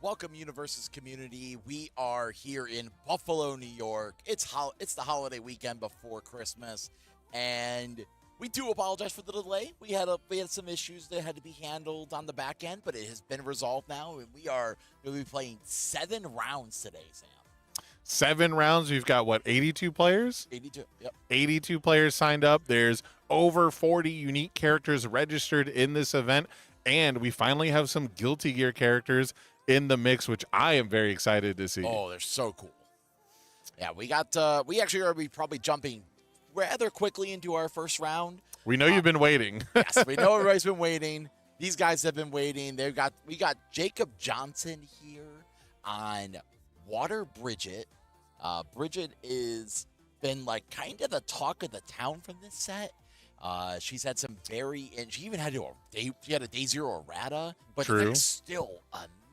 Welcome, UniVersus community. We are here in Buffalo, New York. It's the holiday weekend before Christmas, and we do apologize for the delay. We had some issues that had to be handled on the back end, but it has been resolved now, and we are going to be playing 7 rounds today, Sam. 7 rounds. We've got, what, 82 players? 82, yep. 82 players signed up. There's over 40 unique characters registered in this event, and we finally have some Guilty Gear characters in the mix, which I am very excited to see. Oh, they're so cool. Yeah, we actually are probably jumping rather quickly into our first round. We know you've been waiting. Yes, we know everybody's been waiting. These guys have been waiting. We got Jacob Johnson here on Water Bridget. Bridget is been like kind of the talk of the town from this set. She's had some and she even had a Day Zero errata, but it's still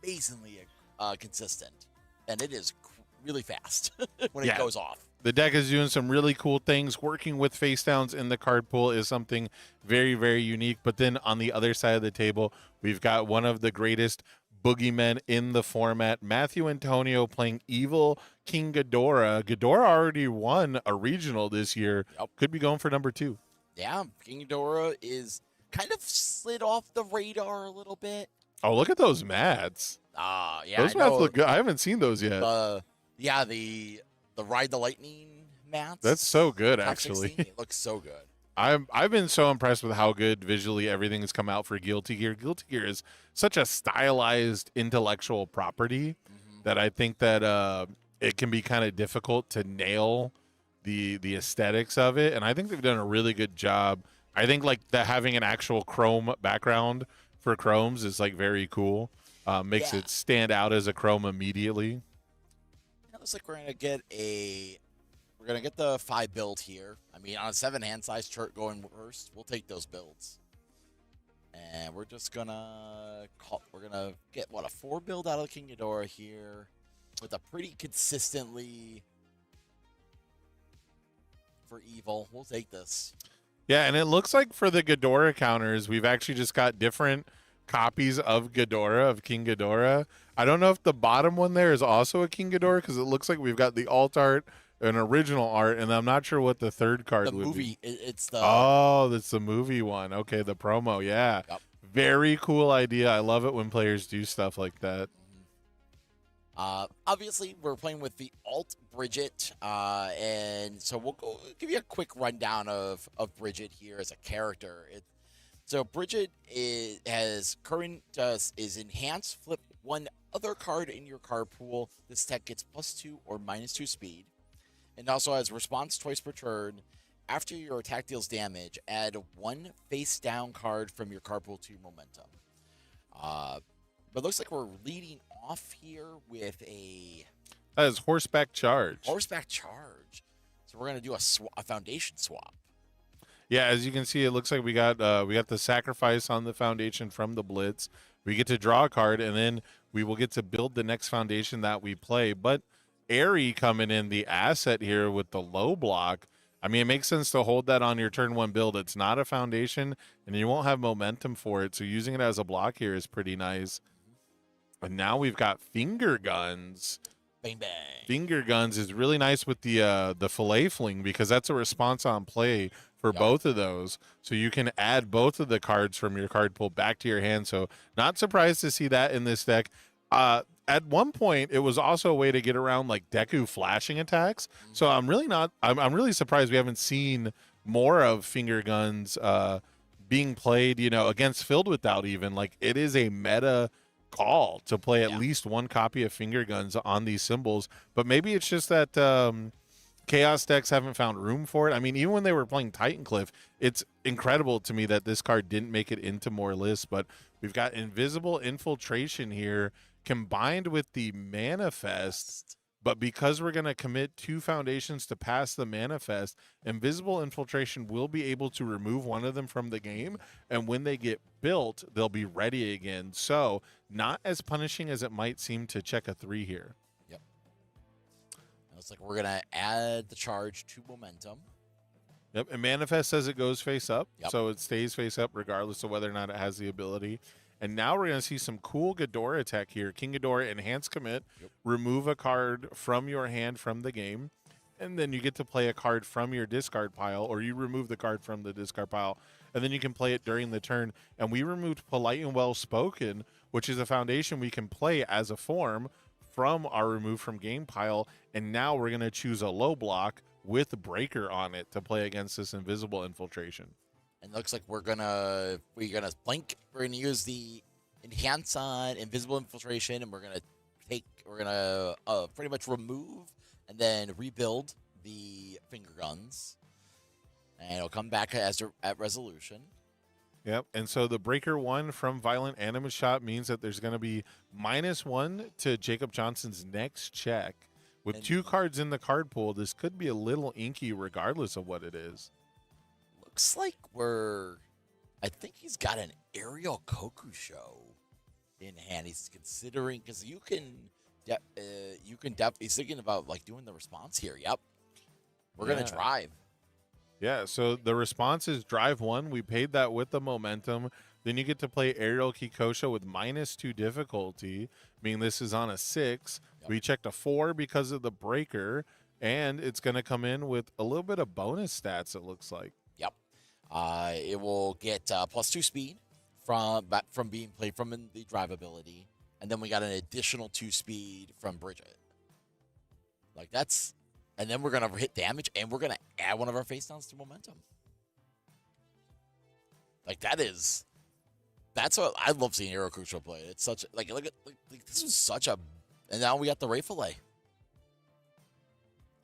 amazingly consistent, and it is really fast when it goes off. The deck is doing some really cool things. Working with face downs in the card pool is something very, very unique. But then on the other side of the table, we've got one of the greatest boogeymen in the format, Matthew Antonio, playing Evil King Ghidorah. Ghidorah already won a regional this year. Yep. Could be going for number 2. Yeah, King Ghidorah is kind of slid off the radar a little bit. Oh, look at those mats. Yeah, those mats look good. I haven't seen those yet. The Ride the Lightning mats. That's so good, actually. It looks so good. I've been so impressed with how good visually everything has come out for Guilty Gear. Guilty Gear is such a stylized intellectual property that I think that it can be kind of difficult to nail the aesthetics of it, and I think they've done a really good job. I think like having an actual chrome background for chromes is like very cool. Makes it stand out as a chrome immediately. It looks like we're gonna get the 5 build here. I mean, on a 7 hand size chart going first, we'll take those builds. And we're just gonna get a 4 build out of King Ghidorah here with a pretty consistently for evil. We'll take this. Yeah, and it looks like for the Ghidorah counters, we've actually just got different copies of Ghidorah, of King Ghidorah. I don't know if the bottom one there is also a King Ghidorah, because it looks like we've got the alt art, an original art, and I'm not sure what the third card would be. The movie, it's the... Oh, that's the movie one. Okay, the promo, yeah. Yep. Very cool idea. I love it when players do stuff like that. Obviously, we're playing with the alt Bridget, and so we'll give you a quick rundown of Bridget here as a character. So Bridget is enhanced. Flip one other card in your card pool. This tech gets +2 or -2 speed, and also has response twice per turn. After your attack deals damage, add 1 face down card from your card pool to your momentum. But it looks like we're leading off here with that is horseback charge. Horseback charge. So we're gonna do a foundation swap. Yeah, as you can see, it looks like we got the sacrifice on the foundation from the blitz. We get to draw a card, and then we will get to build the next foundation that we play. But Airy coming in the asset here with the low block. I mean, it makes sense to hold that on your turn 1 build. It's not a foundation, and you won't have momentum for it. So using it as a block here is pretty nice. And now we've got finger guns. Bang bang. Finger guns is really nice with the fillet fling, because that's a response on play for both of those. So you can add both of the cards from your card pool back to your hand. So not surprised to see that in this deck. At one point, it was also a way to get around like Deku flashing attacks. So I'm really surprised we haven't seen more of finger guns being played, against Filled Without even. Like, it is a meta call to play at least 1 copy of finger guns on these symbols. But maybe it's just that Chaos decks haven't found room for it. I mean, even when they were playing Titan Cliff, it's incredible to me that this card didn't make it into more lists. But we've got Invisible Infiltration here combined with the Manifest. But because we're going to commit 2 foundations to pass the Manifest, Invisible Infiltration will be able to remove one of them from the game. And when they get built, they'll be ready again. So not as punishing as it might seem to check a 3 here. Yep. Looks like we're going to add the charge to momentum. Yep, and Manifest says it goes face up, Yep. so it stays face up regardless of whether or not it has the ability. And now we're going to see some cool Ghidorah tech here. King Ghidorah, enhance commit, remove a card from your hand from the game, and then you get to play a card from your discard pile, or you remove the card from the discard pile, and then you can play it during the turn. And we removed Polite and Well Spoken, which is a foundation we can play as a form from our remove from game pile, and now we're going to choose a low block with Breaker on it to play against this Invisible Infiltration. And it looks like we're gonna blink. We're gonna use the enhance on Invisible Infiltration, and we're gonna pretty much remove and then rebuild the finger guns, and it'll come back at resolution. Yep, and so the Breaker 1 from Violent Animus Shot means that there's going to be -1 to Jacob Johnson's next check. With 2 cards in the card pool, this could be a little inky regardless of what it is. Looks like I think he's got an Aerial Kokusho in hand. He's considering, because he's thinking about like doing the response here. Yep, we're gonna drive. Yeah, so the response is drive 1. We paid that with the momentum. Then you get to play Aerial Kikosha with -2 difficulty, meaning this is on a 6. Yep. We checked a 4 because of the Breaker, and it's going to come in with a little bit of bonus stats, it looks like. Yep. It will get +2 speed from being played from the drive ability, and then we got an additional 2 speed from Bridget. Like that's... And then we're going to hit damage, and we're going to add one of our face downs to momentum. Like, that's what I love seeing Hero Crucial play. It's such, like this is such a, and now we got the Ray Fillet.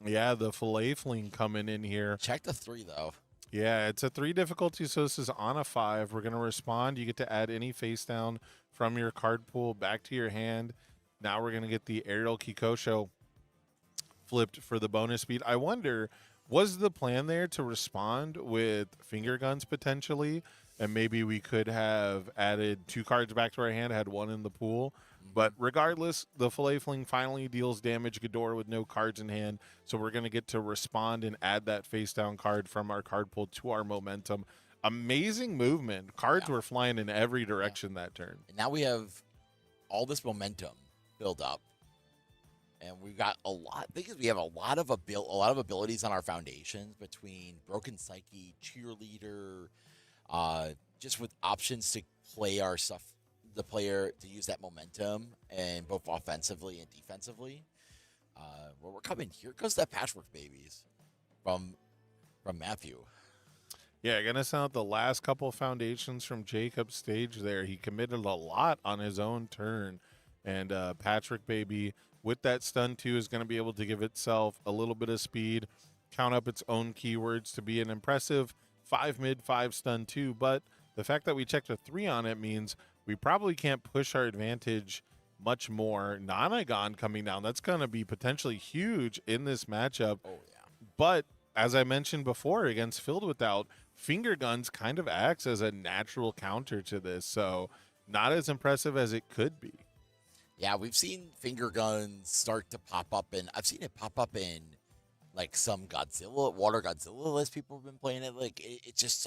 Yeah, the Fillet Fling coming in here. Check the 3, though. Yeah, it's a 3 difficulty, so this is on a 5. We're going to respond. You get to add any face down from your card pool back to your hand. Now we're going to get the Aerial Kikosho flipped for the bonus speed. I wonder, was the plan there to respond with finger guns potentially, and maybe we could have added 2 cards back to our hand, had 1 in the pool? But regardless, the Fillet Fling finally deals damage Ghidorah with no cards in hand, so we're going to get to respond and add that face down card from our card pool to our momentum. Amazing movement. Cards were flying in every direction that turn. And now we have all this momentum build up. And we've got a lot, because we have a lot of abilities on our foundations between Broken Psyche, Cheerleader, just with options to play our stuff, the player to use that momentum, and both offensively and defensively. Where we're coming, here goes that Patchwork Babies from Matthew. Yeah, gonna sound out the last couple foundations from Jacob's stage there. He committed a lot on his own turn, and Patrick Baby, with that stun 2, is going to be able to give itself a little bit of speed, count up its own keywords to be an impressive 5 mid, 5 stun 2. But the fact that we checked a 3 on it means we probably can't push our advantage much more. Nanagon coming down, that's going to be potentially huge in this matchup. Oh, yeah. But as I mentioned before, against Filled Without, finger guns kind of acts as a natural counter to this. So not as impressive as it could be. Yeah, we've seen finger guns start to pop up, and I've seen it pop up in like some Water Godzilla list. People have been playing it. Like it's just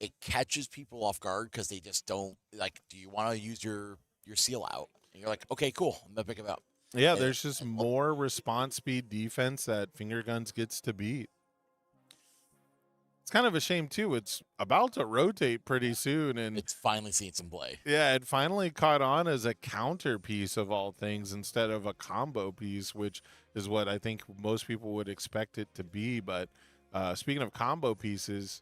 it catches people off guard because they just don't like. Do you want to use your seal out? And you're like, okay, cool, I'm gonna pick him up. Yeah, there's just more response speed defense that finger guns gets to beat. It's kind of a shame too. It's about to rotate pretty soon, and it's finally seen some play. Yeah, it finally caught on as a counter piece of all things instead of a combo piece, which is what I think most people would expect it to be. But speaking of combo pieces,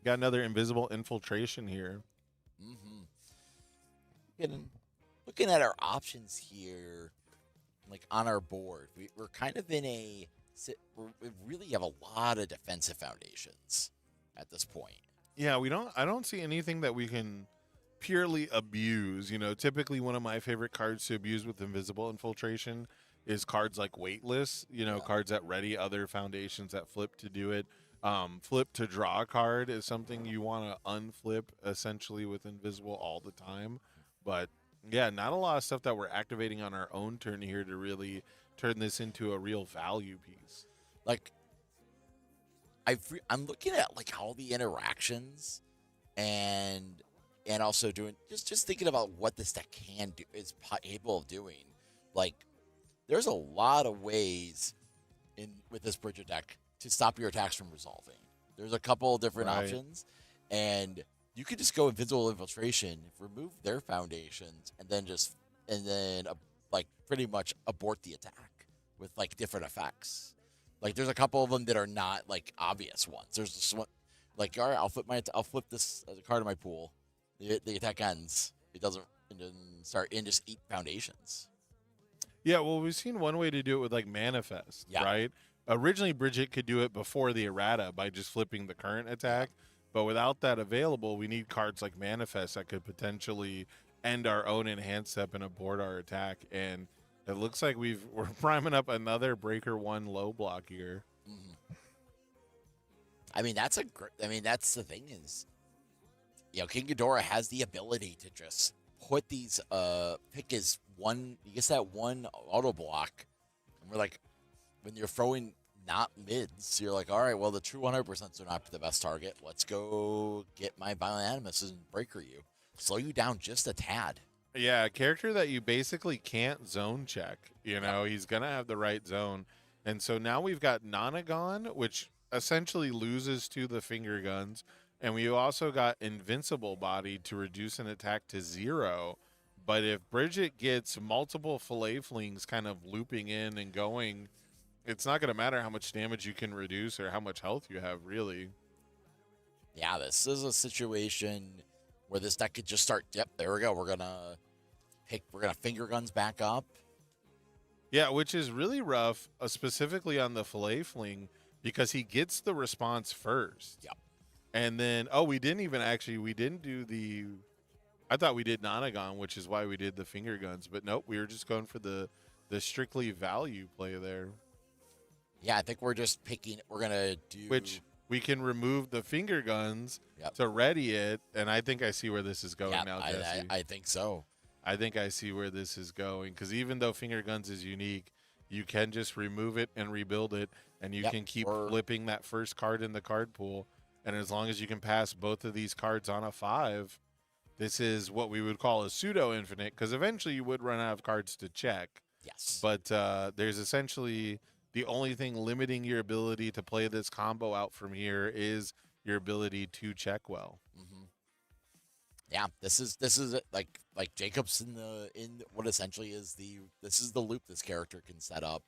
got another Invisible Infiltration here. Looking at our options here, like on our board, we're kind of in we really have a lot of defensive foundations at this point. Yeah, I don't see anything that we can purely abuse. You know, typically one of my favorite cards to abuse with Invisible Infiltration is cards like Weightless, cards that ready other foundations that flip to do it. Flip to draw a card is something you want to unflip essentially with Invisible all the time. But yeah, not a lot of stuff that we're activating on our own turn here to really turn this into a real value piece. Like, I'm looking at like all the interactions, and and also doing just thinking about what this deck can do is capable of doing. Like, there's a lot of ways with this Bridget deck to stop your attacks from resolving. There's a couple of different options, and you could just go Invisible Infiltration, remove their foundations, and then like pretty much abort the attack with like different effects. Like, there's a couple of them that are not like obvious ones. There's this one, like, all right, I'll flip this as a card in my pool. The attack ends. It doesn't, and then just eat foundations. Yeah, well, we've seen one way to do it with like Manifest, right? Originally, Bridget could do it before the errata by just flipping the current attack, but without that available, we need cards like Manifest that could potentially end our own enhanced step and abort our attack. And it looks like we're priming up another Breaker 1 low block here. Mm-hmm. I mean, that's the thing is, King Ghidorah has the ability to just put these pick his one, he gets that one auto block, and we're like, when you're throwing not mids, you're like, all right, well, the true 100% are not the best target. Let's go get my Violent Animus and Breaker you. Slow you down just a tad. Yeah, a character that you basically can't zone check. He's going to have the right zone. And so now we've got Nonagon, which essentially loses to the finger guns. And we also got Invincible Body to reduce an attack to 0. But if Bridget gets multiple Fillet Flings kind of looping in and going, it's not going to matter how much damage you can reduce or how much health you have, really. Yeah, this is a situation where this deck could just start. Yep, there we go. We're gonna finger guns back up. Yeah, which is really rough, specifically on the Fillet Fling, because he gets the response first. Yep. And then, we didn't do the. I thought we did Nonagon, which is why we did the finger guns, but nope, we were just going for the strictly value play there. Yeah, I think we're just picking. We're gonna do which we can remove the finger guns to ready it, and I think I see where this is going now, Jesse. I think so. I think I see where this is going, because even though finger guns is unique, you can just remove it and rebuild it, and you can keep flipping that first card in the card pool. And as long as you can pass both of these cards on a 5, this is what we would call a pseudo infinite, because eventually you would run out of cards to check. Yes. But there's essentially the only thing limiting your ability to play this combo out from here is your ability to check well. Mm-hmm. Yeah, this is like Jacob's in what essentially is the loop this character can set up.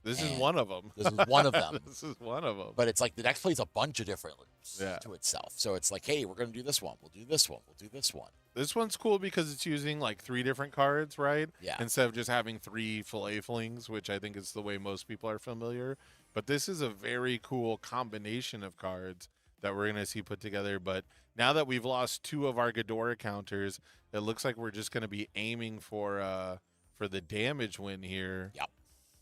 This is one of them. This is one of them. This is one of them. But it's like the deck plays a bunch of different loops to itself. So it's like, hey, we're going to do this one. We'll do this one. We'll do this one. This one's cool because it's using like 3 different cards, right? Yeah. Instead of just having 3 Fillet Flings, which I think is the way most people are familiar. But this is a very cool combination of cards that we're going to see put together. But now that we've lost 2 of our Ghidorah counters, it looks like we're just going to be aiming for the damage win here. Yep.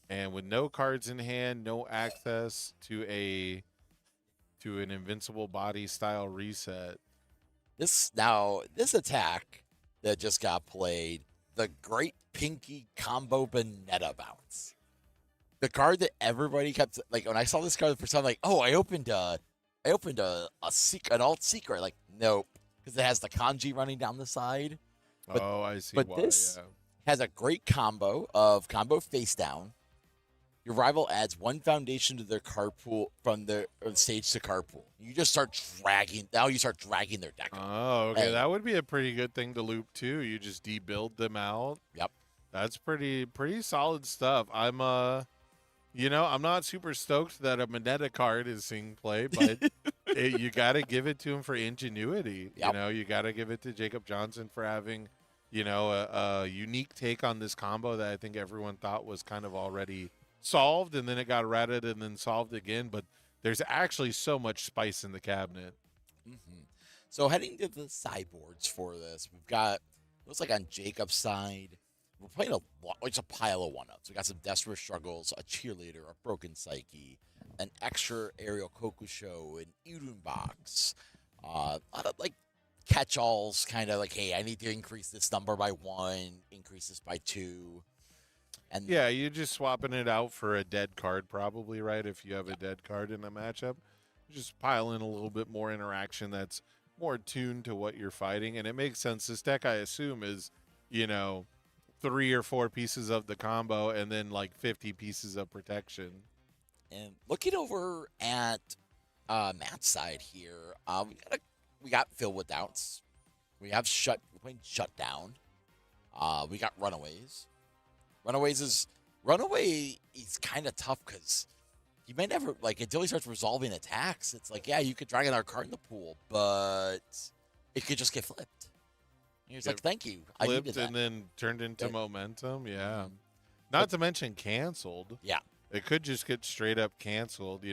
And with no cards in hand, no access to an Invincible Body style reset. This attack that just got played, the Great Pinky Combo Bonetta Bounce. The card that everybody kept, like, when I saw this card the first time, like, oh, I opened a an alt secret. Like, nope, because it has the kanji running down the side. But, I see. But this has a great combo of combo face down. Your rival adds 1 foundation to their card pool from the stage to card pool. You just start dragging. Now you start dragging their deck. Oh, okay. And that would be a pretty good thing to loop too. You just debuild them out. Yep. That's pretty solid stuff. I'm not super stoked that a Moneta card is seeing play, but you got to give it to him for ingenuity. Yep. You got to give it to Jacob Johnson for having, a unique take on this combo that I think everyone thought was kind of already solved, and then it got ratted and then solved again. But there's actually so much spice in the cabinet. Mm-hmm. So heading to the sideboards for this, we've got, looks like on Jacob's side, we're playing it's a pile of one-ups. We got some Desperate Struggles, a Cheerleader, a Broken Psyche, an extra Aerial Kokusho, an Irun Box, a lot of like catch-alls, kind of like, hey, I need to increase this number by 1, increase this by 2. And yeah, you're just swapping it out for a dead card probably, right? If you have a dead card in a matchup, just pile in a little bit more interaction that's more tuned to what you're fighting, and it makes sense. This deck, I assume, is, 3 or 4 pieces of the combo and then like 50 pieces of protection. And looking over at Matt's side here, we got Phil with doubts. We have we're playing Shutdown. We got Runaways. Runaway is kind of tough because you may never, like, until he starts resolving attacks, it's like, yeah, you could drag another card in the pool, but it could just get flipped. And he's like, thank you. I needed Flipped that. and then turned into momentum. Yeah. Mhm. Not to mention canceled. Yeah. It could just get straight up canceled.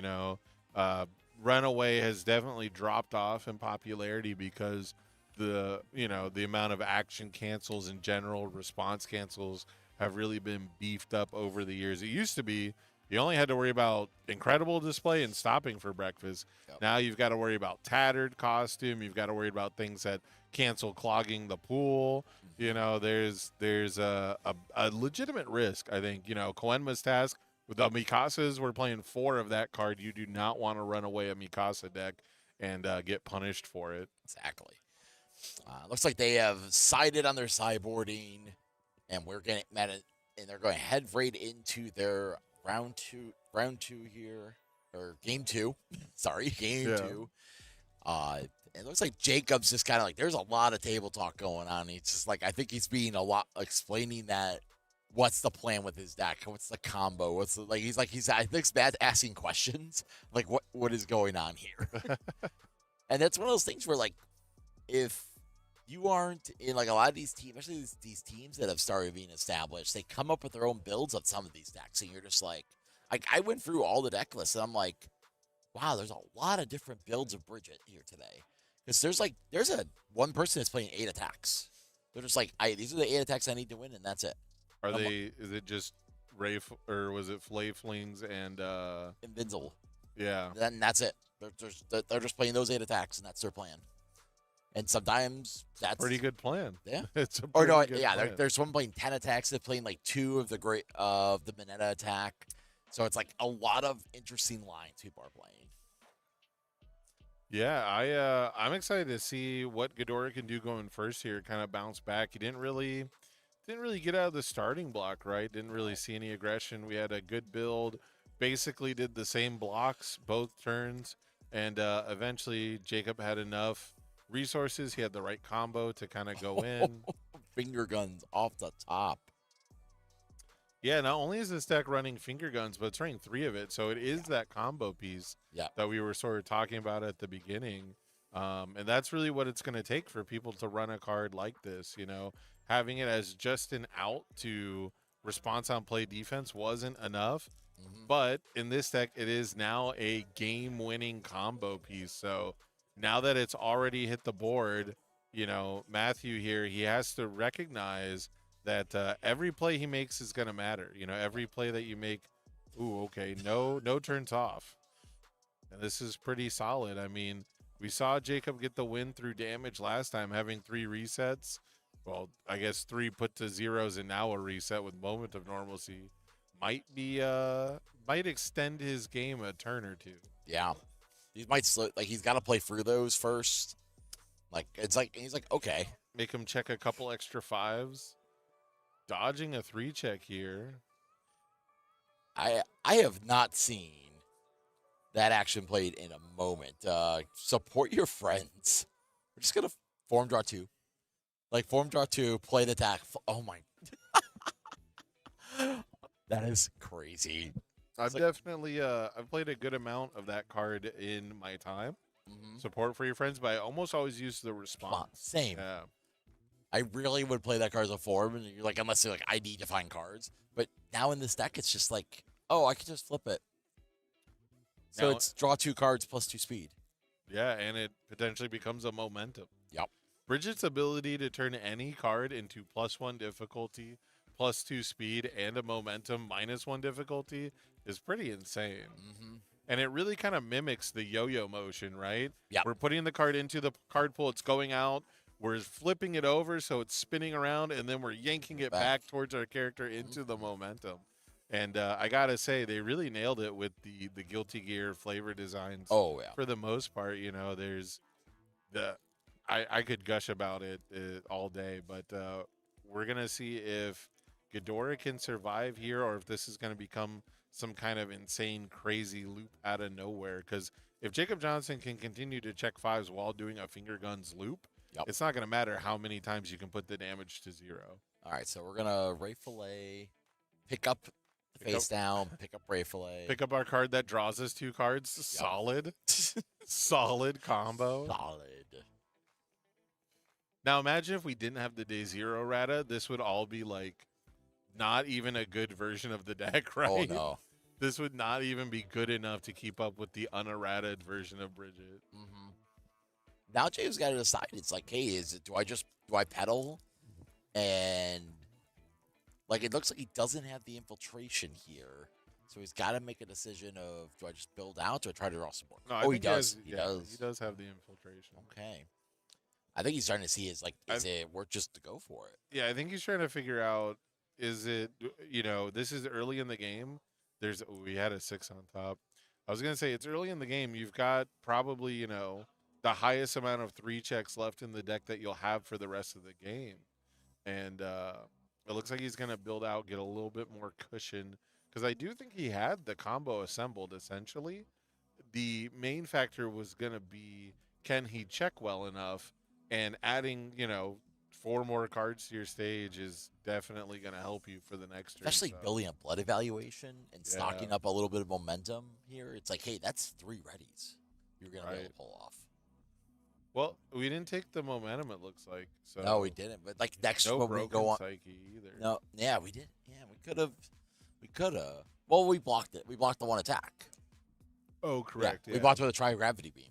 Runaway has definitely dropped off in popularity because the amount of action cancels in general, response cancels have really been beefed up over the years. It used to be you only had to worry about incredible display and stopping for breakfast. Yep. Now you've got to worry about tattered costume. You've got to worry about things that cancel clogging the pool. There's a legitimate risk, I think. Koenma's task with the Mikasas, we're playing 4 of that card. You do not want to run away a Mikasa deck and get punished for it. Exactly. Looks like they have sided on their sideboarding, and we're getting mad at, and they're going head right into their round two here, or game 2. Sorry, game 2. It looks like Jacob's just kind of like, there's a lot of table talk going on. He's just like, I think he's being a lot explaining that what's the plan with his deck, what's the combo, I think Matt's asking questions like what is going on here. And that's one of those things where, like, if you aren't in, like, a lot of these teams, especially these teams that have started being established, they come up with their own builds of some of these decks, and you're just like I went through all the deck lists, and I'm like, wow, there's a lot of different builds of Bridget here today. Because there's one person that's playing 8 attacks. They're just like, these are the 8 attacks I need to win, and that's it. Is it just or was it Flayflings and Invincible? Yeah. Then that's it. They're just playing those 8 attacks, and that's their plan. And sometimes that's pretty good plan. Yeah. It's a or no, good yeah. plan. There's someone playing 10 attacks. They're playing like 2 of the Mineta attack. So it's like a lot of interesting lines people are playing. Yeah, I'm excited to see what Ghidorah can do going first here. Kind of bounce back. He didn't really get out of the starting block, right? Didn't really see any aggression. We had a good build. Basically did the same blocks both turns, and eventually Jacob had enough resources. He had the right combo to kind of go in. Finger guns off the top. Yeah, not only is this deck running finger guns, but it's running 3 of it. So it is that combo piece that we were sort of talking about at the beginning. And that's really what it's going to take for people to run a card like this. Having it as just an out to response on play defense wasn't enough. Mm-hmm. But in this deck, it is now a game-winning combo piece. So now that it's already hit the board, Matthew here, he has to recognize that every play he makes is going to matter. Every play that you make, no turns off. And this is pretty solid. I mean, we saw Jacob get the win through damage last time, having 3 resets. Well, I guess 3 put to zeros and now a reset with Moment of Normalcy. Might extend his game a turn or 2. Yeah. He's got to play through those first. He's like, okay. Make him check a couple extra 5s. Dodging a 3 check here. I have not seen that action played in a moment. Support your friends. We're just gonna form draw 2. Form draw 2, play the attack. Oh my. That is crazy. I've definitely I've played a good amount of that card in my time. Mm-hmm. Support for your friends, but I almost always use the response. Same. Yeah. I really would play that card as a form, and you're like, unless you're like, I need to find cards. But now in this deck, it's just like, I can just flip it. So it's draw 2 cards plus 2 speed. Yeah, and it potentially becomes a momentum. Yep. Bridget's ability to turn any card into +1 difficulty, +2 speed, and a momentum -1 difficulty is pretty insane. Mm-hmm. And it really kind of mimics the yo-yo motion, right? Yeah. We're putting the card into the card pool, it's going out. We're flipping it over so it's spinning around, and then we're yanking it back towards our character into the momentum. And I got to say, they really nailed it with the Guilty Gear flavor designs. Oh, yeah. For the most part, there's I could gush about it all day, but we're gonna see if Ghidorah can survive here, or if this is gonna become some kind of insane, crazy loop out of nowhere. Because if Jacob Johnson can continue to check fives while doing a finger guns loop, Yep. it's not gonna matter how many times you can put the damage to 0. All right, so we're gonna Ray Fillet, pick up the face down, pick up Ray Fillet. Pick up our card that draws us 2 cards. Yep. Solid. Solid combo. Solid. Now imagine if we didn't have the day 0 Rata, this would all be like not even a good version of the deck, right? Oh no. This would not even be good enough to keep up with the unerrated version of Bridget. Mm-hmm. Now Jay's got to decide. It's like, hey, do I pedal? And like it looks like he doesn't have the infiltration here. So he's got to make a decision of, do I just build out? Do I try to draw some more? No, he does. He does have the infiltration. Okay. I think he's starting to see is it worth just to go for it? Yeah, I think he's trying to figure out, is it, this is early in the game. We had a 6 on top. I was going to say, it's early in the game. You've got probably, the highest amount of 3 checks left in the deck that you'll have for the rest of the game. And it looks like he's going to build out, get a little bit more cushion. Because I do think he had the combo assembled, essentially. The main factor was going to be, can he check well enough? And adding, 4 more cards to your stage is definitely going to help you for the next turn. Especially building a blood evaluation and stocking up a little bit of momentum here. It's like, hey, that's 3 readies you're going to be able to pull off. Well, we didn't take the momentum, it looks like. So no, we didn't. But like next no when we go on, Psyche either. No, yeah, we did. Yeah, we could have. We could have. Well, we blocked it. We blocked the 1 attack. Oh, correct. Yeah. We blocked with a tri-gravity beam.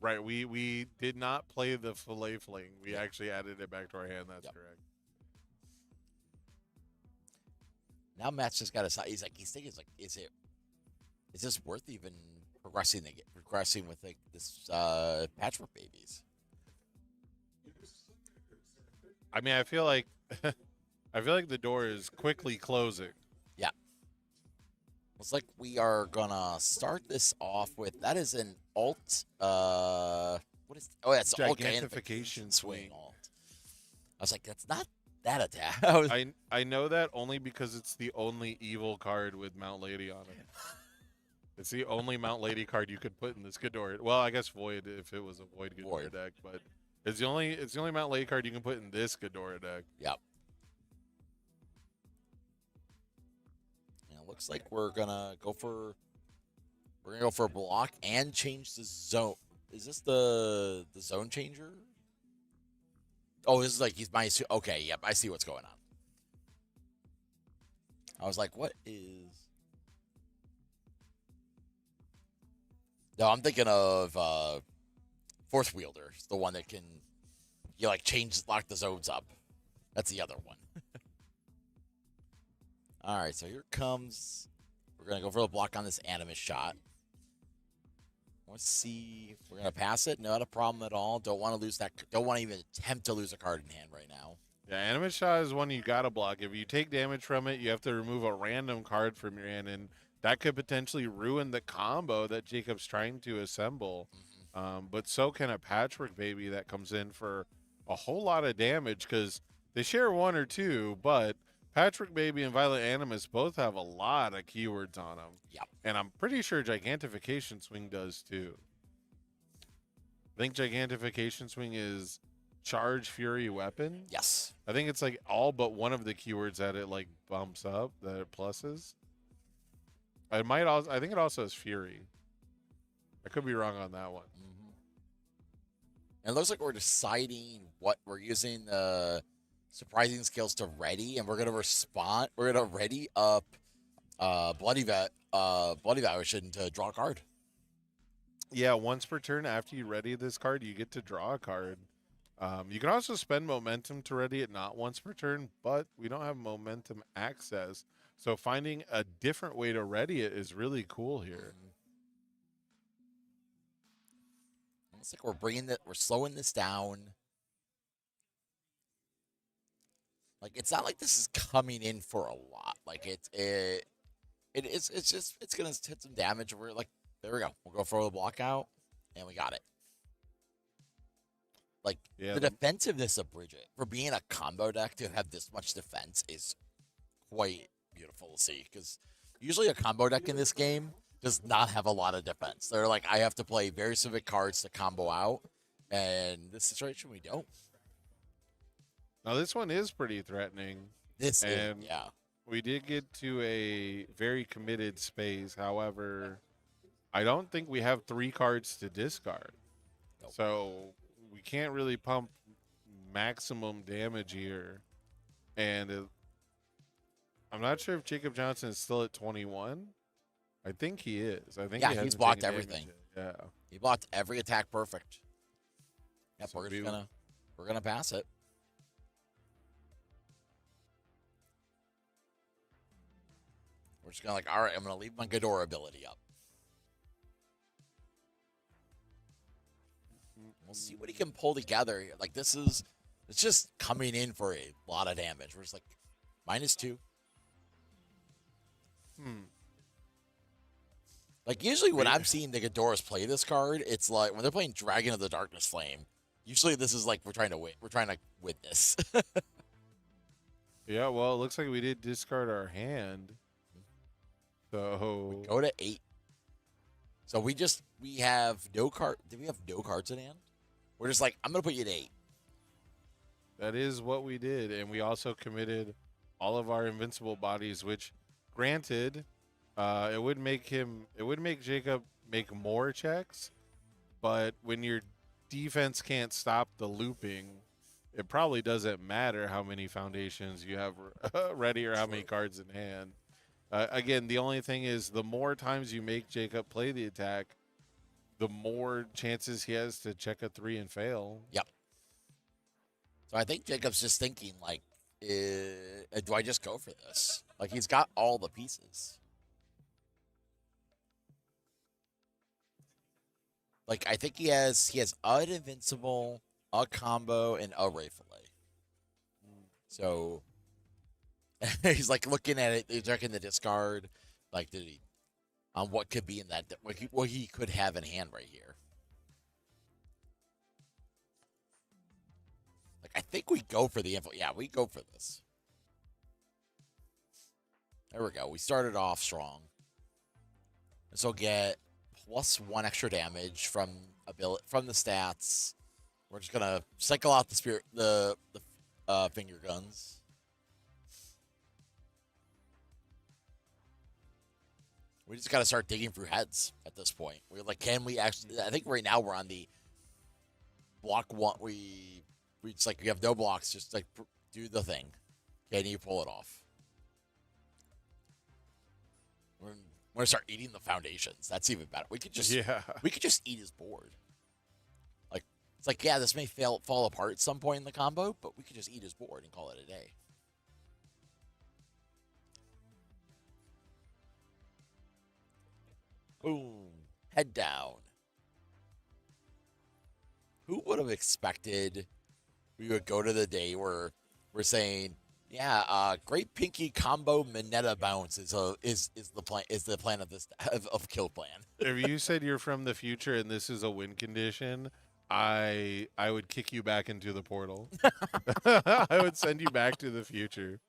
Right. We did not play the fillet fling. We actually added it back to our hand. That's correct. Now Matt's just got to decide. He's thinking, is this worth even progressing with this patchwork babies? I mean, I feel like the door is quickly closing. Yeah. Looks like we are gonna start this off with, that is an alt. What is? Oh, that's Gigantification swing. Alt. I was like, that's not that attack. I know that only because it's the only evil card with Mount Lady on it. It's the only Mount Lady card you could put in this Ghidorah. Well, I guess Void if it was a Void Ghidorah deck, but it's the only Mount Lady card you can put in this Ghidorah deck. Yep. And it looks like we're gonna go for a block and change the zone. Is this the zone changer? Oh, this is like he's my okay. Yep, I see what's going on. I was like, what is? No, I'm thinking of Fourth Wielder, the one that can lock the zones up. That's the other one. All right, so here comes. We're gonna go for the block on this Animus shot. Let's see if we're gonna pass it. Not a problem at all. Don't want to lose that. Don't want to even attempt to lose a card in hand right now. Yeah, Animus shot is one you gotta block. If you take damage from it, you have to remove a random card from your hand, and that could potentially ruin the combo that Jacob's trying to assemble. But so can a Patchwork Baby that comes in for a whole lot of damage because they share 1 or 2, but Patchwork Baby and Violet Animus both have a lot of keywords on them. Yep. And I'm pretty sure Gigantification Swing does too. I think Gigantification Swing is Charge Fury Weapon. Yes. I think it's like all but one of the keywords that it like bumps up, that it pluses. I think it also has Fury. I could be wrong on that one. And it looks like we're deciding what we're using the surprising skills to ready, and we're gonna respond. We're gonna ready up Bloody Evaluation to draw a card. Yeah, once per turn after you ready this card, you get to draw a card. You can also spend momentum to ready it not once per turn, but we don't have momentum access. So finding a different way to ready it is really cool here. It's like we're slowing this down. Like it's not like this is coming in for a lot. Like it's gonna hit some damage. We're like, there we go. We'll go for the block out, and we got it. Like, Yeah, the defensiveness of Bridget for being a combo deck to have this much defense is quite beautiful to see. Because usually a combo deck in this game does not have a lot of defense. They're like, I have to play very specific cards to combo out, and this situation we don't. now this one is pretty threatening, This is and yeah. we did get to a very committed space. However, I don't think we have 3 cards to discard. Nope. So we can't really pump maximum damage here. And I'm not sure if Jacob Johnson is still at 21. I think he is. I think Yeah, he he's hasn't blocked taken everything. damage yet. Yeah. He blocked every attack perfect. Yep, So we're gonna pass it. We're just gonna all right, I'm gonna leave my Ghidorah ability up. We'll see what he can pull together here. Like, it's just coming in for a lot of damage. We're just like -2. Like, usually when I'm seeing the Ghidorahs play this card, it's like when they're playing Dragon of the Darkness Flame. Usually this is like we're trying to win. We're trying to win this. Yeah, well, it looks like we did discard our hand. So Go to 8. So we have no card. Did we have no cards in hand? We're just like, I'm gonna put you at 8. that is what we did, and we also committed all of our invincible bodies, which, granted, it would make Jacob make more checks, but when your defense can't stop the looping, it probably doesn't matter how many foundations you have ready or how many cards in hand. Again, the only thing is the more times you make Jacob play the attack, the more chances he has to check a 3 and fail. Yep. So I think Jacob's just thinking, like, do I just go for this? Like, he's got all the pieces. Like, I think he has an invincible, a combo, and a Ray Fillet. So he's like looking at it, he's checking the discard. Like, did he on what could be in that, what he could have in hand right here. Like, I think we go for the info. Yeah, we go for this. There we go. We started off strong. This will get +1 extra damage from the stats. We're just gonna cycle out the finger guns. We just gotta start digging through heads at this point. We're like, can we actually? I think right now we're on the block 1. We just like, we have no blocks. Just like do the thing. Can you pull it off? We're gonna start eating the foundations. That's even better. We could just eat his board. Like, it's like, yeah, this may fall apart at some point in the combo, but we could just eat his board and call it a day. Boom. Head down. Who would have expected we would go to the day where we're saying, yeah, Great Pinky combo Mineta bounce is the plan of this of kill plan. If you said you're from the future and this is a win condition, I would kick you back into the portal. I would send you back to the future.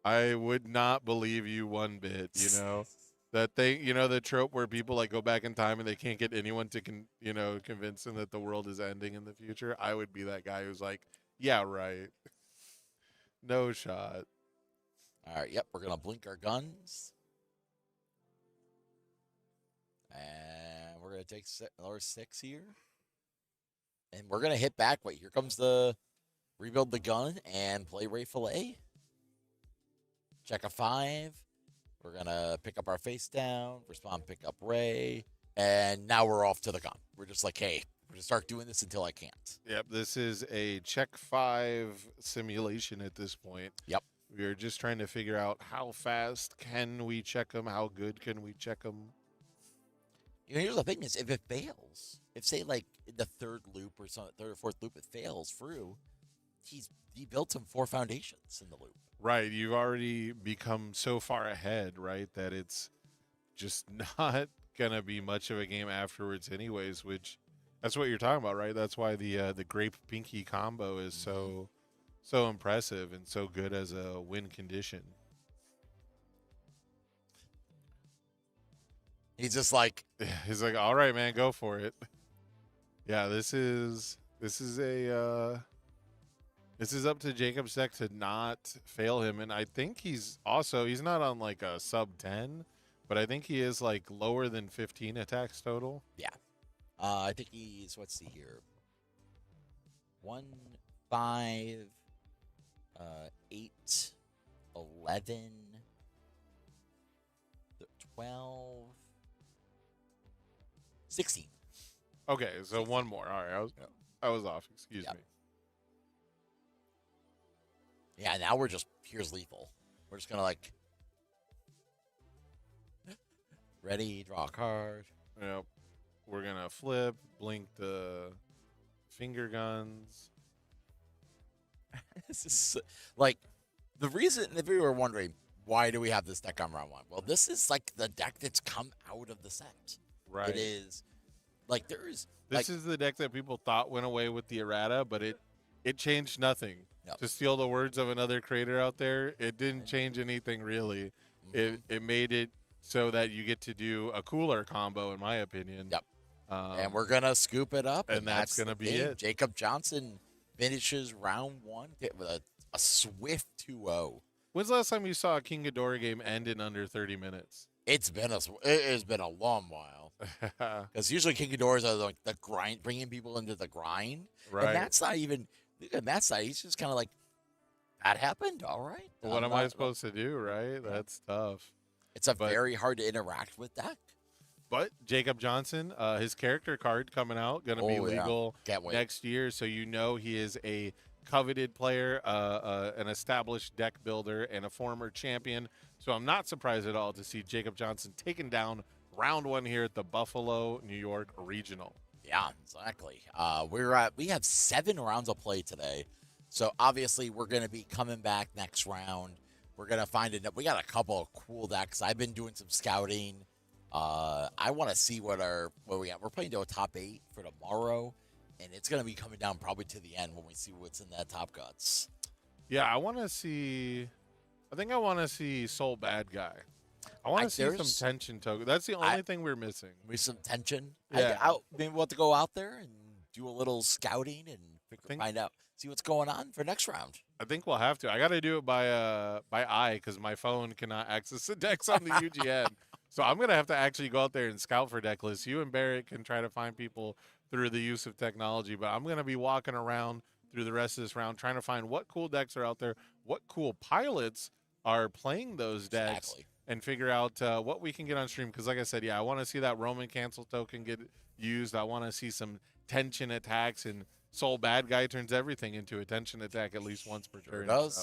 I would not believe you one bit, that thing, the trope where people like go back in time and they can't get anyone to convince them that the world is ending in the future. I would be that guy who's like, yeah, right. No shot. All right, yep, we're going to blink our guns. And we're going to take another 6 here. And we're going to hit back. Wait, here comes the rebuild the gun and play Ray Fillet. Check a 5. We're going to pick up our face down, respond, pick up Ray. And now we're off to the gun. We're just like, hey, we're going to start doing this until I can't. Yep, this is a check 5 simulation at this point. Yep. We're just trying to figure out how fast can we check them, how good can we check them. Here's the thing is, if it fails, if say like in the third loop or third or fourth loop it fails through, he built some 4 foundations in the loop. Right, you've already become so far ahead, right, that it's just not gonna be much of a game afterwards anyways, which That's what you're talking about, right? That's why the grape pinky combo is so impressive and so good as a win condition. He's just like, He's like, all right, man, go for it. Yeah, this is up to Jacob's deck to not fail him, and I think he's not on like a sub 10, but I think he is like lower than 15 attacks total. yeah. I think he's, let's see here, 1, 5, 8, 11, 12, 16. Okay, so 16. One more. All right, I was off. Excuse me. Yeah, now we're just here's lethal. We're just gonna like ready, draw a card. Yep. We're gonna flip, blink the finger guns. This is like the reason, if you were wondering why do we have this deck on round 1? Well, this is like the deck that's come out of the set. Right. It is like this is the deck that people thought went away with the errata, but it changed nothing. Yep. To steal the words of another creator out there, it didn't change anything really. Mm-hmm. It made it so that you get to do a cooler combo, in my opinion. Yep. And we're gonna scoop it up, and that's gonna be it. Jacob Johnson finishes round 1 with a swift 2-0. When's the last time you saw a King Ghidorah game end in under 30 minutes? It has been a long while. Because usually King Ghidorahs are like the grind, bringing people into the grind. Right. And that's not even. And that's not. He's just kind of like, that happened. All right. Well, what am I supposed to do? Right. That's tough. It's very hard to interact with deck. But Jacob Johnson, his character card coming out, going to be legal next year. So he is a coveted player, an established deck builder, and a former champion. So I'm not surprised at all to see Jacob Johnson taken down round 1 here at the Buffalo, New York Regional. Yeah, exactly. We have 7 rounds of play today. So obviously we're going to be coming back next round. We're going to find it. We got a couple of cool decks. I've been doing some scouting. I want to see what we got. We're playing to a top 8 for tomorrow, and it's going to be coming down probably to the end when we see what's in that top guts. Yeah, I want to see Soul Bad Guy. I want to see some tension token. That's the only thing we're missing. Some tension. Yeah. Maybe we'll have to go out there and do a little scouting and find out, see what's going on for next round. I think we'll have to. I got to do it by eye because my phone cannot access the decks on the UGN. So I'm going to have to actually go out there and scout for deck lists. You and Barrett can try to find people through the use of technology, but I'm going to be walking around through the rest of this round trying to find what cool decks are out there, what cool pilots are playing those decks. Exactly. And figure out what we can get on stream. Because like I said, I want to see that Roman cancel token get used. I want to see some tension attacks, and Soul Bad Guy turns everything into a tension attack at least once per turn. It does.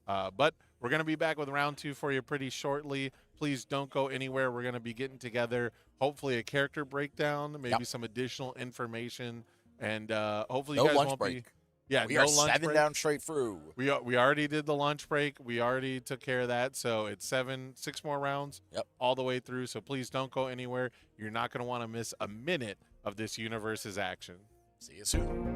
So, but we're going to be back with round 2 for you pretty shortly. Please don't go anywhere. We're going to be getting together, hopefully a character breakdown, maybe some additional information, and hopefully you guys won't be. Yeah, we are 7 down straight through. We already did the lunch break. We already took care of that. So it's 6 more rounds all the way through. So please don't go anywhere. You're not going to want to miss a minute of this UniVersus action. See you soon.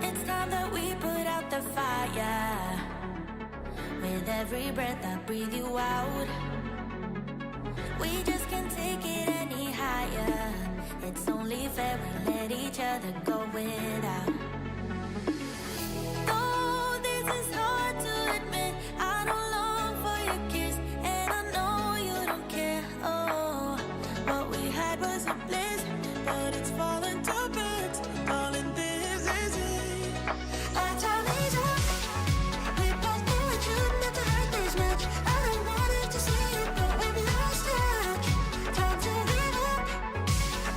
It's time that we put out the fire. With every breath I breathe you out. We just can't take it any higher. It's only fair we let each other go without. Though this is hard to admit, I don't long for your kiss, and I know you don't care. Oh, what we had was a bliss, but it's falling to bits. Darling, this is it. Our time is up. We both knew it shouldn't have to hurt this much. I don't wanted to say it, but we lost touch. Time to live up.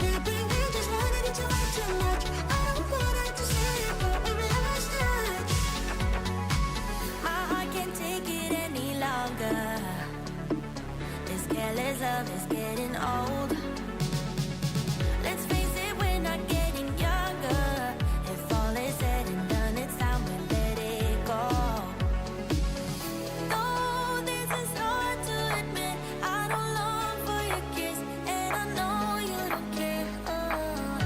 Maybe we just wanted it to hurt too much. I don't wanted to say it, but we lost touch. My heart can't take it any longer. This careless love is getting old. Let's face it, we're not getting younger. If all is said and done, it's time we let it go. Though this is hard to admit, I don't long for your kiss, and I know you don't care. Oh,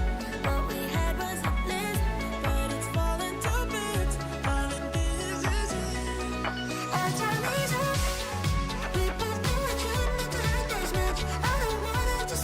what we had was a bliss, but it's falling to bits. Darling, this is it. Our time is up. We both knew it shouldn't have to hurt this much. I don't wanted to say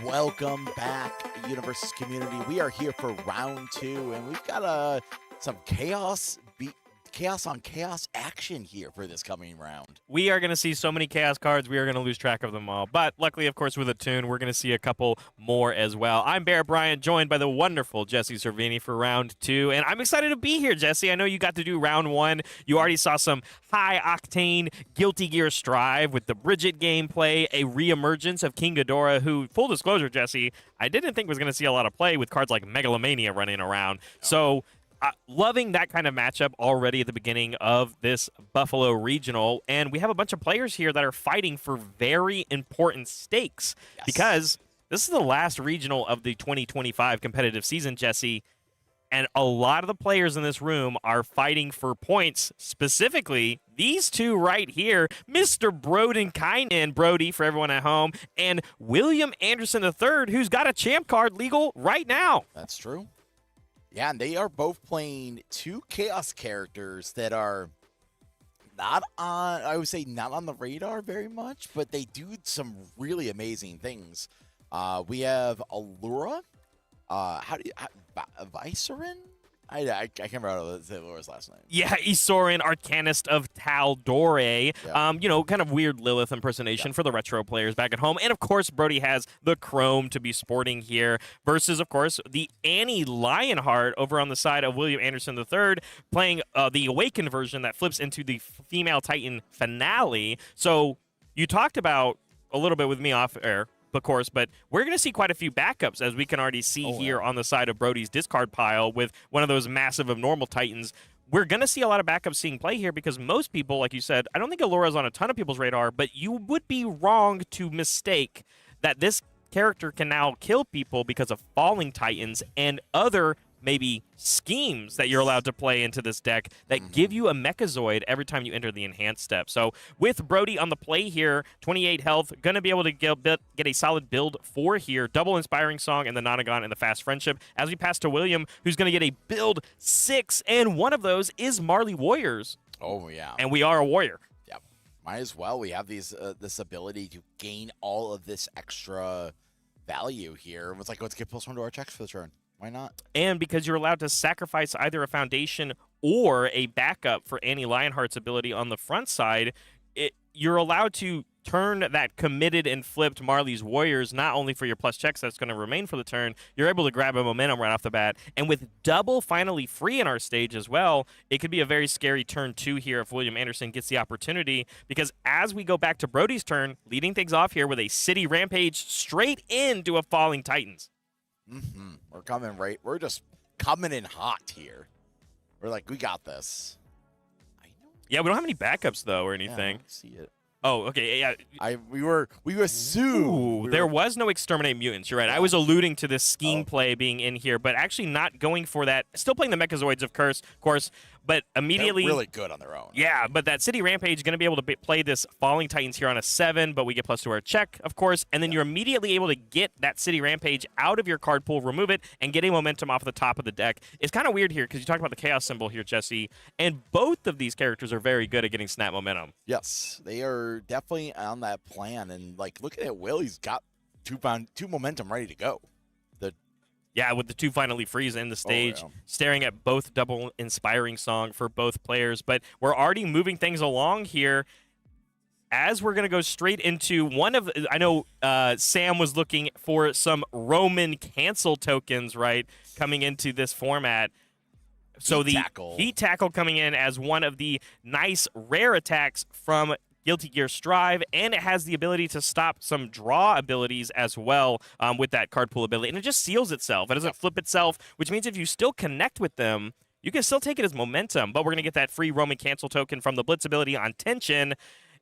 Welcome back, UniVersus community. We are here for round 2, and we've got some chaos on chaos action here for this coming round. We are going to see so many chaos cards, we are going to lose track of them all. But luckily, of course, with a tune, we're going to see a couple more as well. I'm Bear Bryant, joined by the wonderful Jesse Cervini for round 2. And I'm excited to be here, Jesse. I know you got to do round 1. You already saw some high-octane Guilty Gear Strive with the Bridget gameplay, a reemergence of King Ghidorah, who, full disclosure, Jesse, I didn't think was going to see a lot of play with cards like Megalomania running around. So loving that kind of matchup already at the beginning of this Buffalo Regional. And we have a bunch of players here that are fighting for very important stakes because this is the last regional of the 2025 competitive season, Jesse. And a lot of the players in this room are fighting for points, specifically these two right here, Mr. Broden Kynan, Brody for everyone at home, and William Anderson III, who's got a champ card legal right now. That's true. Yeah, and they are both playing two Chaos characters that are not on, I would say, not on the radar very much, but they do some really amazing things. We have Allura. Vicerin? I can't remember how to say Laura's last name. Yeah, Isorin, Arcanist of Taldore. Yeah. Kind of weird Lilith impersonation for the retro players back at home. And, of course, Brody has the Chrome to be sporting here versus, of course, the Annie Lionheart over on the side of William Anderson III playing the Awakened version that flips into the Female Titan finale. So you talked about a little bit with me off air, of course, but we're going to see quite a few backups, as we can already see here on the side of Brody's discard pile with one of those massive abnormal Titans. We're going to see a lot of backups seeing play here because most people, like you said, I don't think Allura's on a ton of people's radar, but you would be wrong to mistake that this character can now kill people because of falling Titans and other maybe schemes that you're allowed to play into this deck that give you a Mechazoid every time you enter the enhanced step. So with Brody on the play here, 28 health, going to be able to get a solid build for here. Double Inspiring Song and the Nonagon and the Fast Friendship. As we pass to William, who's going to get a build 6, and one of those is Marley Warriors. Oh, yeah. And we are a warrior. Yep. Might as well. We have this ability to gain all of this extra value here. It's like, let's get +1 to our checks for the turn. Why not? And because you're allowed to sacrifice either a foundation or a backup for Annie Lionheart's ability on the front side, you're allowed to turn that committed and flipped Marley's Warriors, not only for your plus checks that's going to remain for the turn, you're able to grab a momentum right off the bat. And with double finally free in our stage as well, it could be a very scary turn 2 here if William Anderson gets the opportunity, because as we go back to Brody's turn, leading things off here with a City Rampage straight into a Falling Titans. We're just coming in hot here. We're like, we got this. Yeah, we don't have any backups though or anything. Yeah, I don't see it. Oh, okay. Yeah. We assumed There was no Exterminate Mutants. You're right. I was alluding to this scheme play being in here, but actually not going for that. Still playing the Mechazoids, of course, but immediately they're really good on their own. Yeah, but that City Rampage is going to be able to play this Falling Titans here on a 7, but we get +2 our check, of course, and then you're immediately able to get that City Rampage out of your card pool, remove it, and get a momentum off the top of the deck. It's kind of weird here because you talked about the Chaos symbol here, Jesse, and both of these characters are very good at getting snap momentum. Yes, they are definitely on that plan, and like, look at Will, he's got two momentum ready to go. Yeah, with the 2 finally freeze in the stage, staring at both double Inspiring Song for both players. But we're already moving things along here as we're going to go straight into one of, I know Sam was looking for some Roman cancel tokens, right, coming into this format. So Heat Tackle coming in as one of the nice rare attacks from Guilty Gear Strive, and it has the ability to stop some draw abilities as well with that card pool ability, and it just seals itself. It doesn't flip itself, which means if you still connect with them, you can still take it as momentum, but we're going to get that free Roman cancel token from the Blitz ability on Tension,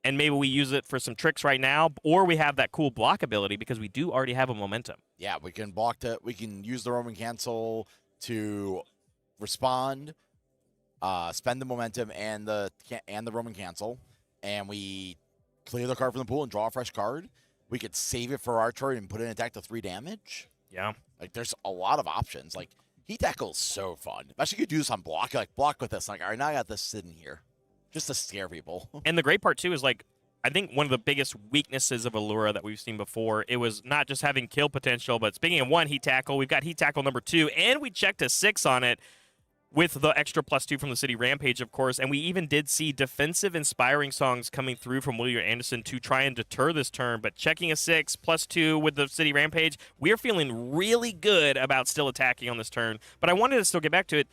and maybe we use it for some tricks right now, or we have that cool block ability because we do already have a momentum. Yeah, we can we can use the Roman cancel to respond, spend the momentum and the Roman cancel, and we clear the card from the pool and draw a fresh card. We could save it for our turn and put in an attack to 3 damage. Yeah. Like, there's a lot of options. Like, Heat Tackle is so fun. Especially you could do this on block. Like, block with this. Like, all right, now I got this sitting here just to scare people. And the great part, too, is, like, I think one of the biggest weaknesses of Allura that we've seen before, it was not just having kill potential, but speaking of one heat tackle, we've got heat tackle number 2, and we checked a 6 on it with the extra +2 from the City Rampage, of course, and we even did see defensive inspiring songs coming through from William Anderson to try and deter this turn, but checking a 6 +2 with the City Rampage, we're feeling really good about still attacking on this turn. But I wanted to still get back to it.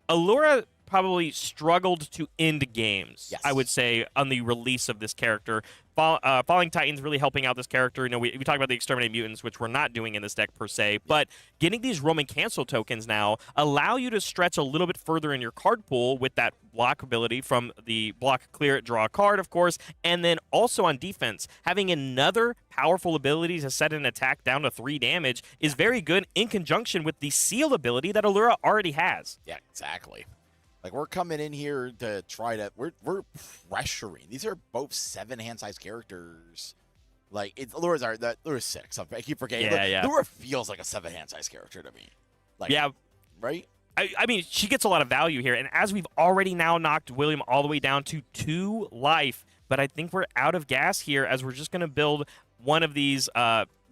Allura probably struggled to end games, Yes. I would say, on the release of this character. Falling Titans really helping out this character. You know, we talked about the Exterminate Mutants, which we're not doing in this deck per se, but getting these Roman Cancel tokens now allow you to stretch a little bit further in your card pool with that block ability from the block, clear it, draw a card, of course, and then also on defense, having another powerful ability to set an attack down to 3 damage is very good in conjunction with the seal ability that Allura already has. Yeah, exactly. Like, we're coming in here to try to we're pressuring. These are both 7 hand-sized characters. Like, Allura's 6. I keep forgetting. Yeah. Allura feels like a 7 hand-sized character to me. Like, Yeah. right? I mean, she gets a lot of value here, and as we've already now knocked William all the way down to 2 life, but I think we're out of gas here as we're just going to build one of these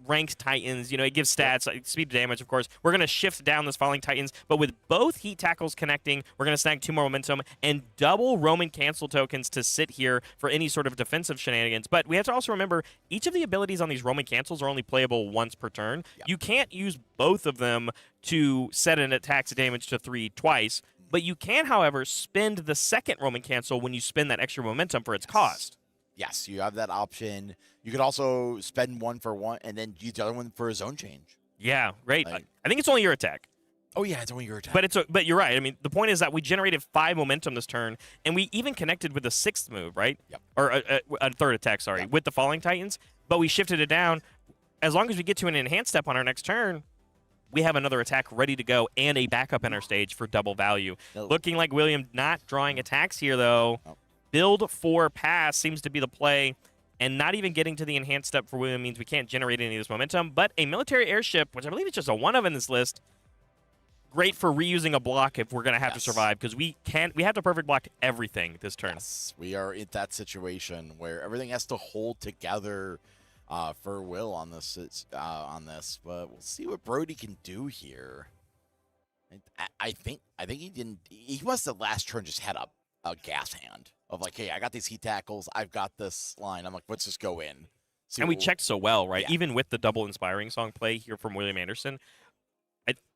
ranked Titans. You know, it gives stats, like speed to damage, of course. We're going to shift down this Falling Titans, but with both heat tackles connecting, we're going to snag 2 more momentum and double Roman Cancel tokens to sit here for any sort of defensive shenanigans. But we have to also remember, each of the abilities on these Roman Cancels are only playable once per turn. Yeah. You can't use both of them to set an attack's damage to 3 twice, but you can, however, spend the second Roman Cancel when you spend that extra momentum for its cost. Yes, you have that option. You could also spend 1 for 1 and then use the other one for a zone change. Yeah, great. Like- I think it's only your attack. Oh, yeah, it's only your attack. But you're right. I mean, the point is that we generated 5 momentum this turn, and we even connected with the 6th move, right? Yep. Or a 3rd attack, sorry, Yep. with the Falling Titans. But we shifted it down. As long as we get to an enhanced step on our next turn, we have another attack ready to go and a backup in our stage for double value. No. Looking like William not drawing attacks here, though. Oh. Build 4 pass seems to be the play. And not even getting to the enhanced step for William means we can't generate any of this momentum. But a military airship, which I believe is just a 1 of in this list, great for reusing a block if we're going to have to survive, because we have to perfect block everything this turn. Yes, we are in that situation where everything has to hold together for Will on this. But we'll see what Brody can do here. I think he didn't. He must have last turn just had a gas hand of like, hey, I got these heat tackles, I've got this line. I'm like, let's just go in. See And we what- checked so well, right? Yeah. Even with the double inspiring song play here from William Anderson,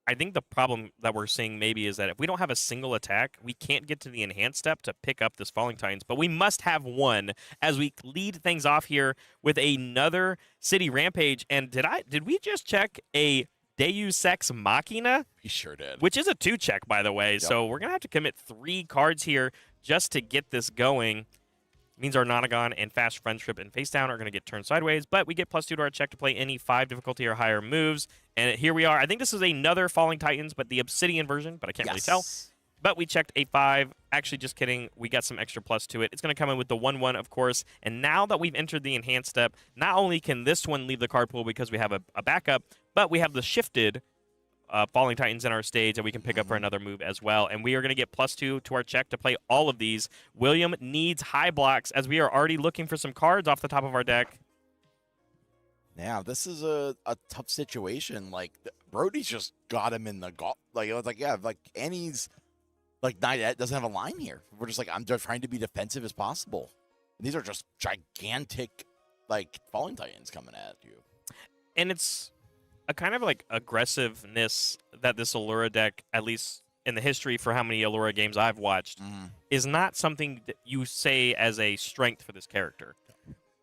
I think the problem that we're seeing maybe is that if we don't have a single attack, we can't get to the enhanced step to pick up this Falling Titans, but we must have one as we lead things off here with another City Rampage. And did we just check a Deus Ex Machina? He sure did. Which is a 2 check, by the way. Yep. So we're going to have to commit 3 cards here just to get this going. Means our Nonagon and Fast Friendship and Face Down are going to get turned sideways, but we get +2 to our check to play any 5 difficulty or higher moves. And here we are. I think this is another Falling Titans, but the Obsidian version, but I can't really tell. But we checked a 5. Actually, just kidding. We got some extra plus to it. It's going to come in with the 1/1, of course. And now that we've entered the enhanced step, not only can this one leave the card pool because we have a backup, but we have the shifted Falling Titans in our stage that we can pick up for another move as well. And we are going to get +2 to our check to play all of these. William needs high blocks as we are already looking for some cards off the top of our deck. Yeah, this is a tough situation. Like, Brody's just got him in the like, it was like, yeah, like Annie's like doesn't have a line here. We're just like, I'm just trying to be defensive as possible. And these are just gigantic like Falling Titans coming at you. And it's a kind of like aggressiveness that this Allura deck, at least in the history for how many Allura games I've watched, is not something that you say as a strength for this character.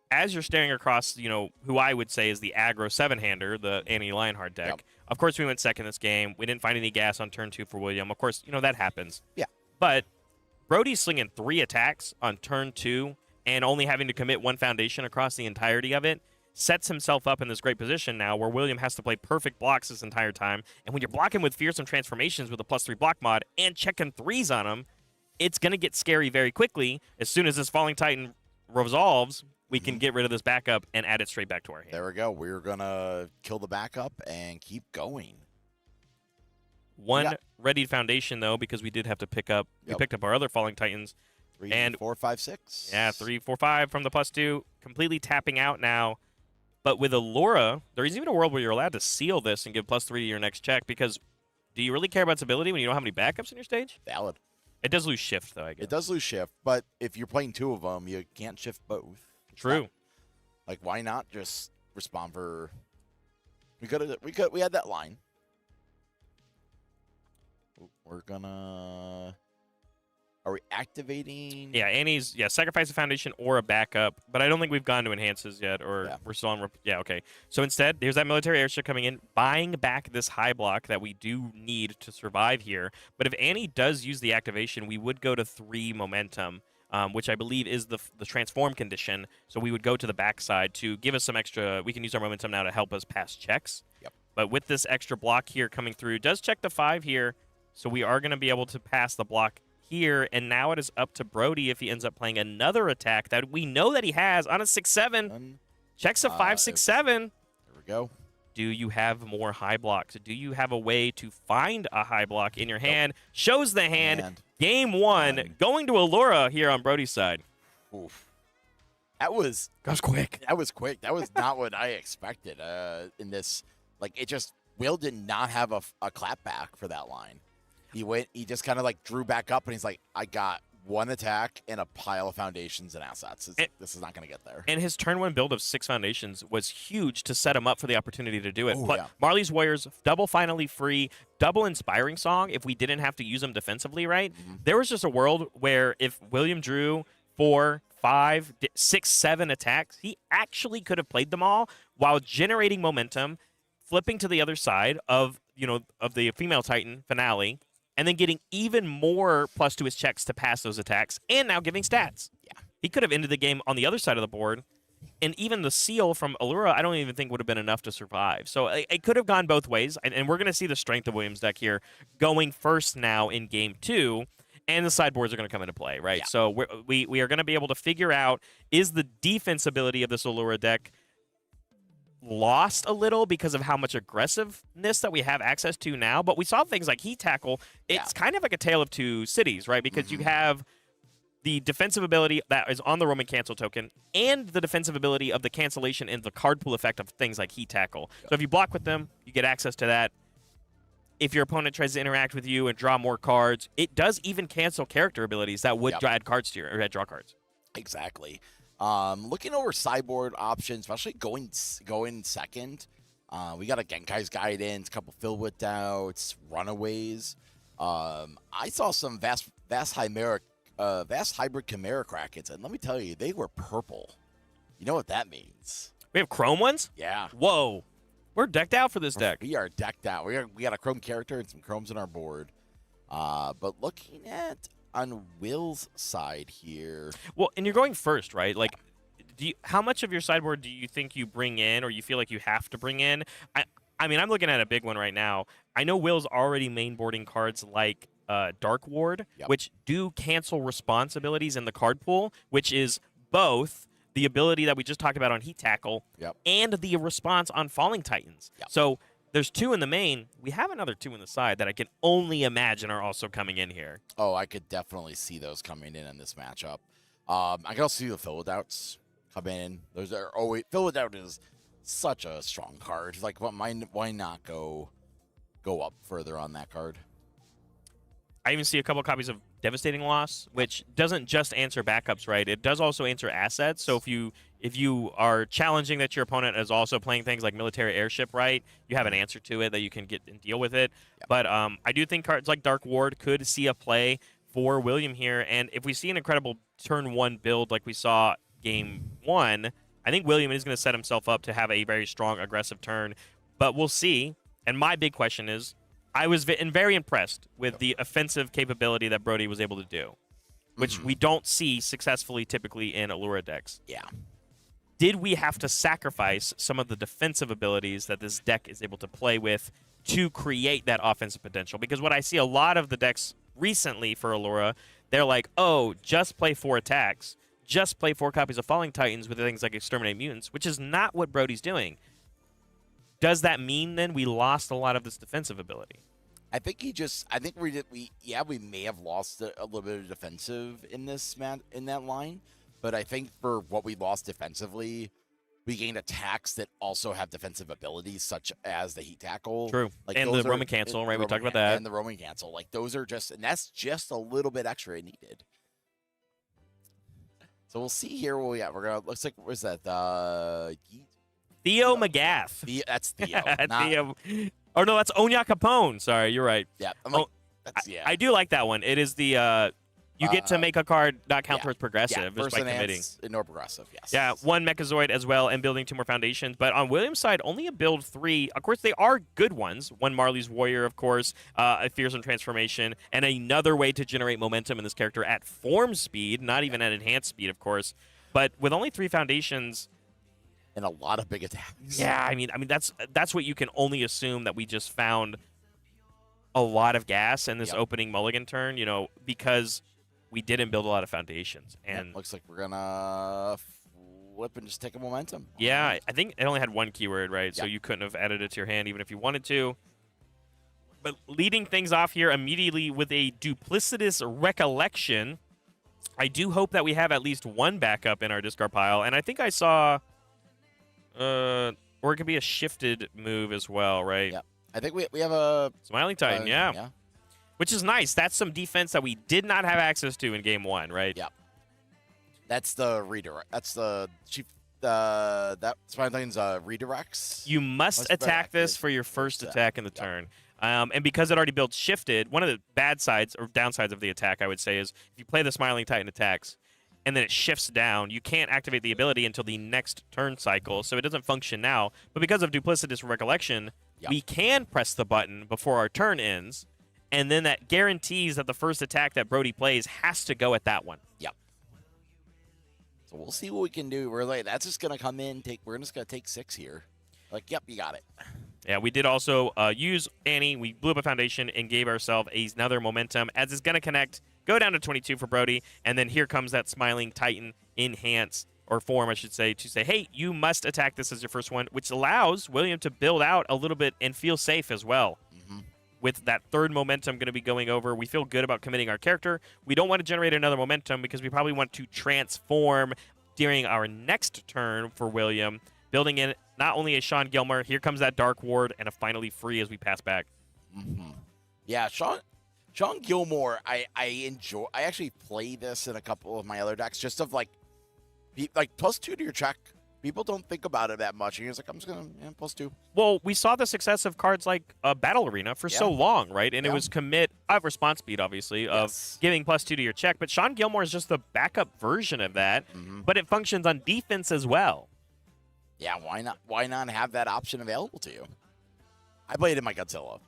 As you're staring across, you know, who I would say is the aggro 7-hander, the Annie Lionheart deck. Yep. Of course, we went second this game. We didn't find any gas on turn 2 for William. Of course, you know, that happens. Yeah. But Brody's slinging 3 attacks on turn 2 and only having to commit 1 foundation across the entirety of it sets himself up in this great position now where William has to play perfect blocks this entire time. And when you're blocking with Fearsome Transformations with a +3 block mod and checking 3s on him, it's going to get scary very quickly. As soon as this Falling Titan resolves, we can get rid of this backup and add it straight back to our hand. There we go. We're going to kill the backup and keep going. One readied foundation, though, because we did have to pick up, we Yep. picked up our other Falling Titans 3, And 4, 5, 6. Yeah, 3, 4, 5 from the +2. Completely tapping out now. But with Allura, there is even a world where you're allowed to seal this and give +3 to your next check, because do you really care about its ability when you don't have any backups in your stage? Valid. It does lose shift, though, I guess. It does lose shift, but if you're playing 2 of them, you can't shift both. True. Like, why not just respond for... We had that line. We're gonna... Are we activating? Yeah, Annie's, sacrifice a foundation or a backup, but I don't think we've gone to enhances yet, or we're still on, okay. So instead, here's that military airship coming in, buying back this high block that we do need to survive here. But if Annie does use the activation, we would go to 3 momentum, which I believe is the transform condition. So we would go to the backside to give us some extra, we can use our momentum now to help us pass checks. Yep. But with this extra block here coming through, does check the 5 here, so we are going to be able to pass the block here, and now it is up to Brody if he ends up playing another attack that we know that he has on a 6-7. Checks a 5-6-7. There we go. Do you have more high blocks? Do you have a way to find a high block in your hand? Shows the hand. Game 1 going to Allura here on Brody's side. Oof. That was quick. That was quick. That was not what I expected in this. Like, it just, Will did not have a clap back for that line. He just kind of like drew back up, and he's like, I got 1 attack and a pile of foundations and assets. This is not going to get there. And his turn 1 build of 6 foundations was huge to set him up for the opportunity to do it. Oh, but yeah. Marley's Warriors, double finally free, double inspiring song if we didn't have to use them defensively, right? There was just a world where if William drew 4, 5, 6, 7 attacks, he actually could have played them all while generating momentum, flipping to the other side of the female Titan finale, and then getting even more plus to his checks to pass those attacks, and now giving stats. Yeah. He could have ended the game on the other side of the board, and even the seal from Allura, I don't even think would have been enough to survive. So it could have gone both ways, and we're going to see the strength of Williams' deck here going first now in Game 2, and the sideboards are going to come into play, right? Yeah. So we are going to be able to figure out, is the defense ability of this Allura deck lost a little because of how much aggressiveness that we have access to now? But we saw things like Heat Tackle. It's kind of like a tale of 2 cities, right? Because you have the defensive ability that is on the Roman cancel token and the defensive ability of the cancellation and the card pool effect of things like Heat Tackle. So if you block with them, you get access to that. If your opponent tries to interact with you and draw more cards, it does even cancel character abilities that would add cards to your, or draw cards. Exactly. Looking over sideboard options, especially going second. We got a Genkai's Guidance, a couple Filled Doubts, Runaways. I saw some vast hybrid Chimera Krakens, and let me tell you, they were purple. You know what that means? We have Chrome ones? Yeah. Whoa. We're decked out for this deck. We are decked out. We got a Chrome character and some Chromes on our board. But looking at on Will's side here. Well, and you're going first, right? Like, how much of your sideboard do you think you bring in, or you feel like you have to bring in? I mean, I'm looking at a big one right now. I know Will's already mainboarding cards like Dark Ward, which do cancel response abilities in the card pool, which is both the ability that we just talked about on Heat Tackle and the response on Falling Titans. So there's 2 in the main. We have another 2 in the side that I can only imagine are also coming in here. Oh, I could definitely see those coming in this matchup. I can also see the Filled Doubts coming in. Those are always, Filled Out is such a strong card. Like, why not go up further on that card? I even see a couple of copies of Devastating Loss, which doesn't just answer backups, right? It does also answer assets. So if you are challenging that your opponent is also playing things like Military Airship, right, you have an answer to it that you can get and deal with it. But I do think cards like Dark Ward could see a play for William here. And if we see an incredible turn 1 build like we saw Game 1, I think William is going to set himself up to have a very strong, aggressive turn. But we'll see. And my big question is, I was very impressed with the offensive capability that Brody was able to do, which we don't see successfully typically in Allura decks. Yeah. Did we have to sacrifice some of the defensive abilities that this deck is able to play with to create that offensive potential? Because what I see a lot of the decks recently for Allura, they're like, oh, just play 4 attacks. Just play 4 copies of Falling Titans with things like Exterminate Mutants, which is not what Brody's doing. Does that mean then we lost a lot of this defensive ability? I think we may have lost a little bit of defensive in that line, but I think for what we lost defensively, we gained attacks that also have defensive abilities, such as the heat tackle. True. Like And the Roman cancel, right? We talked about that. And the Roman cancel. Like those are and that's just a little bit extra needed. So we'll see here what we got. Looks like, where's that? Theo McGath. That's Theo. Theo. Oh, no, that's Onya Capone. Sorry, you're right. Yeah. I'm like, yeah. I do like that one. It is the you get to make a card not count towards progressive just by committing. Nor progressive, yes. Yeah, 1 Mechazoid as well and building 2 more foundations. But on William's side, only a build 3. Of course, they are good ones. 1 Marley's Warrior, of course, a Fearsome Transformation, and another way to generate momentum in this character at form speed, not even at enhanced speed, of course. But with only 3 foundations, and a lot of big attacks. Yeah, I mean that's what you can only assume, that we just found a lot of gas in this opening mulligan turn, because we didn't build a lot of foundations. And looks like we're gonna flip and just take a momentum. Yeah, I think it only had 1 keyword, right? So you couldn't have added it to your hand even if you wanted to. But leading things off here immediately with a duplicitous recollection, I do hope that we have at least 1 backup in our discard pile, and I think I saw. Or it could be a shifted move as well, right? Yeah. I think we have a Smiling Titan, yeah. Which is nice. That's some defense that we did not have access to in game 1, right? Yeah. That's the redirect. That's the chief. That Smiling Titan's redirects. You must attack this for your first attack in the turn. And because it already built shifted, one of the bad sides or downsides of the attack, I would say, is if you play the Smiling Titan attacks, and then it shifts down, you can't activate the ability until the next turn cycle, so it doesn't function now. But because of duplicitous recollection, we can press the button before our turn ends, and then that guarantees that the first attack that Brody plays has to go at that one. Yep. So we'll see what we can do. We're like, that's just gonna come in. We're just gonna take 6 here. Like, yep, you got it. Yeah, we did also use Annie. We blew up a foundation and gave ourselves another momentum, as it's gonna connect. Go down to 22 for Brody, and then here comes that Smiling Titan enhance, or form, I should say, to say, hey, you must attack this as your first one, which allows William to build out a little bit and feel safe as well. With that 3rd momentum going to be going over, we feel good about committing our character. We don't want to generate another momentum because we probably want to transform during our next turn for William, building in not only a Sean Gilmer, here comes that Dark Ward, and a finally free as we pass back. Yeah, Sean Gilmore, I enjoy. I actually play this in a couple of my other decks, just of like +2 to your check. People don't think about it that much. And he's like, I'm just gonna +2. Well, we saw the success of cards like Battle Arena for so long, right? And it was commit of response speed, obviously, of giving +2 to your check. But Sean Gilmore is just the backup version of that, but it functions on defense as well. Yeah, why not? Why not have that option available to you? I play it in my Godzilla.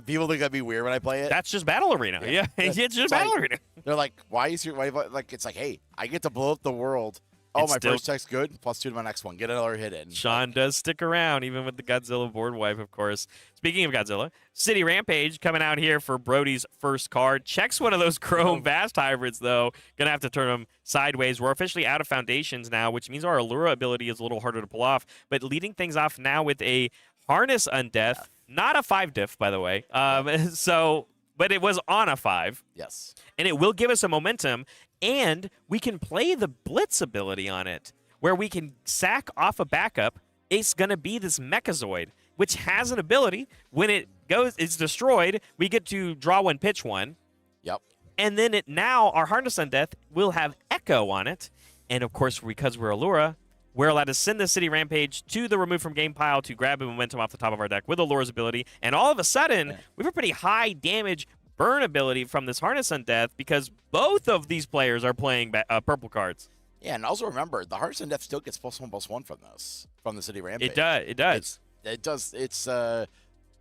People think that'd be weird when I play it. That's just Battle Arena. Yeah, it's just Battle Arena. They're like, why is your like? It's like, hey, I get to blow up the world. Oh, my first check's good. +2 to my next one. Get another hit in. Sean does stick around, even with the Godzilla board wipe, of course. Speaking of Godzilla, City Rampage coming out here for Brody's first card. Checks one of those Chrome Vast Hybrids, though. Gonna have to turn them sideways. We're officially out of foundations now, which means our Allura ability is a little harder to pull off. But leading things off now with a Harness Undeath. Not a 5 diff, by the way. But it was on a 5. Yes. And it will give us a momentum. And we can play the Blitz ability on it, where we can sack off a backup. It's going to be this Mechazoid, which has an ability. When it's destroyed, we get to draw 1, pitch 1. Yep. And then our Harness Undeath will have Echo on it. And, of course, because we're Allura, we're allowed to send the City Rampage to the Remove from Game pile to grab a momentum off the top of our deck with Allura's ability. And all of a sudden, we have a pretty high damage burn ability from this Harness Undeath, because both of these players are playing purple cards. Yeah, and also remember, the Harness Undeath still gets +1/+1 from the City Rampage. It does. It does. It's a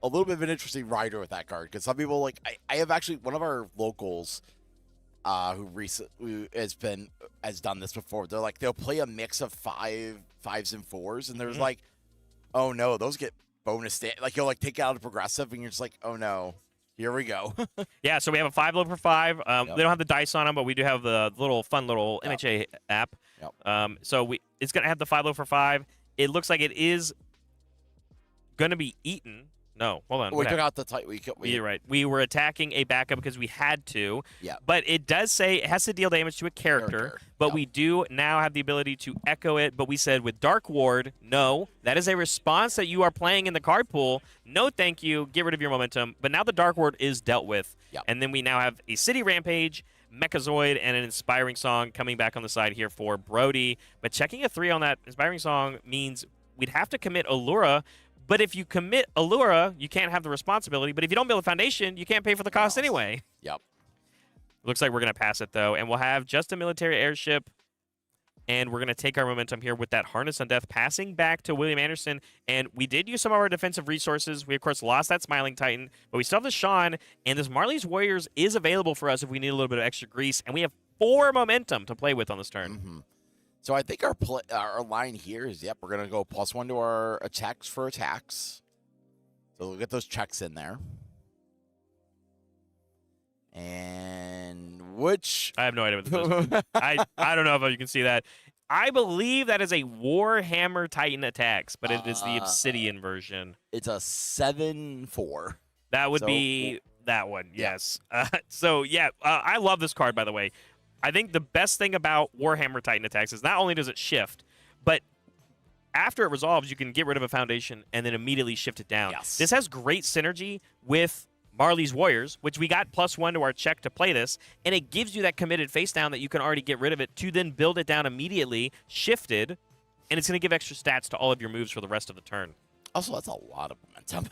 little bit of an interesting rider with that card, because some people I have actually one of our locals who has done this before. They're like, they'll play a mix of 5s and 4s, and there's like, oh no, those get bonus like you'll take it out of progressive, and you're just like, oh no. Here we go. Yeah, so we have a 5 low for 5. They don't have the dice on them, but we do have the fun little MHA app. So it's going to have the 5 low for 5. It looks like it is going to be eaten. No, hold on. We what took happened? out the tight. You're right. We were attacking a backup because we had to. Yeah. But it does say it has to deal damage to a character. But Yep. we do now have the ability to echo it. But we said with Dark Ward, no. That is a response that you are playing in the card pool. No, thank you. Get rid of your momentum. But now the Dark Ward is dealt with. Yep. And then we now have a City Rampage, Mechazoid, and an Inspiring Song coming back on the side here for Brody. But checking a 3 on that Inspiring Song means we'd have to commit Allura. But if you commit Allura, you can't have the responsibility. But if you don't build a foundation, you can't pay for the cost anyway. Yep. Looks like we're going to pass it, though. And we'll have just a military airship. And we're going to take our momentum here with that Harness on Death, passing back to William Anderson. And we did use some of our defensive resources. We, of course, lost that Smiling Titan. But we still have the Sean. And this Marley's Warriors is available for us if we need a little bit of extra grease. And we have 4 momentum to play with on this turn. Mm-hmm. So I think our line here is, yep, we're going to go +1 to our attacks for attacks. So we'll get those checks in there. And which... I have no idea what this is. I don't know if you can see that. I believe that is a Warhammer Titan attacks, but it is the Obsidian version. It's a 7/4. That would be that one, yes. I love this card, by the way. I think the best thing about Warhammer Titan attacks is not only does it shift, but after it resolves, you can get rid of a foundation and then immediately shift it down. Yes. This has great synergy with Marley's Warriors, which we got +1 to our check to play this, and it gives you that committed face down that you can already get rid of it to then build it down immediately, shifted, and it's going to give extra stats to all of your moves for the rest of the turn. Also, that's a lot of momentum.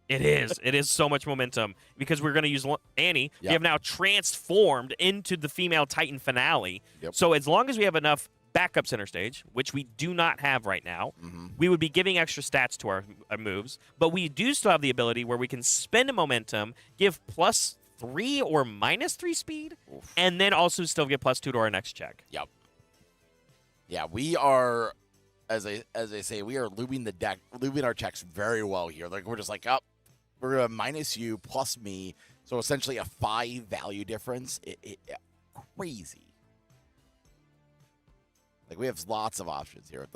It is. It is so much momentum because we're going to use Annie. Yep. We have now transformed into the female Titan finale. Yep. So as long as we have enough backup center stage, which we do not have right now, we would be giving extra stats to our moves. But we do still have the ability where we can spend a momentum, give +3 or -3 speed, and then also still get +2 to our next check. Yep. Yeah, we are, as I say, we are lubing our checks very well here. Like, we're just like, oh, we're going to minus you plus me. So essentially a 5 value difference. Crazy. Like, we have lots of options here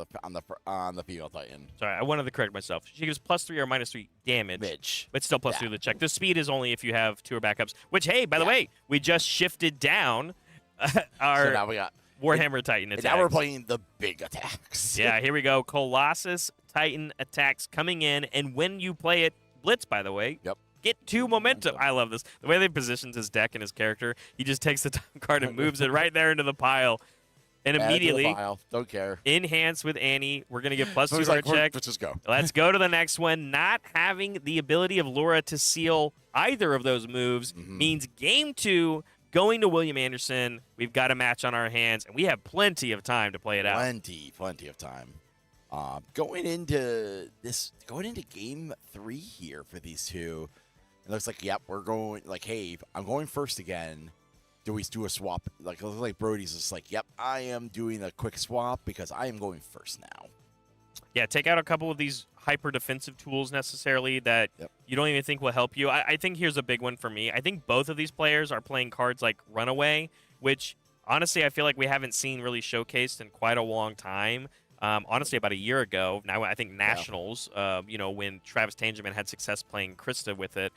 on the female Titan. Sorry, I wanted to correct myself. She gives +3 or -3 damage. Mitch. But still +2 to the check. The speed is only if you have 2 or backups. Which, hey, by the way, we just shifted down our So now we got Warhammer Titan attacks. And now we're playing the big attacks. Yeah, here we go. Colossus Titan attacks coming in. And when you play it, Blitz, by the way, Yep. get 2 momentum. I love this. The way they positions his deck and his character, he just takes the top card and moves it right there into the pile. And Add to the immediately, pile. Don't care. enhance with Annie. We're going to get +2 So he's to our like, check. let's just go. Let's go to the next one. Not having the ability of Laura to seal either of those moves means game 2, going to William Anderson. We've got a match on our hands, and we have plenty of time to play it out. Plenty of time. Going into game 3 here for these two, it looks like, yep, we're going, like, hey, I'm going first again. Do we do a swap? Like, it looks like Brody's just like, yep, I am doing a quick swap because I am going first now. Yeah, take out a couple of these hyper defensive tools necessarily that you don't even think will help you. I think here's a big one for me. I think both of these players are playing cards like Runaway, which honestly I feel like we haven't seen really showcased in quite a long time. Honestly, about a year ago. Now I think Nationals, when Travis Tangeman had success playing Krista with it,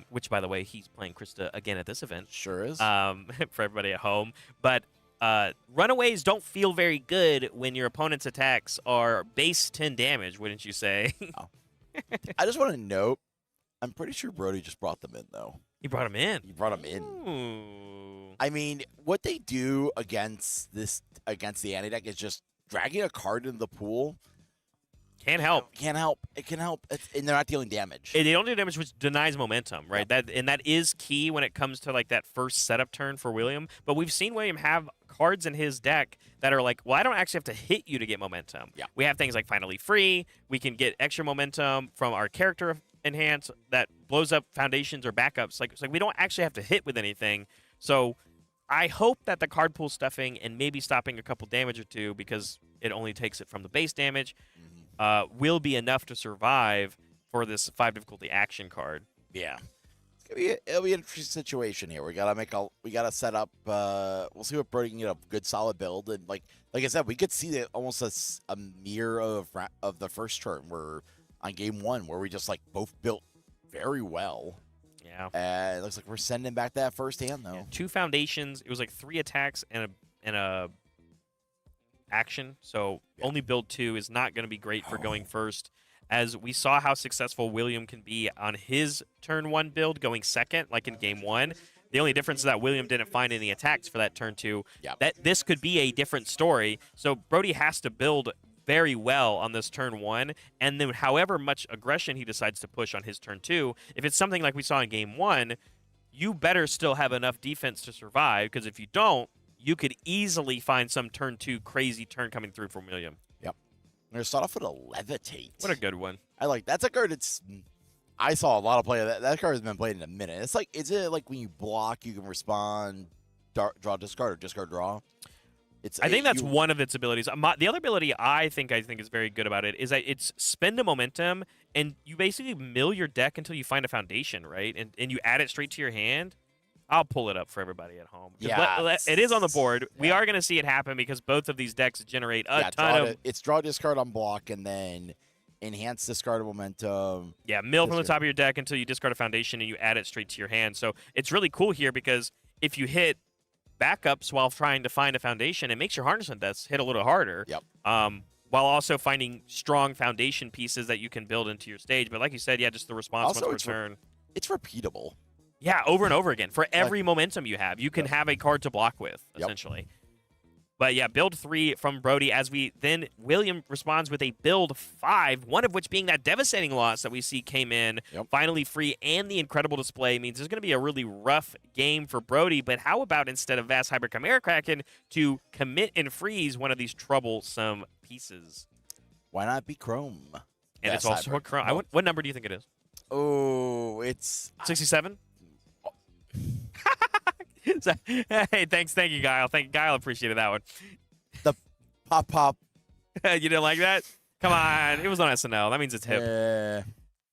which, by the way, he's playing Krista again at this event. Sure is. For everybody at home. But Runaways don't feel very good when your opponent's attacks are base 10 damage, wouldn't you say? I just want to note, I'm pretty sure Brody just brought them in, though. He brought him in. He brought them in. Ooh. I mean, what they do against the anti deck is just dragging a card into the pool. Can't help. Can't help. It can help. And they're not dealing damage. They don't do damage, which denies momentum, right? Yep. That is key when it comes to like that first setup turn for William. But we've seen William have cards in his deck that are like, well, I don't actually have to hit you to get momentum. Yeah. We have things like Finally Free. We can get extra momentum from our character enhance that blows up foundations or backups. Like, it's like we don't actually have to hit with anything. So I hope that the card pool stuffing and maybe stopping a couple damage or two, because it only takes it from the base damage, will be enough to survive for this 5 difficulty action card. Yeah. It'll be an interesting situation here. We gotta set up. We'll see what Brody can get a good solid build, and like I said, we could see almost a mirror of the first turn, where on game 1, where we just like both built very well. Yeah. It looks like we're sending back that first hand, though. Yeah, 2 foundations. It was like 3 attacks and a action. So only build 2 is not going to be great for going first. As we saw how successful William can be on his turn 1 build going second, like in game 1. The only difference is that William didn't find any attacks for that turn 2. Yep. That this could be a different story. So Brody has to build very well on this turn 1, and then however much aggression he decides to push on his turn 2, if it's something like we saw in game 1, you better still have enough defense to survive, because if you don't, you could easily find some turn 2 crazy turn coming through from William. Yep. I'm going to start off with a Levitate. What a good one. That's a card I saw a lot of play. That card has been played in a minute. It's like, is it like when you block, you can respond, draw, discard, or discard, draw? I think that's one of its abilities. The other ability I think is very good about it is that it's spend a momentum, and you basically mill your deck until you find a foundation, right? And you add it straight to your hand. I'll pull it up for everybody at home. Yeah, it is on the board. Yeah. We are going to see it happen because both of these decks generate a ton of... It's draw, discard on block, and then enhance discard momentum. Yeah, mill from the top of your deck until you discard a foundation and you add it straight to your hand. So it's really cool here because if you hit backups while trying to find a foundation, it makes your Harnessment Deaths hit a little harder. Yep. While also finding strong foundation pieces that you can build into your stage. But like you said, yeah, just the response Also, once per turn. It's repeatable. Yeah, over and over again. For every momentum you have, you can have a card to block with, essentially. But yeah, build 3 from Brody as William responds with a build 5, one of which being that devastating loss that we see came in, finally free, and the incredible display means there's going to be a really rough game for Brody. But how about instead of Vast Hybrid Chimera Kraken to commit and freeze one of these troublesome pieces? Why not be Chrome? And it's also a Chrome. What number do you think it is? Oh, it's 67? Hey, thank you, Guile. Guile appreciated that one. The pop. You didn't like that? Come on, it was on SNL. That means it's hip.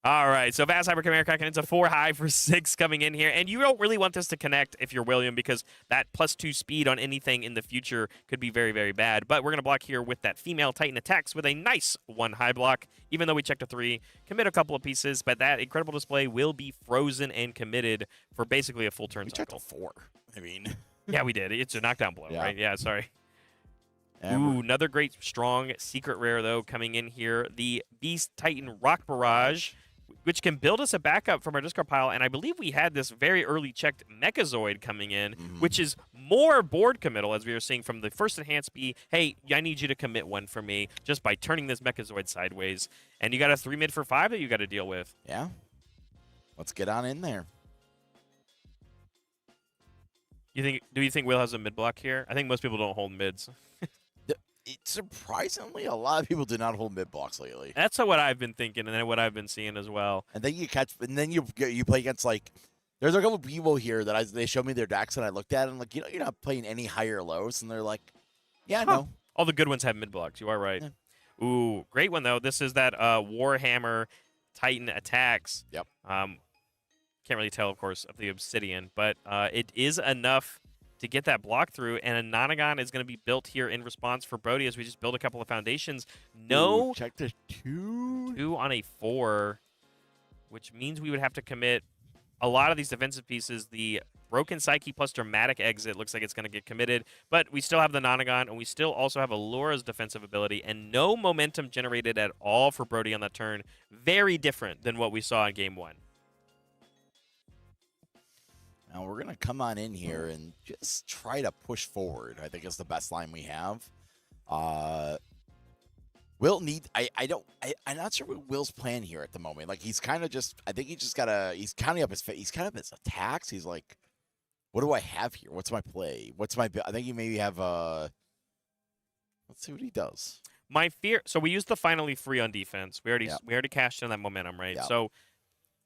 All right, so Vast Hybrid Chimera Kraken, it's a 4 high for 6 coming in here, and you don't really want this to connect if you're William because that +2 speed on anything in the future could be very, very bad. But we're going to block here with that female Titan attacks with a nice 1 high block, even though we checked a 3, commit a couple of pieces, but that incredible display will be frozen and committed for basically a full turn cycle. We checked a 4. I mean, yeah, we did. It's a knockdown blow, right? Yeah, sorry. And Ooh, another great, strong secret rare, though, coming in here. The Beast Titan Rock Barrage, which can build us a backup from our discard pile. And I believe we had this very early checked Mechazoid coming in, which is more board committal, as we were seeing from the first enhance be, hey, I need you to commit 1 for me just by turning this Mechazoid sideways. And you got a 3 mid for 5 that you got to deal with. Yeah. Let's get on in there. Do you think Will has a mid block here? I think most people don't hold mids. Surprisingly, a lot of people do not hold mid blocks lately. That's what I've been thinking, and then what I've been seeing as well. And then you play against, like, there's a couple people here that they showed me their decks, and I looked at it, and like, you're not playing any higher lows, and they're like, yeah, no. All the good ones have mid blocks. You are right. Yeah. Ooh, great one though. This is that Warhammer Titan attacks. Yep. Can't really tell, of course, of the Obsidian, but it is enough to get that block through, and a Nonagon is going to be built here in response for Brody as we just build a couple of foundations. No. Ooh, check the 2. 2 on a 4, which means we would have to commit a lot of these defensive pieces. The Broken Psyche plus Dramatic Exit looks like it's going to get committed, but we still have the Nonagon, and we still also have Allura's defensive ability, and no momentum generated at all for Brody on that turn. Very different than what we saw in Game 1. Now we're going to come on in here and just try to push forward, I think is the best line we have. Will need, I'm not sure what Will's plan here at the moment. Like, he's kind of just, I think he just got to, he's counting up his attacks. He's like, what do I have here? What's my play? I think he maybe have let's see what he does. My fear, so we used the finally free on defense. We already cashed in that momentum, right? Yep. So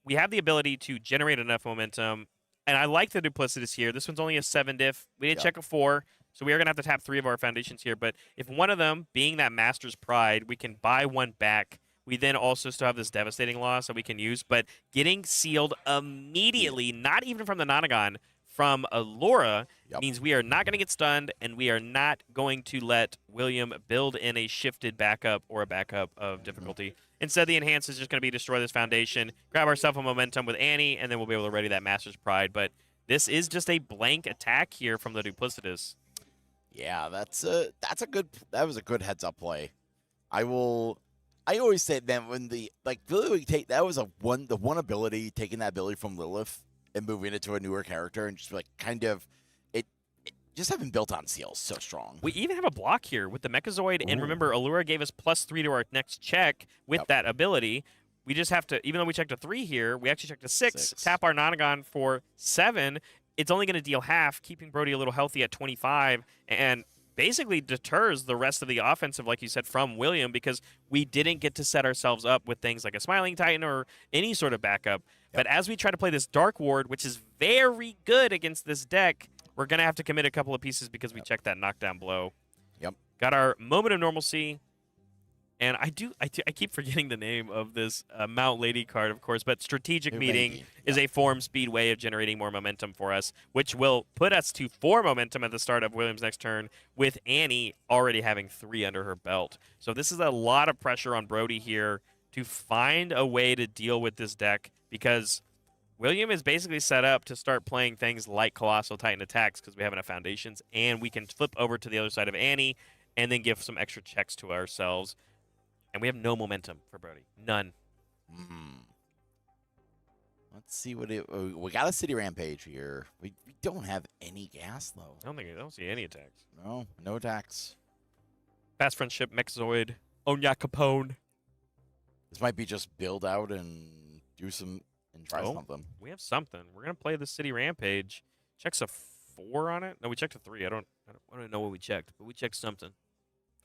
we have the ability to generate enough momentum. And I like the duplicitous here. This one's only a 7 diff. We did check a 4, so we are going to have to tap 3 of our foundations here. But if one of them, being that Master's Pride, we can buy 1 back, we then also still have this devastating loss that we can use. But getting sealed immediately, not even from the Nonagon, from Allura Yep. means we are not going to get stunned, and we are not going to let William build in a shifted backup or a backup of difficulty. Instead, the enhance is just going to be destroy this foundation, grab ourselves a momentum with Annie, and then we'll be able to ready that Master's Pride. But this is just a blank attack here from the Duplicitous. Yeah, that was a good heads up play. I always say, man, when Lily take that was the one ability, taking that ability from Lilith and moving it to a newer character and just like kind of it just having built on seals so strong. We even have a block here with the Mechazoid, and remember, Allura gave us +3 to our next check with that ability. We just have to, even though we checked a 3 here, we actually checked a 6. Tap our Nonagon for 7. It's only going to deal half, keeping Brody a little healthy at 25, and basically deters the rest of the offensive, like you said, from William, because we didn't get to set ourselves up with things like a Smiling Titan or any sort of backup. But as we try to play this Dark Ward, which is very good against this deck, we're going to have to commit a couple of pieces because we checked that knockdown blow. Yep. Got our Moment of Normalcy. And I keep forgetting the name of this Mount Lady card, of course, but Strategic Meeting is a form speed way of generating more momentum for us, which will put us to 4 momentum at the start of William's next turn, with Annie already having 3 under her belt. So this is a lot of pressure on Brody here to find a way to deal with this deck, because William is basically set up to start playing things like Colossal Titan attacks because we have enough foundations, and we can flip over to the other side of Annie and then give some extra checks to ourselves. And we have no momentum for Brody. None. Let's see what we got a City Rampage here. We don't have any gas though. I don't see any attacks. No attacks. Fast Friendship, Mexoid, Onya Capone. This might be just build out and do some and try something. We have something. We're gonna play the City Rampage. Checks a 4 on it. No, we checked a 3. I don't know what we checked, but we checked something.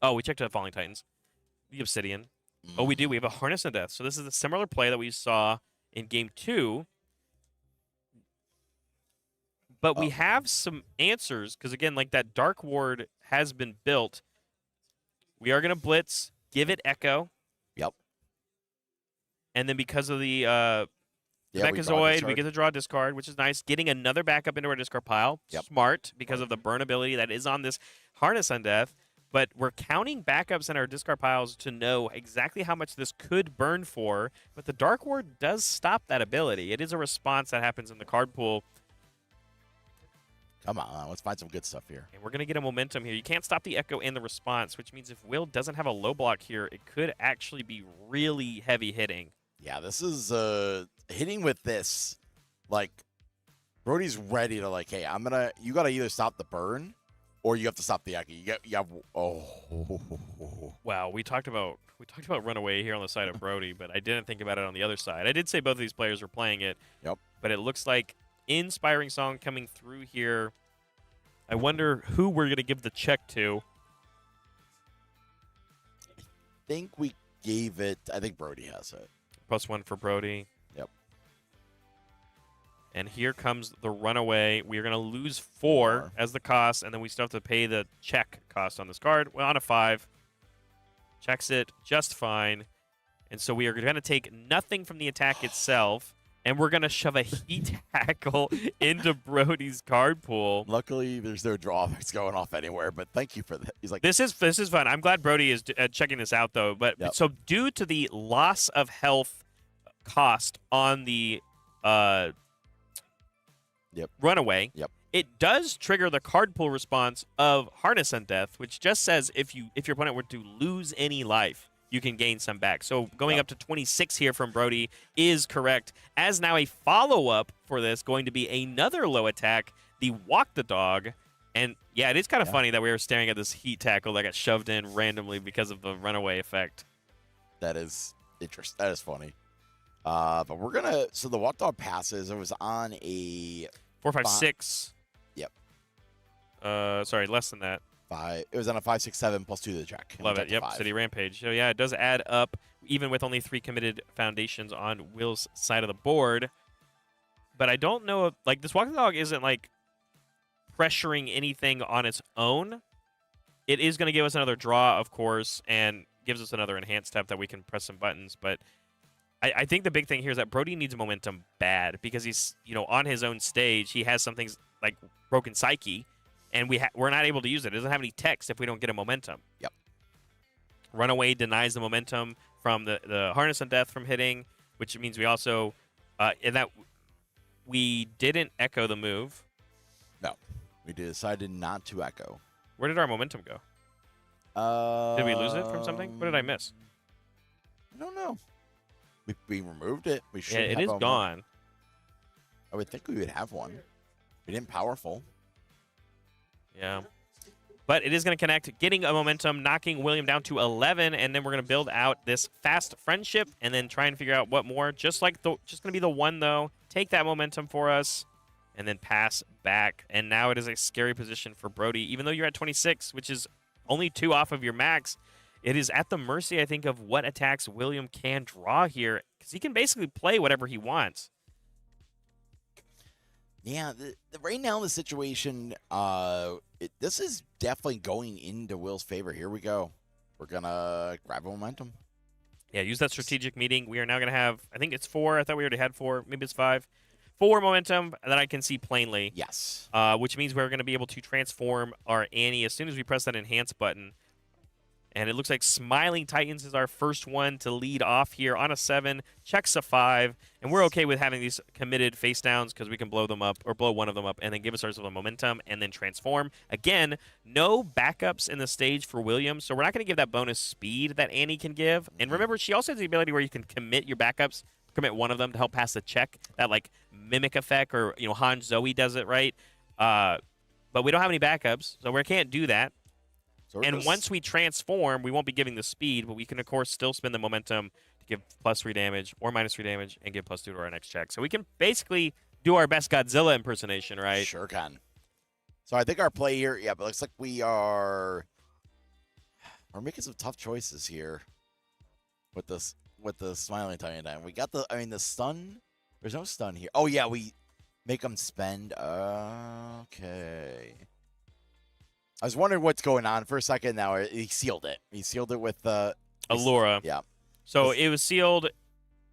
Oh, we checked a Falling Titans. The Obsidian. Oh, we do. We have a Harness of Death. So this is a similar play that we saw in Game 2. But we have some answers, because, again, like that Dark Ward has been built. We are going to Blitz, give it Echo. Yep. And then because of the Mechazoid, we get to draw a discard, which is nice. Getting another backup into our discard pile. Yep. Smart, because of the burn ability that is on this Harness on Death. But we're counting backups in our discard piles to know exactly how much this could burn for. But the Dark Ward does stop that ability. It is a response that happens in the card pool. Come on, let's find some good stuff here. And we're going to get a momentum here. You can't stop the Echo and the response, which means if Will doesn't have a low block here, it could actually be really heavy hitting. Yeah, this is hitting with this. Like, Brody's ready to, like, hey, you got to either stop the burn, or you have to stop the Echo. You have Wow, we talked about Runaway here on the side of Brody, but I didn't think about it on the other side. I did say both of these players were playing it. Yep. But it looks like Inspiring Song coming through here. I wonder who we're going to give the check to. I think Brody has it. +1 for Brody. Yep. And here comes the Runaway. We are going to lose 4 as the cost, and then we still have to pay the check cost on this card. Well, on a 5. Checks it just fine. And so we are going to take nothing from the attack itself, and we're going to shove a Heat Tackle into Brody's card pool. Luckily, there's no drawbacks going off anywhere, but thank you for that. He's like, This is fun. I'm glad Brody is checking this out, though. But so due to the loss of health cost on the Runaway, it does trigger the card pool response of Harness on Death, which just says if your opponent were to lose any life, you can gain some back. So going up to 26 here from Brody is correct. As now a follow-up for this, going to be another low attack, the Walk the Dog. And yeah, it is kind of funny that we were staring at this Heat Tackle that got shoved in randomly because of the Runaway effect. That is interesting. That is funny. But we're going to... So the Walk Dog passes. It was on a... 4, 5, 6. Yep. Sorry, less than that. It was on a 5, 6, 7 +2 to the check. Love it. Yep. 5. City Rampage. So yeah, it does add up, even with only 3 committed foundations on Will's side of the board. But I don't know if, like, this Walk the Dog isn't like pressuring anything on its own. It is going to give us another draw, of course, and gives us another enhanced step that we can press some buttons. But I think the big thing here is that Brody needs momentum bad, because he's, on his own stage. He has some things like Broken Psyche, and we're not able to use it. It doesn't have any text if we don't get a momentum. Yep. Runaway denies the momentum from the Harness of Death from hitting, which means we also in that we didn't echo the move. No, we decided not to echo. Where did our momentum go? Did we lose it from something? What did I miss? I don't know. We removed it. We should. Yeah, it have is a gone. I would think we would have one. We didn't powerful. Yeah. But it is going to connect, getting a momentum, knocking William down to 11, and then we're going to build out this fast friendship and then try and figure out what more. Just going to be the one, though. Take that momentum for us and then pass back. And now it is a scary position for Brody. Even though you're at 26, which is only 2 off of your max, it is at the mercy, I think, of what attacks William can draw here, because he can basically play whatever he wants. Yeah, right now the situation, this is definitely going into Will's favor. Here we go. We're going to grab a momentum. Yeah, use that strategic meeting. We are now going to have, I think it's 4. I thought we already had 4. Maybe it's 5. 4 momentum that I can see plainly. Yes. Which means we're going to be able to transform our Annie as soon as we press that enhance button. And it looks like Smiling Titans is our first one to lead off here on a 7, checks a 5, and we're okay with having these committed face downs because we can blow them up or blow one of them up and then give ourselves a momentum and then transform. Again, no backups in the stage for William, so we're not going to give that bonus speed that Annie can give. And remember, she also has the ability where you can commit your backups, commit one of them to help pass the check, that like mimic effect, or Han Zoe does it, right? But we don't have any backups, so we can't do that. And once we transform, we won't be giving the speed, but we can, of course, still spend the momentum to give +3 damage or -3 damage and give +2 to our next check. So we can basically do our best Godzilla impersonation, right? Sure can. So I think our play here, yeah, but it looks like we're making some tough choices here with the Smiling Titan. We got the stun. There's no stun here. Oh, yeah, we make them spend. Okay. I was wondering what's going on for a second. Now he sealed it. He sealed it with Allura. Yeah. So it was sealed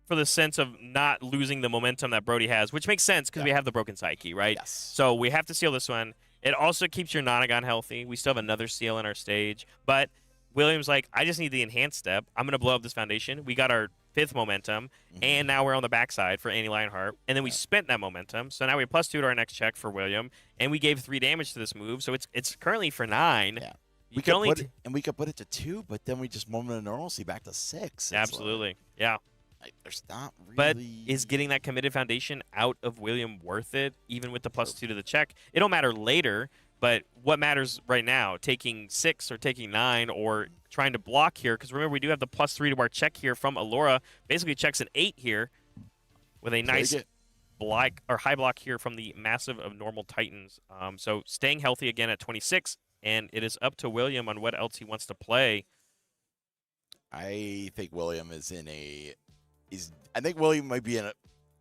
for the sense of not losing the momentum that Brody has, which makes sense because we have the Broken Psyche, right? Yes. So we have to seal this one. It also keeps your Nonagon healthy. We still have another seal in our stage. But William's like, I just need the enhanced step. I'm going to blow up this foundation. We got our 5th momentum, and now we're on the backside for Annie Lionheart. And then we spent that momentum. So now we have +2 to our next check for William, and we gave 3 damage to this move. So it's currently for 9. Yeah. We could only we could put it to 2, but then we just moment of normalcy back to 6. It's absolutely. Yeah. There's not really. But is getting that committed foundation out of William worth it, even with the +2 to the check? It'll matter later, but what matters right now, taking 6 or taking 9 or trying to block here, because remember, we do have the +3 to our check here from Allura. Basically checks an 8 here with a nice block or high block here from the Massive of Normal Titans. So staying healthy again at 26, and it is up to William on what else he wants to play. I think William is I think William might be in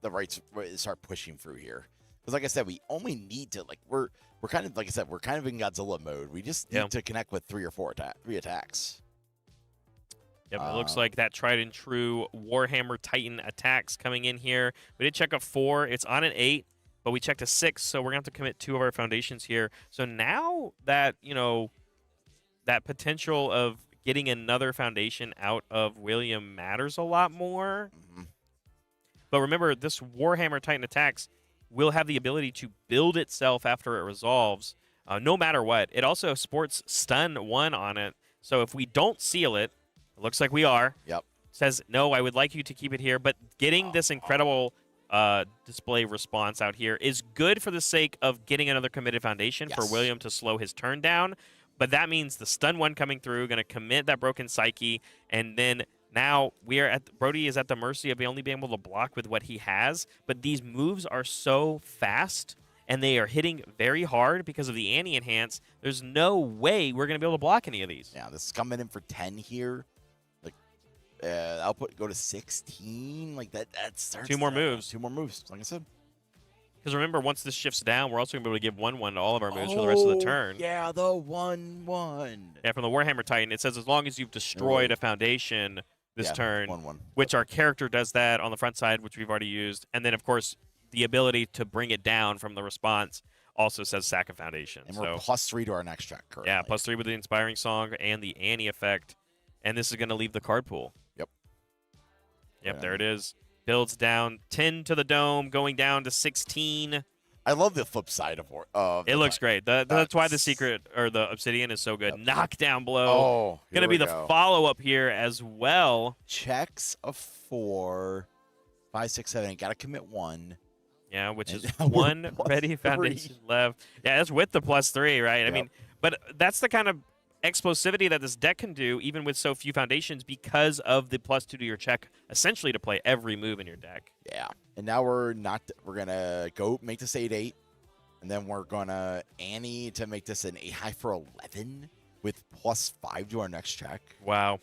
the right to start pushing through here. Because like I said, we only need to, we're kind of, like I said, we're kind of in Godzilla mode. We just need to connect with 3 or 4 attacks. Yep, it looks like that tried and true Warhammer Titan attacks coming in here. We did check a 4. It's on an 8, but we checked a 6, so we're going to have to commit 2 of our foundations here. So now that, that potential of getting another foundation out of William matters a lot more. Mm-hmm. But remember, this Warhammer Titan attacks will have the ability to build itself after it resolves, no matter what. It also sports stun 1 on it. So if we don't seal it, it looks like we are. Yep. Says, no, I would like you to keep it here. But getting this incredible display response out here is good for the sake of getting another committed foundation for William to slow his turn down. But that means the stun 1 coming through, going to commit that Broken Psyche, and then now Brody is at the mercy of only being able to block with what he has. But these moves are so fast, and they are hitting very hard because of the Annie enhance. There's no way we're going to be able to block any of these. Yeah, this is coming in for 10 here. Output go to 16. That starts 2 more moves. 2 more moves, like I said. Because remember, once this shifts down, we're also going to be able to give 1/1 to all of our moves for the rest of the turn. Yeah, the 1/1. Yeah, from the Warhammer Titan, it says as long as you've destroyed a foundation this turn, 1/1. which our character does that on the front side, which we've already used. And then, of course, the ability to bring it down from the response also says Sack of Foundation. And so we're +3 to our next check currently. yeah, +3 with the Inspiring Song and the Annie effect. And this is going to leave the card pool. Yep. Yep, Yeah. there it is. Builds down 10 to the dome, going down to 16. I love the flip side of It looks great. That's why the That's- secret or the Obsidian is so good. Yep. Knockdown blow. Oh, Going to be the follow-up here as well. checks of 4, 5, 6, 7, 8. Got to commit 1. Yeah, which is And we're one ready +3. foundation left. Yeah, that's with the +3, right? I Yep. mean, but that's the kind of explosivity that this deck can do, even with so few foundations, because of the +2 to your check, essentially to play every move in your deck. Yeah. And now we're gonna go make this 8-8, and then we're gonna Annie to make this an 8 high for 11 with +5 to our next check. Wow.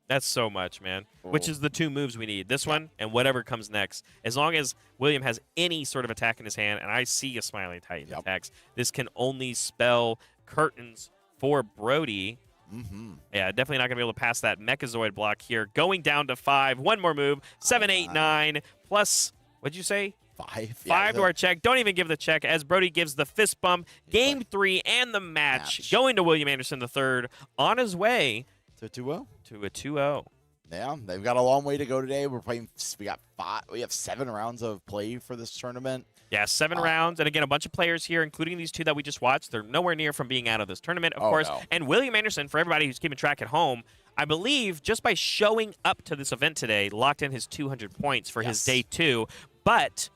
That's so much, man. Which Oh. is the 2 moves we need. This one and whatever comes next. As long as William has any sort of attack in his hand, and I see a Smiling Titan Yep. attacks, this can only spell curtains for Brody. Mm-hmm. Yeah, definitely not going to be able to pass that Mechazoid block here. Going down to 5. One more move. 7, 8, 9. Plus, what'd you say? 5. 5 to our check. Don't even give the check as Brody gives the fist bump. Game 3 and the match. Going to William Anderson III on his way So 2-0. to a 2-0. Yeah, they've got a long way to go today. We have 7 rounds of play for this tournament. Yeah, 7 rounds. And again, a bunch of players here, including these 2 that we just watched. They're nowhere near from being out of this tournament, of Oh, course. no. And William Anderson, for everybody who's keeping track at home, I believe just by showing up to this event today, locked in his 200 points for his Yes. day 2. But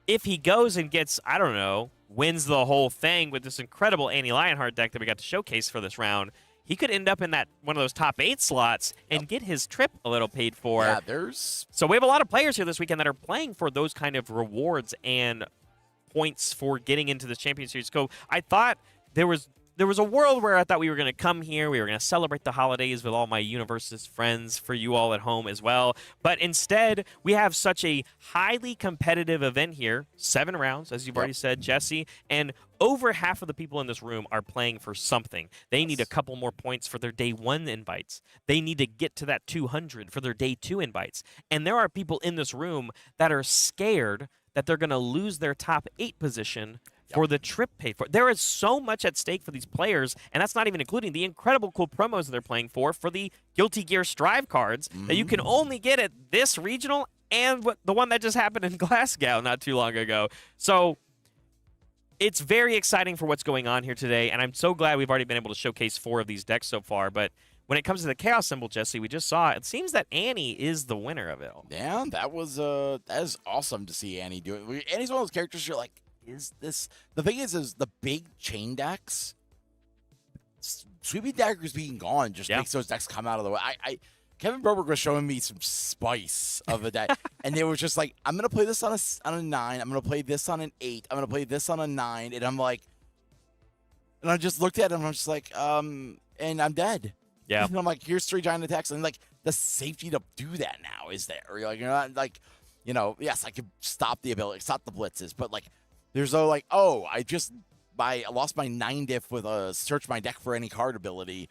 if he goes and gets, I don't know, wins the whole thing with this incredible Annie Lionheart deck that we got to showcase for this round, he could end up in that one of those top 8 slots and get his trip a little paid for. Yeah, there's So we have a lot of players here this weekend that are playing for those kind of rewards and points for getting into this Champion Series. So I thought there was a world where I thought we were going to come here, we were going to celebrate the holidays with all my UniVersus friends, for you all at home as well. But instead, we have such a highly competitive event here. 7 rounds, as you've already said, Jesse, and over half of the people in this room are playing for something. They need a couple more points for their day 1 invites. They need to get to that 200 for their day 2 invites. And there are people in this room that are scared that they're going to lose their top 8 position for the trip paid for. There is so much at stake for these players, and that's not even including the incredible cool promos that they're playing for the Guilty Gear Strive cards that you can only get at this regional and the one that just happened in Glasgow not too long ago. So it's very exciting for what's going on here today, and I'm so glad we've already been able to showcase 4 of these decks so far. But when it comes to the Chaos Symbol, Jesse, we just saw it seems that Annie is the winner of it all. Yeah, that is awesome to see Annie do it. Annie's one of those characters you're like, is this? The thing is the big chain decks, Sweeping Daggers being gone just makes those decks come out of the way. Kevin Broberg was showing me some spice of a deck, and they were just like, I'm gonna play this on a 9, I'm gonna play this on an 8, I'm gonna play this on a 9, and I'm like, and I just looked at him, and I'm just like, and I'm dead. Yeah. And I'm like, here's 3 giant attacks, and like the safety to do that now is there. You're like, you're not like, yes, I could stop the ability, stop the blitzes, but like, there's no like, oh, I lost my 9 diff with a search my deck for any card ability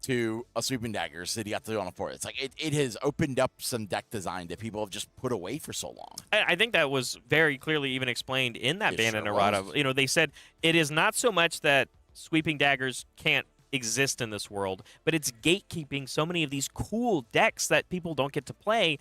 to a Sweeping Daggers that he got to do on a 4. It's like it has opened up some deck design that people have just put away for so long. I think that was very clearly even explained in that It ban sure in errata. was. They said it is not so much that Sweeping Daggers can't exist in this world, but it's gatekeeping so many of these cool decks that people don't get to play.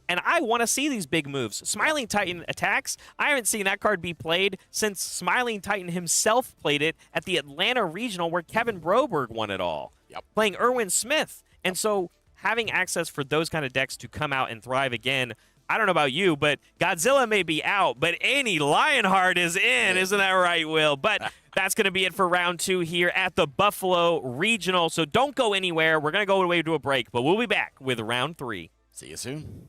And I want to see these big moves. Smiling Titan attacks. I haven't seen that card be played since Smiling Titan himself played it at the Atlanta Regional where Kevin Broberg won it all. Yep. Playing Erwin Smith. And so having access for those kind of decks to come out and thrive again, I don't know about you, but Godzilla may be out, but Annie Lionheart is in. Isn't that right, Will? But that's going to be it for round 2 here at the Buffalo Regional. So don't go anywhere. We're going to go away to a break, but we'll be back with round 3. See you soon.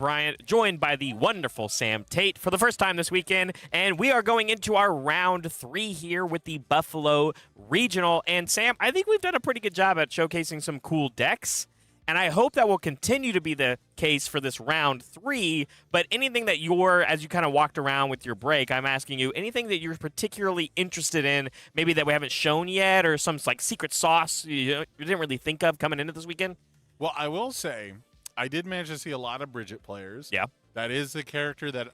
Bryant, joined by the wonderful Sam Tate for the first time this weekend. And we are going into our round 3 here with the Buffalo Regional. And Sam, I think we've done a pretty good job at showcasing some cool decks. And I hope that will continue to be the case for this round 3. But anything that as you kind of walked around with your break, I'm asking you, anything that you're particularly interested in, maybe that we haven't shown yet, or some like secret sauce you didn't really think of coming into this weekend? Well, I will say, I did manage to see a lot of Bridget players. Yeah. That is the character that,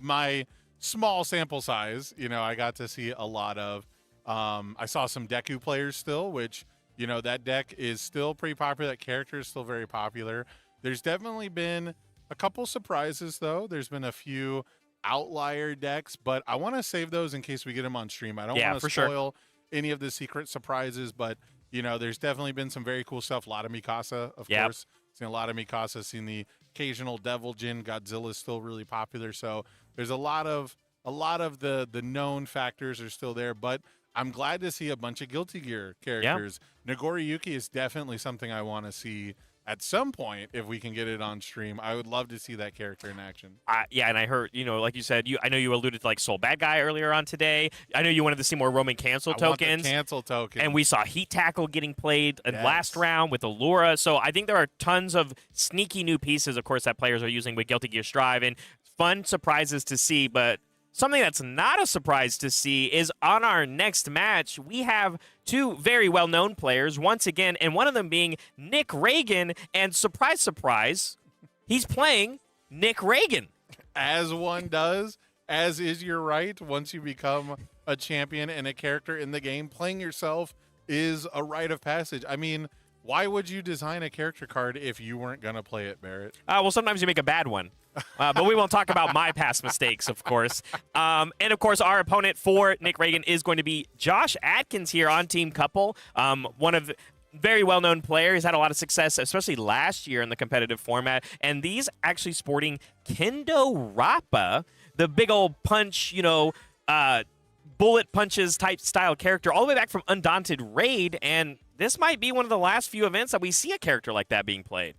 my small sample size, I got to see a lot of. I saw some Deku players still, which, that deck is still pretty popular. That character is still very popular. There's definitely been a couple surprises, though. There's been a few outlier decks, but I want to save those in case we get them on stream. I don't want to spoil any of the secret surprises, but, there's definitely been some very cool stuff. A lot of Mikasa, of course. Seen a lot of Mikasa, seen the occasional Devil Jin. Godzilla is still really popular. So there's a lot of the known factors are still there, but I'm glad to see a bunch of Guilty Gear characters. Yeah. Nagoriyuki is definitely something I want to see at some point if we can get it on stream. I would love to see that character in action. And I heard, like you said, I know you alluded to like Soul Bad Guy earlier on today. I know you wanted to see more Roman cancel tokens. Want the cancel token. And we saw Heat Tackle getting played in last round with Allura. So I think there are tons of sneaky new pieces, of course, that players are using with Guilty Gear Strive, and fun surprises to see. But something that's not a surprise to see is on our next match, we have 2 very well-known players once again, and one of them being Nick Reagan. And surprise, surprise, he's playing Nick Reagan. As one does, as is your right. Once you become a champion and a character in the game, playing yourself is a rite of passage. I mean, why would you design a character card if you weren't going to play it, Barrett? Well, sometimes you make a bad one. But we won't talk about my past mistakes, of course. And, of course, our opponent for Nick Reagan is going to be Josh Atkins here on Team Couple, one of very well-known player. He's had a lot of success, especially last year in the competitive format. And these actually sporting Kendo Rappa, the big old punch, bullet punches type style character, all the way back from Undaunted Raid. And this might be one of the last few events that we see a character like that being played.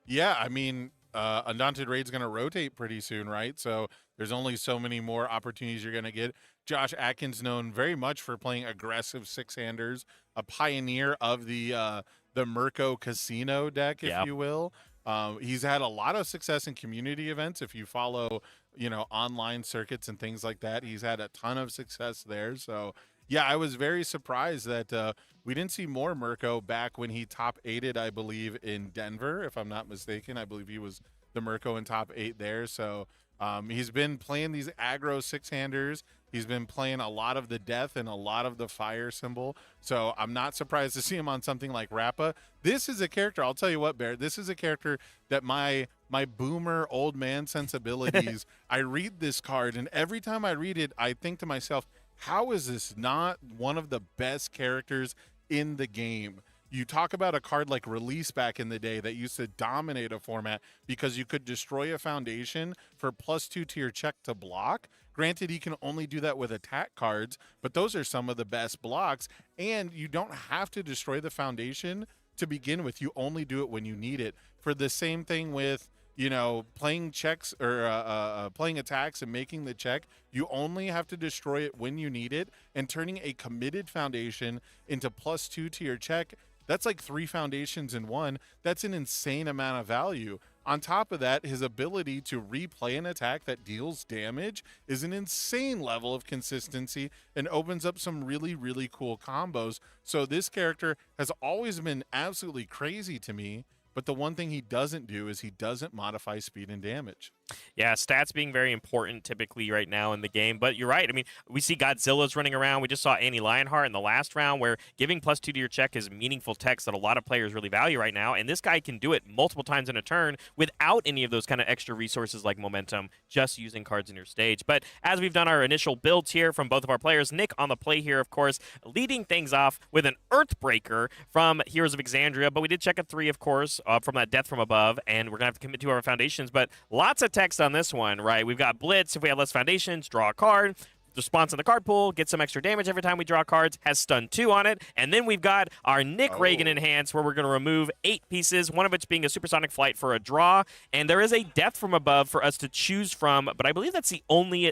Yeah, I mean, Undaunted Raid's going to rotate pretty soon, right? So there's only so many more opportunities you're going to get. Josh Atkins, known very much for playing aggressive six-handers, a pioneer of the Mirko Casino deck, if you will. He's had a lot of success in community events. If you follow, online circuits and things like that, he's had a ton of success there. So, yeah, I was very surprised that we didn't see more Mirko back when he top 8'd, I believe, in Denver, if I'm not mistaken. I believe he was the Mirko in top 8 there. So he's been playing these aggro six-handers. He's been playing a lot of the death and a lot of the fire symbol. So I'm not surprised to see him on something like Rappa. This is a character, I'll tell you what, Barrett, this is a character that my boomer old man sensibilities, I read this card, and every time I read it, I think to myself, how is this not one of the best characters in the game? You talk about a card like Release back in the day that used to dominate a format because you could destroy a foundation for +2 to your check to block. Granted, he can only do that with attack cards, but those are some of the best blocks, and you don't have to destroy the foundation to begin with. You only do it when you need it. For the same thing with, playing checks or playing attacks and making the check, you only have to destroy it when you need it, and turning a committed foundation into +2 to your check, that's like 3 foundations in one. That's an insane amount of value. On top of that, his ability to replay an attack that deals damage is an insane level of consistency and opens up some really, really cool combos. So this character has always been absolutely crazy to me, but the one thing he doesn't do is he doesn't modify speed and damage. Yeah, stats being very important typically right now in the game. But you're right. I mean, we see Godzilla's running around. We just saw Annie Lionheart in the last round, where giving +2 to your check is meaningful text that a lot of players really value right now. And this guy can do it multiple times in a turn without any of those kind of extra resources like momentum, just using cards in your stage. But as we've done our initial builds here from both of our players, Nick on the play here, of course, leading things off with an Earthbreaker from Heroes of Exandria. But we did check a 3, of course, from that Death from Above, and we're going to have to commit to our foundations. But lots of text on this one, right? We've got Blitz. If we have less foundations, draw a card. response in the card pool, get some extra damage every time we draw cards, has stun 2 on it. And then we've got our Nick Reagan enhance, where we're going to remove 8 pieces, one of which being a supersonic flight for a draw. And there is a death from above for us to choose from, but I believe that's the only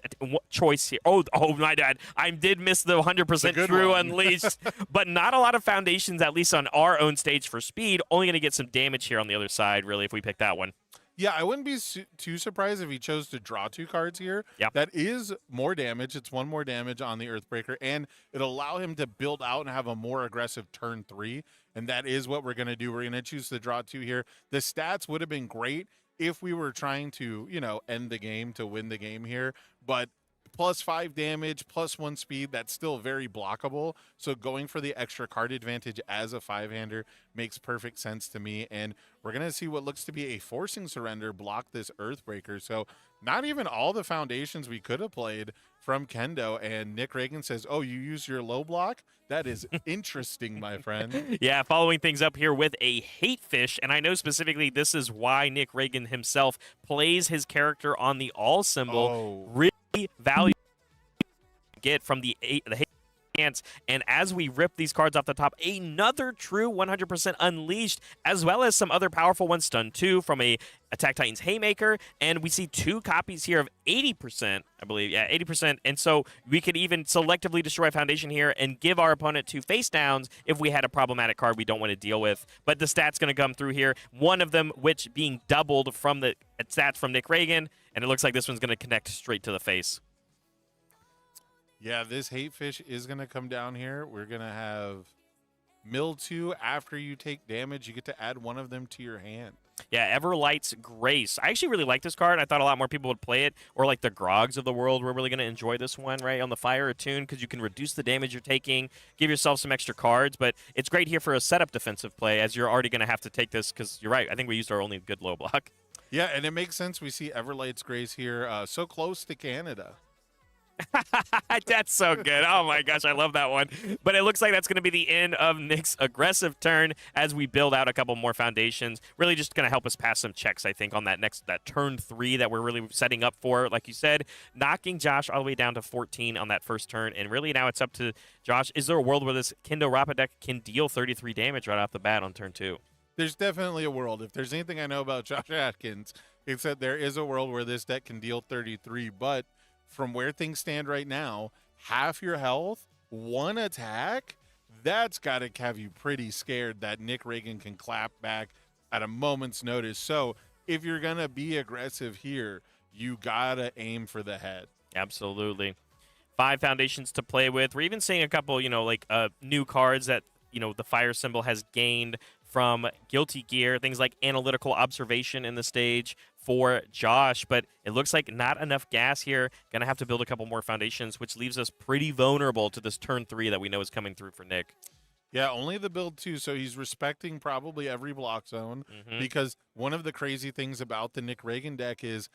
choice here. Oh my God. I did miss the 100% true unleashed, but not a lot of foundations, at least on our own stage for speed. Only going to get some damage here on the other side, really, if we pick that one. Yeah, I wouldn't be too surprised if he chose to draw 2 cards here. Yep. That is more damage. It's 1 more damage on the Earthbreaker, and it'll allow him to build out and have a more aggressive turn 3, and that is what we're going to do. We're going to choose to draw 2 here. The stats would have been great if we were trying to, end the game to win the game here, but +5 damage, +1 speed, that's still very blockable. So going for the extra card advantage as a 5-hander makes perfect sense to me. And we're going to see what looks to be a forcing surrender block this Earthbreaker. So not even all the foundations we could have played from Kendo. And Nick Reagan says, oh, you use your low block? That is interesting, my friend. Yeah, following things up here with a hate fish. And I know specifically this is why Nick Reagan himself plays his character on the all symbol. Really value get from the hate chance. And as we rip these cards off the top, another true 100% unleashed, as well as some other powerful ones, stun 2 from a Attack Titans Haymaker, and we see 2 copies here of 80%, I believe. Yeah, 80%. And so we could even selectively destroy Foundation here and give our opponent 2 face downs if we had a problematic card we don't want to deal with. But the stats going to come through here, one of them which being doubled from the stats from Nick Reagan, and it looks like this one's going to connect straight to the face. Yeah, this hate fish is going to come down here. We're going to have mill 2. After you take damage, you get to add 1 of them to your hand. Yeah, Everlight's Grace. I actually really like this card. I thought a lot more people would play it, or like the Grogs of the world. We're really going to enjoy this one, right, on the Fire Attune, because you can reduce the damage you're taking, give yourself some extra cards, but it's great here for a setup defensive play, as you're already going to have to take this, because you're right, I think we used our only good low block. Yeah, and it makes sense. We see Everlight's Grace here, so close to Canada. That's so good. Oh my gosh, I love that one. But it looks like that's going to be the end of Nick's aggressive turn as we build out a couple more foundations. Really just going to help us pass some checks, I think, on that turn 3 that we're really setting up for. Like you said, knocking Josh all the way down to 14 on that first turn. And really now it's up to Josh. Is there a world where this Kendo Rapid deck can deal 33 damage right off the bat on turn 2? There's definitely a world. If there's anything I know about Josh Atkins, it's that there is a world where this deck can deal 33, but from where things stand right now, half your health, 1 attack, that's got to have you pretty scared that Nick Reagan can clap back at a moment's notice. So if you're going to be aggressive here, you got to aim for the head. Absolutely. 5 foundations to play with. We're even seeing a couple, new cards that, the fire symbol has gained from Guilty Gear, things like Analytical Observation in the stage for Josh, but it looks like not enough gas here. Gonna have to build a couple more foundations, which leaves us pretty vulnerable to this turn 3 that we know is coming through for Nick. Yeah, only the build 2, so he's respecting probably every block zone, because one of the crazy things about the Nick Reagan deck is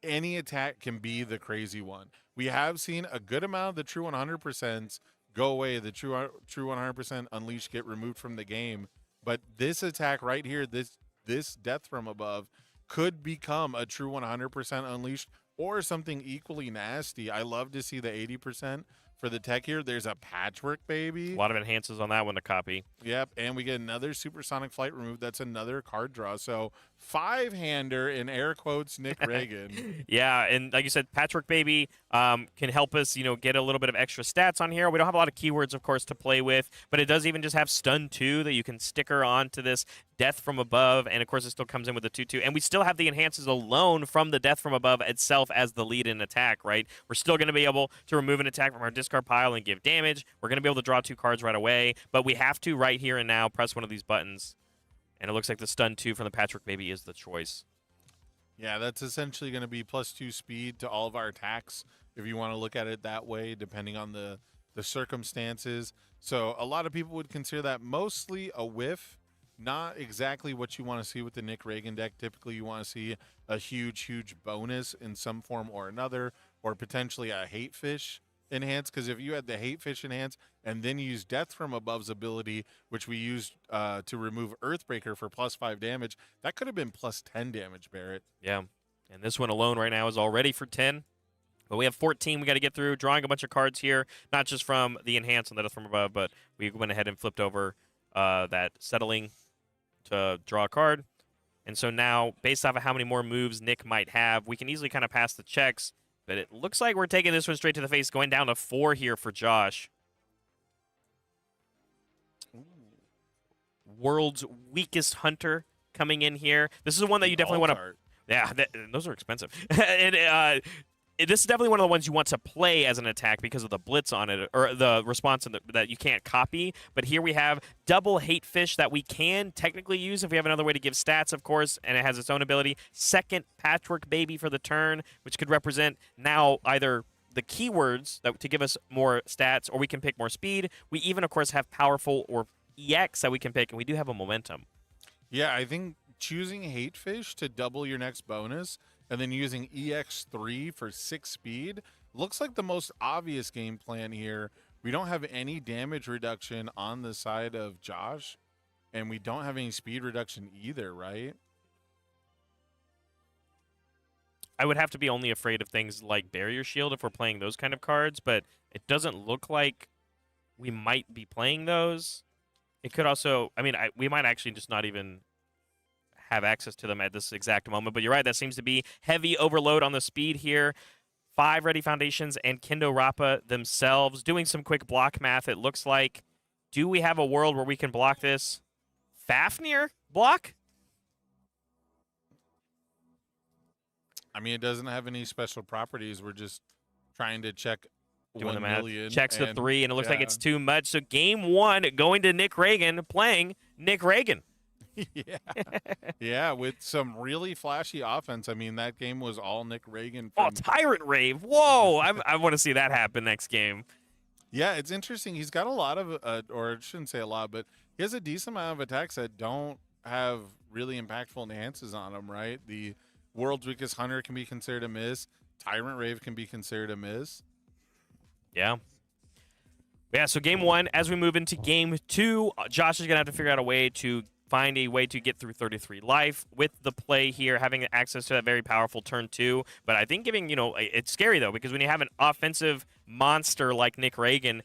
any attack can be the crazy one. We have seen a good amount of the true 100% go away, the true 100% unleash get removed from the game, but this attack right here, this death from above, could become a true 100% unleashed or something equally nasty. I love to see the 80% for the tech here. There's a patchwork, baby. A lot of enhances on that one to copy. Yep, and we get another supersonic flight removed. That's another card draw. So 5-hander in air quotes Nick Reagan. Yeah, and like you said, Patchwork Baby can help us, get a little bit of extra stats on here. We don't have a lot of keywords, of course, to play with, but it does even just have Stun 2 that you can sticker onto this Death from Above, and of course it still comes in with the 2/2, and we still have the enhances alone from the Death from Above itself as the lead in attack, right? We're still going to be able to remove an attack from our discard pile and give damage. We're going to be able to draw 2 cards right away, but we have to, right here and now, press one of these buttons, and it looks like the Stun 2 from the Patchwork Baby is the choice. Yeah, that's essentially going to be +2 speed to all of our attacks, if you want to look at it that way, depending on the circumstances. So a lot of people would consider that mostly a whiff. Not exactly what you want to see with the Nick Reagan deck. Typically, you want to see a huge bonus in some form or another, or potentially a hate fish enhance. Because if you had the hate fish enhance and then use Death from Above's ability, which we used to remove Earthbreaker for +5 damage, that could have been +10 damage, Barrett. Yeah, and this one alone right now is already for 10. But we have 14 we got to get through, drawing a bunch of cards here, not just from the Enhance and the Death from Above, but we went ahead and flipped over that Settling to draw a card. And so now, based off of how many more moves Nick might have, we can easily kind of pass the checks. But it looks like we're taking this one straight to the face, going down to 4 here for Josh. World's Weakest Hunter coming in here. This is one that you definitely want to... Yeah, those are expensive. And this is definitely one of the ones you want to play as an attack because of the blitz on it, or the response that you can't copy. But here we have double Hate Fish that we can technically use if we have another way to give stats, of course, and it has its own ability. Second Patchwork Baby for the turn, which could represent now either the keywords to give us more stats, or we can pick more speed. We even, of course, have Powerful or EX that we can pick, and we do have a Momentum. Yeah, I think choosing Hate Fish to double your next bonus and then using EX3 for 6 speed looks like the most obvious game plan here. We don't have any damage reduction on the side of Josh, and we don't have any speed reduction either, right? I would have to be only afraid of things like Barrier Shield if we're playing those kind of cards, but it doesn't look like we might be playing those. It could also, I mean, we might actually just not even have access to them at this exact moment. But you're right, that seems to be heavy overload on the speed here. 5 Ready Foundations and Kendo Rappa themselves doing some quick block math, it looks like. Do we have a world where we can block this? Fafnir block? I mean, it doesn't have any special properties. We're just trying to check Doing the 1 math. million. Checks the 3, and it looks like it's too much. So game 1 going to Nick Reagan, playing Nick Reagan. Yeah. Yeah, with some really flashy offense. I mean, that game was all Nick Reagan. Oh, Tyrant Rave. Whoa. I want to see that happen next game. Yeah, it's interesting. He's got a lot of, or I shouldn't say a lot, but he has a decent amount of attacks that don't have really impactful enhances on them, right? The World's Weakest Hunter can be considered a miss. Tyrant Rave can be considered a miss. Yeah. Yeah, so game 1, as we move into game 2, Josh is going to have to figure out a way to find a way to get through 33 life with the play here, having access to that very powerful turn 2. But I think giving, it's scary, though, because when you have an offensive monster like Nick Reagan,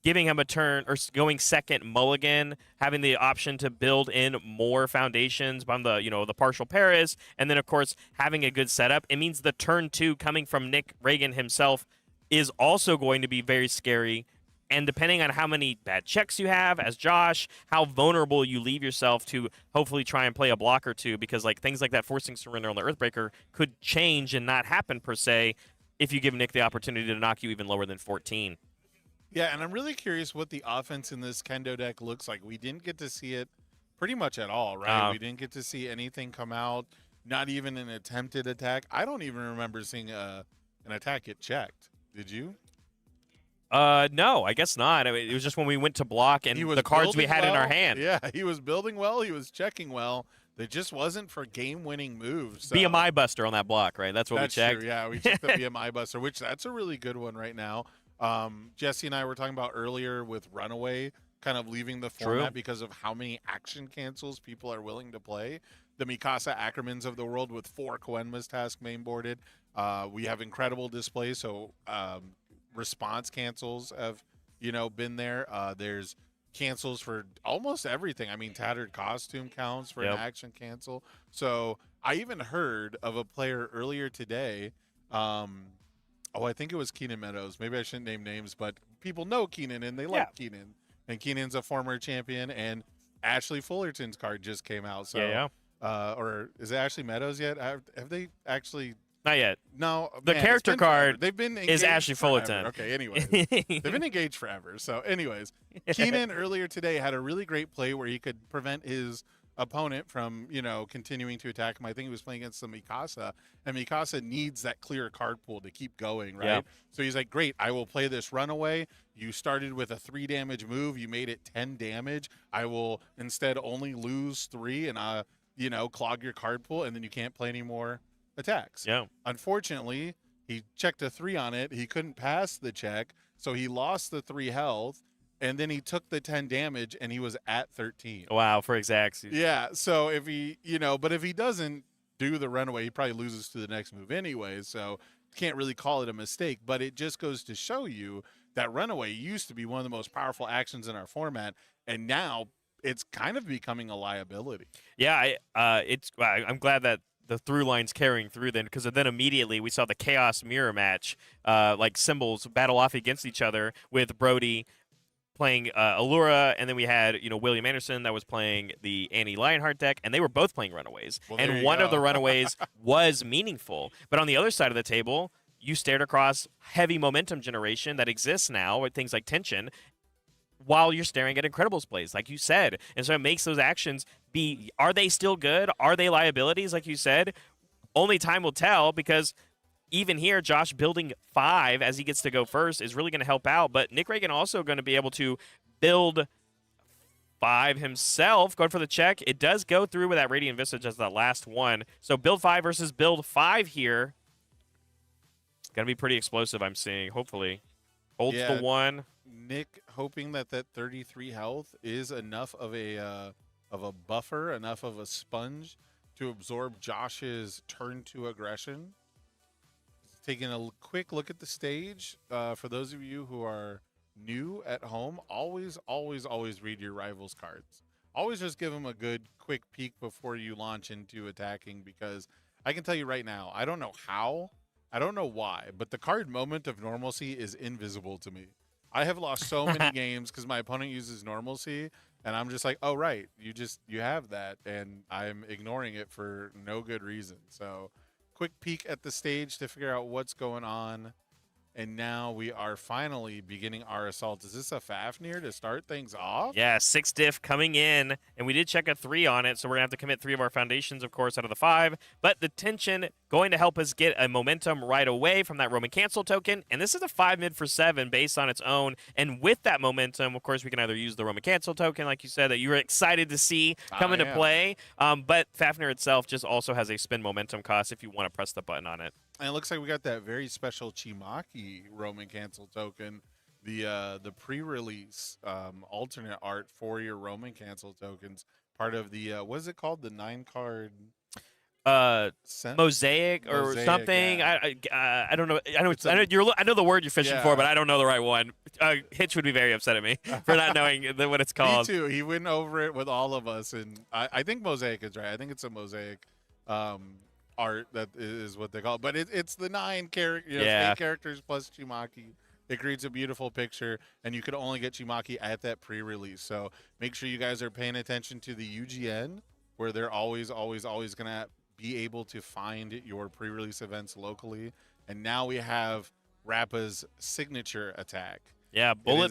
giving him a turn or going second mulligan, having the option to build in more foundations on the, the partial Paris, and then, of course, having a good setup, it means the turn 2 coming from Nick Reagan himself is also going to be very scary. And depending on how many bad checks you have as Josh, how vulnerable you leave yourself to hopefully try and play a block or two, because things like that forcing surrender on the Earthbreaker could change and not happen per se if you give Nick the opportunity to knock you even lower than 14. Yeah, and I'm really curious what the offense in this Kendo deck looks like. We didn't get to see it pretty much at all, right? We didn't get to see anything come out, not even an attempted attack. I don't even remember seeing an attack get checked. Did you? No, I guess not. I mean, it was just when we went to block and the cards we had in our hand. Yeah, he was building well. He was checking well. It just wasn't for game-winning moves. So. BMI Buster on that block, right? That's what we checked. True, yeah, we checked the BMI Buster, which that's a really good one right now. Jesse and I were talking about earlier with Runaway, kind of leaving the format because of how many action cancels people are willing to play. The Mikasa Ackermans of the world with 4 Koenma's task mainboarded. We have incredible display, so response cancels have, been there. There's cancels for almost everything. I mean, Tattered Costume counts for an action cancel. So I even heard of a player earlier today. I think it was Keenan Meadows. Maybe I shouldn't name names, but people know Keenan and they like Keenan. And Keenan's a former champion, and Ashley Fullerton's card just came out. So, or is it Ashley Meadows yet? Have they actually? Not yet. No, the character card they've been is Ashley Fullerton. Okay, anyways. They've been engaged forever. So, anyways, Keenan earlier today had a really great play where he could prevent his opponent from, continuing to attack him. I think he was playing against the Mikasa, and Mikasa needs that clear card pool to keep going, right? Yep. So he's like, great, I will play this Runaway. You started with a 3 damage move. You made it 10 damage. I will instead only lose 3 and, clog your card pool, and then you can't play any more attacks. Yeah. Unfortunately, he checked a 3 on it. He couldn't pass the check, so he lost the 3 health, and then he took the 10 damage, and he was at 13. Wow, for exacts. Yeah, so if he, but if he doesn't do the Runaway, he probably loses to the next move anyway. So can't really call it a mistake, but it just goes to show you that Runaway used to be one of the most powerful actions in our format, and now it's kind of becoming a liability. Yeah, I'm glad that the through line's carrying through then, because then immediately we saw the Chaos Mirror match, like symbols battle off against each other with Brody playing Allura, and then we had William Anderson that was playing the Annie Lionheart deck, and they were both playing Runaways. Well, and one of the Runaways was meaningful. But on the other side of the table, you stared across heavy momentum generation that exists now with things like Tension, while you're staring at Incredibles plays, like you said. And so it makes those actions be, are they still good? Are they liabilities, like you said? Only time will tell, because even here, Josh building 5 as he gets to go first is really going to help out. But Nick Reagan also going to be able to build 5 himself, going for the check. It does go through with that Radiant Visage as that last one. So build 5 versus build 5 here. Going to be pretty explosive, I'm seeing, hopefully. Holds the 1. Nick hoping that 33 health is enough of a buffer, enough of a sponge to absorb Josh's turn 2 aggression. Taking a quick look at the stage, for those of you who are new at home, always read your rivals' cards. Always just give them a good quick peek before you launch into attacking, because I can tell you right now, I don't know how, I don't know why, but the card Moment of Normalcy is invisible to me. I have lost so many games because my opponent uses Normalcy, and I'm just like, oh, right, you have that, and I'm ignoring it for no good reason. So quick peek at the stage to figure out what's going on. And now we are finally beginning our assault. Is this a Fafnir to start things off? Yeah, 6 diff coming in, and we did check a 3 on it, so we're going to have to commit 3 of our foundations, of course, out of the 5. But the Tension going to help us get a momentum right away from that Roman Cancel token, and this is a 5 mid for 7 based on its own. And with that momentum, of course, we can either use the Roman Cancel token, like you said, that you were excited to see come into play, but Fafnir itself just also has a spin momentum cost if you want to press the button on it. And it looks like we got that very special Chimaki Roman Cancel token, the pre-release alternate art for your Roman Cancel tokens, part of the what is it called, the 9-card mosaic or something. Yeah. I don't know. I know the word you're fishing for, but I don't know the right one. Hitch would be very upset at me for not knowing what it's called. Me too. He went over it with all of us, and I think mosaic is right. I think it's a mosaic art, that is what they call it. But it's the 9 characters, 8 characters plus Chimaki. It creates a beautiful picture, and you could only get Chimaki at that pre-release. So make sure you guys are paying attention to the UGN, where they're always going to be able to find your pre-release events locally. And now we have Rappa's signature attack. Yeah, bullet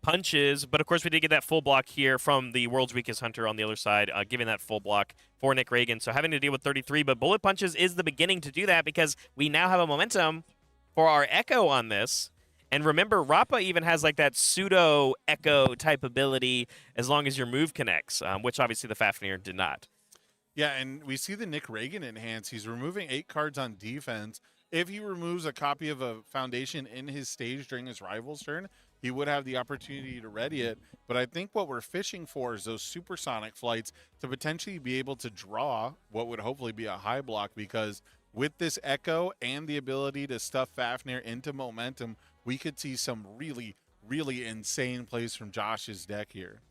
punches, but of course we did get that full block here from the World's Weakest Hunter on the other side, giving that full block for Nick Reagan. So having to deal with 33, but bullet punches is the beginning to do that, because we now have a momentum for our Echo on this. And remember, Rappa even has like that pseudo Echo type ability as long as your move connects, which obviously the Fafnir did not. Yeah, and we see the Nick Reagan enhance. He's removing 8 cards on defense. If he removes a copy of a foundation in his stage during his rival's turn, he would have the opportunity to ready it. But I think what we're fishing for is those supersonic flights to potentially be able to draw what would hopefully be a high block, because with this Echo and the ability to stuff Fafnir into momentum, we could see some really, really insane plays from Josh's deck here.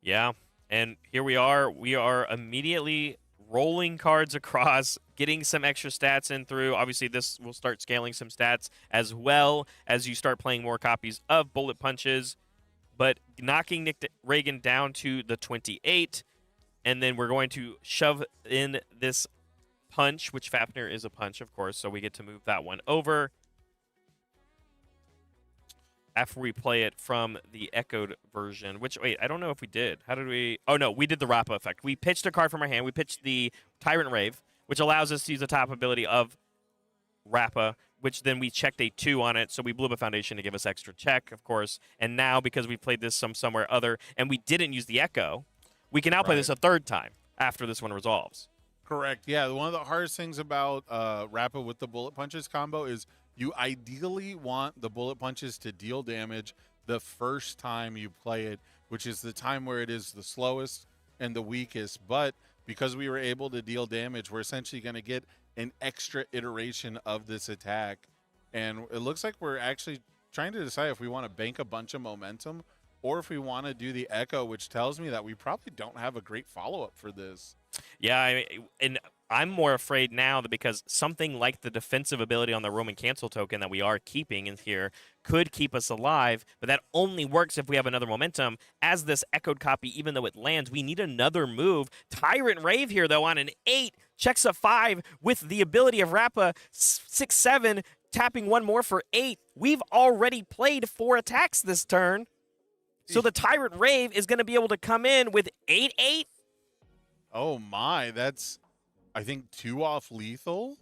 Yeah, and here we are. We are immediately rolling cards across, getting some extra stats in through. Obviously, this will start scaling some stats as well as you start playing more copies of bullet punches, but knocking Nick Reagan down to the 28, and then we're going to shove in this punch, which Fafnir is a punch, of course, so we get to move that one over after we play it from the echoed version, which, wait, I don't know if we did. How did we? Oh, no, we did the Rappa effect. We pitched a card from our hand. We pitched the Tyrant Rave, which allows us to use the top ability of Rappa, which then we checked a 2 on it, so we blew up a foundation to give us extra check, of course. And now, because we played this somewhere other, and we didn't use the Echo, we can now play this a 3rd time after this one resolves. Correct. Yeah, one of the hardest things about Rappa with the bullet punches combo is you ideally want the bullet punches to deal damage the first time you play it, which is the time where it is the slowest and the weakest. But because we were able to deal damage, we're essentially going to get an extra iteration of this attack. And it looks like we're actually trying to decide if we want to bank a bunch of momentum or if we want to do the echo, which tells me that we probably don't have a great follow-up for this. Yeah, and I'm more afraid now that because something like the defensive ability on the Roman Cancel token that we are keeping in here could keep us alive, but that only works if we have another momentum. As this echoed copy, even though it lands, we need another move. Tyrant Rave here, though, on an 8, checks a 5 with the ability of Rappa, 6-7, tapping one more for 8. We've already played 4 attacks this turn, so the Tyrant Rave is going to be able to come in with 8-8. Oh my, that's, I think, 2 off lethal.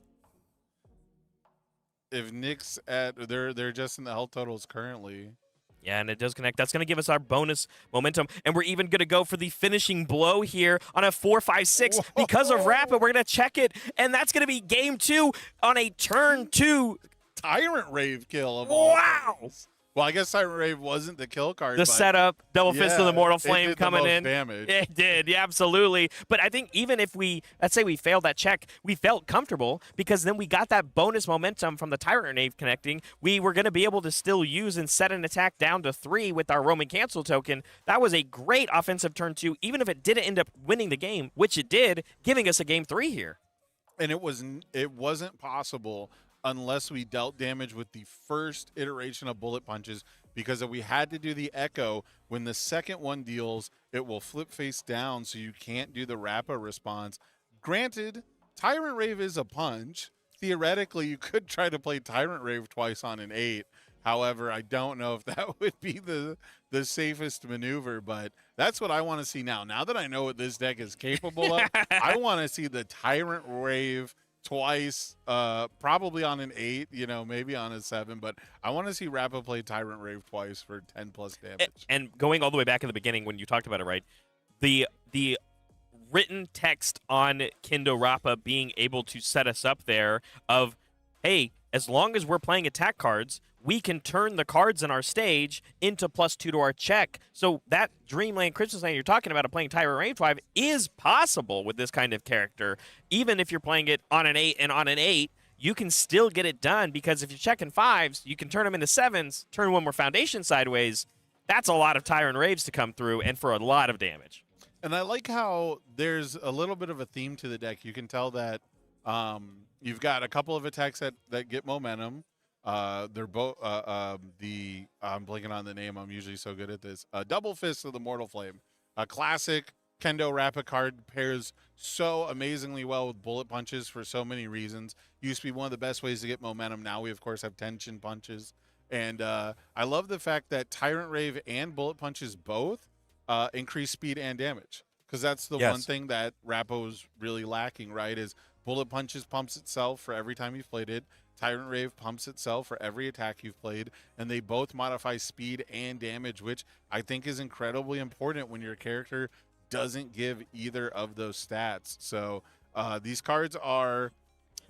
If Nick's at, they're just in the health totals currently. Yeah, and it does connect. That's going to give us our bonus momentum, and we're even going to go for the finishing blow here on a 4-5-6 because of Rappa. We're going to check it, and that's going to be game 2 on a turn 2. Tyrant Rave kill of Wow! Well, I guess Tyrant Rave wasn't the kill card. The setup, double fist of the Mortal Flame coming in. Damage. It did, yeah, absolutely. But I think even if let's say we failed that check, we felt comfortable because then we got that bonus momentum from the Tyrant Rave connecting. We were going to be able to still use and set an attack down to 3 with our Roman Cancel token. That was a great offensive turn 2, even if it didn't end up winning the game, which it did, giving us a game 3 here. And it wasn't possible unless we dealt damage with the first iteration of bullet punches, because if we had to do the echo, when the second one deals, it will flip face down, so you can't do the Rappa response. Granted, Tyrant Rave is a punch. Theoretically, you could try to play Tyrant Rave twice on an 8. However, I don't know if that would be the safest maneuver, but that's what I want to see now. Now that I know what this deck is capable of, I want to see the Tyrant Rave twice, probably on an 8, maybe on a 7, but I want to see Rappa play Tyrant Rave twice for 10 plus damage. And going all the way back in the beginning when you talked about it, right? The written text on Kendo Rappa being able to set us up there of, hey, as long as we're playing attack cards, we can turn the cards in our stage into +2 to our check. So that Dreamland Christmas Land you're talking about of playing Tyrant Rave 5 is possible with this kind of character. Even if you're playing it on an 8 and on an 8, you can still get it done because if you're checking 5s, you can turn them into 7s, turn one more Foundation sideways. That's a lot of Tyrant Raves to come through and for a lot of damage. And I like how there's a little bit of a theme to the deck. You can tell that you've got a couple of attacks that get momentum. They're both I'm blanking on the name. I'm usually so good at this. Double Fist of the Mortal Flame, a classic Kendo Rappa card, pairs so amazingly well with bullet punches for so many reasons. Used to be one of the best ways to get momentum. Now we of course have tension punches, and I love the fact that Tyrant Rave and bullet punches both increase speed and damage, because that's the one thing that Rappa was really lacking. Right, is bullet punches pumps itself for every time you've played it. Tyrant Rave pumps itself for every attack you've played, and they both modify speed and damage, which I think is incredibly important when your character doesn't give either of those stats. So these cards are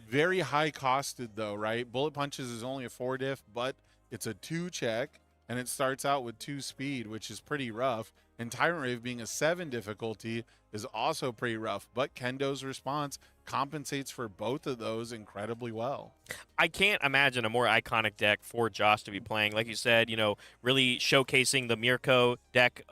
very high costed though, right? Bullet Punches is only a 4 diff, but it's a 2 check, and it starts out with 2 speed, which is pretty rough. And Tyrant Rave being a 7 difficulty is also pretty rough, but Kendo's response compensates for both of those incredibly well. I can't imagine a more iconic deck for Josh to be playing. Like you said, really showcasing the Mirko deck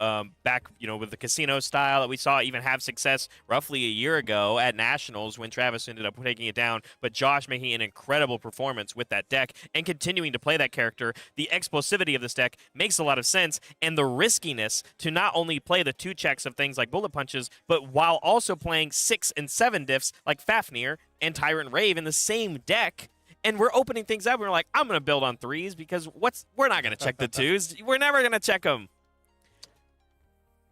back, with the casino style that we saw even have success roughly a year ago at Nationals when Travis ended up taking it down. But Josh making an incredible performance with that deck and continuing to play that character. The explosivity of this deck makes a lot of sense, and the riskiness to not only play the 2 checks of things like bullet punches, but while also playing 6 and 7 diffs like Fafnir and Tyrant Rave in the same deck. And we're opening things up. We're like, I'm going to build on 3s because we're not going to check the 2s. We're never going to check them.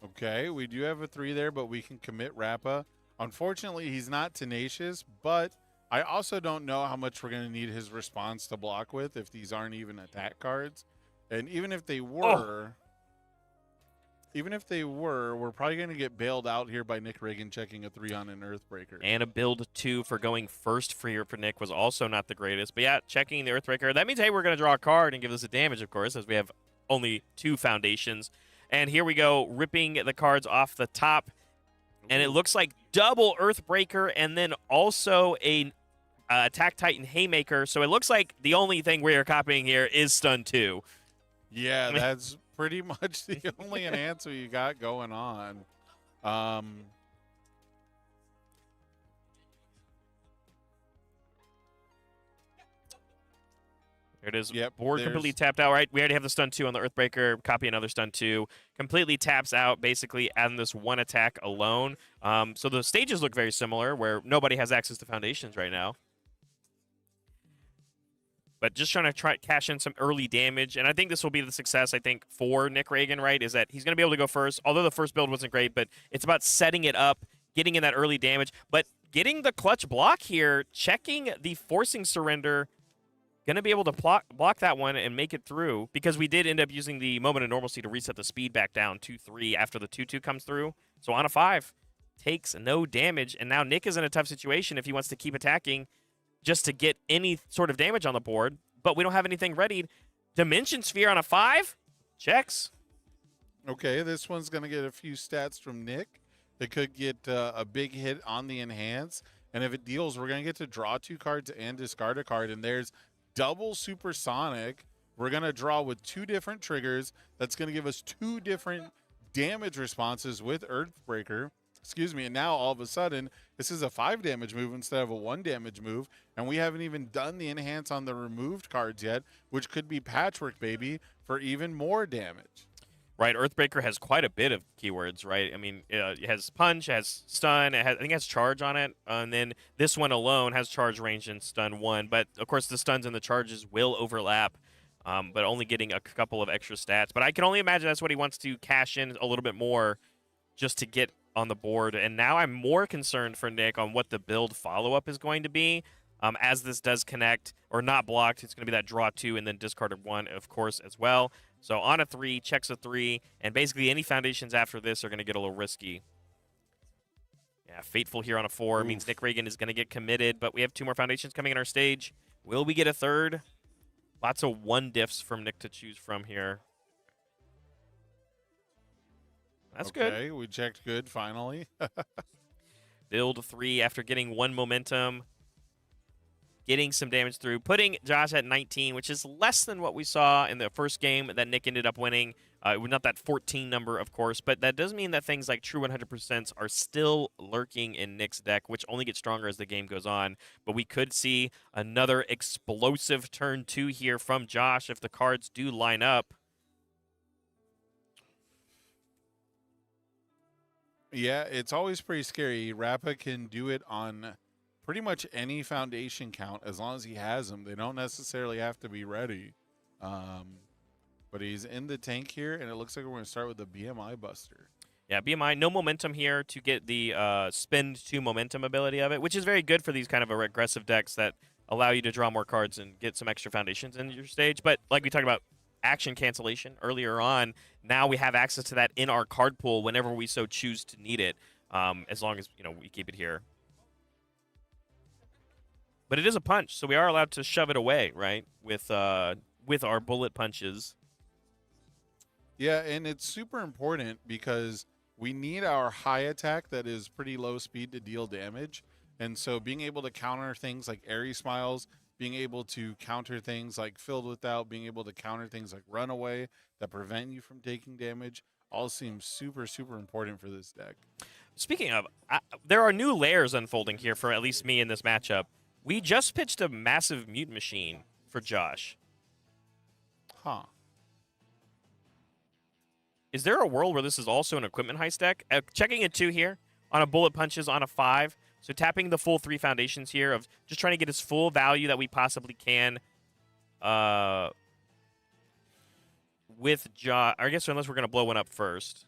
Okay, we do have a 3 there, but we can commit Rappa. Unfortunately, he's not tenacious, but I also don't know how much we're going to need his response to block with if these aren't even attack cards. And even if they were... we're probably going to get bailed out here by Nick Reagan checking a 3 on an Earthbreaker. And a build 2 for going first for Nick was also not the greatest. But yeah, checking the Earthbreaker. That means, hey, we're going to draw a card and give us a damage, of course, as we have only 2 foundations. And here we go, ripping the cards off the top. And it looks like double Earthbreaker and then also a Attack Titan Haymaker. So it looks like the only thing we are copying here is Stun 2. Yeah, that's pretty much the only enhancer you got going on. There it is. Yep, Board completely tapped out, right? We already have the Stun 2 on the Earthbreaker. Copy another Stun 2. Completely taps out, basically, on this one attack alone. So the stages look very similar, where nobody has access to Foundations right now. But just trying to cash in some early damage. And I think this will be the success, I think, for Nick Reagan, right? Is that he's going to be able to go first. Although the first build wasn't great, but it's about setting it up, getting in that early damage. But getting the clutch block here, checking the Forcing Surrender. Going to be able to block that one and make it through, because we did end up using the Moment of Normalcy to reset the speed back down 2-3 after the 2-2 comes through. So on a 5, takes no damage. And now Nick is in a tough situation if he wants to keep attacking just to get any sort of damage on the board, but we don't have anything readied. Dimension Sphere on a 5? Checks. Okay, this one's going to get a few stats from Nick. It could get a big hit on the Enhance, and if it deals, we're going to get to draw 2 cards and discard a card, and there's double Supersonic. We're going to draw with 2 different triggers. That's going to give us 2 different damage responses with Earthbreaker. Excuse me, and now all of a sudden, this is a 5 damage move instead of a 1 damage move, and we haven't even done the enhance on the removed cards yet, which could be Patchwork Baby for even more damage. Right, Earthbreaker has quite a bit of keywords, right? I mean, it has Punch, it has Stun, I think it has Charge on it, and then this one alone has Charge, Range, and Stun 1, but of course the Stuns and the Charges will overlap, but only getting a couple of extra stats. But I can only imagine that's what he wants to cash in a little bit more just to get on the board. And now I'm more concerned for Nick on what the build follow-up is going to be. As this does connect or not blocked, it's going to be that draw 2 and then discard 1, of course, as well. So on a 3, checks a 3, and basically any Foundations after this are going to get a little risky. Yeah, Fateful here on a 4 means Nick Reagan is going to get committed, but we have 2 more Foundations coming in our stage. Will we get a third? Lots of 1 diffs from Nick to choose from here. That's good. Okay, we checked good finally. Build 3 after getting 1 momentum. Getting some damage through. Putting Josh at 19, which is less than what we saw in the first game that Nick ended up winning. Not that 14 number, of course, but that does mean that things like true 100% are still lurking in Nick's deck, which only gets stronger as the game goes on. But we could see another explosive turn 2 here from Josh if the cards do line up. Yeah, it's always pretty scary. Rappa can do it on pretty much any Foundation count as long as he has them. They don't necessarily have to be ready. But he's in the tank here, and it looks like we're going to start with the BMI Buster. Yeah, BMI, no momentum here to get the spend 2 momentum ability of it, which is very good for these kind of aggressive decks that allow you to draw more cards and get some extra Foundations in your stage. But like we talked about, action cancellation earlier on, now we have access to that in our card pool whenever we so choose to need it, as long as we keep it here. But it is a punch, so we are allowed to shove it away, right, with our bullet punches. Yeah, and it's super important because we need our high attack that is pretty low speed to deal damage. And so being able to counter things like Airy Smiles, being able to counter things like Filled Without, being able to counter things like Runaway that prevent you from taking damage, all seems super, super important for this deck. Speaking of, there are new layers unfolding here for at least me in this matchup. We just pitched a massive Mute Machine for Josh. Huh. Is there a world where this is also an equipment heist deck? Checking it 2 here on a bullet punches on a 5. So tapping the full 3 Foundations here of just trying to get as full value that we possibly can with Josh. I guess unless we're going to blow one up first.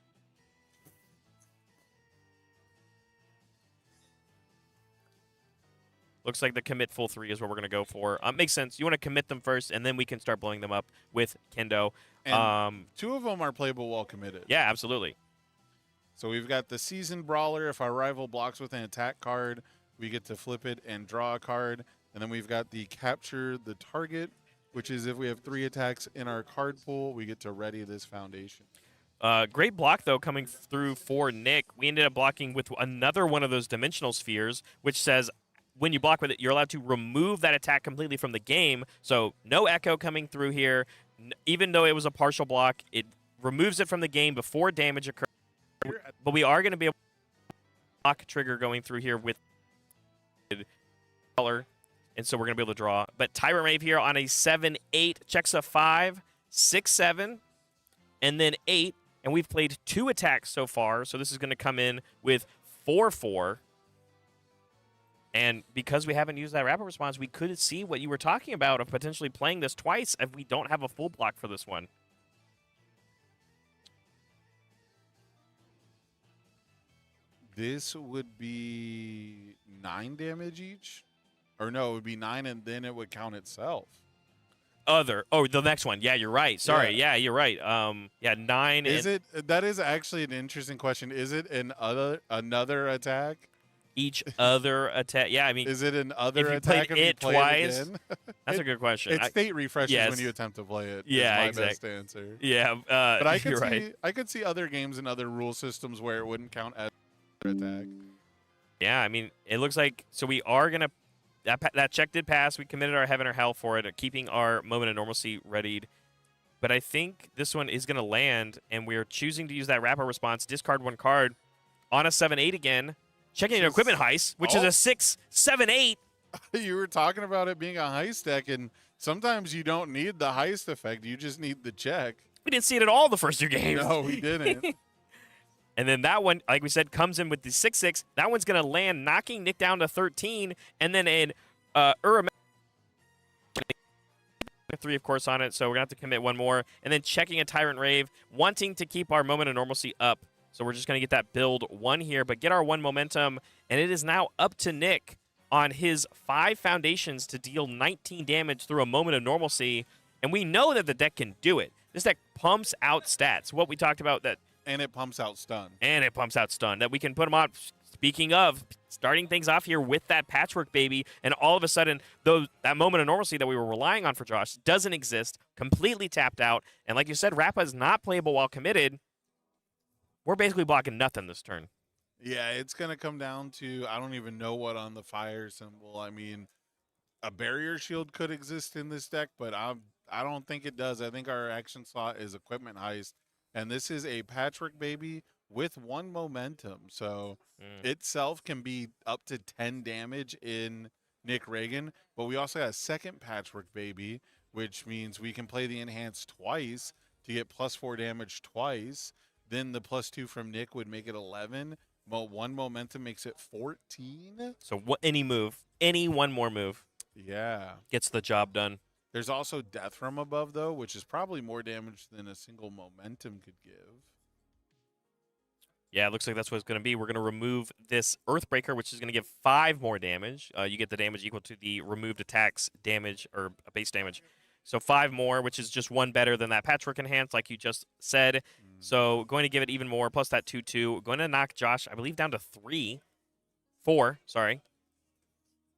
Looks like the commit full 3 is what we're going to go for. Makes sense. You want to commit them first, and then we can start blowing them up with Kendo. And 2 of them are playable while committed. Yeah, absolutely. So we've got the Seasoned Brawler. If our rival blocks with an attack card, we get to flip it and draw a card. And then we've got the Capture the Target, which is if we have 3 attacks in our card pool, we get to ready this Foundation. Great block, though, coming through for Nick. We ended up blocking with another one of those Dimensional Spheres, which says when you block with it, you're allowed to remove that attack completely from the game. So no echo coming through here. Even though it was a partial block, it removes it from the game before damage occurs. But we are going to be able to block trigger going through here with color. And so we're going to be able to draw. But Tyrant Rave here on a 7-8 checks a 5, 6-7, and then 8. And we've played 2 attacks so far. So this is going to come in with 4-4. And because we haven't used that rapid response, we could see what you were talking about of potentially playing this twice if we don't have a full block for this one. This would be 9 damage each? Or no, it would be 9 and then it would count itself. The next one. Yeah, you're right. Sorry. Yeah, you're right. 9. That is actually an interesting question. Is it another attack? Each other attack. Yeah, I mean, is it an other if you attack played if you it play twice? It again? That's a good question. It's state refreshes when you attempt to play it. Yeah, is my best answer. Yeah, but I could you're see right. I could see other games and other rule systems where it wouldn't count as an attack. Yeah, I mean, it looks like so we are gonna that check did pass. We committed our heaven or hell for it, keeping our moment of normalcy readied. But I think this one is gonna land, and we're choosing to use that rapid response. Discard 1 card on a 7-8 again. Checking an equipment heist, which is a 6-7-8. You were talking about it being a heist deck, and sometimes you don't need the heist effect. You just need the check. We didn't see it at all the first 2 games. No, we didn't. And then that one, like we said, comes in with the 6-6. That one's going to land, knocking Nick down to 13. And then an Urim 3, of course, on it. So we're going to have to commit 1 more. And then checking a Tyrant Rave, wanting to keep our moment of normalcy up. So we're just going to get that build 1 here, but get our 1 momentum. And it is now up to Nick on his 5 foundations to deal 19 damage through a moment of normalcy. And we know that the deck can do it. This deck pumps out stats. What we talked about that. And it pumps out stun. That we can put them on. Speaking of, starting things off here with that patchwork baby, and all of a sudden, that moment of normalcy that we were relying on for Josh doesn't exist, completely tapped out. And like you said, Rappa is not playable while committed. We're basically blocking nothing this turn. Yeah, it's going to come down to, I don't even know what on the fire symbol. I mean, a barrier shield could exist in this deck, but I don't think it does. I think our action slot is equipment heist, and this is a patchwork baby with 1 momentum. So itself can be up to 10 damage in Nick Reagan, but we also got a second patchwork baby, which means we can play the enhanced twice to get +4 damage twice. Then the +2 from Nick would make it 11. 1 momentum makes it 14. So any one more move, yeah, gets the job done. There's also death from above, though, which is probably more damage than a single momentum could give. Yeah, it looks like that's what it's going to be. We're going to remove this Earthbreaker, which is going to give 5 more damage. You get the damage equal to the removed attack's damage or base damage. So 5 more, which is just 1 better than that Patchwork Enhance, like you just said. So going to give it even more, plus that 2/2. Going to knock Josh, I believe, down to 4, sorry.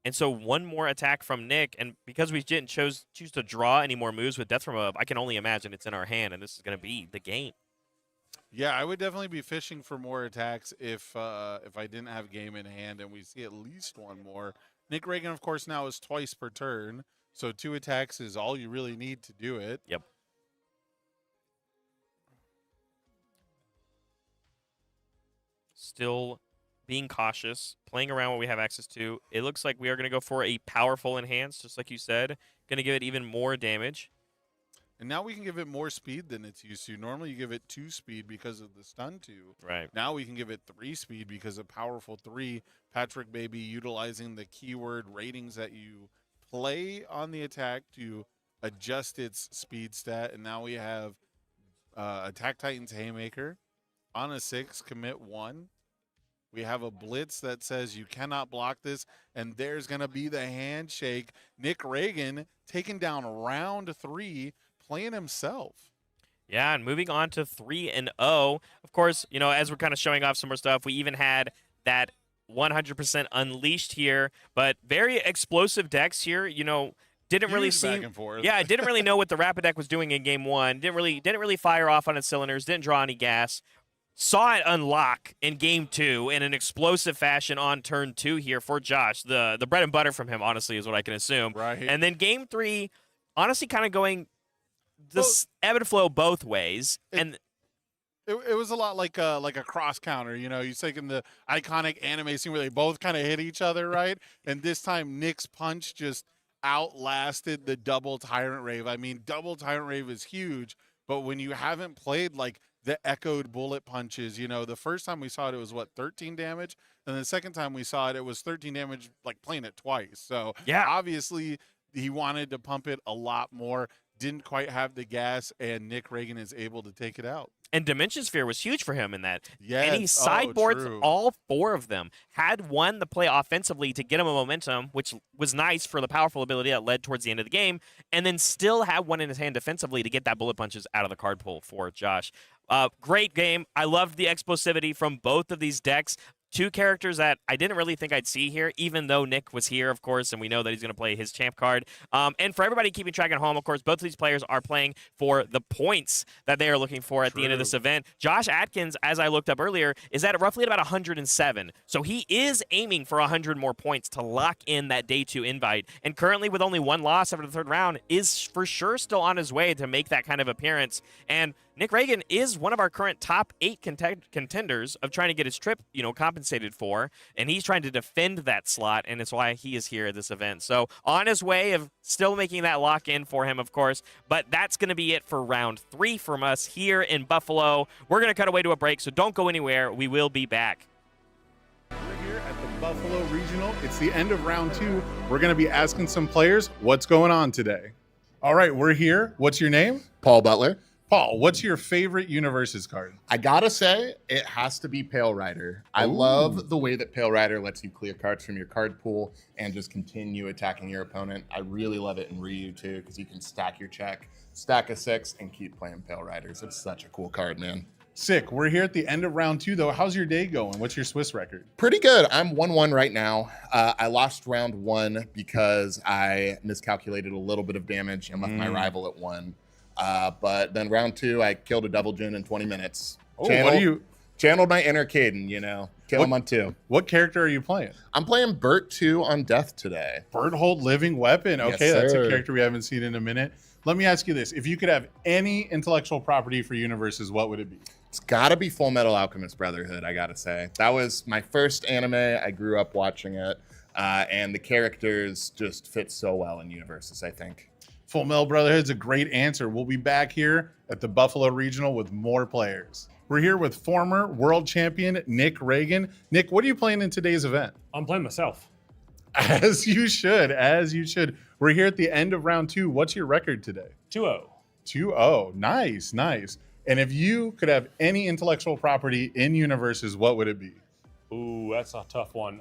And so 1 more attack from Nick, and because we didn't choose to draw any more moves with Death from Above, I can only imagine it's in our hand, and this is going to be the game. Yeah, I would definitely be fishing for more attacks if I didn't have game in hand, and we see at least 1 more. Nick Reagan, of course, now is twice per turn, so 2 attacks is all you really need to do it. Yep. Still being cautious, playing around what we have access to. It looks like we are going to go for a powerful enhance, just like you said. Going to give it even more damage. And now we can give it more speed than it's used to. Normally you give it 2 speed because of the stun 2. Right. Now we can give it 3 speed because of powerful 3. Patrick Baby utilizing the keyword ratings that you play on the attack to adjust its speed stat. And now we have Attack Titan's Haymaker on a 6, commit 1. We have a blitz that says you cannot block this, and there's going to be the handshake. Nick Reagan taking down round 3, playing himself. Yeah, and moving on to 3-0. Of course, you know, as we're kind of showing off some more stuff, we even had that 100% unleashed here, but very explosive decks here. You know, didn't really see. Back and forth. Yeah, didn't really know what the Rapid deck was doing in game 1. Didn't really fire off on its cylinders. Didn't draw any gas. saw it unlock in game 2 in an explosive fashion on turn 2 here for Josh. The bread and butter from him, honestly, is what I can assume. Right. And then game 3, honestly, kind of going this ebb and flow both ways. It was a lot like a cross counter, you know. You're taking the iconic anime scene where they both kind of hit each other, right? And this time, Nick's punch just outlasted the double Tyrant Rave. I mean, double Tyrant Rave is huge, but when you haven't played like the echoed bullet punches, you know, the first time we saw it, it was what, 13 damage, and the second time we saw it, it was 13 damage, like playing it twice. So yeah, obviously he wanted to pump it a lot more. Didn't quite have the gas, and Nick Reagan is able to take it out. And Dimension Sphere was huge for him in that. Yes. And he sideboards true. all 4 of them. Had one the play offensively to get him a momentum, which was nice for the powerful ability that led towards the end of the game, and then still had one in his hand defensively to get that bullet punches out of the card pool for Josh. Great game. I loved the explosivity from both of these decks. 2 characters that I didn't really think I'd see here, even though Nick was here, of course, and we know that he's going to play his champ card. And for everybody keeping track at home, of course, both of these players are playing for the points that they are looking for at the end of this event. Josh Atkins, as I looked up earlier, is at roughly about 107. So he is aiming for 100 more points to lock in that day 2 invite. And currently, with only 1 loss after the 3rd round, is for sure still on his way to make that kind of appearance. And Nick Reagan is one of our current top 8 contenders of trying to get his trip, compensated for, and he's trying to defend that slot, and it's why he is here at this event. So on his way of still making that lock in for him, of course, but that's going to be it for round 3 from us here in Buffalo. We're going to cut away to a break, so don't go anywhere. We will be back. We're here at the Buffalo Regional. It's the end of round 2. We're going to be asking some players what's going on today. All right, we're here. What's your name? Paul Butler. Paul, what's your favorite UniVersus card? I gotta say, it has to be Pale Rider. I love the way that Pale Rider lets you clear cards from your card pool and just continue attacking your opponent. I really love it in Ryu too, because you can stack your check, stack a 6, and keep playing Pale Riders. It's such a cool card, man. Sick. We're here at the end of round 2, though. How's your day going? What's your Swiss record? Pretty good. I'm 1-1 right now. I lost round 1 because I miscalculated a little bit of damage and left my rival at 1. But then round 2, I killed a double Jin in 20 minutes. Oh, what do you... Channeled my inner Caden, Kill him on 2. What character are you playing? I'm playing Bert 2 on Death today. Berthold Living Weapon. Okay, Yes, that's a sir. character we haven't seen in a minute. Let me ask you this. If you could have any intellectual property for UniVersus, what would it be? It's gotta be Full Metal Alchemist Brotherhood, I gotta say. That was my first anime. I grew up watching it. And the characters just fit so well in UniVersus, I think. Full Metal Brotherhood's a great answer. We'll be back here at the Buffalo Regional with more players. We're here with former world champion Nick Reagan. Nick, what are you playing in today's event? I'm playing myself. As you should, as you should. We're here at the end of round 2. What's your record today? 2-0. 2-0. Nice, nice. And if you could have any intellectual property in UniVersus, what would it be? Ooh, that's a tough one.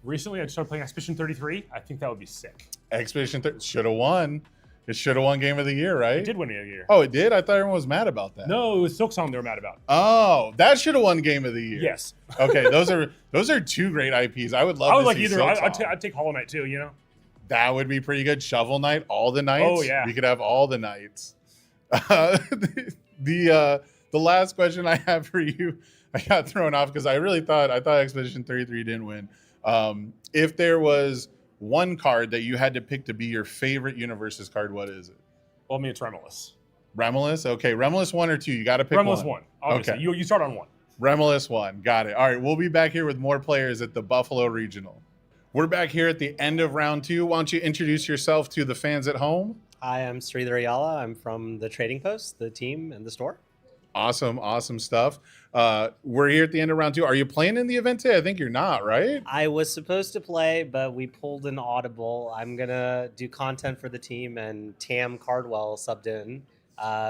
Recently, I started playing Expedition 33. I think that would be sick. Expedition should have won. It should have won Game of the Year, right? It did win a year. Oh, it did? I thought everyone was mad about that. No, it was Silksong they were mad about. Oh, that should have won Game of the Year. Yes. Okay, those are 2 great IPs. I would love I would to like see either. Silksong. I'd take Hollow Knight too, That would be pretty good. Shovel Knight, all the nights. Oh, yeah. We could have all the nights. The last question I have for you, I got thrown off because I thought Expedition 33 didn't win. If there was one card that you had to pick to be your favorite UniVersus card, what is it? Well, I mean, it's Remulus. Remulus? Okay, Remulus 1 or 2. You got to pick Remulus one. 1. Obviously. Okay. You start on 1. Remulus 1. Got it. All right, we'll be back here with more players at the Buffalo Regional. We're back here at the end of round 2. Why don't you introduce yourself to the fans at home? Hi, I'm Sridhar Ayala. I'm from the Trading Post, the team, and the store. Awesome stuff. We're here at the end of round 2. Are you playing in the event today? I think you're not, right? I was supposed to play, but we pulled an audible. I'm going to do content for the team, and Tam Cardwell subbed in,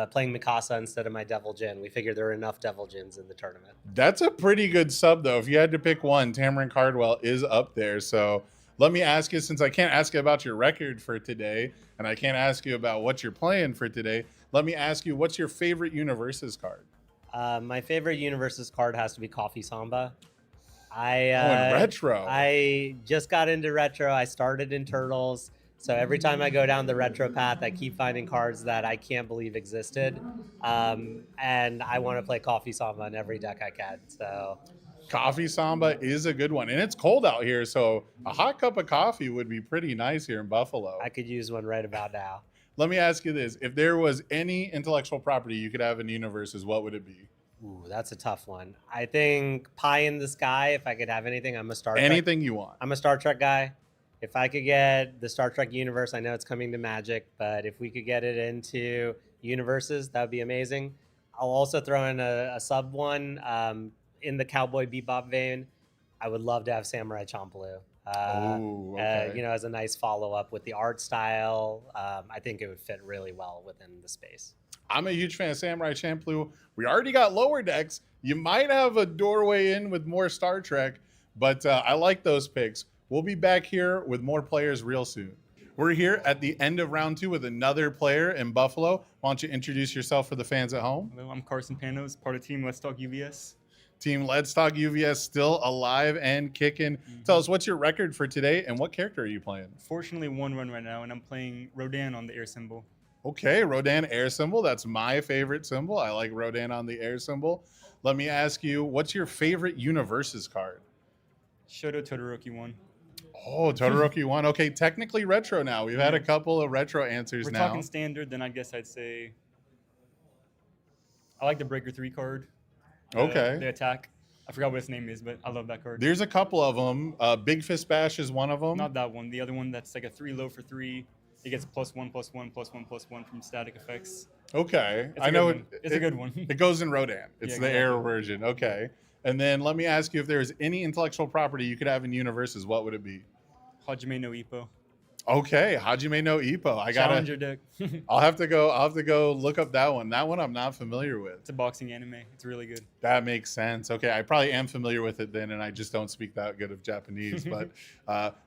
playing Mikasa instead of my Devil Jin. We figured there were enough Devil Jins in the tournament. That's a pretty good sub, though. If you had to pick one, Tamron Cardwell is up there. So let me ask you, since I can't ask you about your record for today, and I can't ask you about what you're playing for today, let me ask you, what's your favorite UniVersus card? My favorite UniVersus card has to be Coffee Samba. In retro. I just got into retro. I started in Turtles. So every time I go down the retro path, I keep finding cards that I can't believe existed. And I want to play Coffee Samba in every deck I can. So Coffee Samba is a good one. And it's cold out here, so a hot cup of coffee would be pretty nice here in Buffalo. I could use one right about now. Let me ask you this. If there was any intellectual property you could have in UniVersus, what would it be? Ooh, that's a tough one. I think Pie in the Sky, if I could have anything, I'm a Star Trek. Anything you want. I'm a Star Trek guy. If I could get the Star Trek universe, I know it's coming to Magic, but if we could get it into UniVersus, that would be amazing. I'll also throw in a sub one in the Cowboy Bebop vein. I would love to have Samurai Champloo. Ooh, okay. As a nice follow-up with the art style. I think it would fit really well within the space. I'm a huge fan of Samurai Champloo. We already got lower decks. You might have a doorway in with more Star Trek, but I like those picks. We'll be back here with more players real soon. We're here at the end of round 2 with another player in Buffalo. Why don't you introduce yourself for the fans at home? Hello, I'm Carson Panos, part of Team Let's Talk UVS. Team Let's Talk UVS still alive and kicking. Tell us, what's your record for today and what character are you playing? Fortunately, 1 run right now, and I'm playing Rodan on the air symbol. Okay, Rodan air symbol. That's my favorite symbol. I like Rodan on the air symbol. Let me ask you, what's your favorite UniVersus card? Shoto Todoroki 1. Oh, Todoroki 1. Okay, technically retro now. We've had a couple of retro answers We're now. talking standard, then I guess I'd say I like the Breaker 3 card. Okay. The attack. I forgot what its name is, but I love that card. There's a couple of them. Big Fist Bash is one of them. Not that one. The other one that's like a 3 low for 3. It gets +1/+1/+1/+1 from static effects. Okay. It's a I know good one. It's a good one. It goes in Rodan. It's Yeah, the air exactly. version. Okay. And then let me ask you, if there's any intellectual property you could have in UniVersus, what would it be? Hajime no Ippo. Okay, Hajime no Ippo. I gotta. Challenger deck. I'll have to go look up that one. That one I'm not familiar with. It's a boxing anime. It's really good. That makes sense. Okay, I probably am familiar with it then, and I just don't speak that good of Japanese. But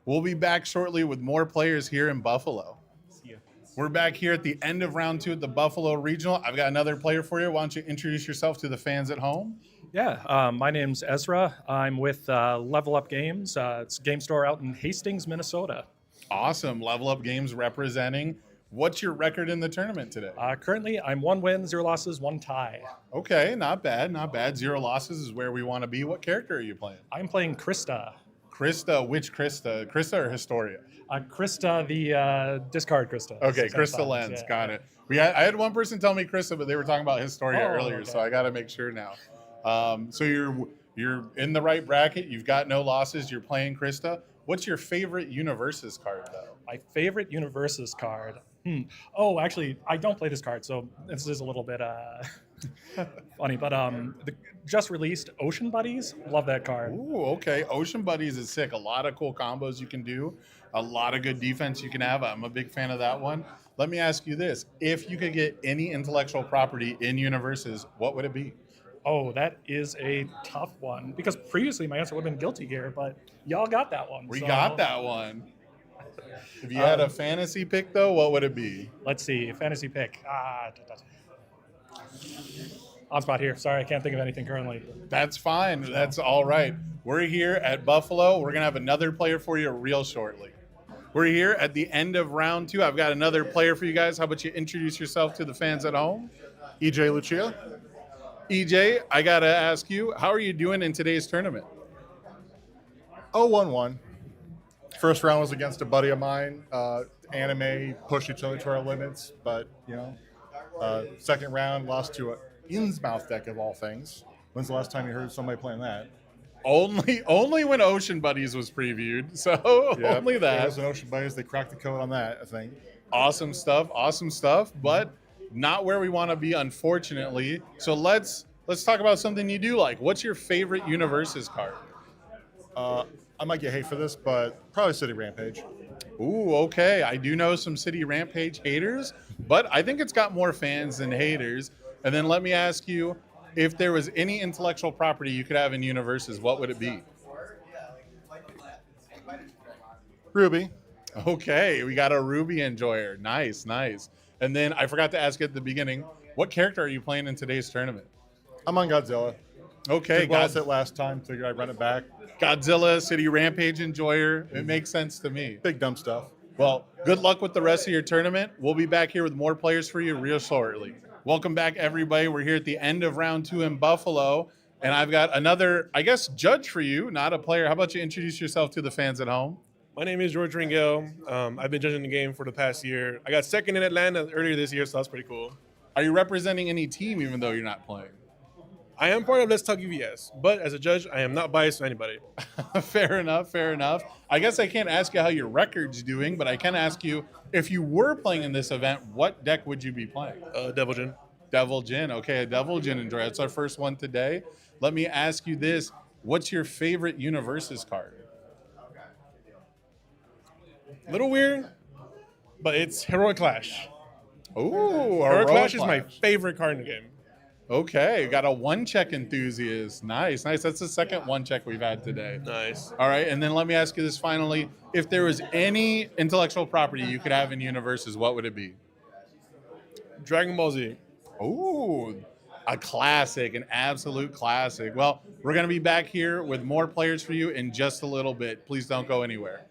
we'll be back shortly with more players here in Buffalo. See ya. We're back here at the end of round 2 at the Buffalo Regional. I've got another player for you. Why don't you introduce yourself to the fans at home? Yeah, my name's Ezra. I'm with Level Up Games. It's a game store out in Hastings, Minnesota. Awesome. Level Up Games representing. What's your record in the tournament today? Currently, I'm 1 win, 0 losses, 1 tie. Okay, not bad, not bad. 0 losses is where we want to be. What character are you playing? I'm playing Krista. Krista, which Krista? Krista or Historia? Krista, the discard Krista. Okay, 6 Krista times, Lens, yeah. got it. I had one person tell me Krista, but they were talking about Historia Oh, earlier, okay. so I got to make sure now. So you're in the right bracket. You've got no losses. You're playing Krista. What's your favorite UniVersus card, though? My favorite UniVersus card. Oh, actually, I don't play this card, so this is a little bit funny. But the just released Ocean Buddies, love that card. Ooh, okay. Ocean Buddies is sick. A lot of cool combos you can do. A lot of good defense you can have. I'm a big fan of that one. Let me ask you this. If you could get any intellectual property in UniVersus, what would it be? Oh, that is a tough one, because previously my answer would have been Guilty Gear, but y'all got that one. We so got that one. If you had a fantasy pick, though, what would it be? Let's see, fantasy pick. On spot here. Sorry, I can't think of anything currently. That's fine. That's all right. We're here at Buffalo. We're going to have another player for you real shortly. We're here at the end of round 2. I've got another player for you guys. How about you introduce yourself to the fans at home? EJ Lucia. EJ, I got to ask you, how are you doing in today's tournament? 0-1-1. First round was against a buddy of mine. Anime pushed each other to our limits, but, second round lost to an Innsmouth deck of all things. When's the last time you heard somebody playing that? Only when Ocean Buddies was previewed, so Yeah, only that. There's an Ocean Buddies. They cracked the code on that, I think. Awesome stuff, but not where we want to be, unfortunately. So let's talk about something you do like. What's your favorite UniVersus card? I might get hate for this, but probably City Rampage. Ooh, okay. I do know some City Rampage haters, but I think it's got more fans than haters. And then let me ask you, if there was any intellectual property you could have in UniVersus, what would it be? Ruby. Okay, we got a Ruby enjoyer. Nice. And then I forgot to ask at the beginning, what character are you playing in today's tournament? I'm on Godzilla. Okay, Lost it last time. Figured I'd run it back. Godzilla, City Rampage enjoyer. It makes sense to me. Big dumb stuff. Well, good luck with the rest of your tournament. We'll be back here with more players for you real shortly. Welcome back, everybody. We're here at the end of round 2 in Buffalo, and I've got another, I guess, judge for you, not a player. How about you introduce yourself to the fans at home? My name is George Ringel. I've been judging the game for the past year. I got second in Atlanta earlier this year, so that's pretty cool. Are you representing any team even though you're not playing? I am part of Let's Talk UVS, but as a judge, I am not biased to anybody. Fair enough, fair enough. I guess I can't ask you how your record's doing, but I can ask you, if you were playing in this event, what deck would you be playing? Devil Jin. Devil Jin. Okay, a Devil Jin enjoy. That's our first one today. Let me ask you this. What's your favorite UniVersus card? A little weird, but it's Heroic Clash. Ooh, Heroic Clash is my favorite card in the game. Okay, got a one-check enthusiast. Nice, nice. That's the second one-check we've had today. Nice. All right, and then let me ask you this finally. If there was any intellectual property you could have in UniVersus, what would it be? Dragon Ball Z. Ooh, a classic, an absolute classic. Well, we're going to be back here with more players for you in just a little bit. Please don't go anywhere.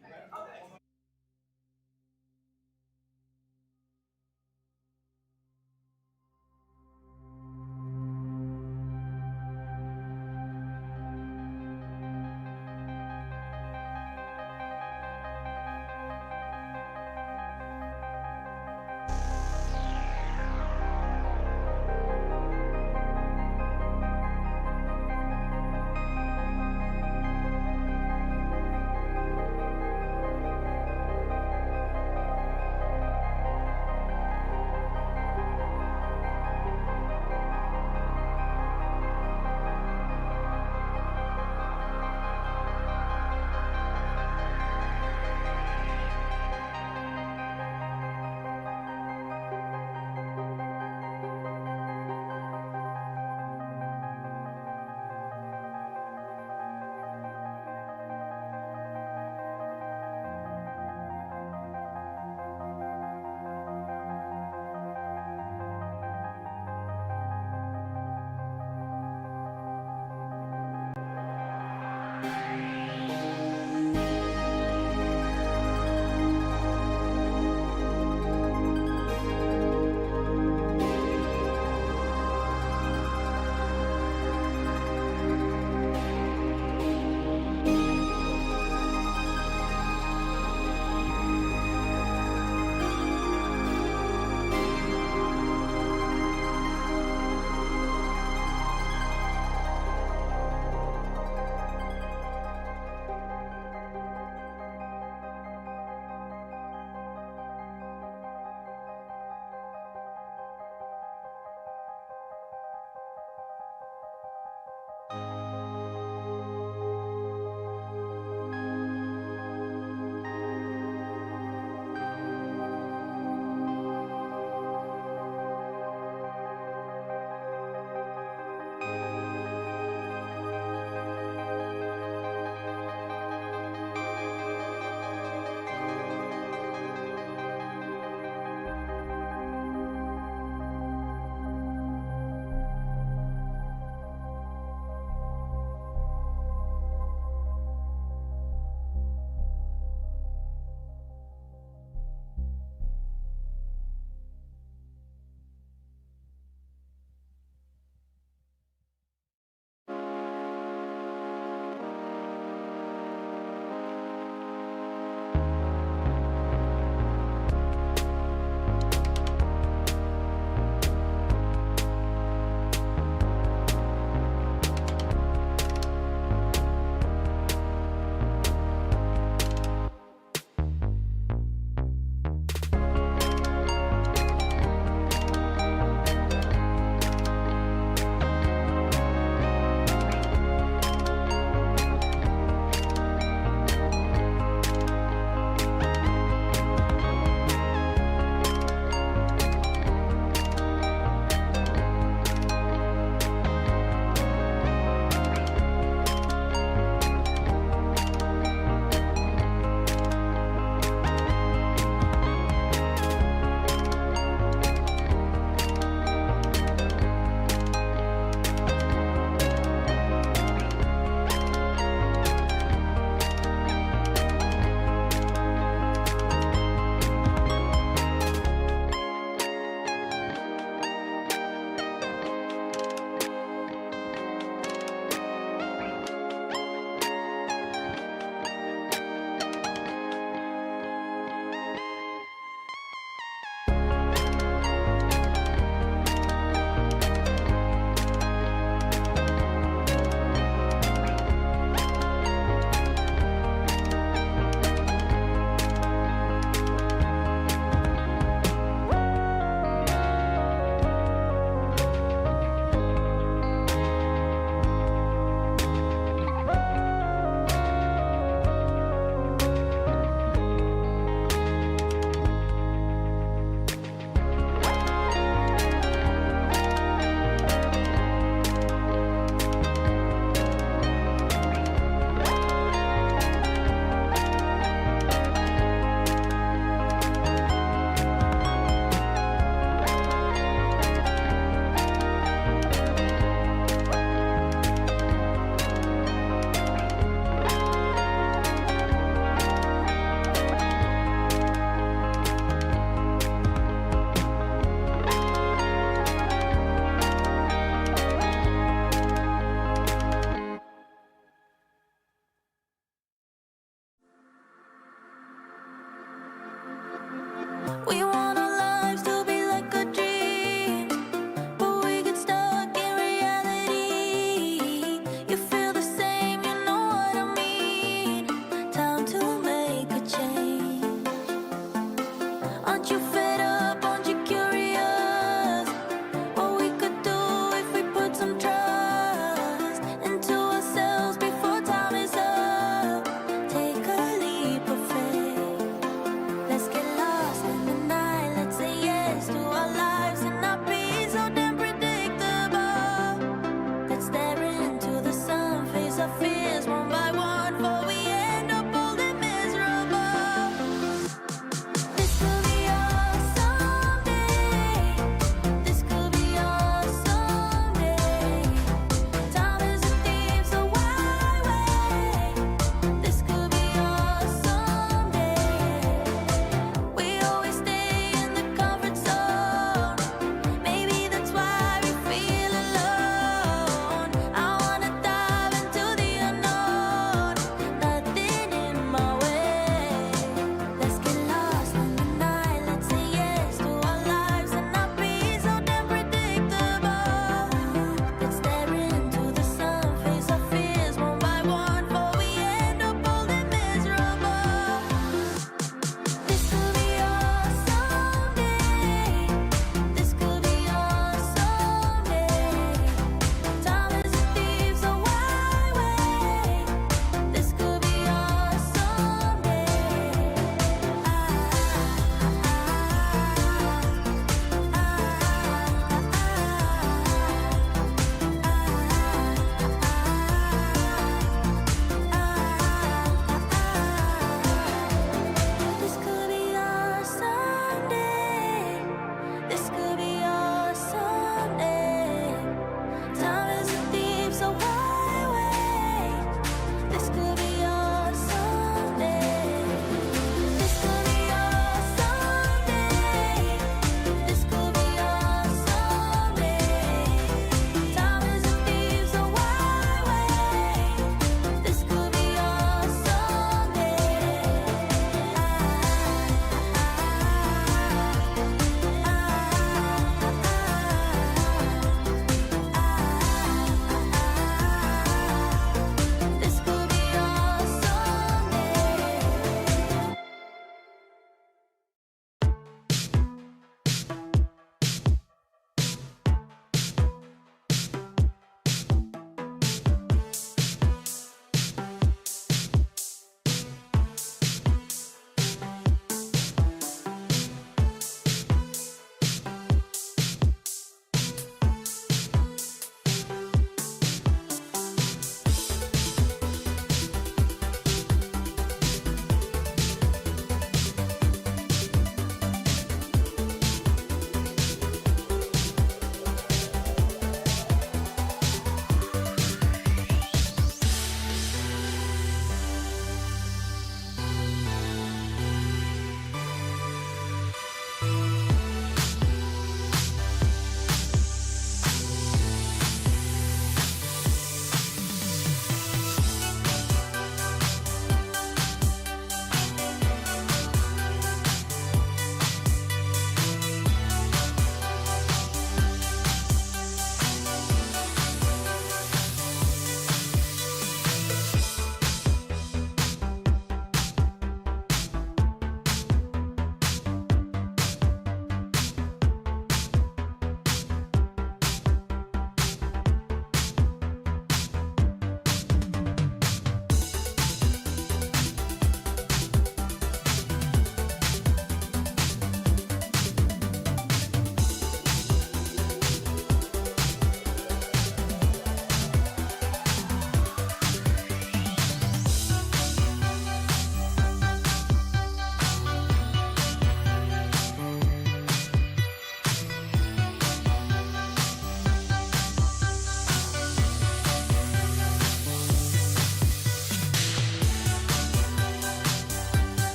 one by one, before we end up old and miserable. This could be us someday. This could be us someday. Time is a thief, so why wait? This could be us someday. We always stay in the comfort zone. Maybe that's why we feel alone. I wanna dive into the unknown.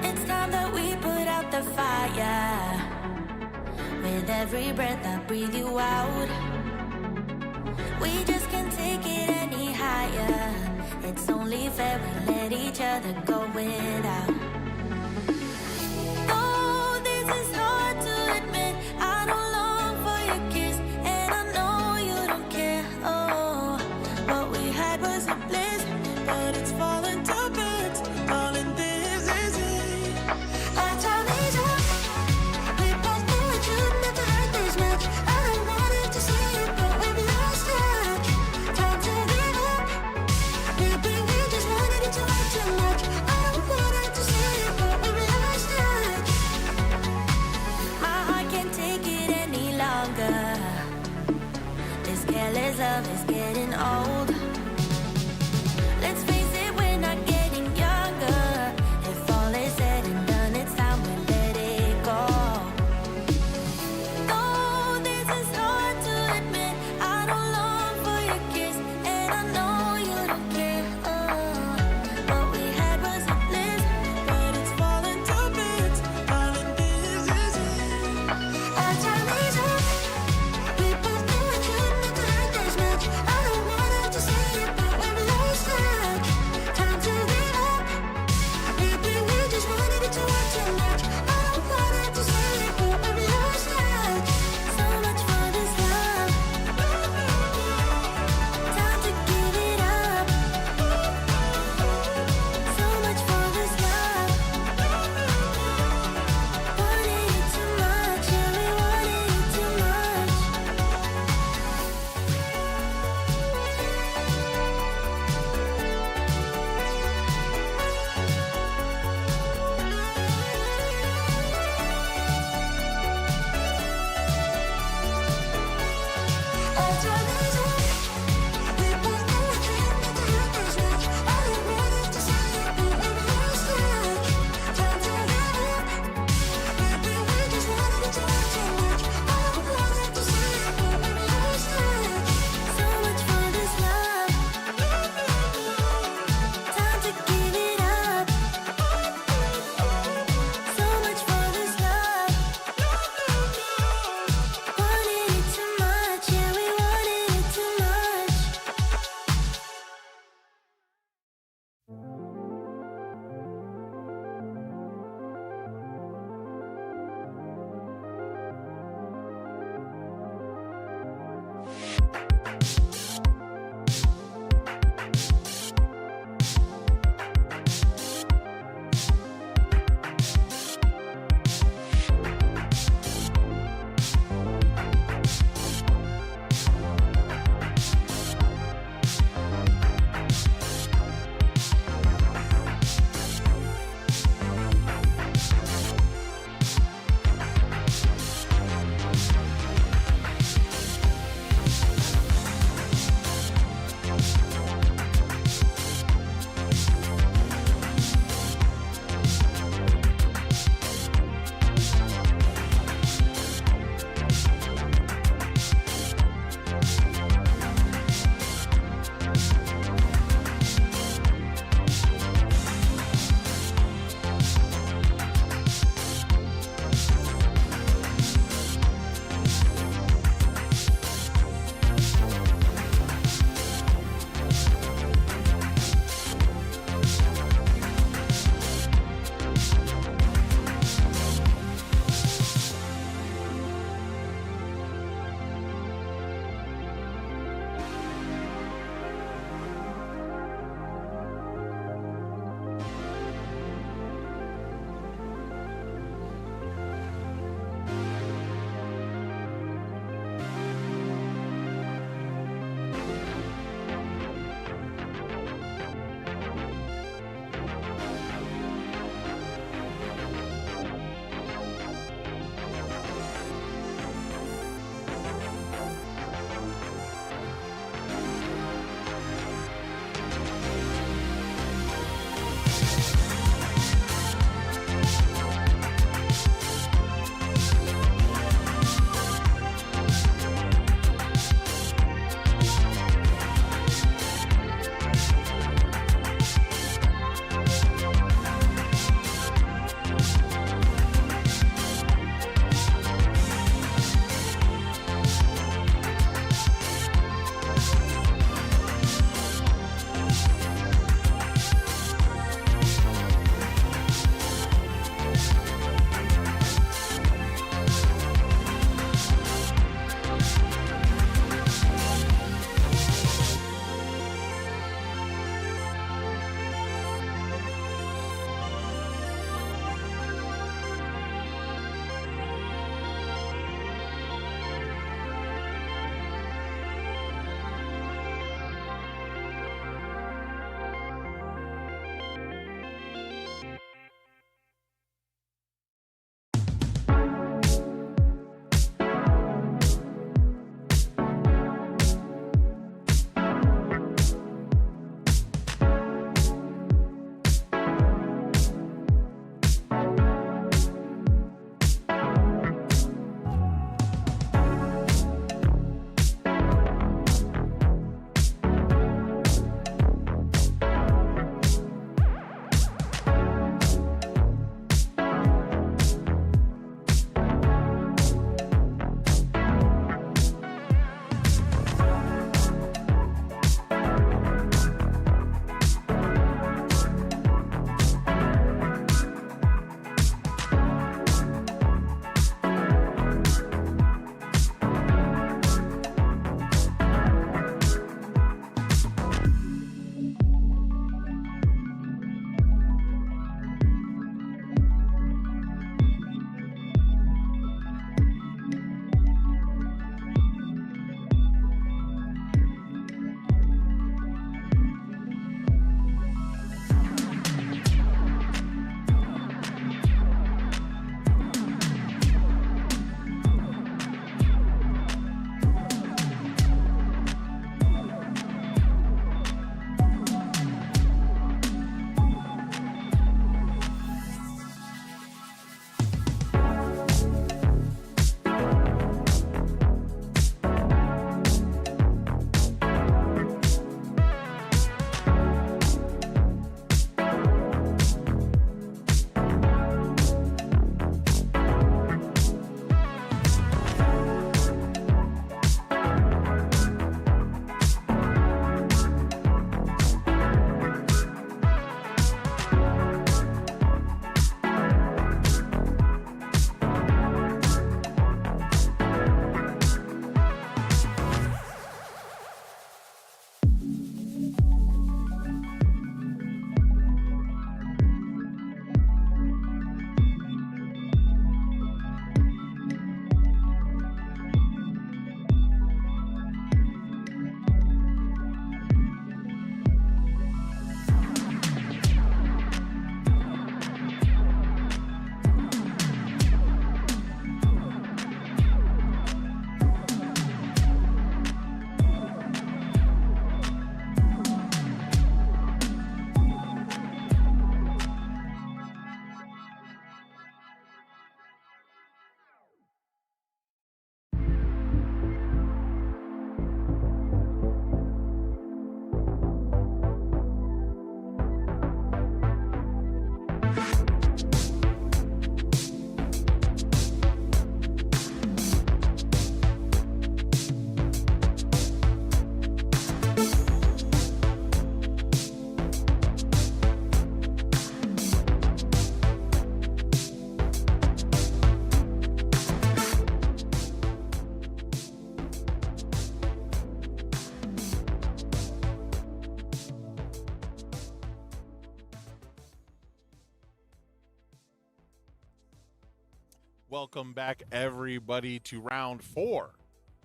It's time that we put out the fire. With every breath I breathe you out. We just can't take it any higher. It's only fair we let each other go without. Oh, this is hard to admit. I don't long for your kiss, and I know you don't care. Oh, what we had was a bliss, but it's falling to bits. Darling, this is it. Our time is up. We both know it shouldn't have to hurt this much. I don't want it to see it, but we've lost touch. Time to give up. Maybe we just wanted it to hurt too much. I don't want it to see it, but we've lost touch. My heart can't take it any longer. This careless love is getting old. Let's face it, we're not getting younger. If all is said and done, it's time we let it go. Oh, this is hard to admit. I don't long for your kiss, and I know you don't care. Oh, what we had was a bliss, but it's falling to bits. Darling, this is it. Our time is up. We both know it shouldn't have to hurt this much. I don't want it to see it, Welcome back, everybody, to round 4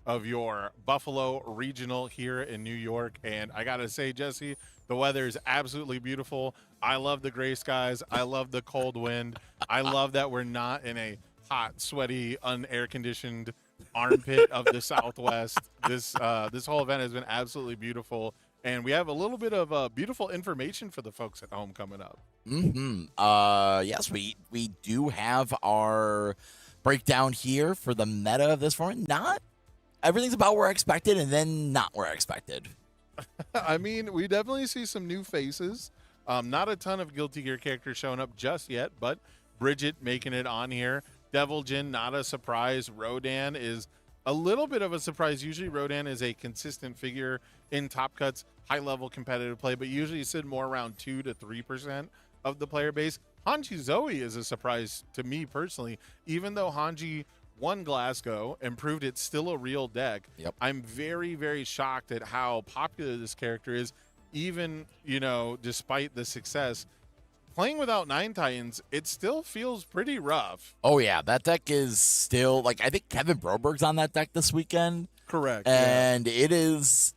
of your Buffalo Regional here in New York. And I got to say, Jesse, the weather is absolutely beautiful. I love the gray skies. I love the cold wind. I love that we're not in a hot, sweaty, unair-conditioned armpit of the Southwest. This whole event has been absolutely beautiful. And we have a little bit of beautiful information for the folks at home coming up. Yes, we do have our breakdown here for the meta of this format. Not everything's about where I expected, and then not where I expected. I mean, we definitely see some new faces. Not a ton of Guilty Gear characters showing up just yet, but Bridget making it on here. Devil Jin, not a surprise. Rodan is a little bit of a surprise. Usually Rodan is a consistent figure in Top Cut's high-level competitive play, but usually sit more around 2 to 3% of the player base. Hanji Zoe is a surprise to me personally. Even though Hanji won Glasgow and proved it's still a real deck, I'm very, very shocked at how popular this character is, even, despite the success. Playing without 9 Titans, it still feels pretty rough. Oh, yeah. That deck is still, I think Kevin Broberg's on that deck this weekend. Correct. And it is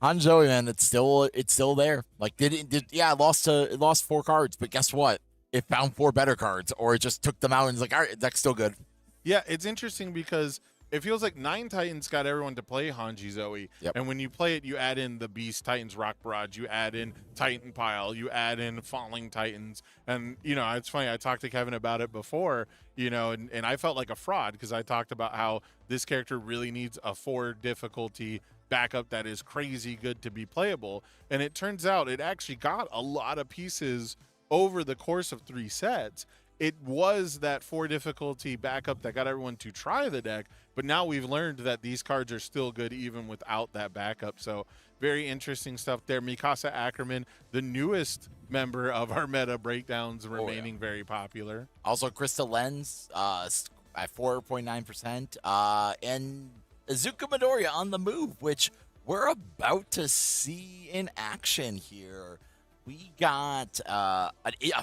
Hanzo, man. It's still there. It lost 4 cards, but guess what? It found 4 better cards, or it just took them out and it's like, all right, deck's still good. Yeah, it's interesting because it feels like 9 Titans got everyone to play Hanji Zoe. And when you play it, you add in the Beast Titans Rock Barrage, you add in Titan Pile, you add in Falling Titans. And, it's funny, I talked to Kevin about it before, and I felt like a fraud because I talked about how this character really needs a 4 difficulty backup that is crazy good to be playable. And it turns out it actually got a lot of pieces over the course of 3 sets. It was that 4 difficulty backup that got everyone to try the deck, but now we've learned that these cards are still good even without that backup. So very interesting stuff there. Mikasa Ackerman, the newest member of our meta breakdowns, remaining very popular. Also, Krista Lenz at 4.9%, and Azuka Midoriya on the move, which we're about to see in action here. We got a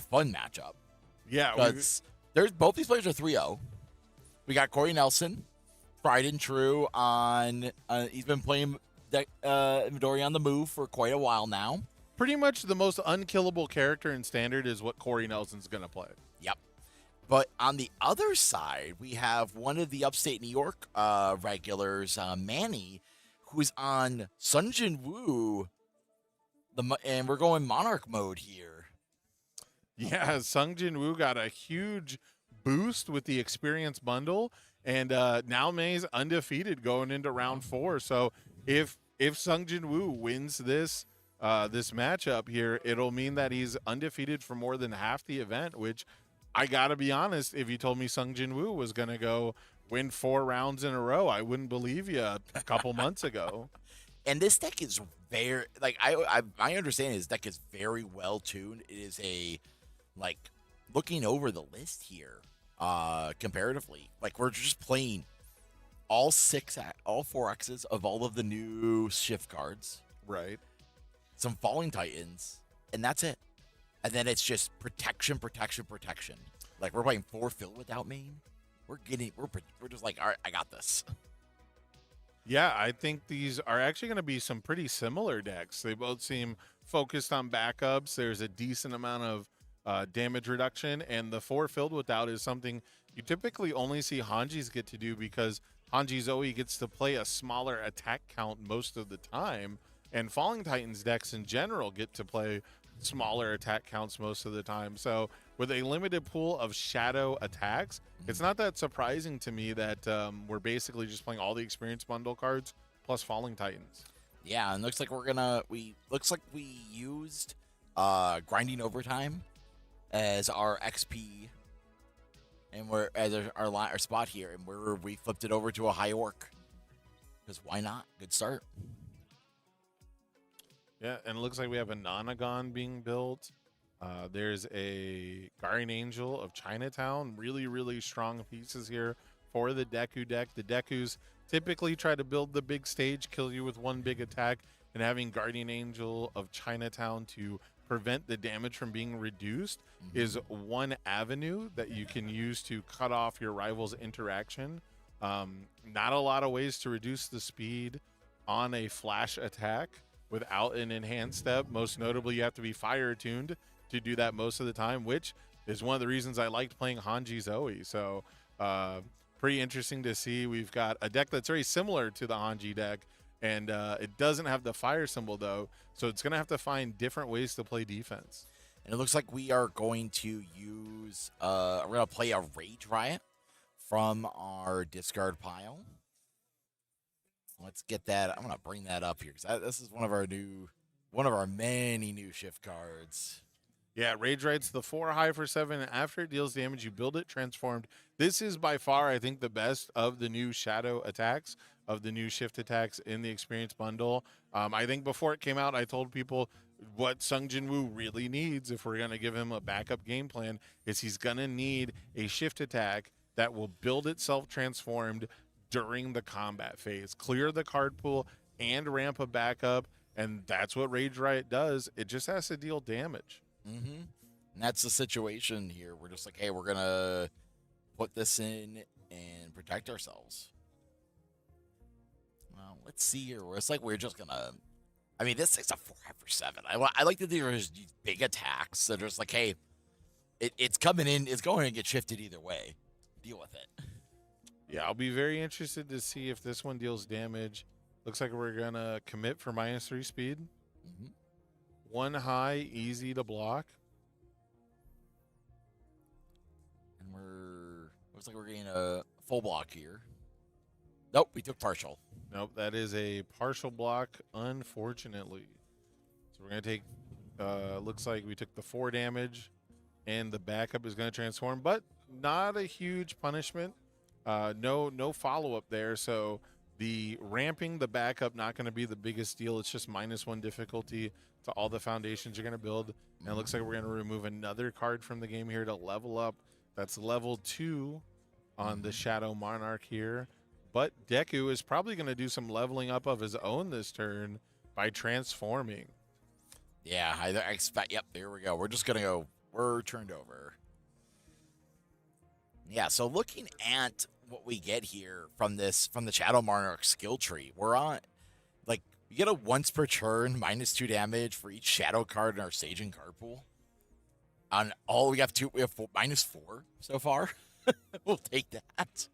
fun matchup. Yeah, because both these players are 3-0. We got Corey Nelson, tried and true on. He's been playing Midori on the move for quite a while now. Pretty much the most unkillable character in Standard is what Corey Nelson's going to play. Yep. But on the other side, we have one of the upstate New York regulars, Manny, who's on Sun Jin Woo, and we're going Monarch mode here. Yeah, Sung Jin Woo got a huge boost with the experience bundle, and now May's undefeated going into round 4. So if Sung Jin Woo wins this matchup here, it'll mean that he's undefeated for more than half the event, which I gotta be honest, if you told me Sung Jin Woo was gonna go win 4 rounds in a row, I wouldn't believe you a couple months ago. And this deck is very, I understand this deck is very well tuned. It is looking over the list here, comparatively, we're just playing all 4 X's of all of the new shift cards, right? Some Falling Titans, and that's it. And then it's just protection. We're playing 4 Fill Without main. We're just like, all right, I got this. Yeah, I think these are actually going to be some pretty similar decks. They both seem focused on backups. There's a decent amount of damage reduction, and the 4 Filled Without is something you typically only see Hanjis get to do because Hanji Zoe gets to play a smaller attack count most of the time, and Falling Titans decks in general get to play smaller attack counts most of the time. So with a limited pool of shadow attacks, it's not that surprising to me that we're basically just playing all the experience bundle cards plus Falling Titans. Yeah, and looks like we used Grinding Overtime as our XP, and we're as our spot here, and we flipped it over to a high orc because why not? Good start. Yeah, and it looks like we have a Nonagon being built. There's a Guardian Angel of Chinatown. Really, really strong pieces here for the Deku deck. The Dekus typically try to build the big stage, kill you with one big attack, and having Guardian Angel of Chinatown to prevent the damage from being reduced is one avenue that you can use to cut off your rival's interaction. Not a lot of ways to reduce the speed on a flash attack without an enhanced step. Most notably, you have to be fire tuned to do that most of the time, which is one of the reasons I liked playing Hanji Zoe. So pretty interesting to see. We've got a deck that's very similar to the Hanji deck, and it doesn't have the fire symbol though, so it's going to have to find different ways to play defense. And it looks like we are going to use, we're going to play a Rage Riot from our discard pile. Let's get that. I'm going to bring that up here because this is one of our many new shift cards. Yeah, Rage Riot's the 4 high for 7. After it deals damage, you build it transformed. This is by far, I think, the best of the new shadow attacks, of the new shift attacks in the experience bundle. I think before it came out, I told people what Sung Jin Woo really needs, if we're going to give him a backup game plan, is he's going to need a shift attack that will build itself transformed during the combat phase, clear the card pool, and ramp a backup. And that's what Rage Riot does. It just has to deal damage. And that's the situation here. We're just like, hey, we're gonna put this in and protect ourselves. Well, let's see here. It's like we're just gonna. I mean, this thing's a 4 high for 7. I like that there's these big attacks. So just like, hey, it's coming in. It's going to get shifted either way. Deal with it. Yeah, I'll be very interested to see if this one deals damage. Looks like we're gonna commit for -3 speed. 1 high, easy to block. And looks like we're getting a full block here. Nope, we took partial. Nope, that is a partial block, unfortunately. So we're going to take, looks like we took the 4 damage, and the backup is going to transform, but not a huge punishment. No follow-up there, so the ramping the backup not going to be the biggest deal. It's just -1 difficulty to all the foundations you're going to build. And it looks like we're going to remove another card from the game here to level up. That's level 2 on the Shadow Monarch here. But Deku is probably going to do some leveling up of his own this turn by transforming. Yeah, I expect. Yep, there we go. We're just going to go. We're turned over. Yeah, so looking at what we get here from the Shadow Monarch skill tree, we're on, like, you get a once per turn -2 damage for each shadow card in our Saging card pool. On all we have -4 so far. We'll take that.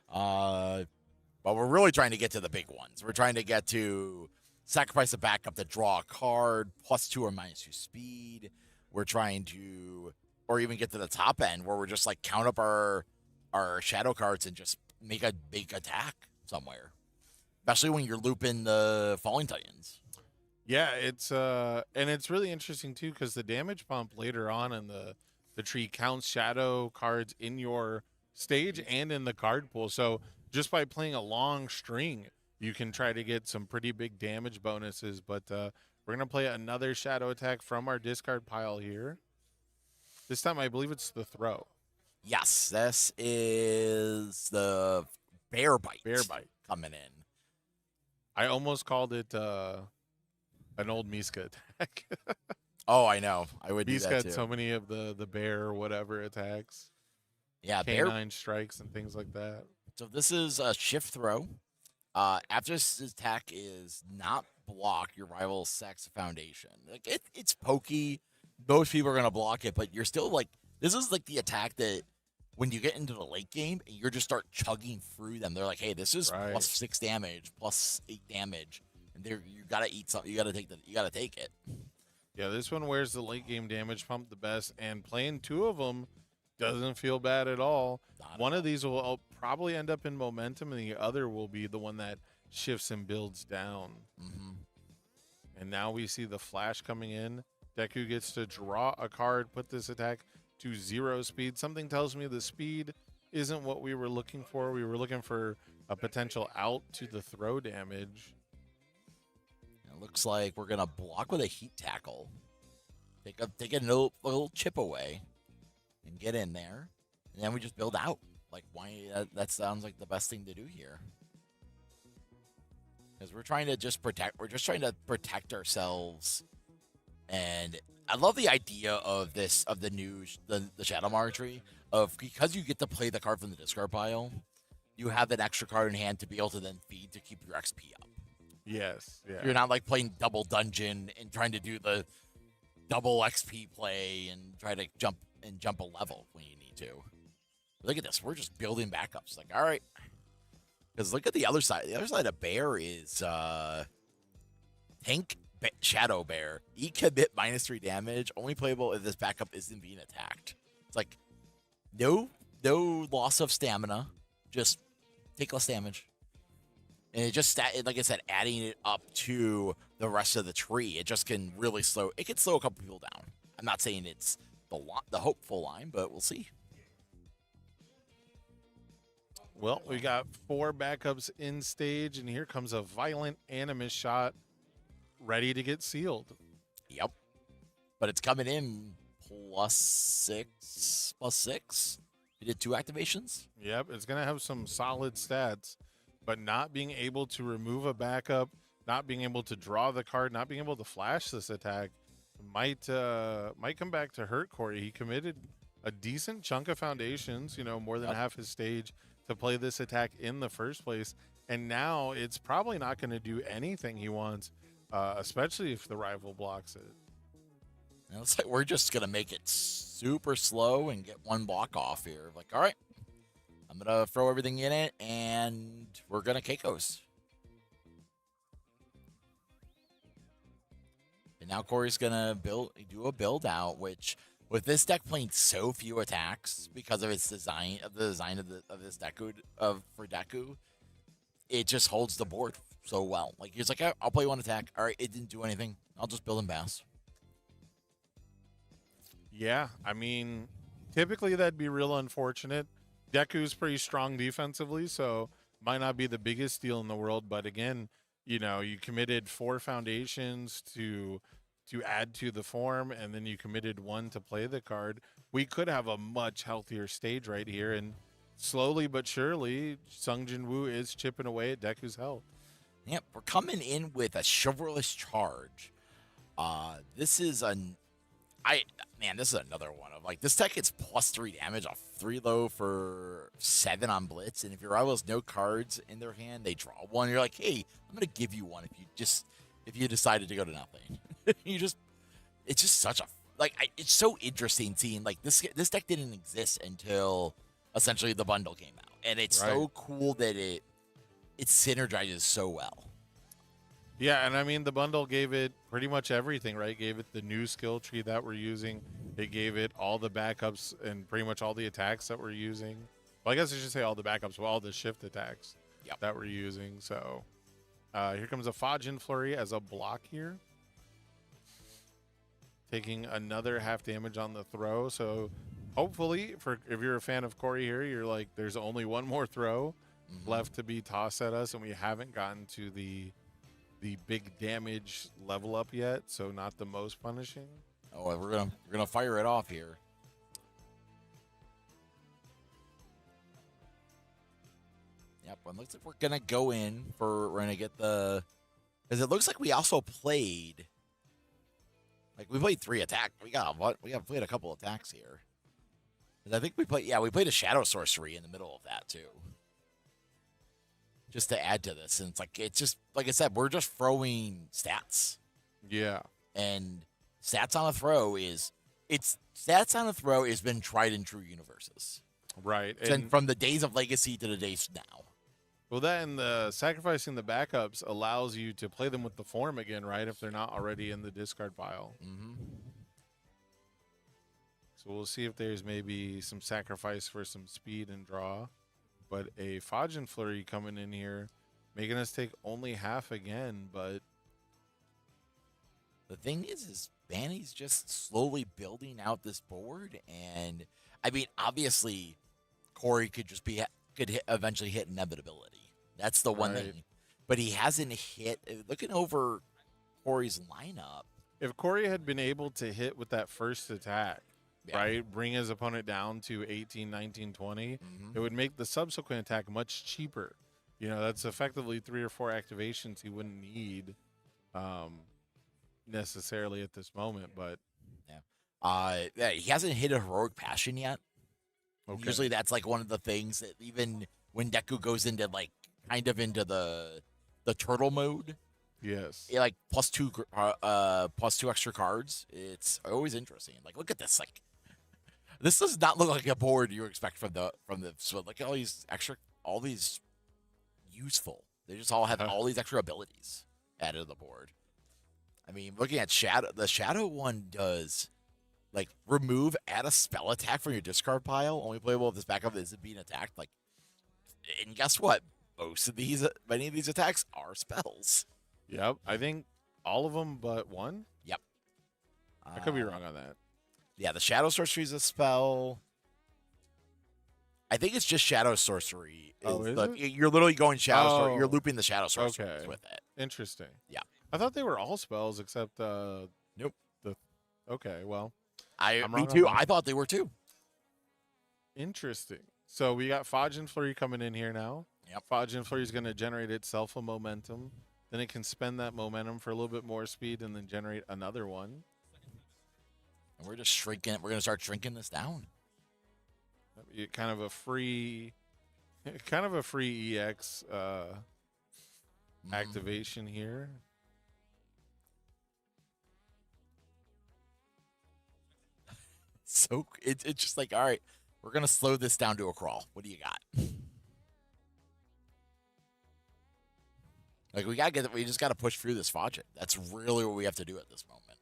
But we're really trying to get to the big ones. We're trying to get to sacrifice a backup to draw a card, +2 or -2 speed. We're trying to, or even get to the top end where we're just like count up our shadow cards and just make a big attack somewhere. Especially when you're looping the Falling Titans. Yeah, and it's really interesting too because the damage pump later on in the tree counts shadow cards in your stage and in the card pool. So just by playing a long string, you can try to get some pretty big damage bonuses. But we're gonna play another shadow attack from our discard pile here. This time I believe it's the throw. Yes, this is the bear bite. Bear bite coming in. I almost called it an old Miska attack. Oh, I know. I would do Miska that had too. so many of the bear or whatever attacks. Yeah, Canine strikes and things like that. So this is a shift throw. After this attack is not block, your rival sacks a foundation. Like it's pokey. Most people are gonna block it, but you're still like, this is like the attack that when you get into the late game and you just start chugging through them, they're like, hey, this is Right. +6 damage, +8 damage, and you gotta eat something. You gotta take it. Yeah, this one wears the late game damage pump the best, and playing 2 of them doesn't feel bad at all. One of these will probably end up in momentum, and the other will be the one that shifts and builds down. And now we see the flash coming in. Deku gets to draw a card, put this attack to 0 speed. Something tells me the speed isn't what we were looking for. We were looking for a potential out to the throw damage. It looks like we're gonna block with a heat tackle. Take a little chip away and get in there, and then we just build out. Like, why? That sounds like the best thing to do here. Because we're trying to just protect. We're just trying to protect ourselves, and I love the idea of this of the Shadow Marjorie of because you get to play the card from the discard pile, you have an extra card in hand to be able to then feed to keep your XP up. Yes. Yeah. You're not like playing double dungeon and trying to do the double XP play and try to jump a level when you need to. Look at this. We're just building backups. Like, all right. Because look at the other side. The other side of Bear is Tank Shadow Bear. E-commit -3 damage. Only playable if this backup isn't being attacked. It's like no loss of stamina. Just take less damage. And it just, like I said, adding it up to the rest of the tree, it just can really slow. It can slow a couple people down. I'm not saying it's the hopeful line, but we'll see. Well, we got 4 backups in stage, and here comes a violent animus shot ready to get sealed. Yep. But it's coming in +6. We did 2 activations. Yep, it's going to have some solid stats, but not being able to remove a backup, not being able to draw the card, not being able to flash this attack might come back to hurt Corey. He committed a decent chunk of foundations, more than half his stage to play this attack in the first place, and now it's probably not going to do anything he wants, especially if the rival blocks it. And it's like we're just going to make it super slow and get 1 block off here. Like, all right, I'm going to throw everything in it, and we're going to Keikos. And now Corey's going to do a build out, which with this deck playing so few attacks because of its design of this Deku for Deku, it just holds the board so well. Like he's like, I'll play 1 attack. All right, it didn't do anything. I'll just build and pass. Yeah, I mean, typically that'd be real unfortunate. Deku's pretty strong defensively, so might not be the biggest deal in the world. But again, you committed 4 foundations to add to the form, and then you committed 1 to play the card. We could have a much healthier stage right here, and slowly but surely, Sung Jin Woo is chipping away at Deku's health. Yep, we're coming in with a chivalrous charge. This is another one of like this deck gets +3 damage off 3 low for 7 on blitz, and if your rival has no cards in their hand, they draw 1. You're like, hey, I'm gonna give you 1 if you decided to go to nothing. It's just such a it's so interesting seeing like this deck didn't exist until essentially the bundle came out, and it's so cool that it synergizes so well. Yeah, and I mean, the bundle gave it pretty much everything, right? Gave it the new skill tree that we're using. It gave it all the backups and pretty much all the attacks that we're using. Well, I guess I should say all the backups, all the shift attacks that we're using. So here comes a Fajin Flurry as a block here. Taking another half damage on the throw. So hopefully, if you're a fan of Corey here, you're like, there's only 1 more throw left to be tossed at us, and we haven't gotten to the big damage level up yet, so not the most punishing. Oh, we're gonna fire it off here. Yep, it looks like we're gonna go in for we're gonna get the because it looks like we also played we played 3 attacks. We played a couple attacks here. I think we played a Shadow Sorcery in the middle of that too. Just to add to this, and it's just like I said, we're just throwing stats. Yeah, and stats on a throw has been tried and true UniVersus, right? And from the days of Legacy to the days now. Well, then sacrificing the backups allows you to play them with the form again, right? If they're not already in the discard pile. So we'll see if there's maybe some sacrifice for some speed and draw. But a Fajin Flurry coming in here, making us take only half again. But the thing is Banny's just slowly building out this board. And, I mean, obviously, Corey could eventually hit inevitability. That's the one thing. But he hasn't hit. Looking over Corey's lineup. If Corey had been able to hit with that first attack, right, bring his opponent down to 18, 19, 20, it would make the subsequent attack much cheaper. That's effectively 3 or 4 activations he wouldn't need necessarily at this moment. But Yeah, he hasn't hit a heroic passion yet. Okay. Usually that's like one of the things that even when Deku goes into like kind of into the turtle mode, Yes. like plus two extra cards. It's always interesting. Like look at this. Like this does not look like a board you expect from the so like all these useful. They just all have all these extra abilities added to the board. I mean, looking at the Shadow one does like remove, add a spell attack from your discard pile. Only playable if this backup isn't being attacked. Like, and guess what? Many of these attacks are spells. Yep. I think all of them but one. Yep. I could be wrong on that. Yeah, the Shadow Sorcery is a spell. I think it's just Shadow Sorcery. Oh, is it? You're literally going Shadow Sorcery. You're Oh, looping the Shadow Sorcery okay. with it. Interesting. Yeah. I thought they were all spells except Nope. Okay, well. Me wrong on too. that. I thought they were too. Interesting. So we got Fodge and Flurry coming in here now. Yep. Fodge and Flurry is going to generate itself a momentum. Then it can spend that momentum for a little bit more speed and then generate another one. And we're just shrinking. We're gonna start shrinking this down. Kind of a free EX activation here. So it's just like, all right, we're gonna slow this down to a crawl. What do you got? Like we just gotta push through this Fodget. That's really what we have to do at this moment.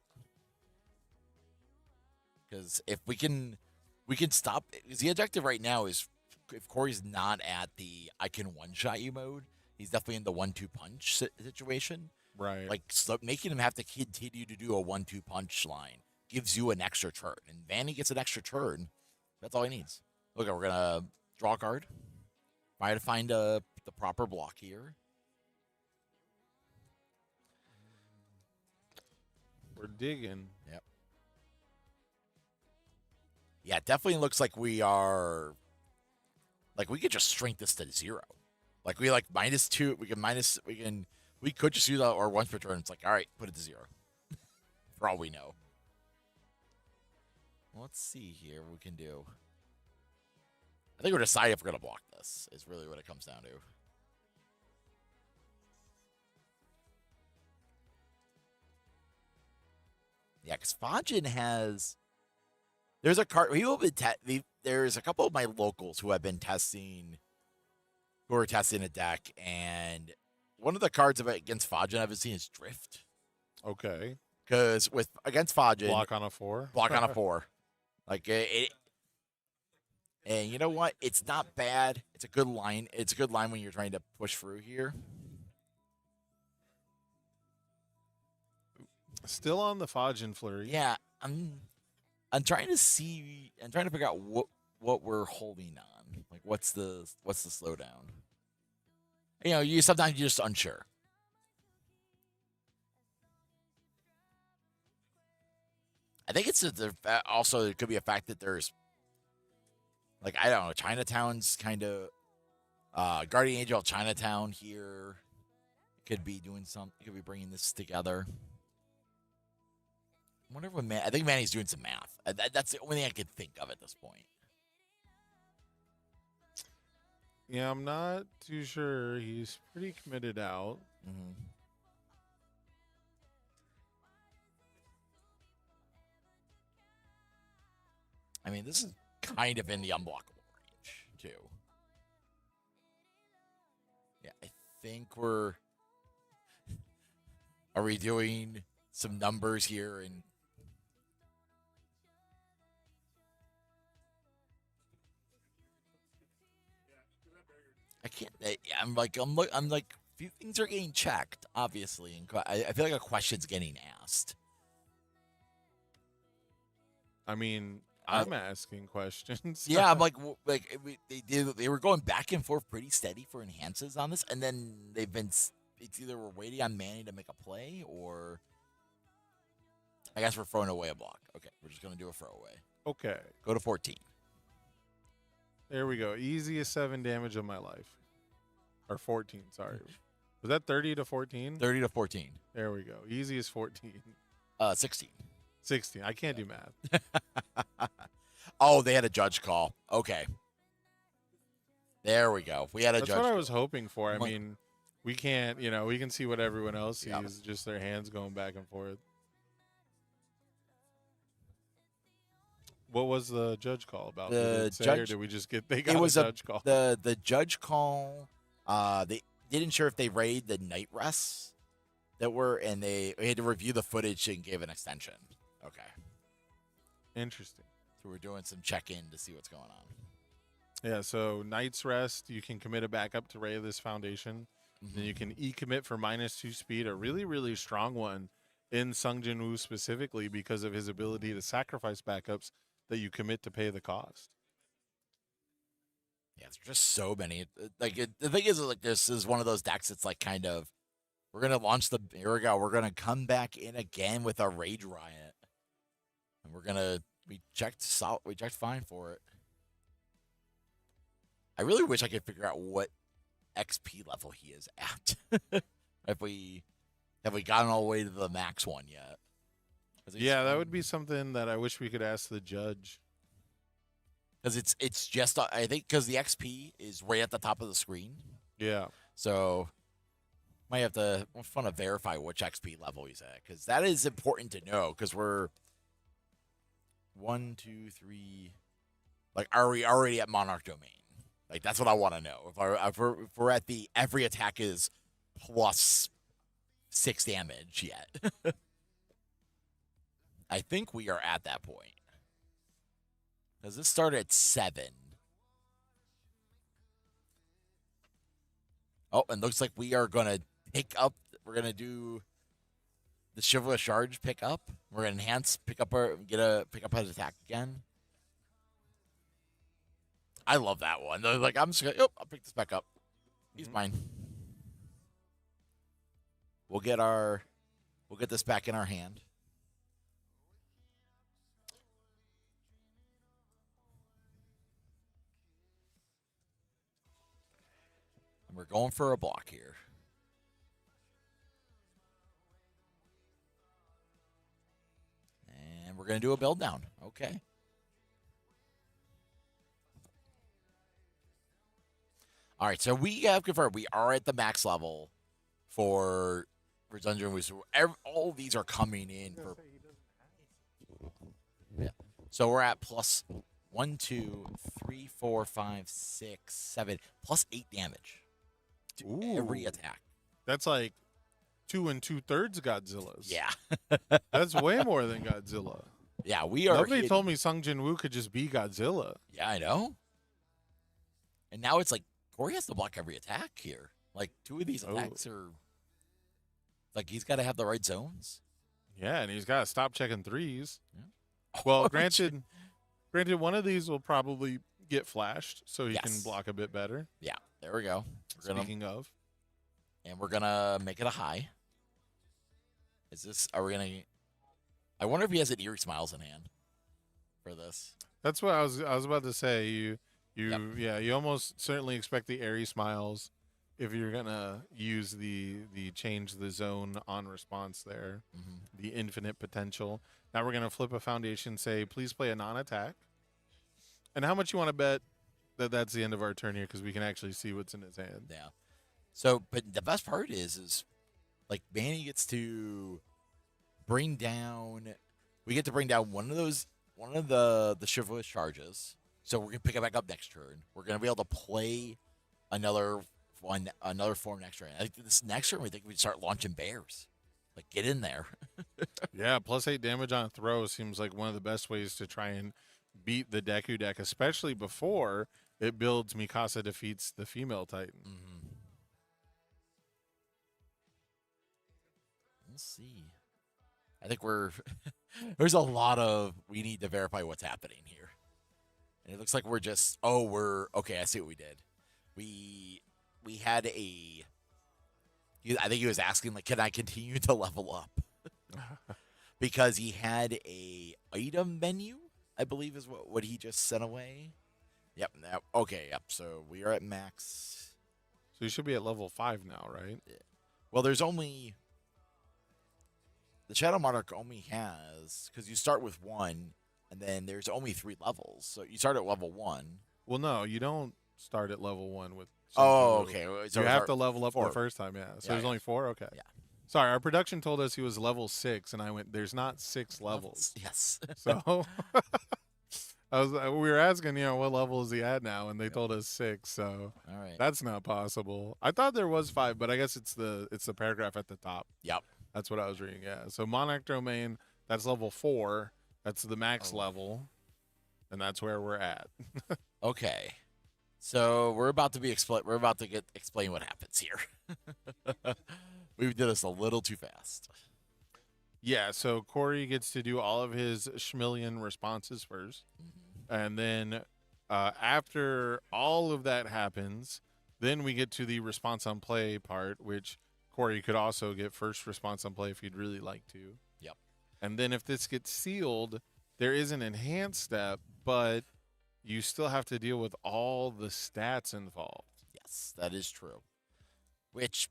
Because if we can stop. Because the objective right now is, if Corey's not at the I can one shot you mode, he's definitely in the 1-2 punch situation. Right. Like making him have to continue to do a 1-2 punch line gives you an extra turn, and Vanny gets an extra turn. That's all he needs. Look, we're gonna draw a card. Try to find the proper block here. We're digging. Yep. Yeah, it definitely looks like we are. Like we could just shrink this to 0. Like we -2. We could just use our once per turn. It's like, all right, put it to 0. For all we know. Let's see here what we can do. I think we're deciding if we're gonna block this. Is really what it comes down to. Yeah, because Fajin has. There's a card. There's a couple of my locals who have been testing. Who are testing a deck, and one of the cards against Fajin I've seen is Drift. Okay. Because against Fajin, Block on a 4. Block on a 4. Like it. And you know what? It's not bad. It's a good line. It's a good line when you're trying to push through here. Still on the Fodge and Flurry. Yeah, I'm trying to see. I'm trying to figure out what we're holding on. Like what's the slowdown? You know, sometimes you're just unsure. I think it's also it could be a fact that there's like I don't know, Chinatown's kind of Guardian Angel of Chinatown here could be doing something. Could be bringing this together. I wonder if I think Manny's doing some math. That's the only thing I could think of at this point. Yeah, I'm not too sure. He's pretty committed out. Mm-hmm. I mean, this is kind of in the unblockable range, too. Yeah, I think we're... Are we doing some numbers here? And I can't... I'm like, a few things are getting checked, obviously. And I feel like a question's getting asked. I mean... I'm asking questions. Yeah, I'm like they were going back and forth pretty steady for enhances on this, and then it's either we're waiting on Manny to make a play, or I guess we're throwing away a block. Okay, we're just gonna do a throwaway. Okay. Go to 14. There we go. Easiest 7 damage of my life. Or 14, sorry. Was that 30 to 14? 30 to 14. There we go. Easiest 14. 16. 16. I can't do math. Oh, they had a judge call. Okay. There we go. We had a That's judge. what I call. was hoping for. I Like- mean, we can't, we can see what everyone else sees, Yep. just their hands going back and forth. What was the judge call about? Did The it say, or judge- did we just get they got It was a judge call? the judge call. They didn't sure if they raid the night rests that were, and they had to review the footage and gave an extension. Okay. Interesting. So we're doing some check-in to see what's going on. Yeah, so Night's Rest, you can commit it back up to Ray of this Foundation. Then you can e-commit for -2 speed, a really, really strong one in Sung Jin Woo specifically because of his ability to sacrifice backups that you commit to pay the cost. Yeah, there's just so many. The thing is, like, this is one of those decks. It's like kind of, we're gonna launch the. Here we go. We're gonna come back in again with a Rage Riot, and we checked fine for it. I really wish I could figure out what XP level he is at. Have we gotten all the way to the max one yet? 'Cause Yeah, that would be something that I wish we could ask the judge. Because it's just, I think, because the XP is right at the top of the screen. Yeah. So might have to verify which XP level he's at, because that is important to know. Because we're 1, 2, 3. Like, are we already at Monarch Domain? Like, that's what I want to know. If we're at the every attack is plus 6 damage yet. I think we are at that point. Because this started at 7. Oh, and looks like we are going to pick up. We're going to do the Chivalrous Charge pick up. We're going to enhance, pick up his attack again. I love that one. They're like, I'm just going to, I'll pick this back up. He's mine. We'll get this back in our hand. And we're going for a block here. And we're going to do a build down. Okay. All right, so we have confirmed we are at the max level for Dungeon Woo. So all these are coming in for. Yeah. So we're at plus 1, 2, 3, 4, 5, 6, 7, plus 8 damage to every attack. That's like 2 2/3 Godzillas. Yeah. That's way more than Godzilla. Yeah, we are. Nobody told me Sung Jin Woo could just be Godzilla. Yeah, I know. And now it's like Corey has to block every attack here. Like 2 of these attacks are. Like he's got to have the right zones. Yeah, and he's got to stop checking 3s. Yeah. Well, granted, one of these will probably get flashed, so he can block a bit better. Yeah, there we go. Speaking of. And we're going to make it a high. Are we going to, I wonder if he has an Eerie Smiles in hand for this. That's what I was about to say. You almost certainly expect the Airy Smiles if you're going to use the change the zone on response there, the infinite potential. Now we're going to flip a foundation, say, please play a non-attack. And how much you want to bet that that's the end of our turn here, because we can actually see what's in his hand. Yeah. So, but the best part is like Manny gets to bring down. We get to bring down one of the Chivalrous Charges. So we're gonna pick it back up next turn. We're gonna be able to play another form next turn. I think this next turn we think we start launching bears. Like get in there. Yeah, plus 8 damage on a throw seems like one of the best ways to try and beat the Deku deck, especially before it builds Mikasa defeats the female Titan. We'll see. I think there's a lot of, we need to verify what's happening here. And it looks like we're just, okay, I see what we did. We had I think he was asking, like, can I continue to level up? Because he had a item menu, I believe is what he just sent away. Yep. Okay, yep. So we are at max. So you should be at level 5 now, right? Well, there's only the Shadow Monarch only has, because you start with 1, and then there's only 3 levels. So you start at level 1. Well, no, you don't start at level 1 with. Oh, Shadow. okay. So You it's have to level up 4. the first time, yeah. So Yeah, there's yeah. only 4? Okay. Yeah. Sorry, our production told us he was level 6, and I went, there's not 6 levels. Yes. So we were asking, what level is he at now? And they told us 6, so All right. that's not possible. I thought there was 5, but I guess it's the paragraph at the top. Yep. That's what I was reading, yeah. So Monarch Domain, that's level 4. That's the max Oh. level, and that's where we're at. Okay. So we're about to explain what happens here. We did this a little too fast. Yeah, so Corey gets to do all of his schmillion responses first. And then after all of that happens, then we get to the response on play part, which Corey could also get first response on play if he'd really like to. Yep. And then if this gets sealed, there is an enhanced step, but you still have to deal with all the stats involved. Yes, that is true. Which,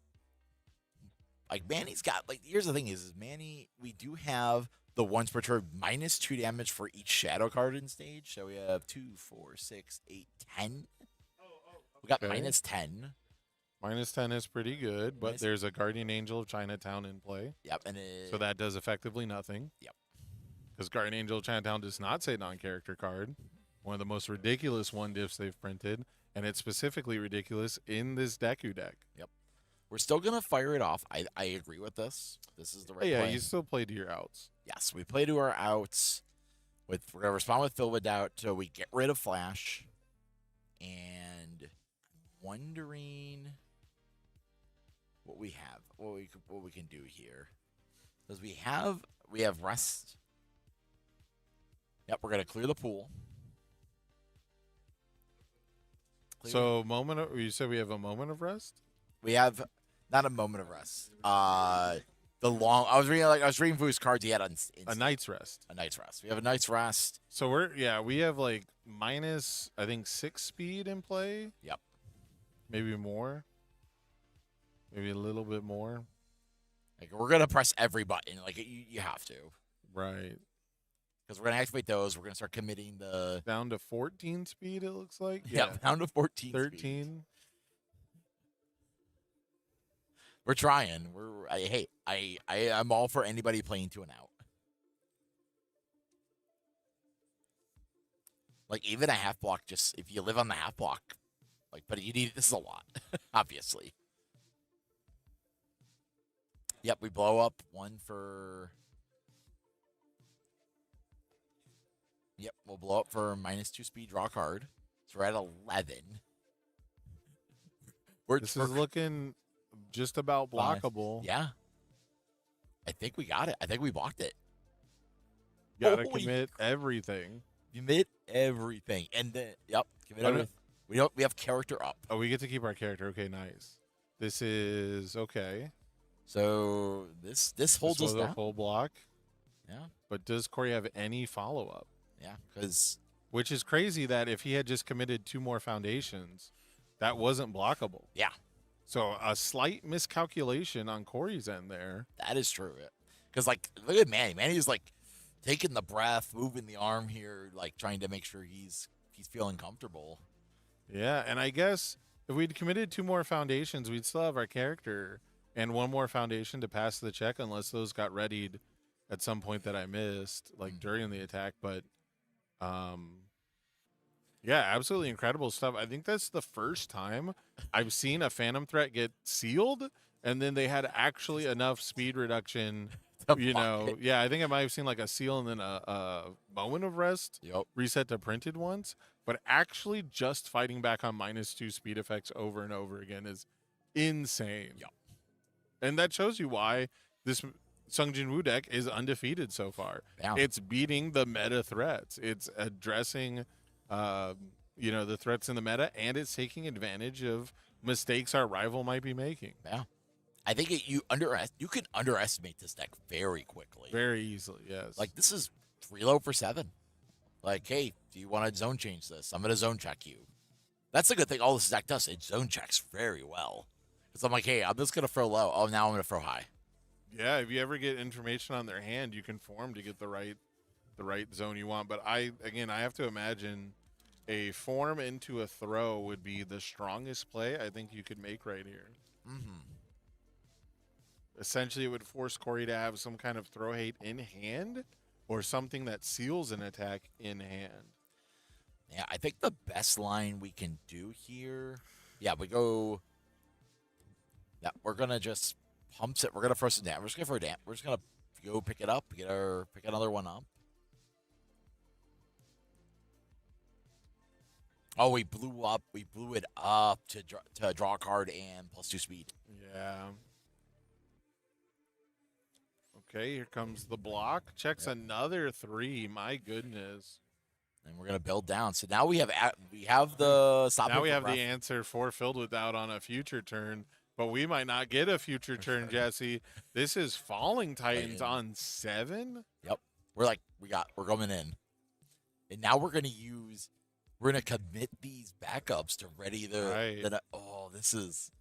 like, Manny's got, like, here's the thing is Manny, we do have the once perturbed -2 damage for each shadow card in stage. So we have 2, 4, 6, 8, 10. We got Okay. -10. -10 is pretty good, but Minus- there's a Guardian Angel of Chinatown in play. Yep. And So that does effectively nothing. Yep. Because Guardian Angel of Chinatown does not say non-character card. One of the most ridiculous 1-diffs they've printed, and it's specifically ridiculous in this Deku deck. Yep. We're still going to fire it off. I agree with this. This is the right Yeah, play. you still play to your outs. Yes, we play to our outs. We're going to respond with Fill with Doubt, so we get rid of Flash. And I'm wondering what we have, what we can do here. Because we have Rest. Yep, we're going to clear the pool. So you said we have a moment of rest? We have not a moment of rest. I was reading through his cards he had on A night's rest. a night's rest. We have a night's rest. So we have like minus, I think, 6 speed in play. Yep. Maybe more. Maybe a little bit more. Like, we're gonna press every button. Like, you have to, Right. because we're gonna activate those. We're gonna start committing the Down to 14 speed, it looks like. down to 14. 13. Speed. We're trying. I'm all for anybody playing to an out. Like, even a half block, just if you live on the half block, like, but this is a lot, obviously. Yep, we blow up 1 for. Yep, we'll blow up for -2 speed, draw card. So we're at 11. This is looking just about blockable. Yeah. I think we got it. I think we blocked it. Gotta Holy commit everything. Commit everything. And then, yep, commit What everything. We have character up. Oh, we get to keep our character. Okay, nice. This is okay. So this holds This us was a down. full block. Yeah. But does Corey have any follow-up? Yeah, because Which is crazy that if he had just committed 2 more foundations, that wasn't blockable. yeah, So a slight miscalculation on Corey's end there. that is true. Because, like, look at Manny. Manny's, like, taking the breath, moving the arm here, like, trying to make sure he's feeling comfortable. Yeah, and I guess if we'd committed 2 more foundations, we'd still have our character and 1 more foundation to pass the check, unless those got readied at some point that I missed, like during the attack. But yeah, absolutely incredible stuff. I think that's the first time I've seen a Phantom Threat get sealed, and then they had actually enough speed reduction. To block it. Yeah, I think I might have seen like a seal and then a moment of rest Yep. reset to printed ones. But actually, just fighting back on -2 speed effects over and over again is insane. Yep. And that shows you why this Sungjin Woo deck is undefeated so far. Yeah. It's beating the meta threats. It's addressing, the threats in the meta, and it's taking advantage of mistakes our rival might be making. Yeah. I think you can underestimate this deck very quickly. Very easily, yes. Like, this is 3 low for 7. Like, hey, do you want to zone change this? I'm going to zone check you. That's a good thing all this deck does. It zone checks very well. Because I'm like, hey, I'm just going to throw low. Oh, now I'm going to throw high. Yeah, if you ever get information on their hand, you can form to get the right zone you want. But I have to imagine a form into a throw would be the strongest play I think you could make right here. Mm-hmm. Essentially, it would force Corey to have some kind of throw hate in hand or something that seals an attack in hand. Yeah, I think the best line we can do here. Yeah, we go. Yeah, we're gonna just pumps it. We're gonna force it down. We're just gonna for a damp. We're just gonna go pick it up. Pick another one up. Oh, we blew up. We blew it up to draw a card and +2 speed. Yeah. Okay, here comes the block. Checks another 3. My goodness. And we're gonna build down. So now we have the stop. Now we have the answer for Filled with Doubt on a future turn, but we might not get a future turn, Jesse. This is Falling Titans on 7. Yep. We're going in, and now we're gonna commit these backups to ready the. Oh, this is.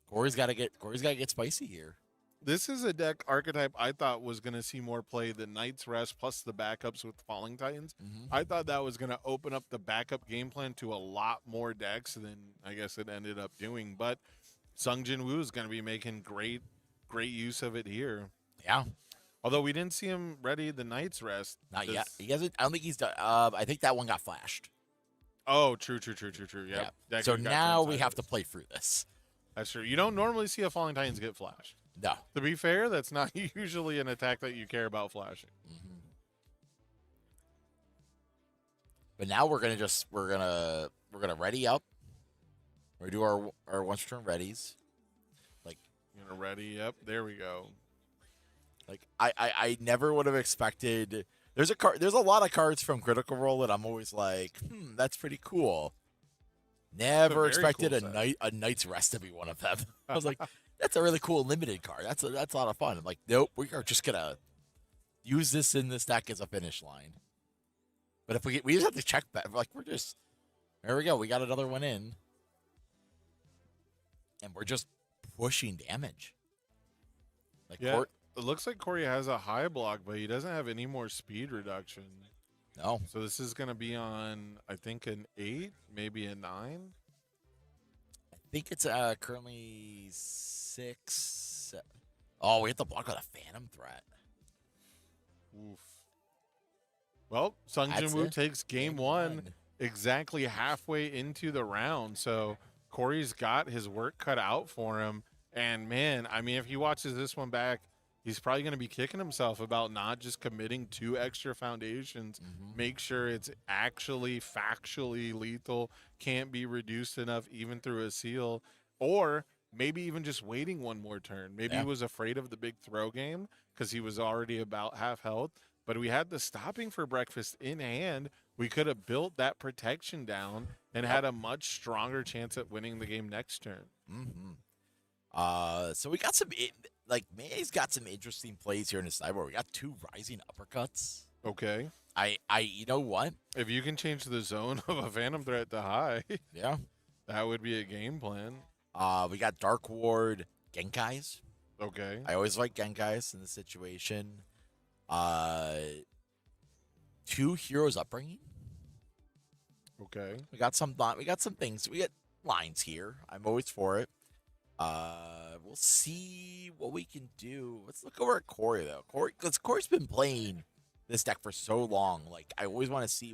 Corey's gotta get spicy here. This is a deck archetype I thought was going to see more play than Night's Rest plus the backups with Falling Titans. Mm-hmm. I thought that was going to open up the backup game plan to a lot more decks than I guess it ended up doing. But Sung Jin Woo is going to be making great use of it here. Yeah. Although we didn't see him ready the Night's Rest. Not yet. He hasn't. I don't think he's done. I think that one got flashed. Oh, true. Yep. Yeah. So now we have to play through this. That's true. You don't normally see a Falling Titans get flashed. No. To be fair, that's not usually an attack that you care about flashing. Mm-hmm. But now we're gonna ready up. We do our once turn readies. Gonna ready. Yep. There we go. I never would have expected. There's a lot of cards from Critical Role that I'm always like, that's pretty cool. Never expected cool a Night's Rest to be one of them. I was like, that's a really cool limited card. That's a lot of fun. I'm like, nope, we are just gonna use this in this deck as a finish line. But if we just have to check back, there we go. We got another one in, and we're just pushing damage. Yeah, it looks like Corey has a high block, but he doesn't have any more speed reduction. No. So this is gonna be on, I think, an 8, maybe a 9. I think it's currently 6. Oh, we have to block with a Phantom Threat. Oof. Well, Sung Jin Woo takes game one exactly halfway into the round. So Corey's got his work cut out for him. And, man, I mean, if he watches this one back, he's probably going to be kicking himself about not just committing 2 extra foundations. Make sure it's actually factually lethal, can't be reduced enough even through a seal, or maybe even just waiting one more turn. Maybe he was afraid of the big throw game because he was already about half health, but we had the stopping for breakfast in hand. We could have built that protection down and had a much stronger chance at winning the game next turn. So we got some, May's got some interesting plays here in the sideboard. We got 2 rising uppercuts. Okay. You know what? If you can change the zone of a Phantom Threat to high, yeah, that would be a game plan. We got Dark Ward Genkais. Okay. I always like Genkais in this situation. 2 Heroes Upbringing. Okay. We got some things. We got lines here. I'm always for it. We'll see what we can do. Let's look over at Corey though. Corey's been playing this deck for so long. Like I always want to see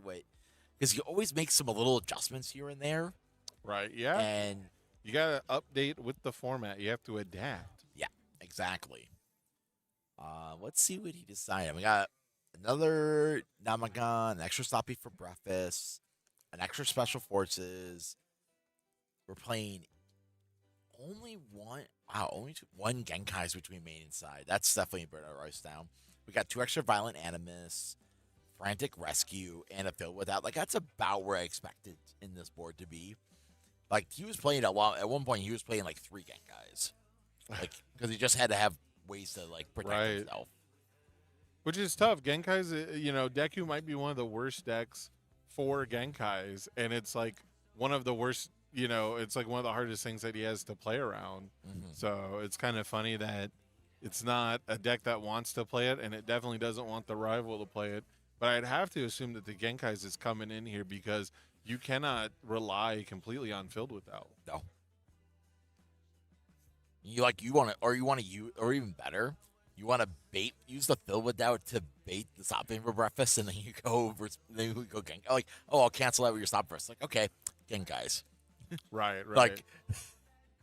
because he always makes some little adjustments here and there. Right. Yeah. And you got to update with the format. You have to adapt. Yeah. Exactly. Let's see what he decided. We got another Namagon, an extra Sloppy for breakfast, an extra Special Forces. We're playing only one Genkai's between main and side. That's definitely brought our rice down. We got 2 extra Violent Animus, Frantic Rescue, and a Filled Without. That's about where I expected in this board to be. He was playing at one point. He was playing 3 Genkai's, because he just had to have ways to protect himself. Which is tough. Genkai's, Deku might be one of the worst decks for Genkai's, and it's one of the worst, it's like one of the hardest things that he has to play around. Mhm. So it's kind of funny that it's not a deck that wants to play it, and it definitely doesn't want the rival to play it. But I'd have to assume that the Genkai's is coming in here because you cannot rely completely on Filled Without. No. You want to use, or even better, you want to use the Fill Without to bait the stopping for breakfast, and then you go Genkai. Like, oh, I'll cancel out with your stop first. Like, okay, Genkai's. Right. Like,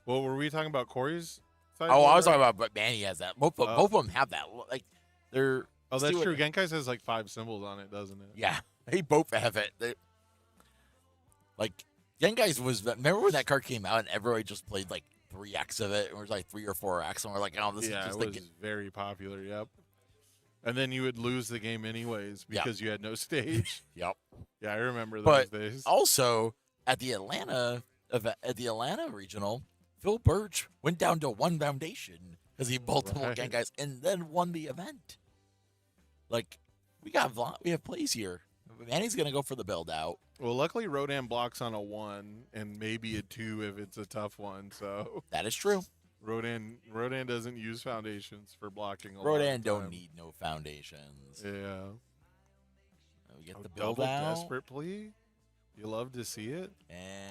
well, were we talking about Corey's side? I was talking about, but Manny has that. Both of them have that. Like, they're. Oh, that's true. Genkai's has like 5 symbols on it, doesn't it? Yeah, they both have it. Like, Genkai's was. Remember when that card came out and everybody just played like 3x of it? It was like 3 or 4x, and we're like, oh, this is just it was very popular. Yep. And then you would lose the game anyways because you had no stage. Yep. Yeah, I remember those days. Also, at the Atlanta regional, Phil Birch went down to 1 foundation because he multiple Genkai's and then won the event. Like, we have plays here. Manny's gonna go for the build out. Well, luckily Rodan blocks on a 1 and maybe a 2 if it's a tough one. So that is true. Rodan doesn't use foundations for blocking. Rodan don't need no foundations. Yeah. We get the build double out. Desperate Plea. You love to see it.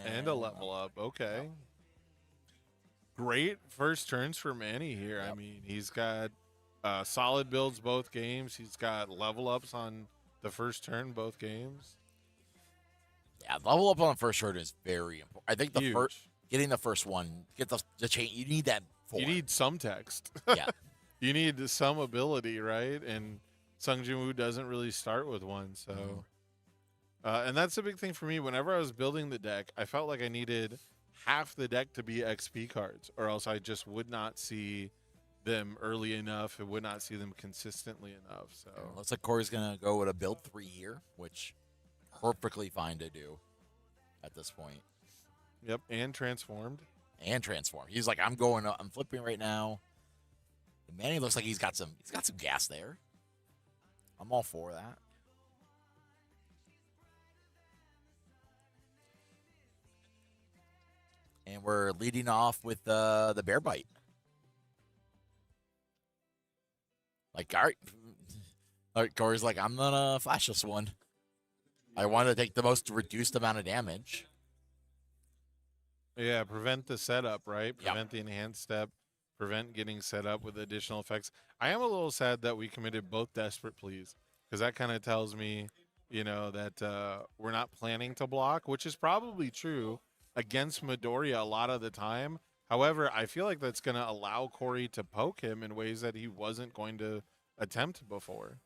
And a level up. Okay. Great first turns for Manny here. Yep. I mean, he's got solid builds both games. He's got level ups on the first turn both games. Yeah, level up on the first turn is very important. I think getting the first one, get the chain. You need that. You need some text. Yeah. You need some ability, right? And Sung Jin Woo doesn't really start with one, so. And that's the big thing for me. Whenever I was building the deck, I felt like I needed half the deck to be XP cards, or else I just would not see them early enough. I would not see them consistently enough. So looks like Corey's gonna go with a build 3 here, which perfectly fine to do at this point. Yep, and transformed. He's like, I'm flipping right now. Manny looks like he's got some gas there. I'm all for that. And we're leading off with the bear bite. Like, all right, Corey's like, I'm gonna flash this one. I want to take the most reduced amount of damage. Yeah, prevent the setup, right? Prevent the enhanced step. Prevent getting set up with additional effects. I am a little sad that we committed both Desperate Pleas, because that kind of tells me, that we're not planning to block, which is probably true against Midoriya a lot of the time. However, I feel like that's going to allow Corey to poke him in ways that he wasn't going to attempt before.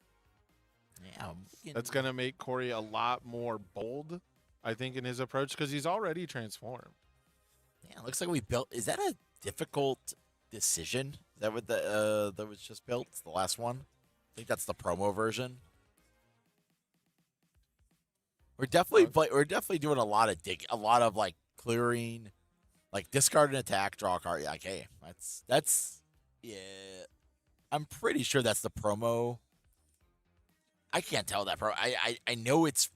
Yeah. That's going to make Corey a lot more bold, I think, in his approach, because he's already transformed. Yeah, it looks like we built. Is that a difficult decision? Is that what that was just built? It's the last one. I think that's the promo version. We're definitely doing a lot of like clearing, like discard an attack, draw a card. Like, hey, that's yeah. I'm pretty sure that's the promo. I can't tell that I know it's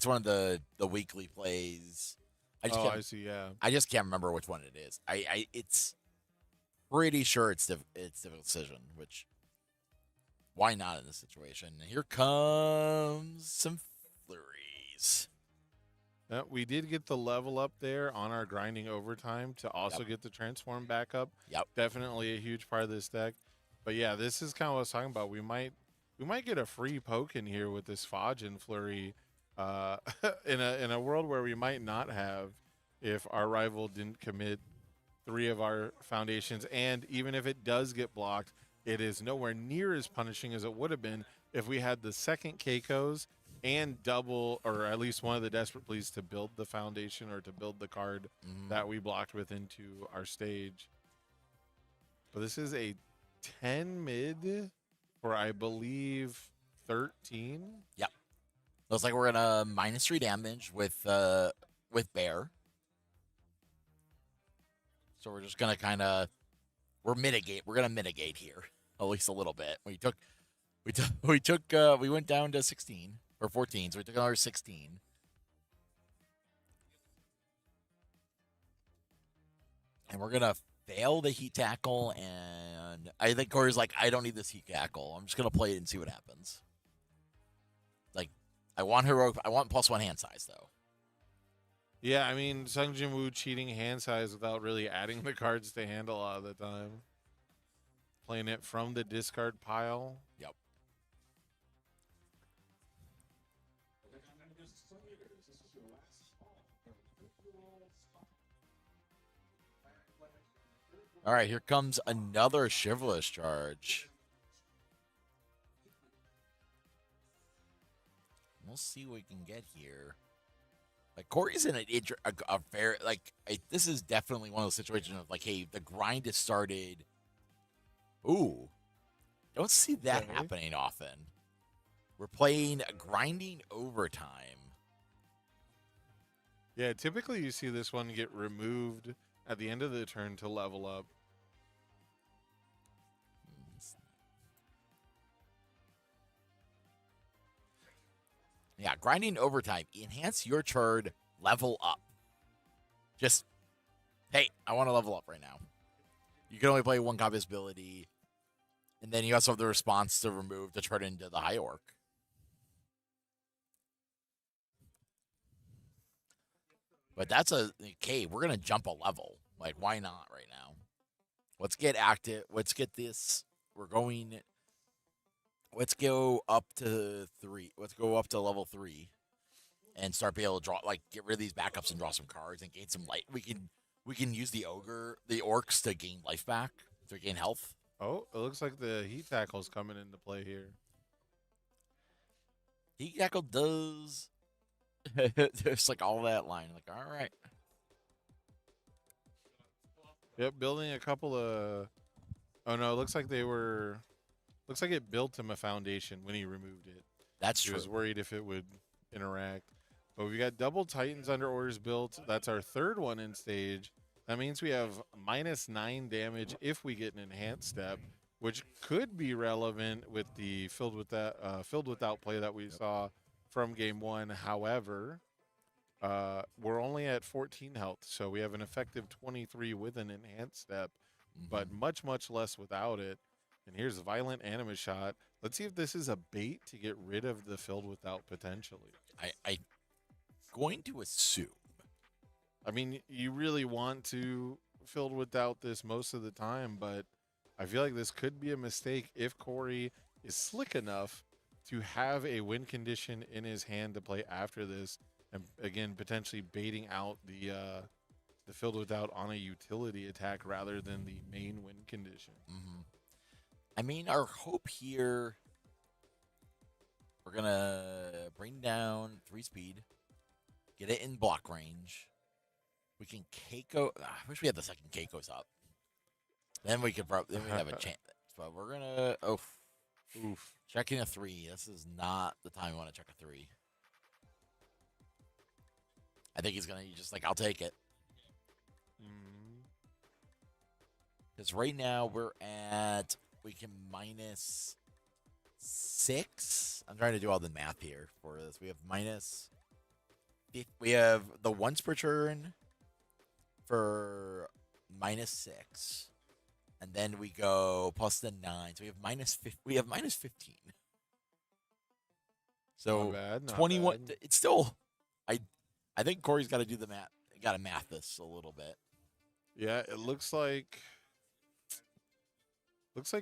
one of the weekly plays. I see. Yeah. I just can't remember which one it is. It's pretty sure it's difficult decision. Which, why not in this situation? Here comes some flurries. We did get the level up there on our grinding overtime to also get the transform back up. Yep. Definitely a huge part of this deck. But yeah, this is kind of what I was talking about. We might get a free poke in here with this Fajin flurry. In a world where we might not have, if our rival didn't commit 3 of our foundations, and even if it does get blocked, it is nowhere near as punishing as it would have been if we had the second Keikos and double, or at least one of the Desperate Pleas to build the foundation or to build the card that we blocked with into our stage. But this is a 10 mid for, I believe, 13. Yep. Looks like we're gonna -3 damage with Bear. So we're just gonna we're gonna mitigate here at least a little bit. We went down to 16 or 14, so we took another 16. And we're going to fail the heat tackle. And I think Corey's like, I don't need this heat tackle. I'm just going to play it and see what happens. Like, I want +1 hand size, though. Yeah, I mean, Sung Jin Woo cheating hand size without really adding the cards to hand a lot of the time. Playing it from the discard pile. Yep. All right, here comes another Chivalrous charge. We'll see what we can get here. Like, Corey's in a very, like, this is definitely one of those situations of, like, hey, the grind has started. Ooh. Don't see that happening often. We're playing grinding overtime. Yeah, typically you see this one get removed at the end of the turn to level up. Yeah, grinding overtime. Enhance your turn, level up. Just, hey, I want to level up right now. You can only play one copy's ability. And then you also have the response to remove to turn into the High Orc. But that's okay, we're going to jump a level. Like, why not right now? Let's get active. Let's get this. Let's go up to 3. Let's go up to level 3 and start being able to draw, like, get rid of these backups and draw some cards and gain some life. We can use the orcs to gain life back, to gain health. Oh, it looks like the heat tackle's coming into play here. Heat tackle does. There's like all that line. Like, all right. Yep, building a couple of. Oh no, it looks like they were. Looks like it built him a foundation when he removed it. That's he true. Was worried if it would interact. But we got double Titans under orders built. That's our third one in stage. That means we have -9 damage if we get an enhanced step, which could be relevant with the filled without play that we saw from game 1. However, we're only at 14 health, so we have an effective 23 with an enhanced step, but much less without it. And here's Violent Anima Shot. Let's see if this is a bait to get rid of the filled without potentially. I'm going to assume. I mean, you really want to filled without this most of the time, but I feel like this could be a mistake if Corey is slick enough to have a win condition in his hand to play after this, and again potentially baiting out the filled without on a utility attack rather than the main win condition. I mean, our hope here, we're gonna bring down 3 speed, get it in block range. We can Keiko. I wish we had the second Keiko's up. Then we have a chance. But we're gonna oof. Checking a 3. This is not the time we want to check a 3. I think he's gonna just like, I'll take it. Because right now we can -6. I'm trying to do all the math here for this. We have we have the once per turn for -6. And then we go plus the 9. So we have we have -15. So Not bad, not 21. bad. It's still, I think Corey's got to do the math. Got to math this a little bit. Yeah, it looks like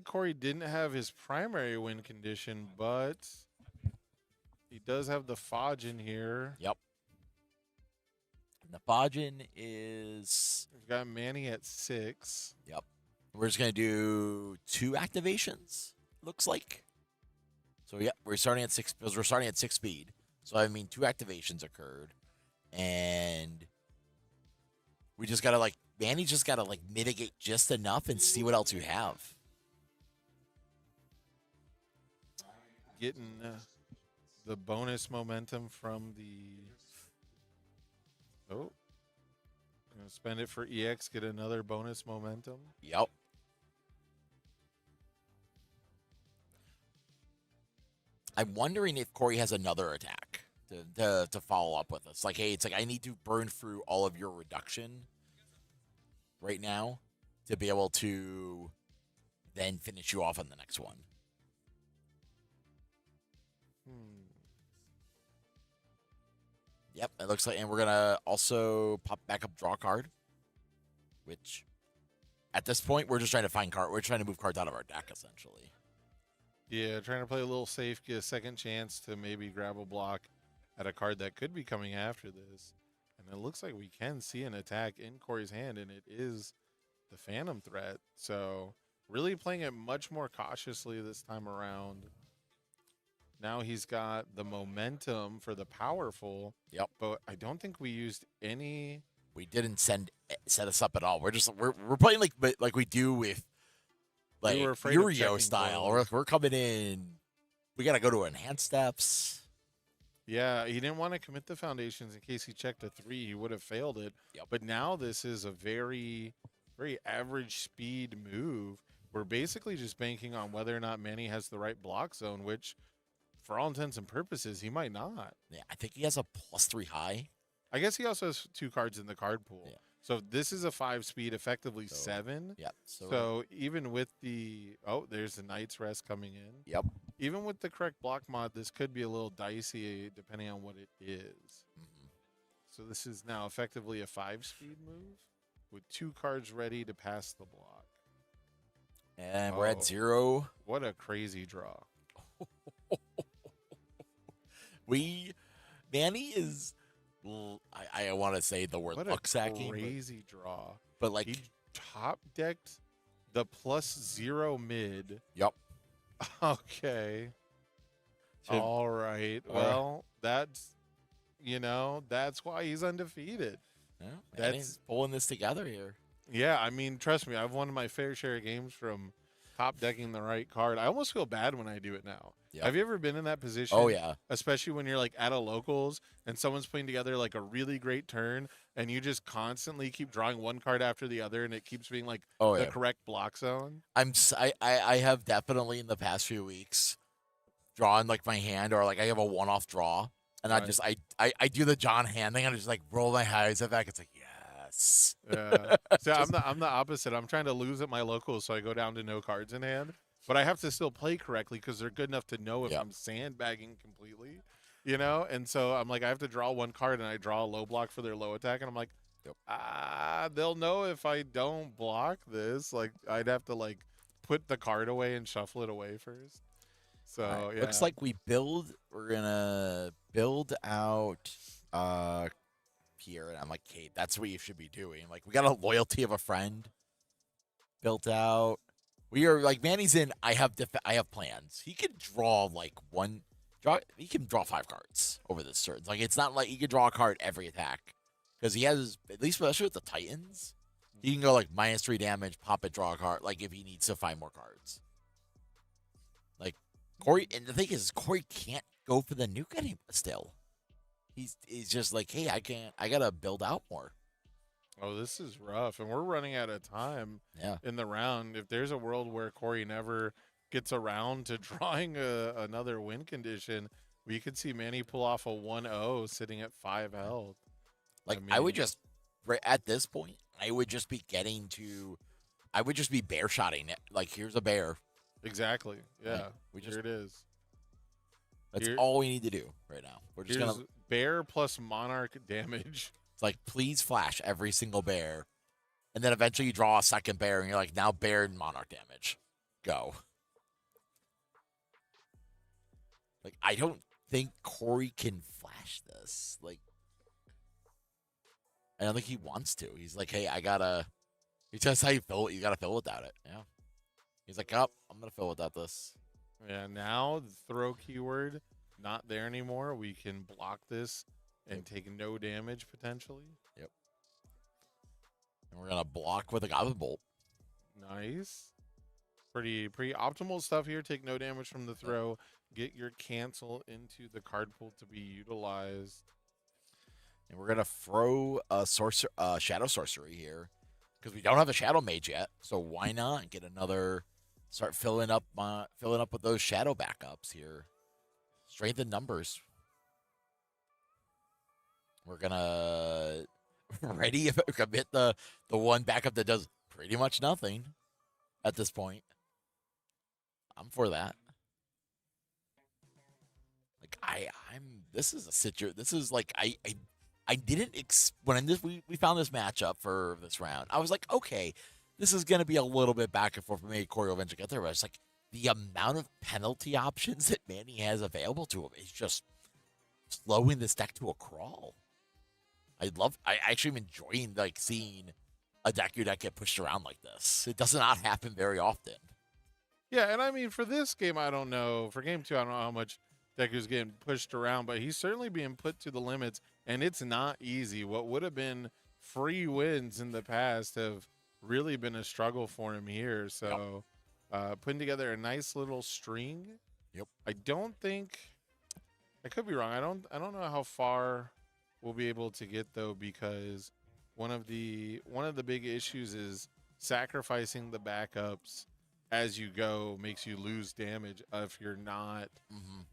Corey didn't have his primary win condition, but he does have the Fodge in here. Yep. And the Fodgin is. We've got Manny at 6. Yep. We're just gonna do 2 activations. Looks like. So yeah, we're starting at 6 because we're starting at 6 speed. So I mean, 2 activations occurred, and we just gotta like Manny just gotta like mitigate just enough and see what else you have. Getting the bonus momentum from the. Oh. Gonna spend it for EX, get another bonus momentum. Yep. I'm wondering if Corey has another attack to follow up with us. Like, hey, it's like I need to burn through all of your reduction. right now to be able to then finish you off on the next one. Yep, it looks like, and we're gonna also pop back up draw card, which at this point we're just trying to find card. We're trying to move cards out of our deck essentially. Yeah, trying to play a little safe, get a second chance to maybe grab a block at a card that could be coming after this. And it looks like we can see an attack in Corey's hand, and it is the Phantom threat. So really playing it much more cautiously this time around. Now he's got the momentum for the powerful. Yep. But I don't think we used any. We didn't set us up at all. We're just we're playing like we do with like We were afraid of Yu-Gi-Oh checking style. both. We're coming in. We gotta go to enhanced steps. Yeah, he didn't want to commit the foundations in case he checked a 3. He would have failed it. Yep. But now this is a very, very average speed move. We're basically just banking on whether or not Manny has the right block zone, which, for all intents and purposes, he might not. Yeah, I think he has a +3 high. I guess he also has 2 cards in the card pool. Yeah. So this is a 5 speed, effectively So, 7. Yep. So even with the there's the Knight's Rest coming in. Yep. Even with the correct block mod, this could be a little dicey depending on what it is. Mm-hmm. So this is now effectively a 5 speed move with 2 cards ready to pass the block. And we're Oh. at 0. What a crazy draw. Manny is. I want to say the word What luck a sacking, crazy draw. but like He top decked the +0 mid. Yep. Okay. Should- All right. Well, that's that's why he's undefeated. yeah, That's- Manny's pulling this together here. Yeah, I mean, trust me, I've won my fair share of games from top decking the right card. I almost feel bad when I do it now. Yep. Have you ever been in that position? Oh yeah. Especially when you're like at a locals and someone's putting together like a really great turn and you just constantly keep drawing one card after the other and it keeps being like Oh the yeah. correct block zone. I have definitely in the past few weeks drawn like my hand or like I have a one-off draw and Right. I do the John Hand thing and I just like roll my eyes back. It's like yes. Yeah. So I'm the opposite. I'm trying to lose at my locals, so I go down to no cards in hand. But I have to still play correctly because they're good enough to know if Yep. I'm sandbagging completely, And so I'm like, I have to draw one card, and I draw a low block for their low attack, and I'm like, Yep. they'll know if I don't block this. Like, I'd have to like put the card away and shuffle it away first. So All right, yeah, looks like we're gonna build out here, and I'm like, Kate, that's what you should be doing. Like, we got a loyalty of a friend built out. We are like Manny's in. I have plans. He can draw like he can draw 5 cards over this turn. Like, it's not like he can draw a card every attack because he has, at least especially with the Titans, he can go like -3 damage, pop it, draw a card. Like if he needs to find more cards. Like Corey, and the thing is, Corey can't go for the nuke anymore. Still, he's just like, hey, I gotta build out more. oh, this is rough, and we're running out of time. Yeah. In the round. If there's a world where Corey never gets around to drawing another win condition, we could see Manny pull off a 1-0 sitting at 5 health. Like I would just at this point, I would just be bear shotting it. Like here's a bear. Exactly. Yeah. we just Here it is. That's Here- all we need to do right now. We're just Here's gonna. bear plus monarch damage. It's like please flash every single bear, and then eventually you draw a second bear, and you're like now bear and monarch damage. Go. Like I don't think Corey can flash this. Like I don't think he wants to. He's like, hey, I gotta. It's just how you fill it. You gotta fill without it. Yeah. He's like, oh, I'm gonna fill without this. Yeah, now the throw keyword not there anymore. We can block this and take no damage potentially. Yep. And we're gonna block with a Goblin Bolt. Nice. Pretty optimal stuff here. Take no damage from the throw. Get your cancel into the card pool to be utilized. And we're gonna throw a shadow sorcery here because we don't have a shadow mage yet. So why not get another? Start filling up with those shadow backups here. Strength in numbers. We're gonna. ready to commit the one backup that does pretty much nothing at this point. I'm for that. Like I'm. This is a situation. This is like I didn't when we found this matchup for this round. I was like, okay, this is gonna be a little bit back and forth for me. Corey will eventually get there, but it's like the amount of penalty options that Manny has available to him is just slowing this deck to a crawl. I actually am enjoying like seeing a Deku deck get pushed around like this. It does not happen very often. Yeah, and I mean, for this game, I don't know. For game 2, I don't know how much Deku's getting pushed around, but he's certainly being put to the limits, and it's not easy. What would have been free wins in the past have really been a struggle for him here. So putting together a nice little string. Yep. I don't think, I could be wrong. I don't know how far we'll be able to get, though, because one of the big issues is sacrificing the backups as you go makes you lose damage if you're not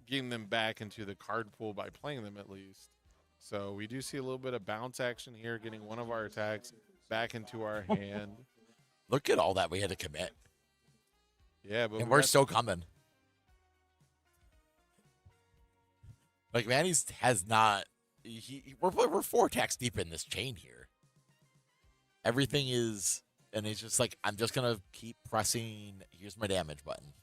getting them back into the card pool by playing them at least. So we do see a little bit of bounce action here, getting one of our attacks back into our hand. Look at all that we had to commit. Yeah, but and we're still coming. Like Manny's has not. We're 4 attacks deep in this chain here. Everything is. And he's just like, I'm just going to keep pressing. Here's my damage button.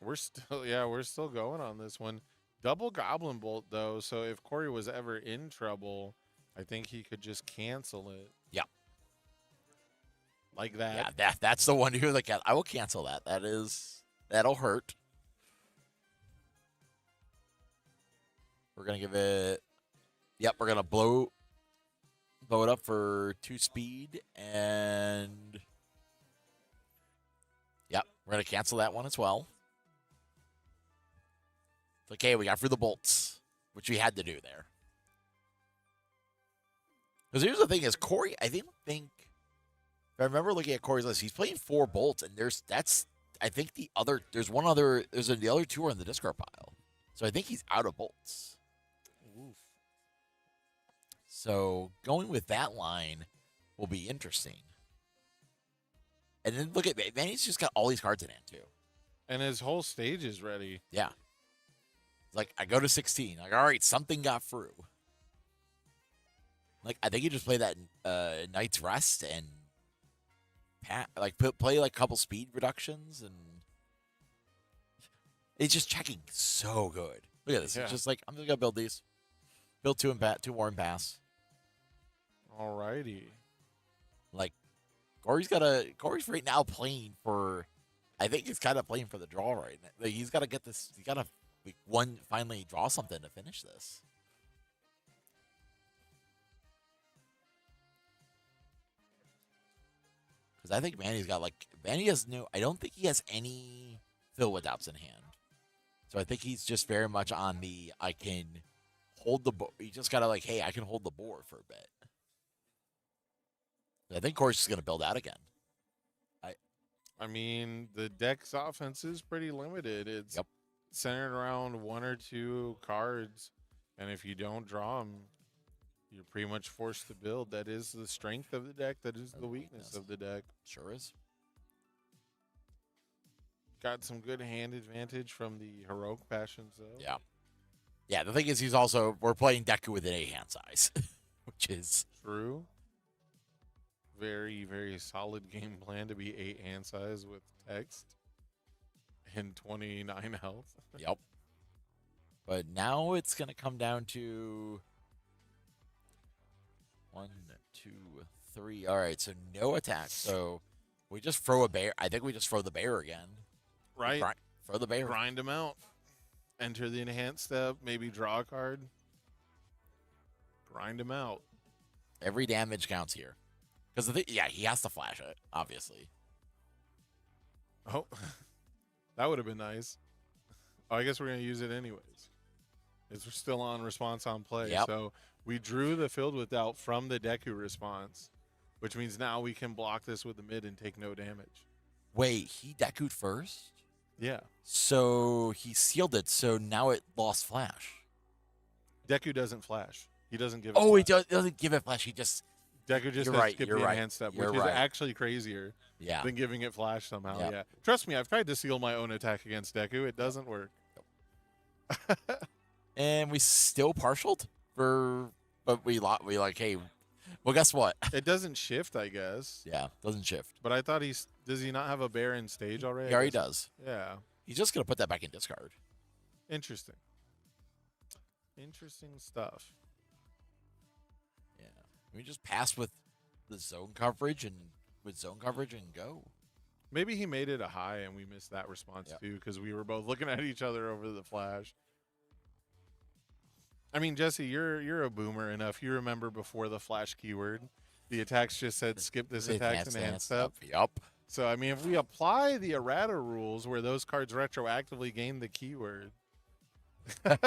We're still going on this one. Double Goblin Bolt, though. So if Corey was ever in trouble, I think he could just cancel it. Yeah. Like that. Yeah, that's the one who's like, I will cancel that. That'll hurt. We're going to give it. Yep, we're going to blow it up for 2 speed, and yep, we're going to cancel that one as well. It's okay, we got for the bolts, which we had to do there. Because here's the thing is, Corey, I think, if I remember looking at Corey's list, he's playing 4 bolts, and the other 2 are in the discard pile. So I think he's out of bolts. Oof. So going with that line will be interesting. And then look at Manny's just got all these cards in hand too. And his whole stage is ready. Yeah. It's like I go to 16. Like, all right, something got through. Like I think you just play that Night's Rest and play like a couple speed reductions, and it's just checking so good. Look at this. Yeah. It's just like I'm just gonna build these. Build 2 more and pass. Alrighty. Like, Corey's right now playing for, I think he's kind of playing for the draw right now. Like, he's got to get this, he's got to finally draw something to finish this. Because I think Manny I don't think he has any fill with doubts in hand. So I think he's just very much on the, I can hold the board. You just got to hey, I can hold the board for a bit. I think Corey's just going to build out again. I mean, the deck's offense is pretty limited. It's centered around 1 or 2 cards, and if you don't draw them, you're pretty much forced to build. That is the strength of the deck. That is the weakness of the deck. Sure is. Got some good hand advantage from the Heroic Passions, though. Yeah. Yeah, the thing is, we're playing Deku with an 8 hand size, which is true. Very, very solid game plan to be 8 hand size with text and 29 health. Yep. But now it's going to come down to 1, 2, 3. All right, so no attack. So we just throw a bear. I think we just throw the bear again. Right. Throw the bear. Grind him out. Enter the enhanced step. Maybe draw a card. Grind him out. Every damage counts here. Because he has to flash it, obviously. Oh, that would have been nice. Oh, I guess we're going to use it anyways. It's still on response on play. Yep. So we drew the Filled with Doubt from the Deku response, which means now we can block this with the mid and take no damage. Wait, he Deku'd first? Yeah. So he sealed it, so now it lost flash. Deku doesn't flash. He doesn't give. Oh, it he doesn't give it flash. He just. Deku just You're does right, skip you're the right, enhanced step, you're which is right. actually crazier Yeah. than giving it flash somehow. Yep. Yeah, trust me, I've tried to seal my own attack against Deku. It doesn't work. And we still partialed but we like, hey, well, guess what? It doesn't shift, I guess. Yeah, doesn't shift. But I thought does he not have a bear in stage already? He already does. Yeah. He's just gonna put that back in discard. Interesting. Interesting stuff. Yeah. We just pass with the zone coverage and go. Maybe he made it a high and we missed that response too because we were both looking at each other over the flash. I mean, Jesse, you're a boomer enough. You remember before the flash keyword, the attacks just said skip this attack and step. Yup. So I mean, if we apply the errata rules where those cards retroactively gain the keyword, then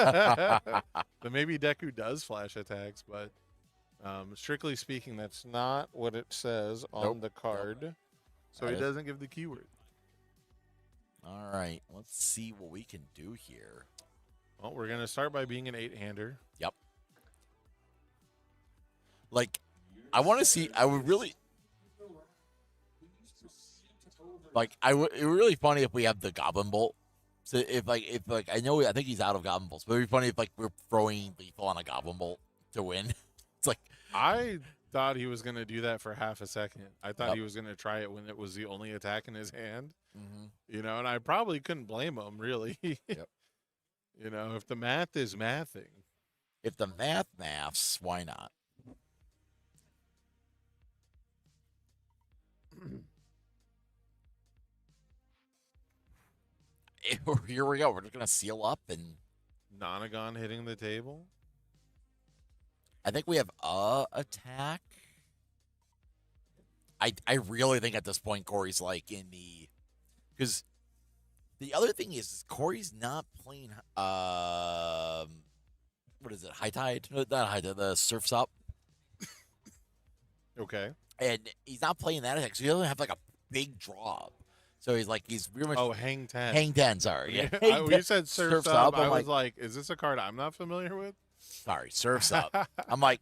maybe Deku does flash attacks. But strictly speaking, that's not what it says on the card. So he doesn't give the keyword. All right, let's see what we can do here. Well, we're gonna start by being an 8-hander. Yep. Like, I want to see. I would really like. It would be really funny if we have the Goblin Bolt. So if I think he's out of Goblin Bolts, but it'd be funny if we're throwing lethal on a Goblin Bolt to win. It's like I thought he was gonna do that for half a second. I thought he was gonna try it when it was the only attack in his hand. You know, and I probably couldn't blame him really. Yep. You know, if the math is mathing. If the math maths, why not? Here we go. We're just going to seal up and... Nonagon hitting the table. I think we have a attack. I really think at this point Corey's like in the... Because the other thing is Corey's not playing... what is it? High Tide? No, not High Tide. The Surf's Up. Okay. And he's not playing that attack, so he doesn't have like a big draw. So he's pretty much... Oh, Hang 10. Hang 10, sorry. Yeah. When you said Surf's Up, I was like, is this a card I'm not familiar with? Sorry, Surf's Up. I'm like...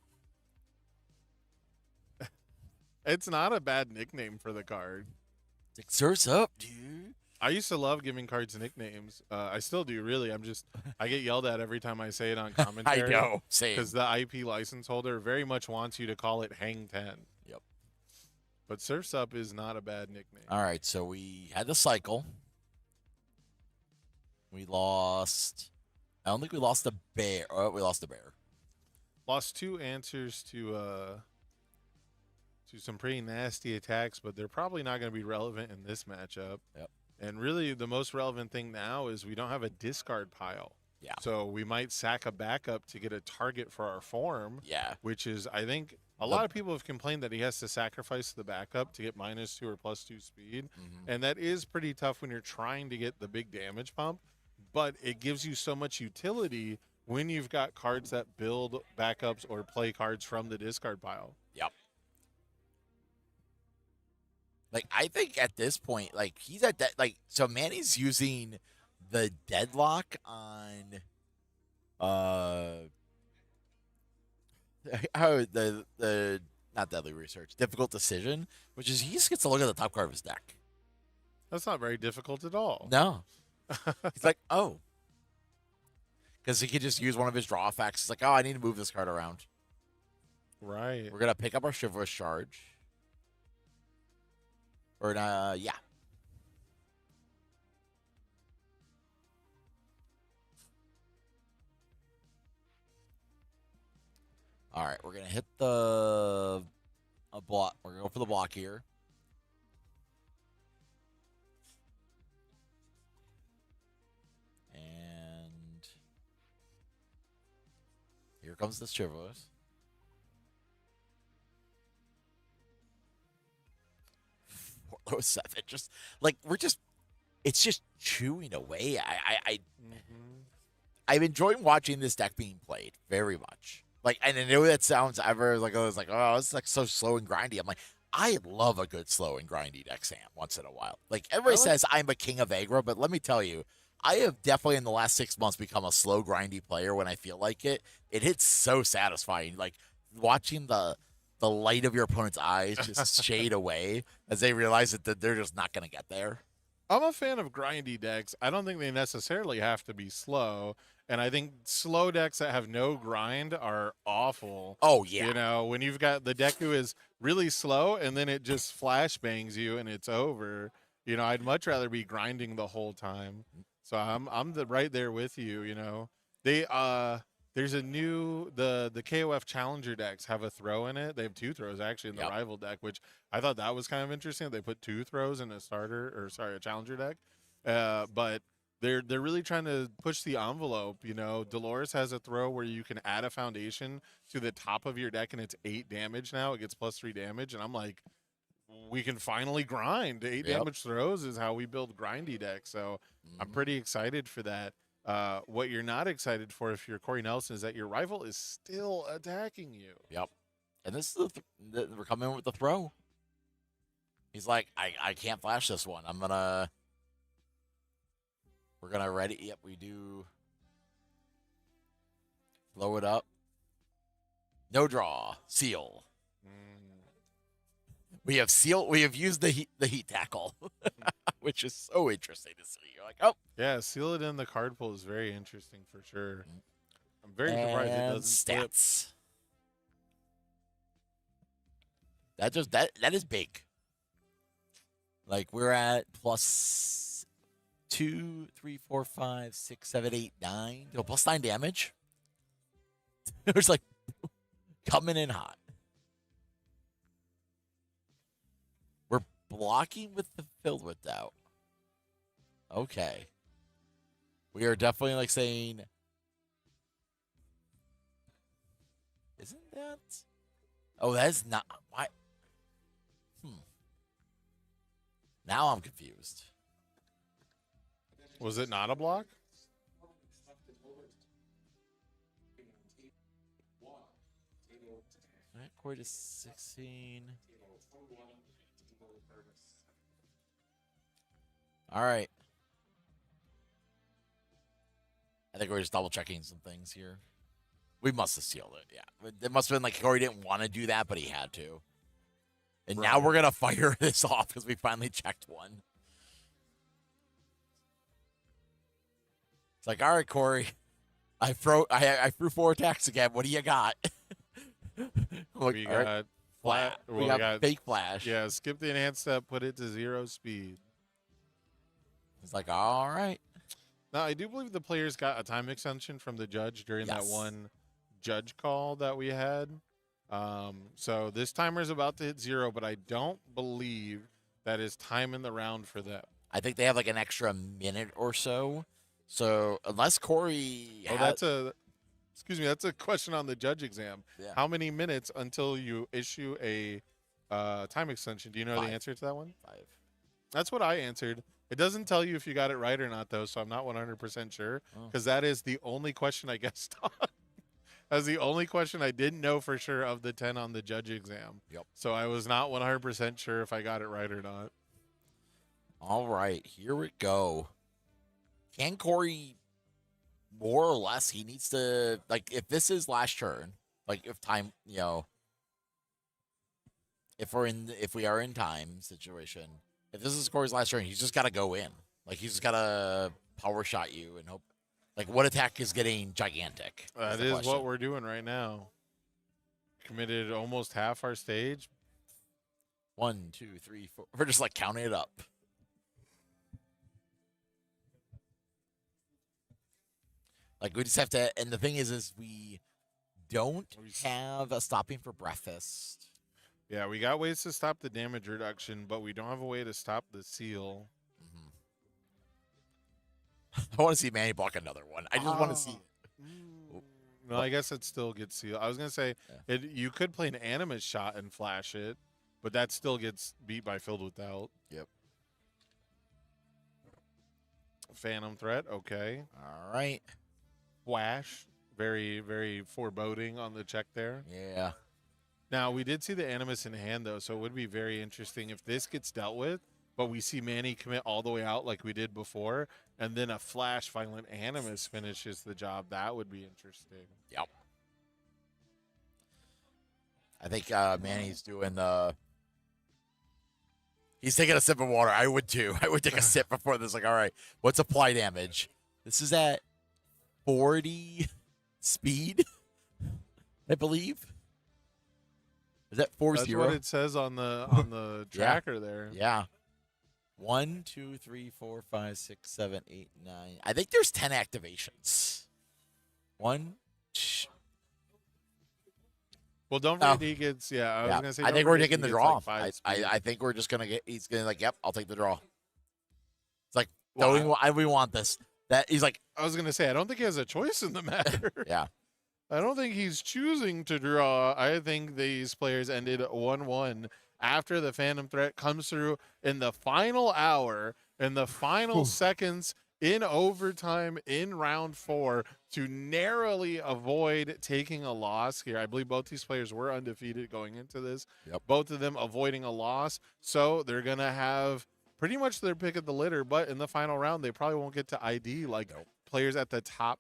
It's not a bad nickname for the card. It's like, Surf's Up, dude. I used to love giving cards nicknames. I still do, really. I get yelled at every time I say it on commentary. I know, same. Because the IP license holder very much wants you to call it Hang 10. Yep. But Surf's Up is not a bad nickname. All right, so we had the cycle. We lost... I don't think we lost the bear. Oh, we lost the bear. Lost 2 answers to some pretty nasty attacks, but they're probably not going to be relevant in this matchup. Yep. And really, the most relevant thing now is we don't have a discard pile. Yeah. So we might sack a backup to get a target for our form. Yeah. Which is, I think, a lot of people have complained that he has to sacrifice the backup to get -2 or +2 speed. And that is pretty tough when you're trying to get the big damage pump. But it gives you so much utility when you've got cards that build backups or play cards from the discard pile. Yep. Like, I think at this point, like, he's at that, like, so Manny's using the deadlock on, the not deadly research, difficult decision, which is he just gets to look at the top card of his deck. That's not very difficult at all. No. He's like, oh. Because he could just use one of his draw effects. It's like, oh, I need to move this card around. Right. We're going to pick up our Chivalrous Charge. Or, yeah. All right, we're going to hit a block. We're going to go for the block here. And here comes the Chivalrous. 407. Just like it's just chewing away. I'm enjoying watching this deck being played very much. Like, and I know that sounds ever like I was like, oh, it's like so slow and grindy. I'm like, I love a good slow and grindy deck, Sam. Once in a while, like everybody says, I'm a king of aggro, but let me tell you, I have definitely in the last 6 months become a slow, grindy player when I feel like it. It hits so satisfying. Like watching the light of your opponent's eyes just shade away as they realize that they're just not going to get there. I'm a fan of grindy decks. I don't think they necessarily have to be slow. And I think slow decks that have no grind are awful. Oh, yeah. You know, when you've got the deck who is really slow and then it just flashbangs you and it's over. You know, I'd much rather be grinding the whole time. So I'm right there with you, you know. There's a new the KOF Challenger decks have a throw in it. They have 2 throws actually in the rival deck, which I thought that was kind of interesting. They put 2 throws in a a Challenger deck. But they're really trying to push the envelope, you know. Dolores has a throw where you can add a foundation to the top of your deck and it's 8 damage now. It gets +3 damage and I'm like, we can finally grind. 8 damage throws is how we build grindy decks. So I'm pretty excited for that. What you're not excited for if you're Corey Nelson is that your rival is still attacking you. Yep. And this is we're coming in with the throw. He's like, I can't flash this one. We're going to ready. Yep, we do. Blow it up. No draw. Seal. We have seal. We have used the heat tackle, which is so interesting to see. You're like, oh, yeah, seal it in the card pool is very interesting for sure. I'm very surprised it doesn't stats. That is big. Like we're at +2, 3, 4, 5, 6, 7, 8, 9. No, +9 damage. It was like coming in hot. We're blocking with the Filled with Doubt. Okay. We are definitely like saying, isn't that? Oh, that's not. Why? Now I'm confused. Was it not a block? All right, Corey to 16. All right. I think we're just double checking some things here. We must have sealed it. Yeah. It must have been like Corey didn't want to do that, but he had to. And now we're going to fire this off because we finally checked one. It's like, all right, Corey. I threw 4 attacks again. What do you got? Like, we got flat. We got fake flash. Yeah, skip the enhanced step, put it to 0 speed. It's like, all right. Now, I do believe the players got a time extension from the judge during that one judge call that we had. So this timer is about to hit 0, but I don't believe that is time in the round for them. I think they have like an extra minute or so. So unless Corey, that's a question on the judge exam. Yeah. How many minutes until you issue a time extension? Do you know 5. the answer to that one? 5. That's what I answered. It doesn't tell you if you got it right or not, though, so I'm not 100% sure because that is the only question I guessed on. That's the only question I didn't know for sure of the 10 on the judge exam. Yep. So I was not 100% sure if I got it right or not. All right, here we go. Can Corey, more or less, he needs to, like, if this is last turn, like, if time, you know, if we are in time situation, if this is Corey's last turn, he's just got to go in. Like, he's just got to power shot you and hope. Like, what attack is getting gigantic? That is what we're doing right now. Committed almost half our stage. 1, 2, 3, 4. We're just, like, counting it up. Like, we just have to, and the thing is we don't have a stopping for breakfast. Yeah, we got ways to stop the damage reduction, but we don't have a way to stop the seal. I want to see Manny block another one. I just want to see it. No, I guess it still gets sealed. I was going to say, you could play an Animus shot and flash it, but that still gets beat by Filled with Doubt. Yep. Phantom Threat, okay. All right. Flash, very, very foreboding on the check there. Yeah. Now, we did see the Animus in hand, though, so it would be very interesting if this gets dealt with but we see Manny commit all the way out like we did before, and then a Flash Violent Animus finishes the job. That would be interesting. Yep. I think Manny's doing the. He's taking a sip of water. I would too. I would take a sip before this. Like, all right, what's apply damage? This is at 40 speed, I believe. Is that 40? That's what it says on the tracker there. Yeah. 1, 2, 3, 4, 5, 6, 7, 8, 9. I think there's 10 activations. One. Well, don't forget he gets. Yeah, I was gonna say. I think we're taking the draw. Like I think we're just gonna get. He's gonna like, yep, I'll take the draw. It's like, Well, we want this. That he's like. I was gonna say, I don't think he has a choice in the matter. Yeah. I don't think he's choosing to draw. I think these players ended 1-1 after the Phantom Threat comes through in the final hour, in the final seconds, in overtime, in round 4, to narrowly avoid taking a loss here. I believe both these players were undefeated going into this. Yep. Both of them avoiding a loss. So they're going to have pretty much their pick of the litter, but in the final round, they probably won't get to ID like players at the top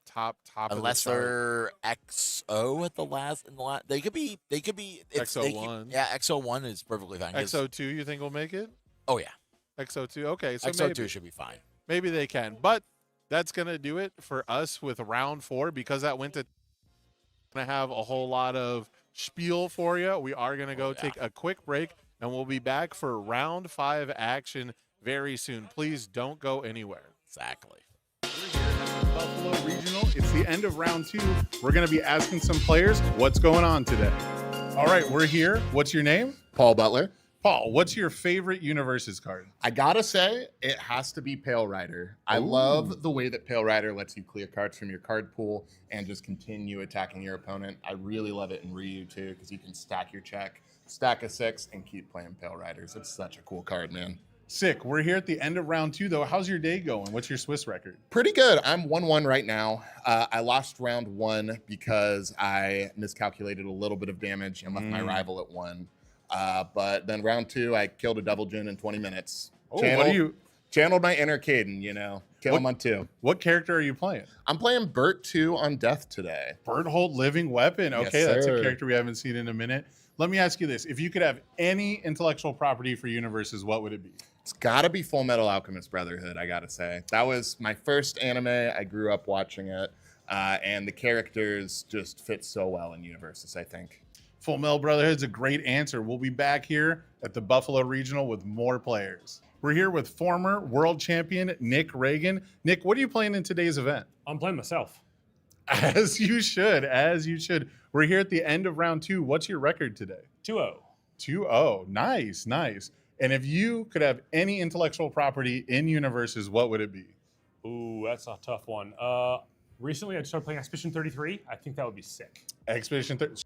Unless of the they're XO at the last. They could be. XO1. Yeah, XO1 is perfectly fine. XO2, you think will make it? Oh yeah. XO2. Okay, so XO2 should be fine. Maybe they can, but that's going to do it for us with round 4 because that went to going to have a whole lot of spiel for you. We are going to go take a quick break, and we'll be back for round 5 action very soon. Please don't go anywhere. Exactly. Buffalo Regional. It's the end of round 2. We're going to be asking some players what's going on today. All right, we're here. What's your name? Paul Butler. Paul, what's your favorite UniVersus card? I gotta say, it has to be Pale Rider. I love the way that Pale Rider lets you clear cards from your card pool and just continue attacking your opponent. I really love it in Ryu too, because you can stack your check, stack a 6, and keep playing Pale Riders. It's such a cool card, man. Sick. We're here at the end of round 2, though. How's your day going? What's your Swiss record? Pretty good. I'm 1-1 right now. I lost round 1 because I miscalculated a little bit of damage and left my rival at 1. But then round 2, I killed a Devil Jin in 20 minutes. Oh, what are you? Channeled my inner Caden, Kill him on 2. What character are you playing? I'm playing Bert 2 on Death today. Berthold Living Weapon. Okay, Yes, that's a sir. character we haven't seen in a minute. Let me ask you this. If you could have any intellectual property for UniVersus, what would it be? It's got to be Full Metal Alchemist Brotherhood, I got to say. That was my first anime. I grew up watching it. And the characters just fit so well in UniVersus, I think. Full Metal Brotherhood's a great answer. We'll be back here at the Buffalo Regional with more players. We're here with former world champion Nick Reagan. Nick, what are you playing in today's event? I'm playing myself. As you should, as you should. We're here at the end of round 2. What's your record today? 2-0. 2-0. Nice, nice. And if you could have any intellectual property in UniVersus, what would it be? Ooh, that's a tough one. Recently, I started playing Expedition 33. I think that would be sick. Expedition 30.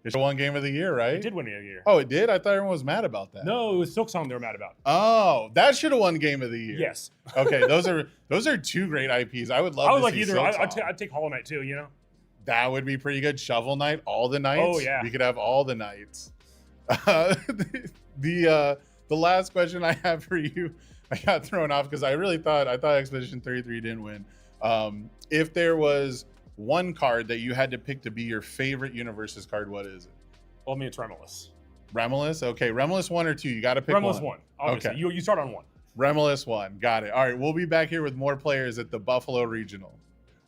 It's one game of the year, right? It did win a year. Oh, it did? I thought everyone was mad about that. No, it was Silksong they were mad about. Oh, that should have won game of the year. Yes. Okay, those are 2 great IPs. I would love I would to like see either. Silksong. I'd take Hollow Knight too, That would be pretty good. Shovel Knight, all the nights. Oh, yeah. We could have all the nights. The last question I have for you, I got thrown off because I thought Expedition 33 didn't win. If there was one card that you had to pick to be your favorite UniVersus card, what is it? Well, I mean, it's Remulus. Remulus? Okay, Remulus 1 or 2. You got to pick Remulus 1. 1. Obviously. Okay. You start on 1. Remulus 1. Got it. All right, we'll be back here with more players at the Buffalo Regional.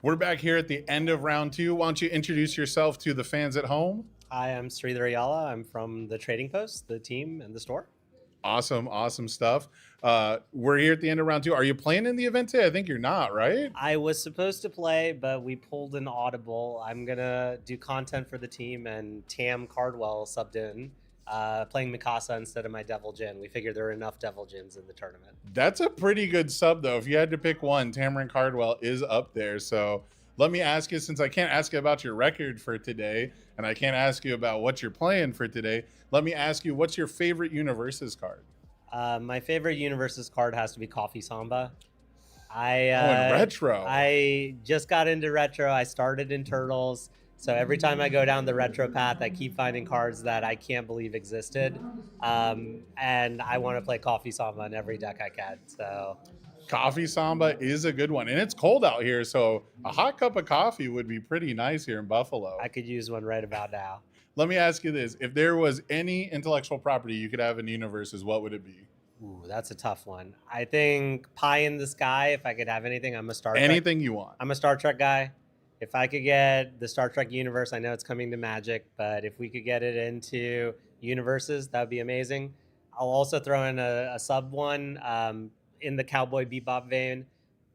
We're back here at the end of round 2. Why don't you introduce yourself to the fans at home? Hi, I'm Sridhar Ayala. I'm from the Trading Post, the team, and the store. Awesome stuff. We're here at the end of round 2. Are you playing in the event today? I think you're not, right? I was supposed to play, but we pulled an audible. I'm going to do content for the team, and Tam Cardwell subbed in, playing Mikasa instead of my Devil Jin. We figured there were enough Devil Jins in the tournament. That's a pretty good sub, though. If you had to pick one, Tamron Cardwell is up there. So let me ask you, since I can't ask you about your record for today, and I can't ask you about what you're playing for today, let me ask you, what's your favorite UniVersus card? My favorite UniVersus card has to be Coffee Samba. In retro. I just got into retro. I started in Turtles. So every time I go down the retro path, I keep finding cards that I can't believe existed. And I want to play Coffee Samba in every deck I can. So Coffee Samba is a good one. And it's cold out here, so a hot cup of coffee would be pretty nice here in Buffalo. I could use one right about now. Let me ask you this. If there was any intellectual property you could have in UniVersus, what would it be? Ooh, that's a tough one. I think Pie in the Sky, if I could have anything, I'm a Star Trek. Anything you want. I'm a Star Trek guy. If I could get the Star Trek universe, I know it's coming to Magic, but if we could get it into UniVersus, that would be amazing. I'll also throw in a sub one in the Cowboy Bebop vein.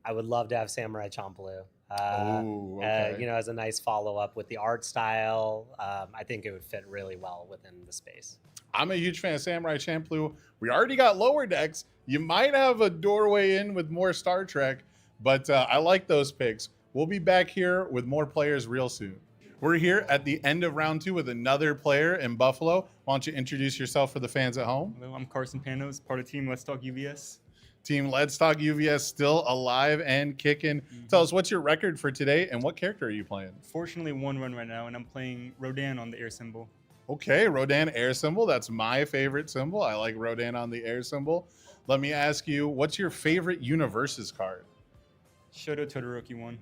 I would love to have Samurai Champloo. Ooh, okay. As a nice follow-up with the art style. I think it would fit really well within the space. I'm a huge fan of Samurai Champloo. We already got lower decks. You might have a doorway in with more Star Trek, but I like those picks. We'll be back here with more players real soon. We're here at the end of round 2 with another player in Buffalo. Why don't you introduce yourself for the fans at home? Hello, I'm Carson Panos, part of Team Let's Talk UVS. Team Let's Talk UVS still alive and kicking. Tell us, what's your record for today and what character are you playing? Fortunately, 1 run right now, and I'm playing Rodan on the air symbol. Okay, Rodan air symbol. That's my favorite symbol. I like Rodan on the air symbol. Let me ask you, what's your favorite UniVersus card? Shoto Todoroki 1.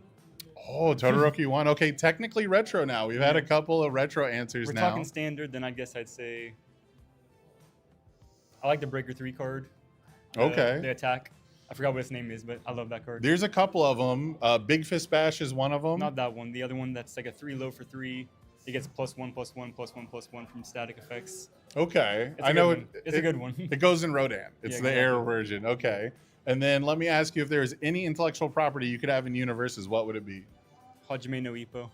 Oh, Todoroki 1. Okay, technically retro now. We've had a couple of retro answers We're now. talking standard, then I guess I'd say I like the Breaker 3 card. Okay. The attack. I forgot what its name is, but I love that card. There's a couple of them. Big Fist Bash is one of them. Not that one. The other one that's like a 3 low for 3. It gets +1/+1/+1/+1 from static effects. Okay. It's a I know good one. It's a good one. It goes in Rodan. It's Yeah, the air exactly. version. Okay. And then let me ask you, if there's any intellectual property you could have in UniVersus, what would it be? Hajime no Ippo.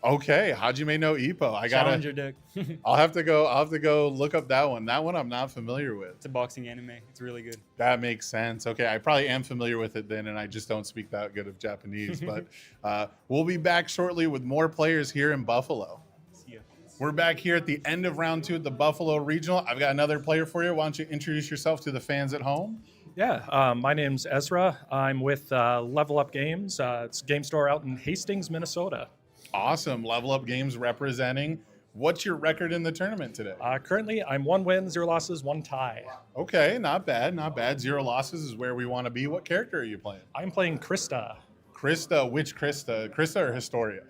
Okay, Hajime no Ippo. I gotta. Challenger deck. I'll have to go look up that one. That one I'm not familiar with. It's a boxing anime. It's really good. That makes sense. Okay, I probably am familiar with it then, and I just don't speak that good of Japanese. But we'll be back shortly with more players here in Buffalo. See ya. We're back here at the end of round 2 at the Buffalo Regional. I've got another player for you. Why don't you introduce yourself to the fans at home? Yeah, my name's Ezra. I'm with Level Up Games. It's a game store out in Hastings, Minnesota. Awesome. Level Up Games representing. What's your record in the tournament today? Currently, I'm 1 win, 0 losses, 1 tie. Okay, not bad, not bad. 0 losses is where we want to be. What character are you playing? I'm playing Krista. Krista, which Krista? Krista or Historia?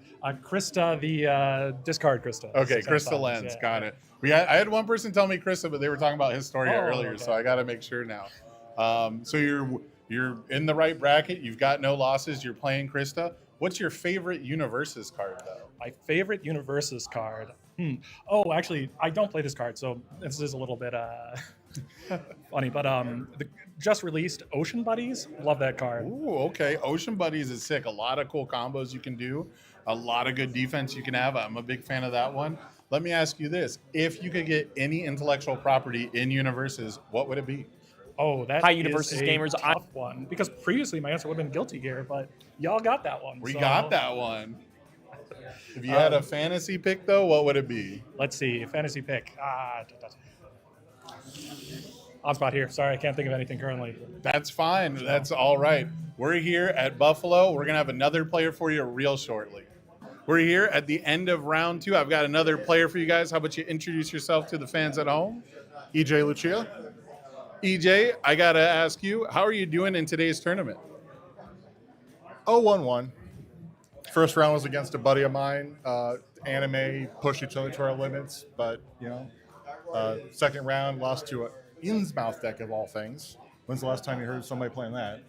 Krista, the discard Krista. Okay, Six Krista times, Lens, yeah. got it. I had one person tell me Krista, but they were talking about Historia Oh, earlier, okay. so I got to make sure now. So you're in the right bracket. You've got no losses. You're playing Krista. What's your favorite UniVersus card, though? My favorite UniVersus card. Oh, actually, I don't play this card, so this is a little bit funny. But the just released Ocean Buddies, love that card. Ooh, okay. Ocean Buddies is sick. A lot of cool combos you can do. A lot of good defense you can have. I'm a big fan of that one. Let me ask you this. If you could get any intellectual property in UniVersus, what would it be? Oh, that Hi, is UniVersus a gamers. tough one. Because previously my answer would have been Guilty Gear, but y'all got that one. We so got that one. If you had a fantasy pick, though, what would it be? Let's see, fantasy pick. On spot here. Sorry, I can't think of anything currently. That's fine. That's all right. We're here at Buffalo. We're going to have another player for you real shortly. We're here at the end of round 2. I've got another player for you guys. How about you introduce yourself to the fans at home? EJ Lucia. EJ, I got to ask you, how are you doing in today's tournament? 0-1-1. First round was against a buddy of mine. Anime pushed each other to our limits, but second round lost to a Innsmouth deck of all things. When's the last time you heard somebody playing that?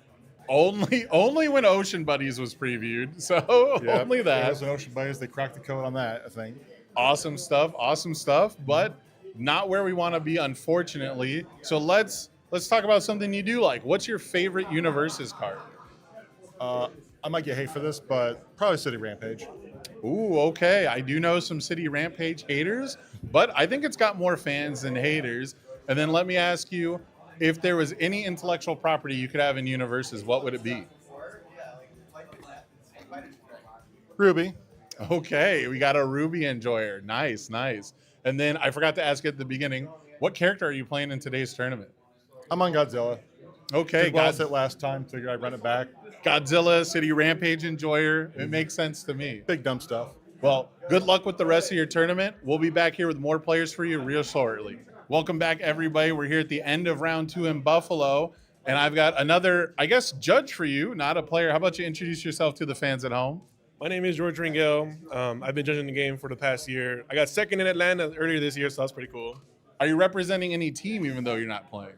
Only when Ocean Buddies was previewed. So Yeah, only that. There's an Ocean Buddies. They cracked the code on that, I think. Awesome stuff, but not where we want to be, unfortunately. So let's talk about something you do like. What's your favorite UniVersus card? I might get hate for this, but probably City Rampage. Ooh, okay. I do know some City Rampage haters, but I think it's got more fans than haters. And then let me ask you, if there was any intellectual property you could have in UniVersus, what would it be? Ruby. Okay, we got a Ruby enjoyer. Nice. And then I forgot to ask at the beginning, what character are you playing in today's tournament? I'm on Godzilla. Okay, Lost it last time. Figured I'd run it back. Godzilla, City Rampage enjoyer. It makes sense to me. Big dumb stuff. Well, good luck with the rest of your tournament. We'll be back here with more players for you real shortly. Welcome back, everybody. We're here at the end of round 2 in Buffalo, and I've got another, I guess, judge for you, not a player. How about you introduce yourself to the fans at home? My name is George Ringel. I've been judging the game for the past year. I got second in Atlanta earlier this year, so that's pretty cool. Are you representing any team even though you're not playing?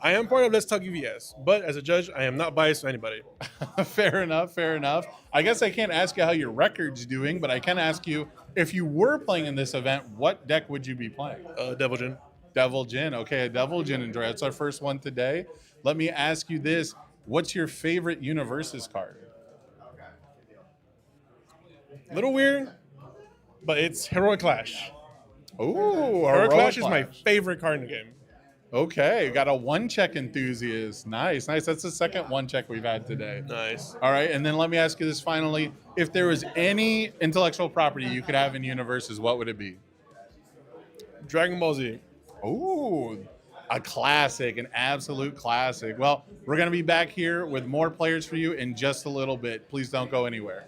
I am part of Let's Talk UVS, but as a judge, I am not biased to anybody. Fair enough, fair enough. I guess I can't ask you how your record's doing, but I can ask you, if you were playing in this event, what deck would you be playing? Devil Jin. Devil Jin. Okay, a Devil Jin enjoy. That's our first one today. Let me ask you this. What's your favorite UniVersus card? A little weird, but it's Heroic Clash. Ooh, Heroic Clash is my favorite card in the game. Okay, got a one-check enthusiast. Nice, nice. That's the second one-check we've had today. Nice. All right, and then let me ask you this finally. If there was any intellectual property you could have in UniVersus, what would it be? Dragon Ball Z. Ooh, a classic, an absolute classic. Well, we're going to be back here with more players for you in just a little bit. Please don't go anywhere.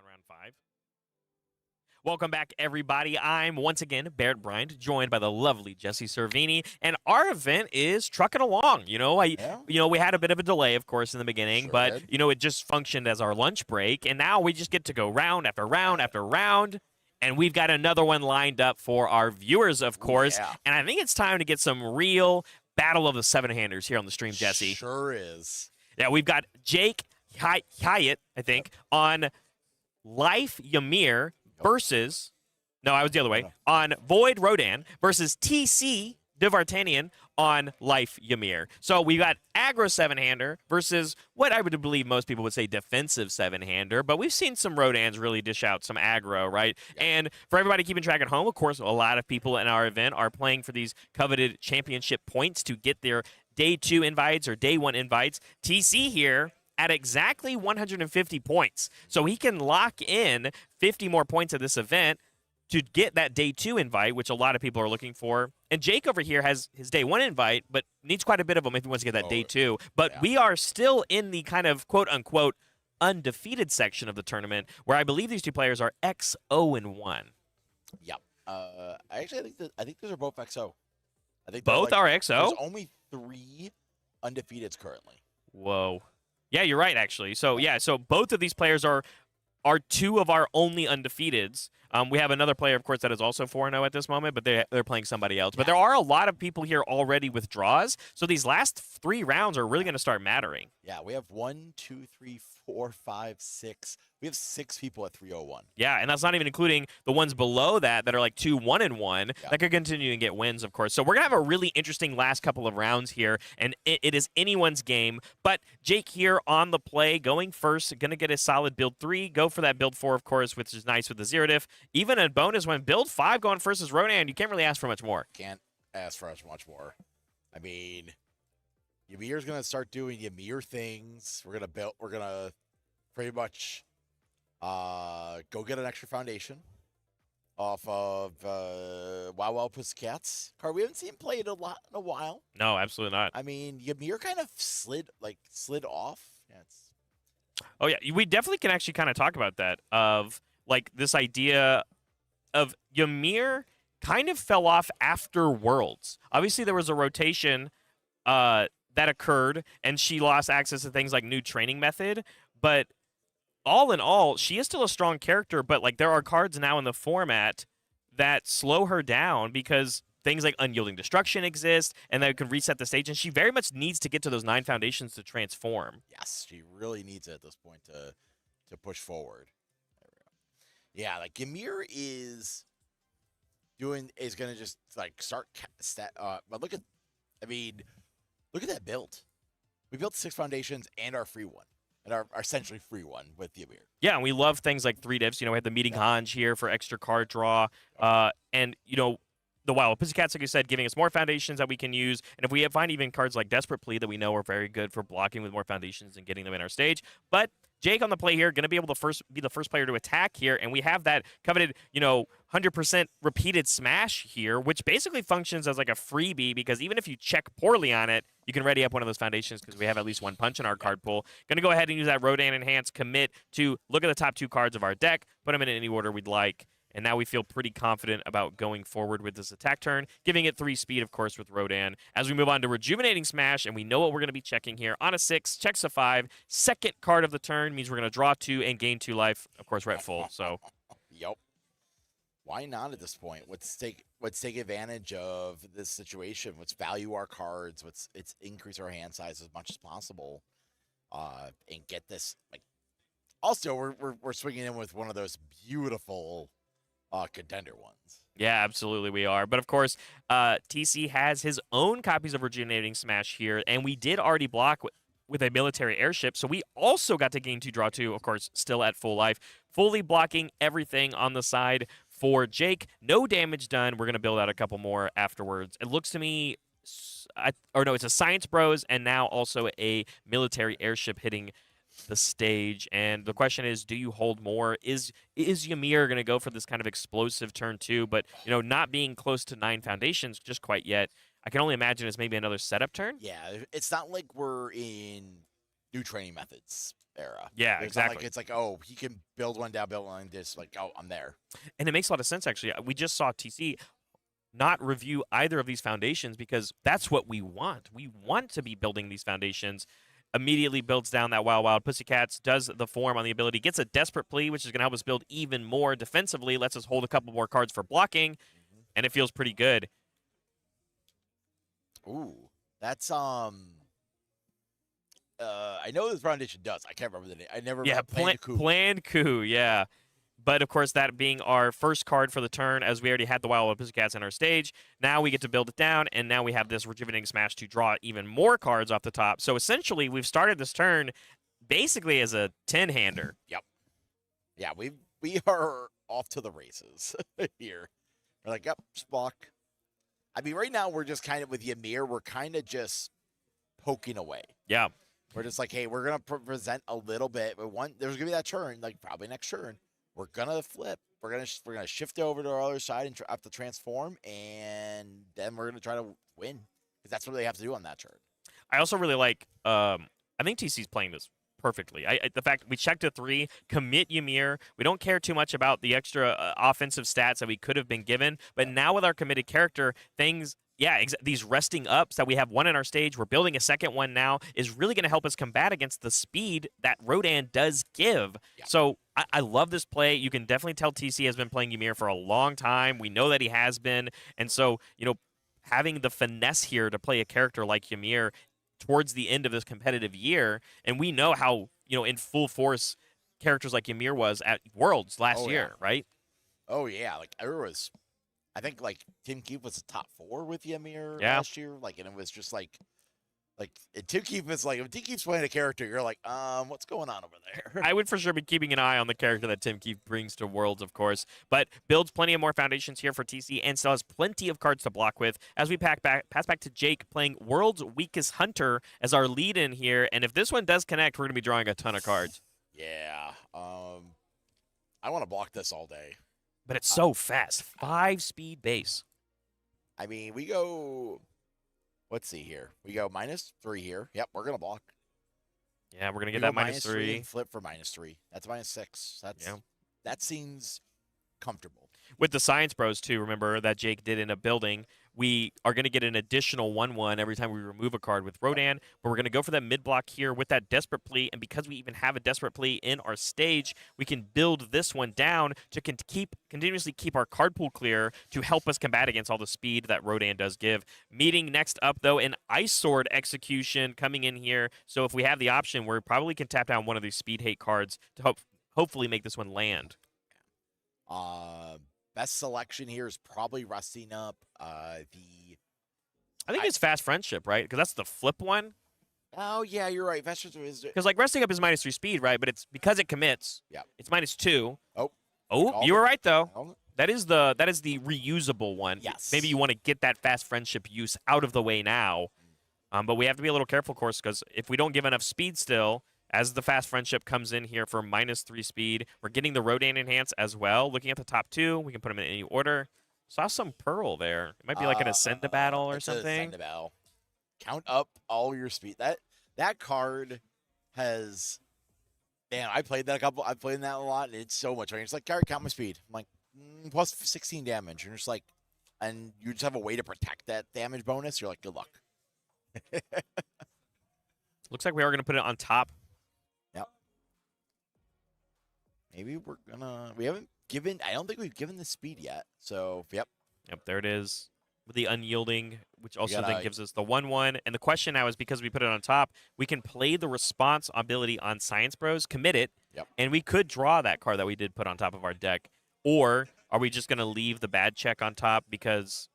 Round 5. Welcome back, everybody. I'm once again Barrett Bryant, joined by the lovely Jesse Cervini, and our event is trucking along. We had a bit of a delay, of course, in the beginning, but it just functioned as our lunch break, and now we just get to go round after round after round, and we've got another one lined up for our viewers, of course. Yeah. And I think it's time to get some real battle of the seven-handers here on the stream, Jesse. Sure is. Yeah, we've got Jake Hyatt, I think, on Life Ymir versus, no, I was the other way, on Void Rodan versus TC Devartanian on Life Ymir. So we got aggro seven-hander versus what I would believe most people would say defensive seven-hander, but we've seen some Rodans really dish out some aggro, right? Yeah. And for everybody keeping track at home, of course, a lot of people in our event are playing for these coveted championship points to get their day 2 invites or day 1 invites. TC here at exactly 150 points. So he can lock in 50 more points at this event to get that day 2 invite, which a lot of people are looking for. And Jake over here has his day 1 invite, but needs quite a bit of them if he wants to get that day 2. But we are still in the kind of quote-unquote undefeated section of the tournament, where I believe these two players are X0-1. Yep. Actually, I think those are both XO. I think Both are XO? There's only 3 undefeateds currently. Whoa. Yeah, you're right, actually. So, yeah, so both of these players are 2 of our only undefeateds. We have another player, of course, that is also 4-0 at this moment, but they're playing somebody else. But there are a lot of people here already with draws, so these last 3 rounds are really going to start mattering. Yeah, we have 1, 2, 3, 4, 5, 6. We have 6 people at 301. Yeah, and that's not even including the ones below that are like 2-1-1 that could continue and get wins, of course. So we're going to have a really interesting last couple of rounds here, and it is anyone's game. But Jake here on the play, going first, going to get a solid build 3, go for that build 4, of course, which is nice with the 0 diff. Even a bonus when build 5 going first is Rodan. You can't really ask for much more. Can't ask for much more. I mean, Ymir's going to start doing Ymir things. We're going to pretty much go get an extra foundation off of Wow Wow Pussycats card. We haven't seen him play it a lot in a while. No, absolutely not. I mean, Ymir kind of slid off. Yeah, Oh, yeah. We definitely can actually kind of talk about that, of like this idea of Ymir kind of fell off after Worlds. Obviously, there was a rotation that occurred, and she lost access to things like new training method. But all in all, she is still a strong character, but like there are cards now in the format that slow her down because things like Unyielding Destruction exist, and that can reset the stage, and she very much needs to get to those 9 foundations to transform. Yes, she really needs it at this point to push forward. There we go. Yeah, like Ymir is going to just like start but look at that build. We built 6 foundations and our free one. And our essentially free one with Ymir. Yeah, and we love things like 3 divs. We have the Meeting Hanj here for extra card draw. And, the Wild Pussycats, like you said, giving us more foundations that we can use. And if we find even cards like Desperate Plea that we know are very good for blocking with more foundations and getting them in our stage. But Jake on the play here, going to be able to be the first player to attack here. And we have that coveted, 100% repeated smash here, which basically functions as like a freebie, because even if you check poorly on it, you can ready up one of those foundations because we have at least 1 punch in our card pool. Going to go ahead and use that Rodan Enhance commit to look at the top 2 cards of our deck, put them in any order we'd like. And now we feel pretty confident about going forward with this attack turn, giving it 3 speed, of course, with Rodan. As we move on to Rejuvenating Smash, and we know what we're going to be checking here. On a 6, checks a 5. Second card of the turn means we're going to draw 2 and gain 2 life. Of course, we're at full, so. Yep. Why not at this point? Let's take advantage of this situation. Let's value our cards. Let's increase our hand size as much as possible, and get this. Like, also, we're swinging in with one of those beautiful contender ones. Yeah, absolutely we are. But of course, TC has his own copies of Rejuvenating Smash here, and we did already block with a military airship, so we also got to gain 2, draw 2, of course, still at full life, fully blocking everything on the side for Jake. No damage done. We're going to build out a couple more afterwards. It looks to me, it's a Science Bros, and now also a military airship hitting the stage. And the question is, do you hold more? Is Ymir going to go for this kind of explosive turn 2, but not being close to 9 foundations just quite yet? I can only imagine it's maybe another setup turn. Yeah, it's not like we're in new training methods era. Yeah, exactly. It's like, oh, he can build one down, build one this, like, oh, I'm there. And it makes a lot of sense, actually. We just saw TC not review either of these foundations because that's what we want. We want to be building these foundations. Immediately builds down that Wild Pussycats, does the form on the ability, gets a Desperate Plea, which is going to help us build even more defensively, lets us hold a couple more cards for blocking, and it feels pretty good. Ooh, that's I know this foundation does. I can't remember the name. I never. Yeah, Planned Coup. Yeah. But, of course, that being our first card for the turn, as we already had the Wild Pussycats on our stage. Now we get to build it down, and now we have this Rejuvenating Smash to draw even more cards off the top. So, essentially, we've started this turn basically as a 10-hander. Yep. Yeah, we are off to the races here. We're like, yep, just block. I mean, right now, we're just kind of, with Ymir, we're kind of just poking away. Yeah. We're just like, hey, we're gonna present a little bit, but there's gonna be that turn, like probably next turn. We're gonna flip. We're gonna shift over to our other side and have to transform, and then we're gonna try to win because that's what they have to do on that turn. I also really like. I think TC's playing this perfectly. The fact we checked a 3, commit Ymir. We don't care too much about the extra offensive stats that we could have been given, but now with our committed character, things. Yeah, these resting ups that we have one in our stage, we're building a second one now, is really going to help us combat against the speed that Rodan does give. Yeah. So I love this play. You can definitely tell TC has been playing Ymir for a long time. We know that he has been. And so, having the finesse here to play a character like Ymir towards the end of this competitive year, and we know how, in full force characters like Ymir was at Worlds last year, right? Oh, yeah. Like, I think like Tim Keefe was the top 4 with Ymir last year. Like, and it was just like Tim Keefe is like, if Tim Keefe's playing a character, you're like, what's going on over there? I would for sure be keeping an eye on the character that Tim Keefe brings to Worlds, of course, but builds plenty of more foundations here for TC and still has plenty of cards to block with as we pass back to Jake playing World's Weakest Hunter as our lead in here. And if this one does connect, we're going to be drawing a ton of cards. Yeah. I want to block this all day. But it's so fast. 5-speed base. I mean, we go, let's see here. We go -3 here. Yep, we're going to block. Yeah, we're going to get that -3. And flip for -3. That's -6. That seems comfortable. With the Science Bros, too, remember, that Jake did in a building, we are going to get an additional 1/1 every time we remove a card with Rodan, but we're going to go for that mid-block here with that Desperate Plea, and because we even have a Desperate Plea in our stage, we can build this one down to continuously keep our card pool clear to help us combat against all the speed that Rodan does give. Meeting next up, though, an Ice Sword execution coming in here, so if we have the option, we probably can tap down one of these Speed Hate cards to hopefully make this one land. Best selection here is probably resting up I think it's Fast Friendship, right? Because that's the flip one. Oh, yeah, you're right. Fast Friendship is... Because, like, resting up is -3 speed, right? But it's because it commits. Yeah. It's -2. Oh, you were right, though. That is the reusable one. Yes. Maybe you want to get that Fast Friendship use out of the way now. But we have to be a little careful, of course, because if we don't give enough speed still, as the Fast Friendship comes in here for -3 speed, we're getting the Rodan Enhance as well. Looking at the top 2, we can put them in any order. Saw some Pearl there. It might be like an Ascend to Battle or something. Ascend to Battle. Count up all your speed. That card has... Man, I played that I've played that a lot, and it's so much. It's like, count my speed. I'm like, plus 16 damage. And it's like, and you just have a way to protect that damage bonus. You're like, good luck. Looks like we are going to put it on top. Yep. Maybe we're gonna. We haven't given. I don't think we've given the speed yet. So yep. Yep. There it is. With the unyielding, which also then gives us the 1/1. And the question now is, because we put it on top, we can play the response ability on Science Bros, commit it, and we could draw that card that we did put on top of our deck. Or are we just going to leave the bad check on top because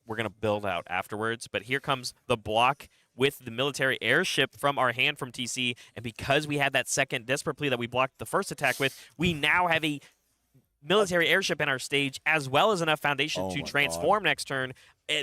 we're going to build out afterwards? But here comes the block with the military airship from our hand from TC, and because we had that second Desperate Plea that we blocked the first attack with, we now have a military airship in our stage, as well as enough foundation to transform next turn.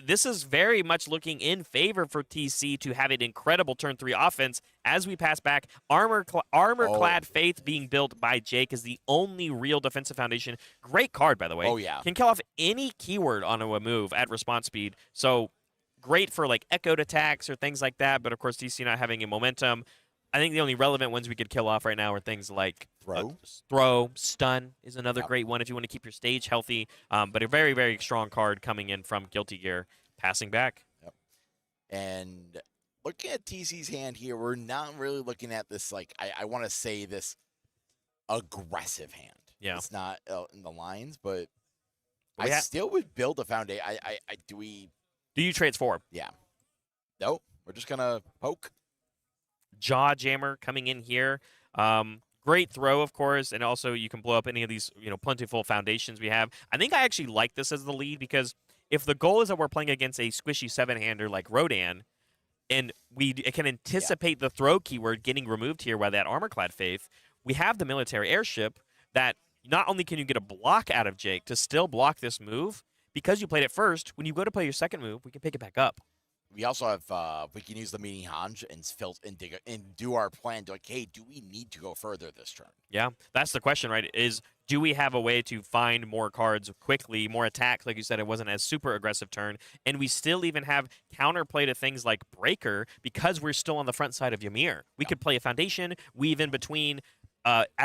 This is very much looking in favor for TC to have an incredible turn 3 offense. As we pass back, Armor-Clad Faith being built by Jake is the only real defensive foundation. Great card, by the way. Oh, yeah. Can kill off any keyword on a move at response speed. So great for like echoed attacks or things like that, but of course TC not having a momentum. I think the only relevant ones we could kill off right now are things like throw, stun is another great one if you want to keep your stage healthy. But a very, very strong card coming in from Guilty Gear. Passing back. Yep. And looking at TC's hand here, we're not really looking at this, like, I want to say this aggressive hand. Yeah. It's not in the lines, but I still would build a foundation. Do you transform? Yeah. Nope. We're just going to poke. Jaw Jammer coming in here. Great throw, of course, and also you can blow up any of these, plentiful foundations we have. I think I actually like this as the lead because if the goal is that we're playing against a squishy 7-hander like Rodan, and it can anticipate the throw keyword getting removed here by that Armor-Clad Faith, we have the military airship that not only can you get a block out of Jake to still block this move, because you played it first, when you go to play your second move, we can pick it back up. we also have we can use the meeting Hanj and do our plan. Like, hey, do we need to go further this turn? Yeah, that's the question, right? Is do we have a way to find more cards quickly, more attacks? Like you said, it wasn't as super aggressive turn, and we still even have counterplay to things like Breaker because we're still on the front side of Ymir. We could play a Foundation, weave in between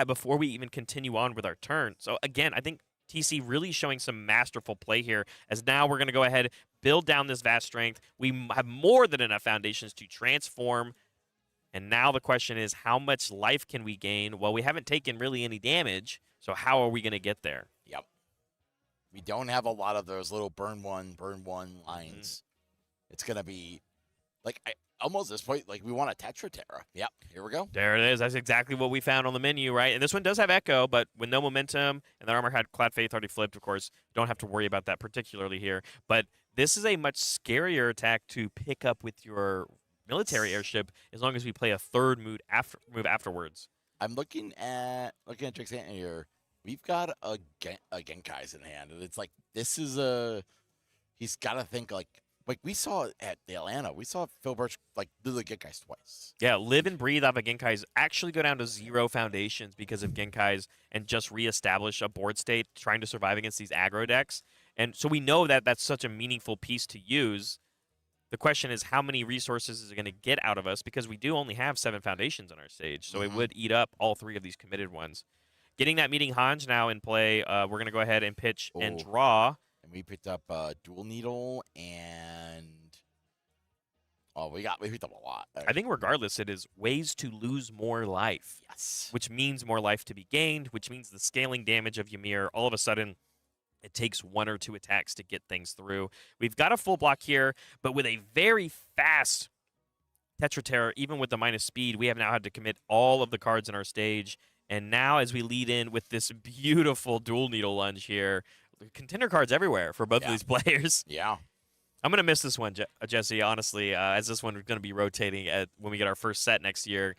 before we even continue on with our turn. So again, I think TC really showing some masterful play here, as now we're going to go ahead, build down this vast strength. We have more than enough foundations to transform. And now the question is, how much life can we gain? Well, we haven't taken really any damage, so how are we going to get there? Yep. We don't have a lot of those little burn one lines. It's going to be, like, almost at this point, like, we want a Tetra Terra. Yep, here we go. There it is. That's exactly what we found on the menu, right? And this one does have Echo, but with no momentum, and the armor had Clad Faith already flipped, of course. Don't have to worry about that particularly here. But this is a much scarier attack to pick up with your military airship as long as we play a third move afterwards. I'm looking at Drake's hand here. We've got a Genkai's in hand, and it's like, this is he's got to think like we saw at the Atlanta, we saw Phil Birch like do the Genkai's twice. Yeah, live and breathe off of Genkai's, actually go down to 0 foundations because of Genkai's and just reestablish a board state trying to survive against these aggro decks. And so we know that that's such a meaningful piece to use. The question is, how many resources is it going to get out of us? Because we do only have 7 foundations on our stage, so it would eat up all 3 of these committed ones. Getting that meeting Hanj now in play, we're going to go ahead and pitch and draw. And we picked up Dual Needle and we picked up a lot. I think regardless, it is ways to lose more life. Yes. Which means more life to be gained, which means the scaling damage of Ymir, all of a sudden, it takes 1 or 2 attacks to get things through. We've got a full block here, but with a very fast Tetra Terror, even with the minus speed, we have now had to commit all of the cards in our stage. And now as we lead in with this beautiful Dual Needle Lunge here, contender cards everywhere for both of these players. Yeah. I'm going to miss this one, Jesse, honestly, as this one is going to be rotating when we get our first set next year.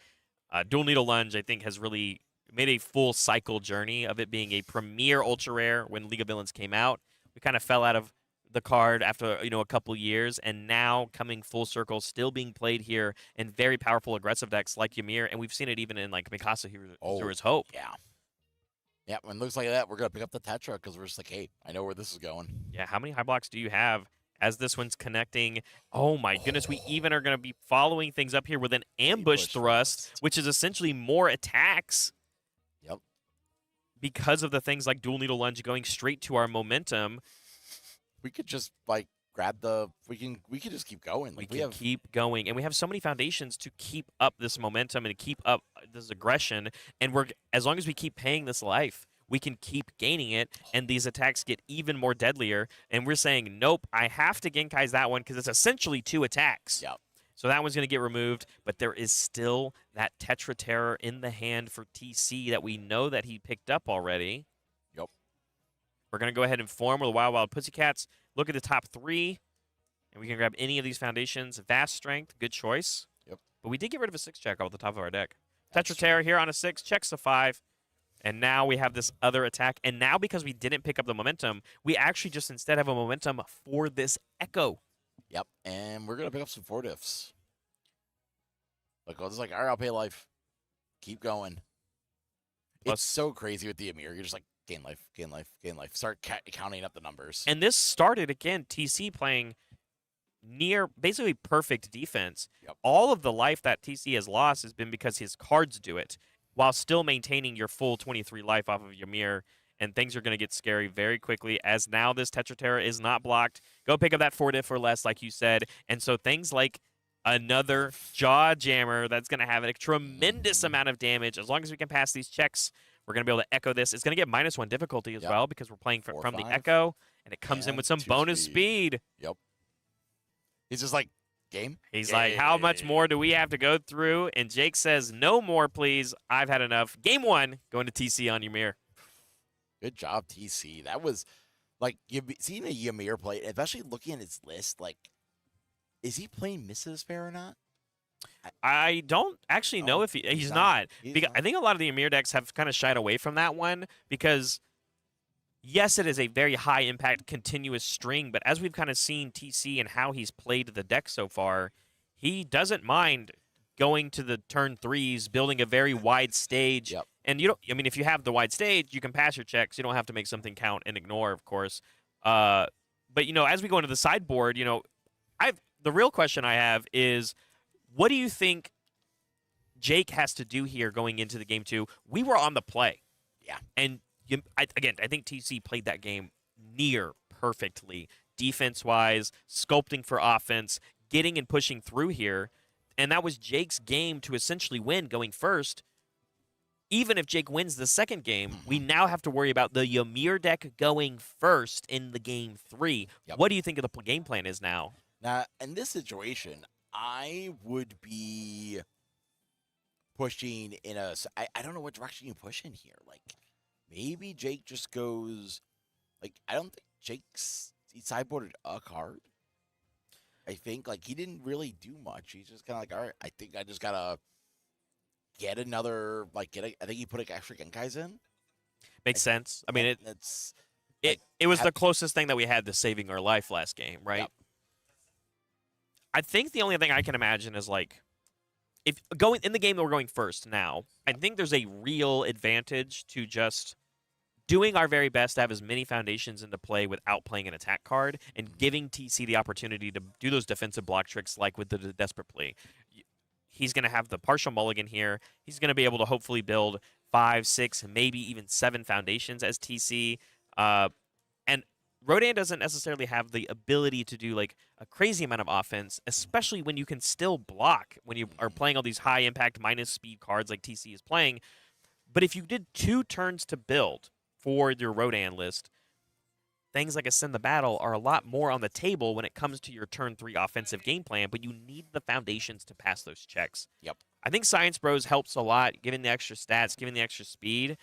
Dual Needle Lunge, I think, has really made a full cycle journey of it being a premier ultra rare when League of Villains came out. We kind of fell out of the card after a couple years, and now coming full circle, still being played here in very powerful aggressive decks like Ymir, and we've seen it even in like Mikasa Hero's Hope. Yeah. Yeah, when it looks like that, we're going to pick up the Tetra because we're just like, hey, I know where this is going. Yeah, how many high blocks do you have as this one's connecting? Oh my goodness, we even are going to be following things up here with an ambush thrust, which is essentially more attacks. Yep. Because of the things like Dual Needle Lunge going straight to our momentum. We could just like grab we can just keep going. Like, we can keep going, and we have so many foundations to keep up this momentum and keep up this aggression. And as long as we keep paying this life, we can keep gaining it, and these attacks get even more deadlier. And we're saying, nope, I have to Genkai's that one because it's essentially 2 attacks. Yep. So that one's going to get removed, but there is still that Tetra Terror in the hand for TC that we know that he picked up already. Yep. We're going to go ahead and form with the Wild Wild Pussycats. Look at the top 3, and we can grab any of these foundations. Vast Strength, good choice. Yep. But we did get rid of a 6-check off the top of our deck. Tetra Terror here on a 6, checks a 5. And now we have this other attack. And now because we didn't pick up the momentum, we actually just instead have a momentum for this Echo. Yep. And we're going to pick up some 4 diffs. Like, it's like, all right, I'll pay life. Keep going. It's so crazy with the Ymir. You're just like, gain life, gain life, gain life. Start counting up the numbers. And this started, again, TC playing near basically perfect defense. Yep. All of the life that TC has lost has been because his cards do it, while still maintaining your full 23 life off of Ymir. And things are going to get scary very quickly, as now this Tetra Terra is not blocked. Go pick up that 4 diff or less, like you said. And so things like another Jaw Jammer that's going to have a tremendous amount of damage. As long as we can pass these checks, we're going to be able to echo this. It's going to get -1 difficulty as well because we're playing from the Echo, and it comes in with some bonus speed. Yep. He's just like, game? He's like, how much more do we have to go through? And Jake says, no more, please. I've had enough. Game 1, going to TC on Ymir. Good job, TC. That was, like, seeing a Ymir play, especially looking at his list, like, is he playing Mrs. Fair or not? I don't actually know if he's not. I think a lot of the Ymir decks have kind of shied away from that one because yes, it is a very high impact continuous string, but as we've kind of seen TC and how he's played the deck so far, he doesn't mind going to the turn 3s, building a very wide stage. Yep. And you don't, I mean, if you have the wide stage, you can pass your checks. You don't have to make something count and ignore, of course. But, as we go into the sideboard, the real question I have is, what do you think Jake has to do here going into the game 2? We were on the play. Yeah. And I think TC played that game near perfectly, defense-wise, sculpting for offense, getting and pushing through here. And that was Jake's game to essentially win going first. Even if Jake wins the second game, we now have to worry about the Ymir deck going first in the game 3. Yep. What do you think of the game plan is now? Now, in this situation, I would be pushing in I don't know what direction you push in here. Like, maybe Jake just goes, I don't think he sideboarded a card. I think, he didn't really do much. He's just kind of all right, I think I just got to get another, I think he put extra Genkais in. Makes sense. I mean, it's it was the closest thing that we had to saving our life last game, right? Yep. I think the only thing I can imagine is, if going in the game that we're going first now, I think there's a real advantage to just doing our very best to have as many foundations into play without playing an attack card and giving TC the opportunity to do those defensive block tricks like with the Desperate Plea. He's going to have the partial mulligan here. He's going to be able to hopefully build 5, 6, maybe even 7 foundations as TC. And Rodan doesn't necessarily have the ability to do a crazy amount of offense, especially when you can still block when you are playing all these high impact minus speed cards like TC is playing. But if you did 2 turns to build for your Rodan list, things like Ascend the Battle are a lot more on the table when it comes to your turn 3 offensive game plan, but you need the foundations to pass those checks. Yep. I think Science Bros helps a lot, giving the extra stats, giving the extra speed.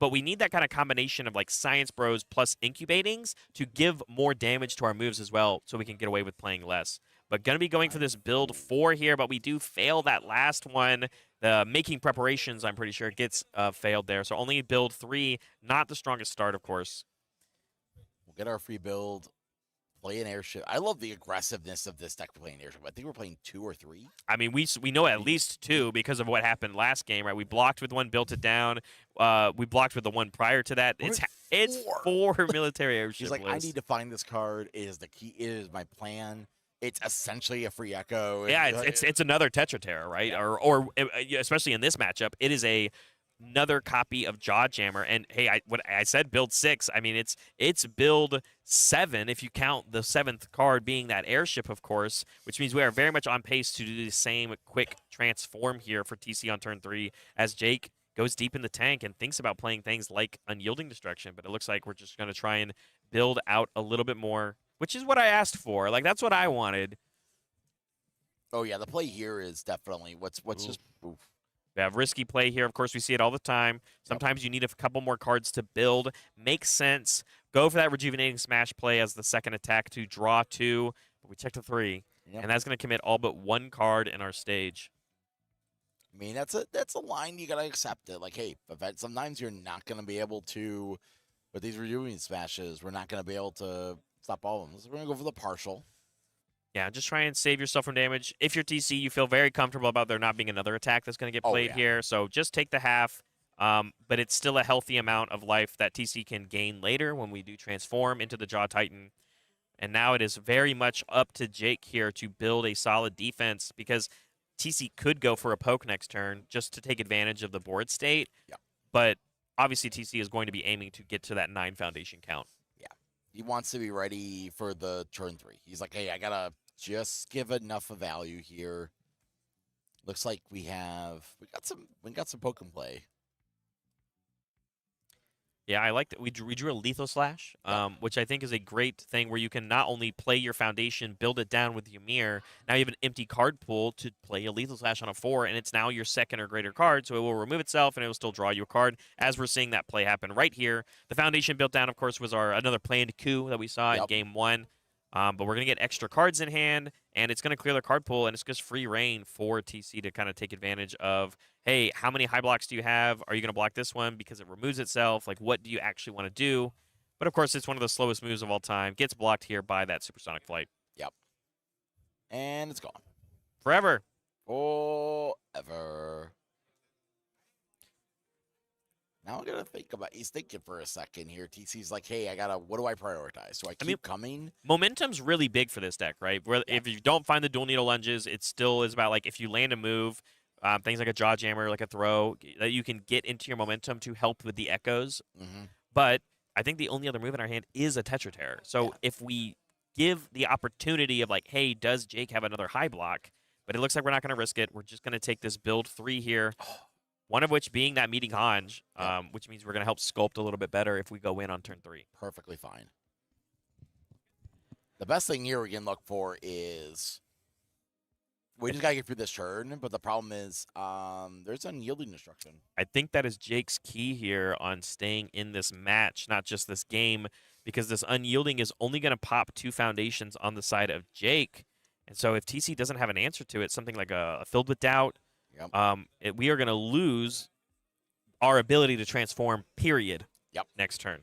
But we need that kind of combination of Science Bros plus incubatings to give more damage to our moves as well, so we can get away with playing less. But going to be going for this build 4 here, but we do fail that last one. The making preparations, I'm pretty sure, gets failed there. So only build 3, not the strongest start, of course. We'll get our free build, play an airship. I love the aggressiveness of this deck playing airship. I think we're playing 2 or 3. I mean, we know at least 2 because of what happened last game, right? We blocked with one, built it down. We blocked with the one prior to that. It's 4 military airship. He's like, I need to find this card. It is the key. It is my plan. It's essentially a free echo. Yeah, it's another Tetra Terror, right? Yeah. Or especially in this matchup, it is another copy of Jaw Jammer. And hey, what I said build 6. I mean, it's build 7 if you count the 7th card being that airship, of course, which means we are very much on pace to do the same quick transform here for TC on turn 3 as Jake goes deep in the tank and thinks about playing things like Unyielding Destruction. But it looks like we're just going to try and build out a little bit more, which is what I asked for. That's what I wanted. Oh yeah, the play here is definitely what's just. Oof. We have risky play here. Of course, we see it all the time. Sometimes you need a couple more cards to build. Makes sense. Go for that Rejuvenating Smash play as the second attack to draw 2. But we check the 3. Yep. And that's going to commit all but 1 card in our stage. I mean, that's a line you got to accept it. Hey, sometimes you're not going to be able to, with these Rejuvenating Smashes, we're not going to be able to stop all of them. So we're going to go for the partial. Yeah, just try and save yourself from damage. If you're TC, you feel very comfortable about there not being another attack that's going to get played here. So just take the half, but it's still a healthy amount of life that TC can gain later when we do transform into the Jaw Titan. And now it is very much up to Jake here to build a solid defense because TC could go for a poke next turn just to take advantage of the board state. Yeah. But obviously TC is going to be aiming to get to that 9 foundation count. Yeah. He wants to be ready for the turn 3. He's like, hey, I got to just give enough of value here. Looks like we got some poke and play. Yeah, I like that. We drew a Lethal Slash, which I think is a great thing where you can not only play your foundation, build it down with Ymir. Now you have an empty card pool to play a Lethal Slash on a 4, and it's now your second or greater card, so it will remove itself, and it will still draw you a card, as we're seeing that play happen right here. The foundation built down, of course, was another planned coup that we saw in Game 1. But we're going to get extra cards in hand, and it's going to clear the card pool, and it's just free reign for TC to kind of take advantage of, hey, how many high blocks do you have? Are you going to block this one because it removes itself? Like, what do you actually want to do? But, of course, it's one of the slowest moves of all time. Gets blocked here by that supersonic flight. Yep. And it's gone. Forever. Forever. Now I'm gonna think about. He's thinking for a second here. TC's like, "Hey, what do I prioritize? Do I keep coming?" Momentum's really big for this deck, right? Where if you don't find the dual needle lunges, it still is about like if you land a move, things like a jaw jammer, like a throw, that you can get into your momentum to help with the echoes. But I think the only other move in our hand is a Tetra Terror. So if we give the opportunity of like, hey, does Jake have another high block? But it looks like we're not going to risk it. We're just going to take this build 3 here. One of which being that meeting Hanj, which means we're going to help sculpt a little bit better if we go in on turn 3. Perfectly fine. The best thing here we can look for is we just got to get through this turn, but the problem is there's unyielding destruction. I think that is Jake's key here on staying in this match, not just this game, because this unyielding is only going to pop 2 foundations on the side of Jake. And so if TC doesn't have an answer to it, something like a Filled with Doubt, we are going to lose our ability to transform, period, next turn.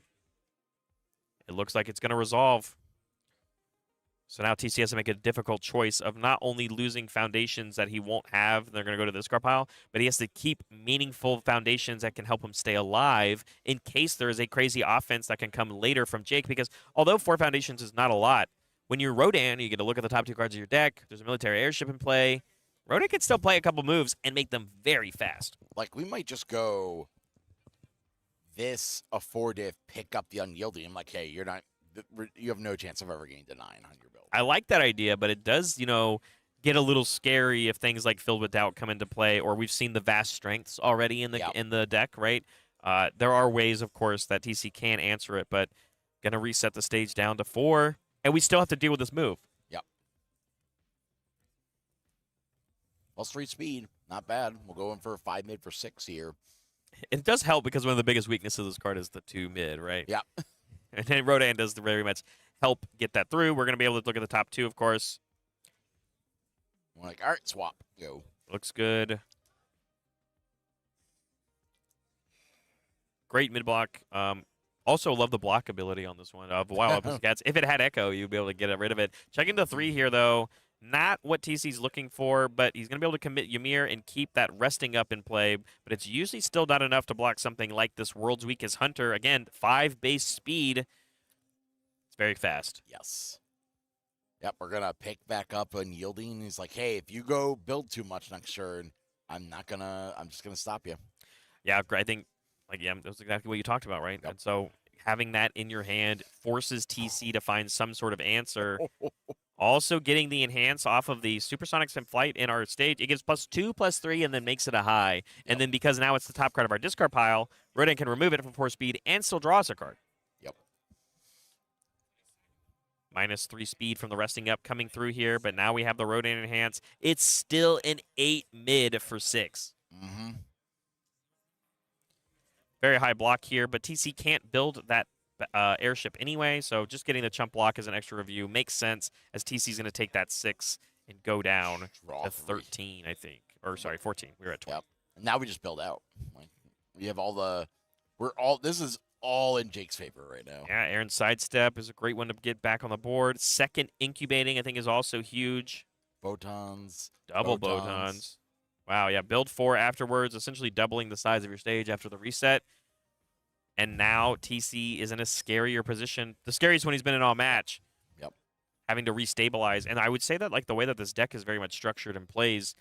It looks like it's going to resolve. So now TC has to make a difficult choice of not only losing foundations that he won't have, they're going to go to the discard pile, but he has to keep meaningful foundations that can help him stay alive in case there is a crazy offense that can come later from Jake. Because although 4 foundations is not a lot, when you're Rodan, you get to look at the top 2 cards of your deck. There's a military airship in play. Rodan can still play a couple moves and make them very fast. Like, we might just go this afforded, pick up the unyielding. I'm like, hey, you have no chance of ever getting to 9 on your build. I like that idea, but it does, get a little scary if things like Filled with Doubt come into play, or we've seen the vast strengths already in the deck, right? There are ways, of course, that TC can answer it, but going to reset the stage down to 4, and we still have to deal with this move. Yep. +3 speed, not bad. We'll go in for a 5 mid for 6 here. It does help because one of the biggest weaknesses of this card is the 2 mid, right? Yeah. And then Rodan does very much help get that through. We're going to be able to look at the top 2, of course. We're like, all right, swap, go. Looks good. Great mid block. Also love the block ability on this one. Wow, Pussycats. If it had Echo, you'd be able to get rid of it. Checking the 3 here, though. Not what TC's looking for, but he's going to be able to commit Ymir and keep that resting up in play. But it's usually still not enough to block something like this World's Weakest Hunter. Again, 5 base speed. It's very fast. Yes. Yep, we're going to pick back up unyielding. He's like, hey, if you go build too much next turn, I'm just going to stop you. Yeah, I think, that's exactly what you talked about, right? Yep. And so having that in your hand forces TC to find some sort of answer. Also getting the enhance off of the Supersonics in flight in our stage. It gives +2, +3, and then makes it a high. Yep. And then because now it's the top card of our discard pile, Rodan can remove it from 4 speed and still draw us a card. Yep. -3 speed from the resting up coming through here, but now we have the Rodan enhance. It's still an 8 mid for 6. Mm-hmm. Very high block here, but TC can't build that airship anyway, so just getting the chump block as an extra review makes sense, as TC's going to take that 6 and go down to 13, I think. Or, sorry, 14. We were at 12. Yep. And now we just build out. Like, we have this is all in Jake's favor right now. Yeah, Aaron's sidestep is a great one to get back on the board. Second incubating, I think, is also huge. Photons. Double photons. Wow, yeah, build 4 afterwards, essentially doubling the size of your stage after the reset. And now TC is in a scarier position. The scariest one he's been in all match. Yep. Having to restabilize. And I would say that the way that this deck is very much structured and plays,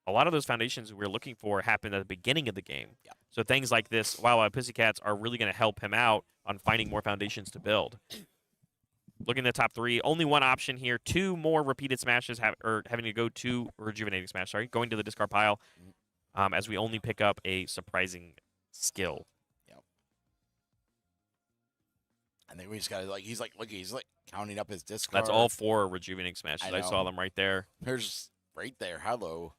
a lot of those foundations we're looking for happen at the beginning of the game. Yep. So things like this, Wow Pussycats, are really going to help him out on finding more foundations to build. Looking at the top 3, only one option here. 2 more repeated smashes, having to go to rejuvenating smash, going to the discard pile, as we only pick up a surprising skill. I think we just got to, he's counting up his discard. That's all 4 rejuvenating smashes. I saw them right there. There's right there. Hello.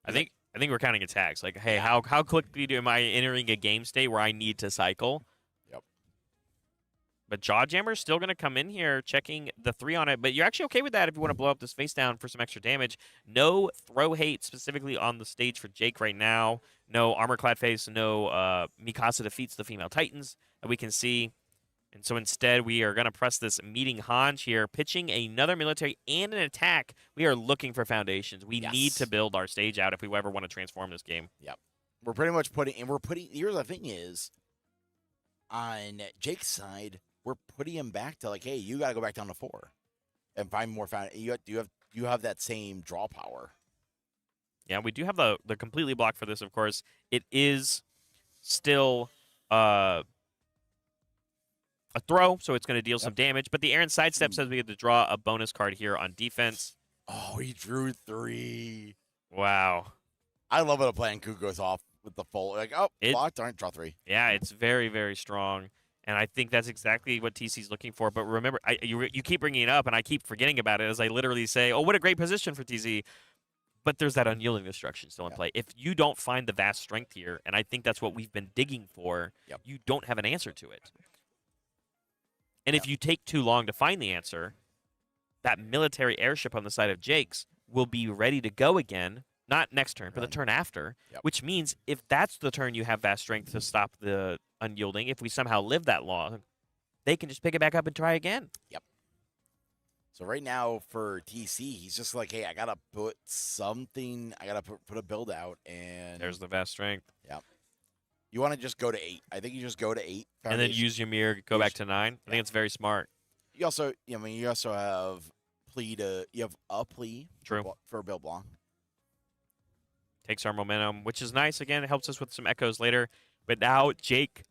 I think we're counting attacks. Like, hey, how quickly am I entering a game state where I need to cycle? Yep. But Jawjammer's still going to come in here, checking the 3 on it. But you're actually okay with that if you want to blow up this face down for some extra damage. No throw hate specifically on the stage for Jake right now. No armor-clad face, no Mikasa defeats the female Titans that we can see. And so instead, we are going to press this meeting Hanj here, pitching another military and an attack. We are looking for foundations. We need to build our stage out if we ever want to transform this game. Yep. We're pretty much here's the thing is, on Jake's side, we're putting him back to like, hey, you got to go back down to 4 and find more you have that same draw power. Yeah, we do have the completely blocked for this, of course. It is still a throw, so it's going to deal some damage. But the Aaron sidestep says we get to draw a bonus card here on defense. Oh, he drew 3. Wow. I love it. A plan Ku goes off with the full, like, blocked, all right, draw 3. Yeah, it's very, very strong. And I think that's exactly what TC's looking for. But remember, you keep bringing it up, and I keep forgetting about it as I literally say, oh, what a great position for TC. But there's that unyielding destruction still in play. If you don't find the vast strength here, and I think that's what we've been digging for, you don't have an answer to it. And if you take too long to find the answer, that military airship on the side of Jake's will be ready to go again, not next turn, but the turn after, which means if that's the turn you have vast strength to stop the unyielding, if we somehow live that long, they can just pick it back up and try again. Yep. So right now for TC, he's just like, hey, I got to put something, I got to put a build out, and there's the vast strength. Yep. You want to just go to 8. I think you just go to 8. And then use your mirror, go back to 9. I think it's very smart. You also, you also have you have a plea for a build block. Takes our momentum, which is nice. Again, it helps us with some echoes later. But now Jake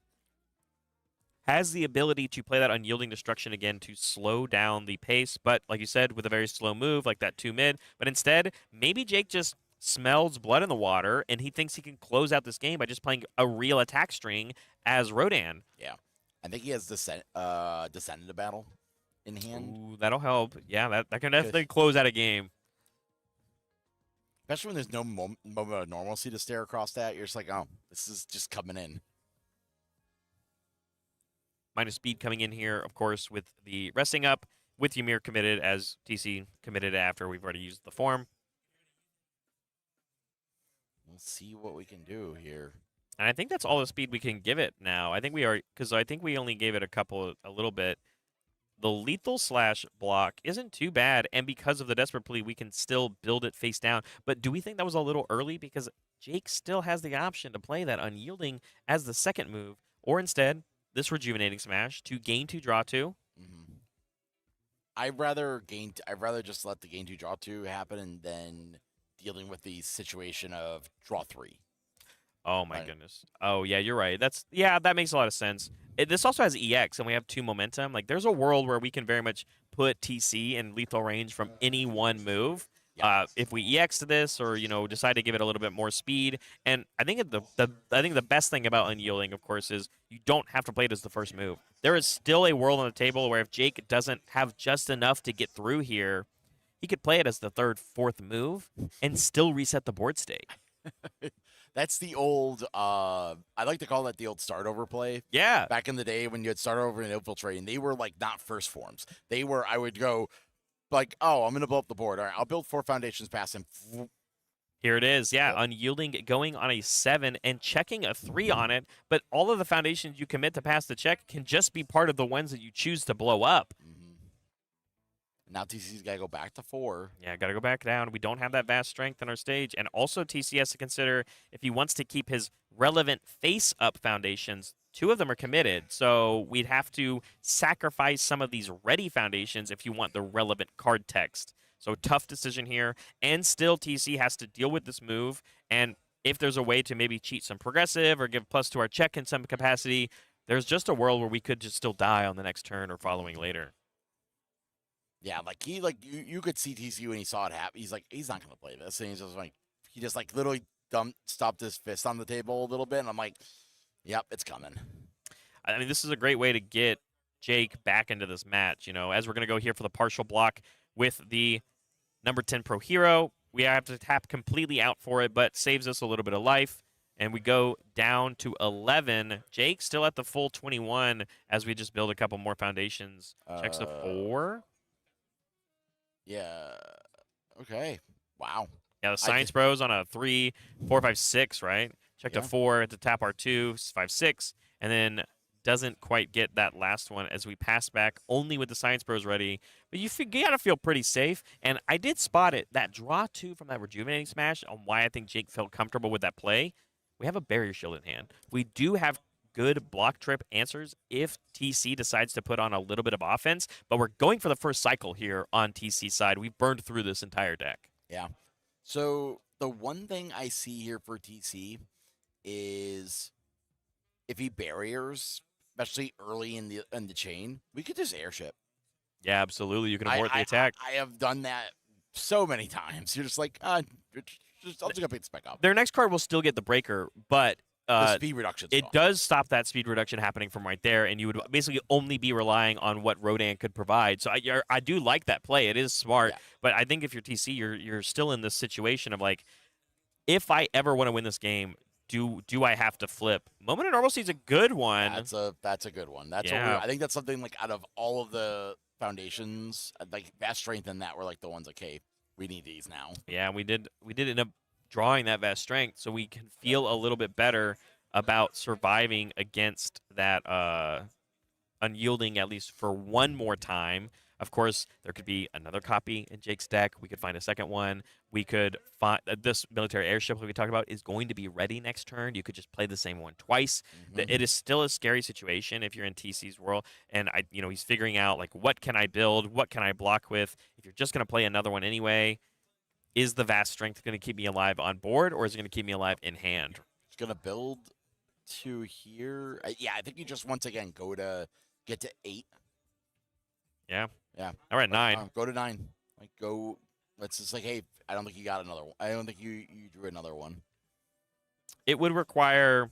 has the ability to play that unyielding destruction again to slow down the pace. But like you said, with a very slow move like that 2 mid. But instead, maybe Jake just smells blood in the water, and he thinks he can close out this game by just playing a real attack string as Rodan. Yeah. I think he has Descent into Battle in hand. Ooh, that'll help. Yeah, that can definitely close out a game. Especially when there's no moment of normalcy to stare across that. You're just like, oh, this is just coming in. Minus speed coming in here, of course, with the resting up, with Ymir committed as TC committed after we've already used the form. We'll see what we can do here. And I think that's all the speed we can give it now. I think we are, because I think we only gave it a little bit. The lethal slash block isn't too bad, and because of the desperate plea, we can still build it face down. But do we think that was a little early? Because Jake still has the option to play that unyielding as the second move, or instead, this rejuvenating smash to gain 2, draw 2. Mm-hmm. I'd rather just let the gain 2, draw 2 happen, and then dealing with the situation of draw 3. Oh my goodness. Oh yeah, you're right. That makes a lot of sense. This also has EX, and we have 2 momentum. Like, there's a world where we can very much put TC in lethal range from any one move. If we EX to this, or decide to give it a little bit more speed. And I think the best thing about unyielding, of course, is you don't have to play it as the first move. There is still a world on the table where if Jake doesn't have just enough to get through here, he could play it as the 3rd, 4th move and still reset the board state. That's the old, I like to call that the old start over play. Yeah. Back in the day when you had start over and infiltrate, and they were like not first forms. They were, I would go like, oh, I'm going to blow up the board. All right, I'll build 4 foundations past him. Here it is. Yeah, unyielding, going on a 7 and checking a 3 on it. But all of the foundations you commit to pass the check can just be part of the ones that you choose to blow up. Now TC's got to go back to 4. Yeah, got to go back down. We don't have that vast strength in our stage. And also TC has to consider if he wants to keep his relevant face-up foundations, 2 of them are committed. So we'd have to sacrifice some of these ready foundations if you want the relevant card text. So tough decision here. And still TC has to deal with this move. And if there's a way to maybe cheat some progressive or give plus to our check in some capacity, there's just a world where we could just still die on the next turn or following later. Yeah, you could see TC when he saw it happen. He's like, he's not gonna play this, and he just literally stopped his fist on the table a little bit, and I'm like, yep, it's coming. I mean, this is a great way to get Jake back into this match. As we're gonna go here for the partial block with the number 10 pro hero, we have to tap completely out for it, but saves us a little bit of life. And we go down to 11. Jake still at the full 21 as we just build a couple more foundations. Checks the 4. Yeah. Okay. Wow. Yeah, the Science Bros on a 3, 4, 5, 6, right? Checked a 4 to tap our 2, 5, 6, and then doesn't quite get that last one as we pass back only with the Science Bros ready. But you gotta feel pretty safe. And I did spot it, that draw 2 from that Rejuvenating Smash, on why I think Jake felt comfortable with that play. We have a Barrier Shield in hand. We do have good block trip answers if TC decides to put on a little bit of offense, but we're going for the first cycle here on TC side. We've burned through this entire deck. Yeah. So the one thing I see here for TC is if he barriers, especially early in the chain, we could just airship. Yeah, absolutely. You can abort the attack. I have done that so many times. You're just like, I'll just go pick this back up. Their next card will still get the breaker, but the speed reduction. It does stop that speed reduction happening from right there, and you would basically only be relying on what Rodan could provide. So I do like that play. It is smart, but I think if you're TC, you're still in this situation of like, if I ever want to win this game, do I have to flip? Moment of Normalcy is a good one. That's a good one. That's I think that's something like out of all of the foundations, like Vast Strength and that were like the ones like, hey, we need these now. Yeah, we did end up drawing that Vast Strength, so we can feel a little bit better about surviving against that Unyielding, at least for one more time. Of course, there could be another copy in Jake's deck. We could find a second one. We could find this military airship that we talked about is going to be ready next turn. You could just play the same one twice. It is still a scary situation if you're in TC's world, and he's figuring out like, what can I build? What can I block with? If you're just going to play another one anyway, is the Vast Strength going to keep me alive on board, or is it going to keep me alive in hand? It's going to build to here. Yeah, I think you just once again get to 8. Yeah. Yeah. All right, 9. Go to 9. Like go. Let's just like, hey, I don't think you got another one. I don't think you drew another one. It would require.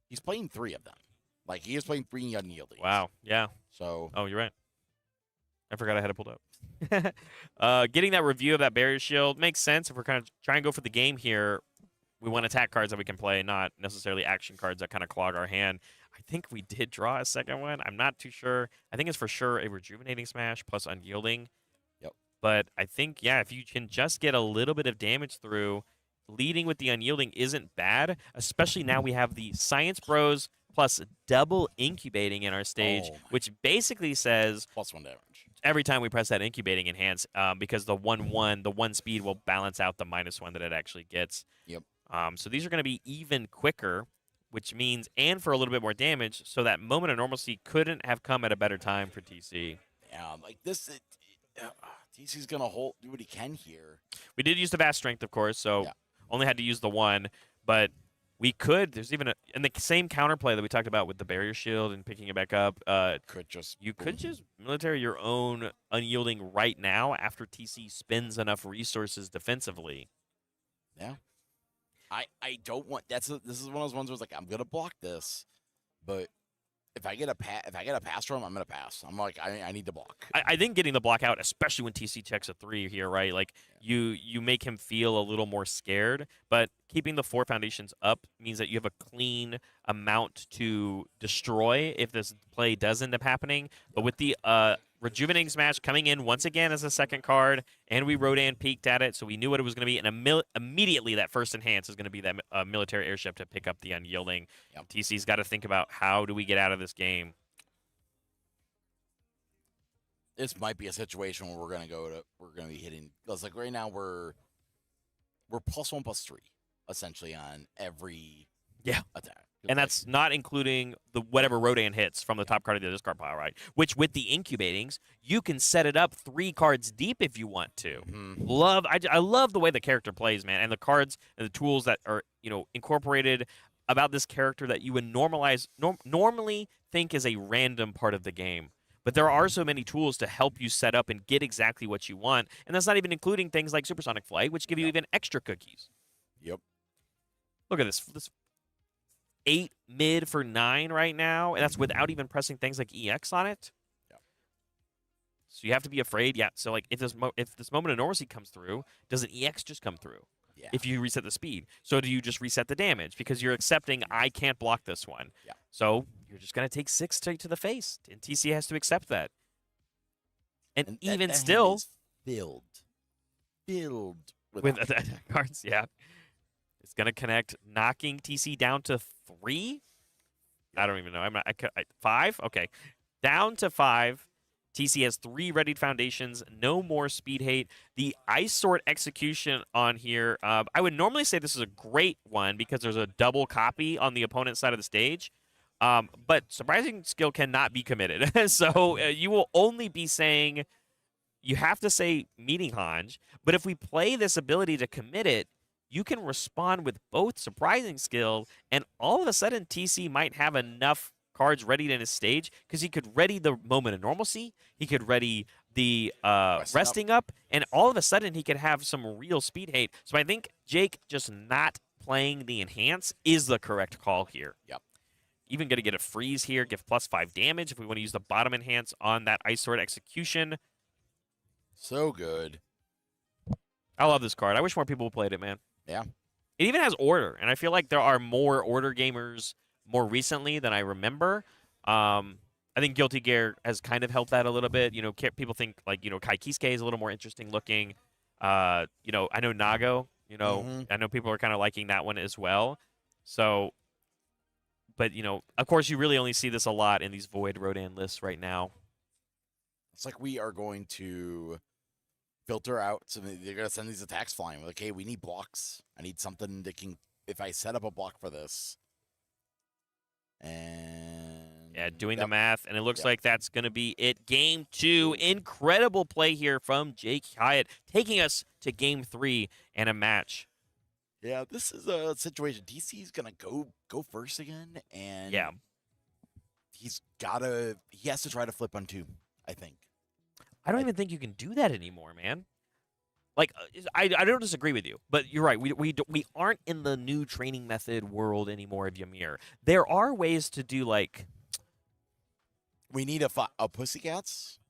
He's playing 3 of them. Like he is playing 3 Unyielding. Wow. Yeah. So. Oh, you're right. I forgot I had it pulled up. Getting that review of that Barrier Shield makes sense if we're kind of trying to go for the game here. We want attack cards that we can play, not necessarily action cards that kind of clog our hand. I think we did draw a second one. I'm not too sure. I think it's for sure a Rejuvenating Smash plus Unyielding. Yep. But I think, yeah, if you can just get a little bit of damage through, leading with the Unyielding isn't bad, especially now we have the Science Bros plus double incubating in our stage, which basically says +1 damage every time we press that incubating enhance, because the 1/1, the 1 speed will balance out the -1 that it actually gets. Yep. So these are going to be even quicker, which means, and for a little bit more damage, so that Moment of Normalcy couldn't have come at a better time for TC. Yeah, like this, TC's going to do what he can here. We did use the Vast Strength, of course, so only had to use the 1, but we could, there's even in the same counterplay that we talked about with the Barrier Shield and picking it back up, you could just military your own Unyielding right now after TC spends enough resources defensively. Yeah. I don't want this is one of those ones where it's like, I'm gonna block this, but if I get a pass from him, I'm gonna pass. I'm like, I need to block. I think getting the block out, especially when TC checks a 3 here, right? Like you make him feel a little more scared, but keeping the 4 foundations up means that you have a clean amount to destroy if this play does end up happening. But with the Rejuvenating Smash coming in once again as a second card, and we Rodan peeked at it, so we knew what it was going to be, and immediately that first enhance is going to be that military airship to pick up the Unyielding. Yep. TC's got to think about, how do we get out of this game? This might be a situation where we're gonna be hitting, because like right now we're +1/+3 essentially on every attack. And that's not including the whatever Rodan hits from the top card of the discard pile, right? Which with the incubatings, you can set it up 3 cards deep if you want to. I love the way the character plays, man, and the cards and the tools that are incorporated about this character that you would normally think is a random part of the game. But there are so many tools to help you set up and get exactly what you want, and that's not even including things like Supersonic Flight, which give you even extra cookies. Yep. Look at this 8 mid for 9 right now, and that's without even pressing things like EX on it. Yeah. So you have to be afraid. Yeah. So like if this Moment of Normalcy comes through, does an EX just come through? Yeah. if you reset the speed. So do you just reset the damage because you're accepting I can't block this one? Yeah. So you're just gonna take 6 straight to the face, and TC has to accept that. And even that hand still, is filled with options. attack cards, yeah, it's gonna connect, knocking TC down to 3. I don't even know. 5. Okay, down to 5. TC has 3 readied foundations, no more speed hate. The Ice Sword execution on here, I would normally say this is a great one because there's a double copy on the opponent's side of the stage. But Surprising Skill cannot be committed. So you will only be saying, you have to say Meeting Hanj. But if we play this ability to commit it, you can respond with both Surprising Skill, and all of a sudden TC might have enough cards ready in his stage because he could ready the Moment of Normalcy, he could ready the resting up, and all of a sudden he could have some real speed hate. So I think Jake just not playing the Enhance is the correct call here. Yep. Even going to get a freeze here, give +5 damage if we want to use the bottom Enhance on that Ice Sword execution. So good. I love this card. I wish more people played it, man. Yeah. It even has Order, and I feel like there are more Order gamers more recently than I remember. I think Guilty Gear has kind of helped that a little bit. You know, people think like, you know, Kai Kisuke is a little more interesting looking. You know, I know Nago, you know, I know people are kind of liking that one as well. So, but, you know, of course you really only see this a lot in these Void Rodan lists right now. It's like we are going to filter out. So they're going to send these attacks flying. We're like, hey, we need blocks. I need something that can, if I set up a block for this. And yeah, doing the math, and it looks like that's going to be it. Game 2, incredible play here from Jake Hyatt, taking us to Game 3 and a match. Yeah, this is a situation. DC's going to go first again, and yeah, he has to try to flip on 2, I think. I don't even think you can do that anymore, man. Like, I don't disagree with you, but you're right. We aren't in the new training method world anymore of Ymir. There are ways to do, like, we need a Pussycats.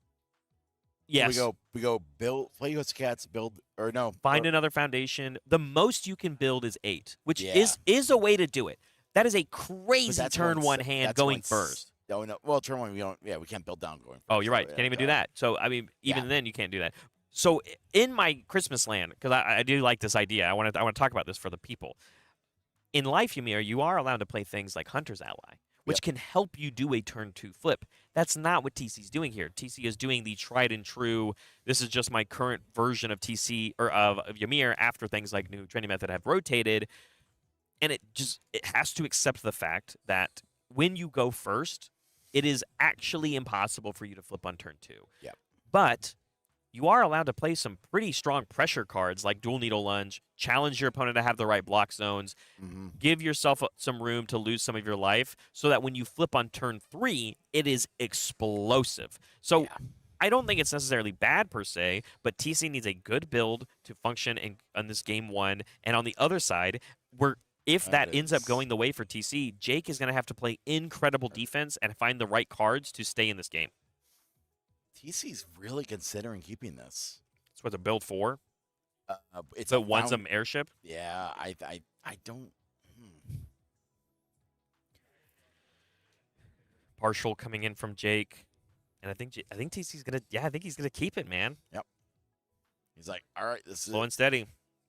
Yes. So we go build, play Pussycats, build, or no. Find another foundation. The most you can build is 8, which Yeah. is a way to do it. That is a crazy that's turn once- 1 hand that's going once- first. No, no. Well, turn 1, we don't. Yeah, we can't build down going. Oh, you're right. So, Can't even do yeah. that. So, I mean, even Yeah. then, you can't do that. So, in my Christmas land, because I do like this idea, I want to talk about this for the people. In Life Ymir, you are allowed to play things like Hunter's Ally, which can help you do a turn 2 flip. That's not what TC's doing here. TC is doing the tried and true. This is just my current version of TC or of Ymir after things like new training method have rotated, and it has to accept the fact that when you go first, it is actually impossible for you to flip on turn 2. Yeah. But you are allowed to play some pretty strong pressure cards like Dual Needle Lunge, challenge your opponent to have the right block zones, give yourself some room to lose some of your life so that when you flip on turn 3, it is explosive. So I don't think it's necessarily bad per se, but TC needs a good build to function in this game 1. And on the other side, if that ends up going the way for TC, Jake is going to have to play incredible defense and find the right cards to stay in this game. TC's really considering keeping this. It's what, a build 4? It's a one-some airship? Yeah, I don't. Partial coming in from Jake, and I think TC's gonna. Yeah, I think he's gonna keep it, man. Yep. He's like, all right, this is slow and steady.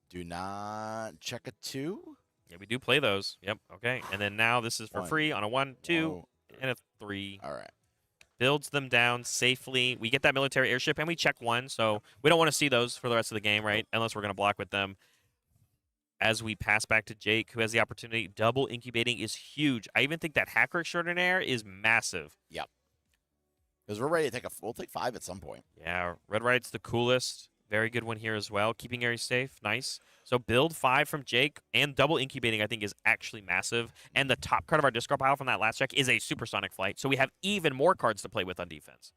Do not check a 2. Yeah, we do play those. Yep. Okay. And then now this is for free on a 1, 2, and a 3. All right. Builds them down safely. We get that military airship, and we check 1, so we don't want to see those for the rest of the game, right? Unless we're going to block with them. As we pass back to Jake, who has the opportunity, double incubating is huge. I even think that hacker extraordinaire is massive. Yep. Because we're ready to we'll take 5 at some point. Yeah, Red Right's the coolest. Very good one here as well. Keeping areas safe. Nice. So build 5 from Jake, and double incubating I think is actually massive. And the top card of our discard pile from that last check is a Supersonic Flight. So we have even more cards to play with on defense.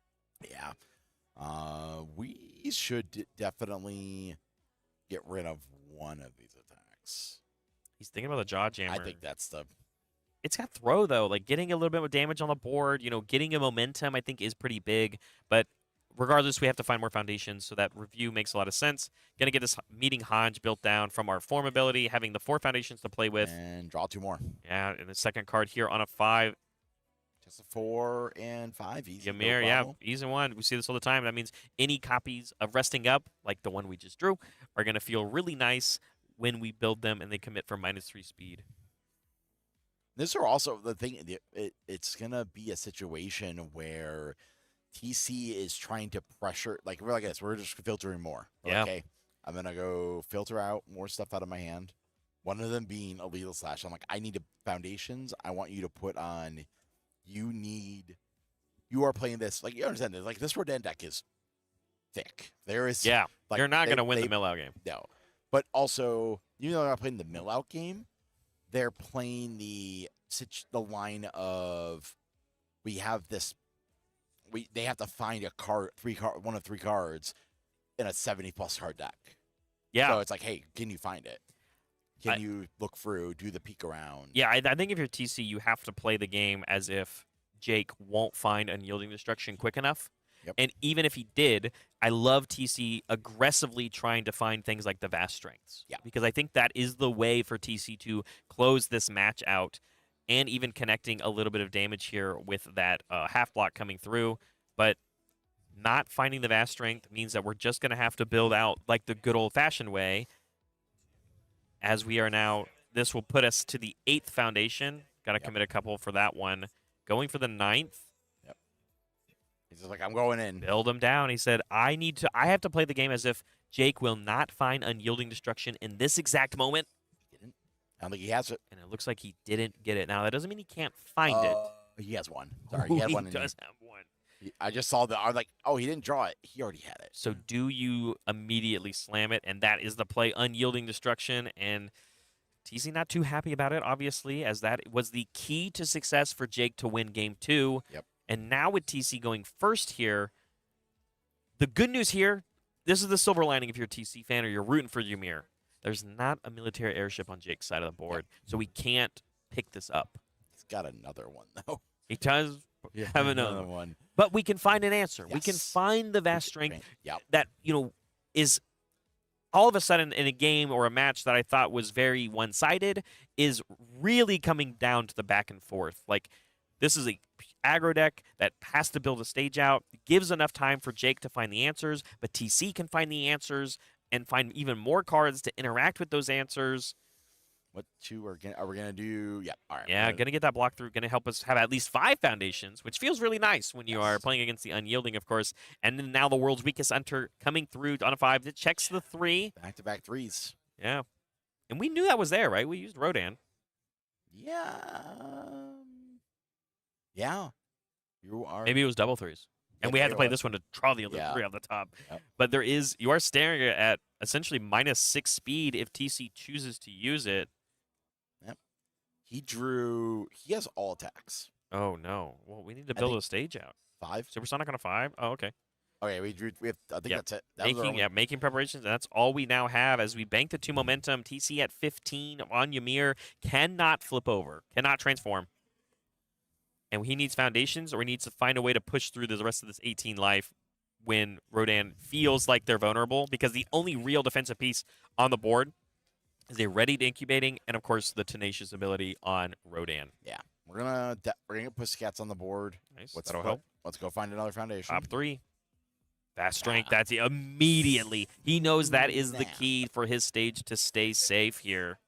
Yeah. We should definitely get rid of one of these attacks. He's thinking about the Jaw Jammer. I think that's the... It's got throw, though. Like, getting a little bit of damage on the board, getting a momentum I think is pretty big. But regardless, we have to find more foundations, so that review makes a lot of sense. Going to get this meeting Hodge built down from our form ability, having the 4 foundations to play with. And draw 2 more. Yeah, and the second card here on a 5. Just a 4 and 5. Easy. Ymir, yeah, easy one. We see this all the time. That means any copies of Resting Up, like the one we just drew, are going to feel really nice when we build them and they commit for -3 speed. This are also the thing. It's going to be a situation where TC is trying to pressure. Like, we're like this. We're just filtering more. Yeah. Okay. I'm going to go filter out more stuff out of my hand. One of them being a lethal slash. I'm like, I need foundations. I want you to put on. You are playing this. Like, you understand this. Like, this Rodan deck is thick. There is. Yeah. Like, you're not going to win the mill-out game. No. But also, even though they're not playing the mill-out game, they're playing the line of we have this. They have to find a card, one of 3 cards in a 70+ card deck. Yeah. So it's like, hey, can you find it? Can you look through, do the peek around? Yeah, I think if you're TC, you have to play the game as if Jake won't find Unyielding Destruction quick enough. Yep. And even if he did, I love TC aggressively trying to find things like the Vast Strengths. Yeah. Because I think that is the way for TC to close this match out, and even connecting a little bit of damage here with that half block coming through. But not finding the Vast Strength means that we're just going to have to build out like the good old-fashioned way. As we are now, this will put us to the 8th foundation. Got to commit a couple for that one. Going for the 9th. Yep. He's just like, I'm going in. Build him down. He said, I have to play the game as if Jake will not find Unyielding Destruction in this exact moment. He didn't. I don't think he has it. And it looks like he didn't get it. Now, that doesn't mean he can't find it. He has one. Sorry, he had one. He does have one. I just saw I was like, oh, he didn't draw it. He already had it. So do you immediately slam it? And that is the play, Unyielding Destruction. And TC not too happy about it, obviously, as that was the key to success for Jake to win Game 2. Yep. And now with TC going first here, the good news here, this is the silver lining if you're a TC fan or you're rooting for Ymir. There's not a military airship on Jake's side of the board, so we can't pick this up. He's got another one, though. He does have another one. But we can find an answer. Yes. We can find the Vast Strength Yep. that, is all of a sudden in a game or a match that I thought was very one-sided is really coming down to the back and forth. Like, this is a aggro deck that has to build a stage out, gives enough time for Jake to find the answers, but TC can find the answers and find even more cards to interact with those answers. What 2 are we gonna do? Yeah, all right. Yeah, gonna get that block through. Gonna help us have at least 5 foundations, which feels really nice when you are playing against the Unyielding, of course. And then now the world's weakest hunter coming through on a 5 that checks the 3. Back-to-back 3s. Yeah, and we knew that was there, right? We used Rodan. Yeah. Yeah. You are. Maybe it was double 3s. And Yeah, we had maybe to it play was. this one to draw the other Yeah. 3 on the top. Yep. But you are staring at essentially -6 speed if TC chooses to use it. Yep. He has all attacks. Oh, no. Well, we need to I build think- a stage out. 5. Supersonic on a 5? Oh, okay. Okay, we have. I think Yep. that's it. That was our Making preparations, and that's all we now have as we bank the 2 momentum. TC at 15 on Ymir cannot flip over, cannot transform. And he needs foundations, or he needs to find a way to push through the rest of this 18 life when Rodan feels like they're vulnerable, because the only real defensive piece on the board is a readied incubating, and of course the tenacious ability on Rodan. Yeah, we're gonna get Pussycats on the board. Nice. Let's That'll help. Let's go find another foundation. Top 3. Vast Strength. That's immediately. He knows that is the key for his stage to stay safe here.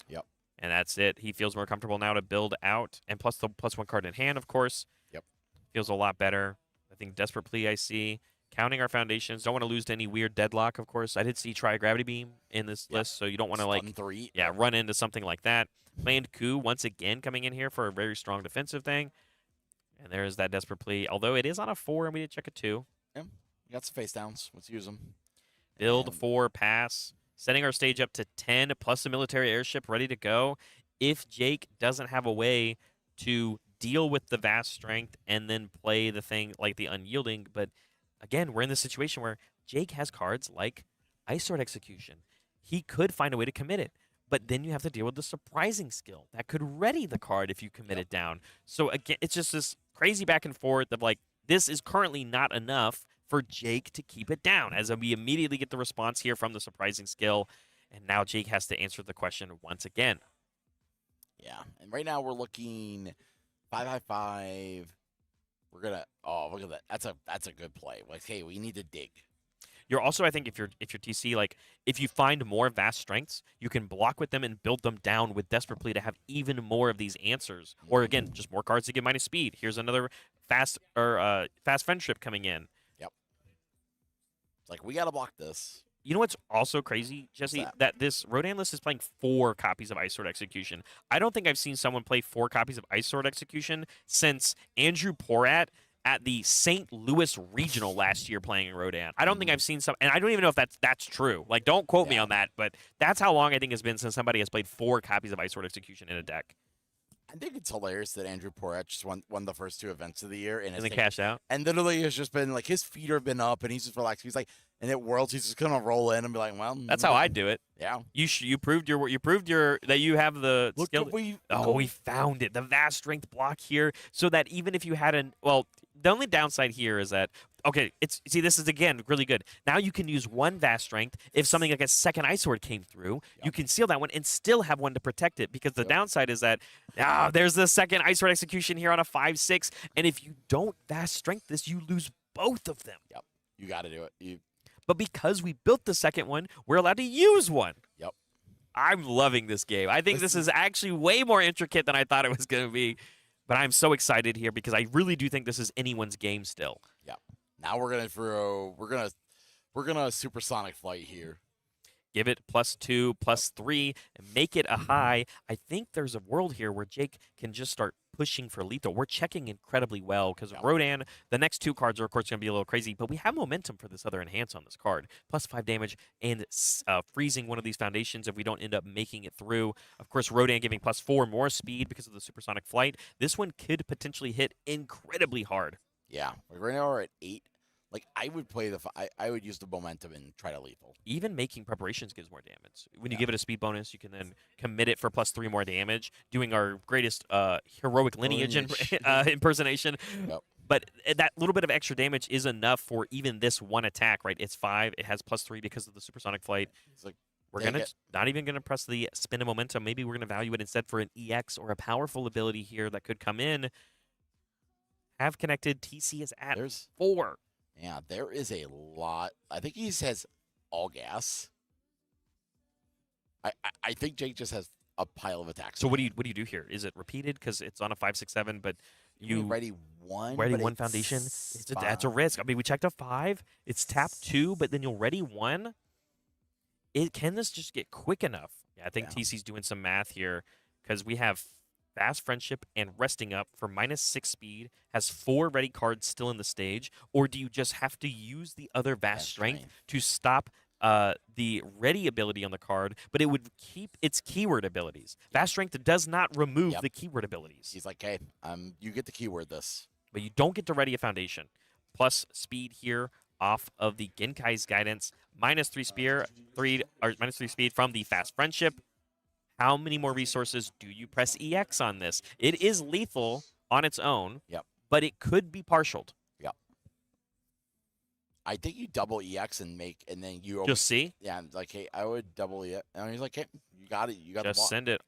Yep. And that's it. He feels more comfortable now to build out. And plus the +1 card in hand, of course. Yep. Feels a lot better. I think Desperate Plea I see. Counting our foundations. Don't want to lose to any weird deadlock, of course. I did see Try Gravity Beam in this list, so you don't want to, Stun 3. run into something like that. Planned Coup, once again, coming in here for a very strong defensive thing. And there's that Desperate Plea. Although it is on a 4, and we did check a 2. Yeah. We got some face downs. Let's use them. Build 4, pass. Setting our stage up to 10, plus a military airship ready to go. If Jake doesn't have a way to deal with the Vast Strength and then play the thing like the Unyielding, but again, we're in this situation where Jake has cards like Ice Sword Execution. He could find a way to commit it, but then you have to deal with the surprising skill that could ready the card if you commit it down. So again, it's just this crazy back and forth of like, this is currently not enough for Jake to keep it down, as we immediately get the response here from the surprising skill. And now Jake has to answer the question once again. Yeah, and right now we're looking 5-5. We're gonna. Oh, look at that. That's a good play. Like, hey, we need to dig. You're also, I think, if you're TC, like if you find more vast strengths, you can block with them and build them down with Desperate Plea to have even more of these answers. Or again, just more cards to give minus speed. Here's another fast friendship coming in. Yep. It's like we gotta block this. You know what's also crazy, Jesse? That this Rodan list is playing 4 copies of Ice Sword Execution. I don't think I've seen someone play 4 copies of Ice Sword Execution since Andrew Porat at the St. Louis Regional last year playing Rodan. I don't think I've seen some, and I don't even know if that's true. Like, don't quote me on that, but that's how long I think it's been since somebody has played 4 copies of Ice Sword Execution in a deck. I think it's hilarious that Andrew Porat just won the first 2 events of the year and then cashed out. And literally has just been like his feet have been up and he's just relaxed. He's like, and at Worlds he's just gonna roll in and be like, well, that's how I do it. Yeah. You proved your that you have the skill. We found it. The vast strength block here, so that even if you had the only downside here is that this is again really good. Now you can use 1 vast strength if something like a second Ice Sword came through. Yep. You can seal that one and still have one to protect it, because the downside is that there's the second Ice Sword Execution here on a 5/6, and if you don't vast strength this, you lose both of them. Yep, you got to do it. But because we built the second one, we're allowed to use one. Yep. I'm loving this game. I think this is actually way more intricate than I thought it was going to be. But I'm so excited here because I really do think this is anyone's game still. Yep. Now we're gonna supersonic flight here. Give it +2, +3, and make it a high. I think there's a world here where Jake can just start pushing for lethal. We're checking incredibly well because Rodan, the next 2 cards are, of course, going to be a little crazy, but we have momentum for this other enhance on this card. +5 damage and freezing one of these foundations if we don't end up making it through. Of course, Rodan giving +4 more speed because of the supersonic flight. This one could potentially hit incredibly hard. Yeah. Right now we're at 8. Like, I would play I would use the momentum and try to lethal. Even making preparations gives more damage. When you give it a speed bonus, you can then commit it for +3 more damage, doing our greatest heroic lineage impersonation. Yep. But that little bit of extra damage is enough for even this one attack, right? It's 5. It has +3 because of the supersonic flight. It's like, we're not even going to press the spin of momentum. Maybe we're going to value it instead for an EX or a powerful ability here that could come in. Have connected. TC is at 4. Yeah, there is a lot. I think he has all gas. I think Jake just has a pile of attacks. So what do you do here? Is it repeated because it's on a 5/6/7, but you ready 1? Ready 1 foundation. That's a risk. I mean, we checked a 5. It's tap 2, but then you'll ready 1. Can this just get quick enough? Yeah, I think TC's doing some math here because we have Fast Friendship and Resting Up for -6 speed, has 4 ready cards still in the stage, or do you just have to use the other Vast Strength to stop the ready ability on the card, but it would keep its keyword abilities? Vast Strength does not remove the keyword abilities. He's like, hey, you get the keyword this. But you don't get to ready a foundation. Plus speed here off of the Genkai's Guidance, -3 speed from the Fast Friendship. How many more resources do you press EX on this? It is lethal on its own, but it could be partialed. Yep. I think you double EX and then you just see. Yeah, like, hey, I would double EX, and he's like, hey, you got it. You got just the block. Send it.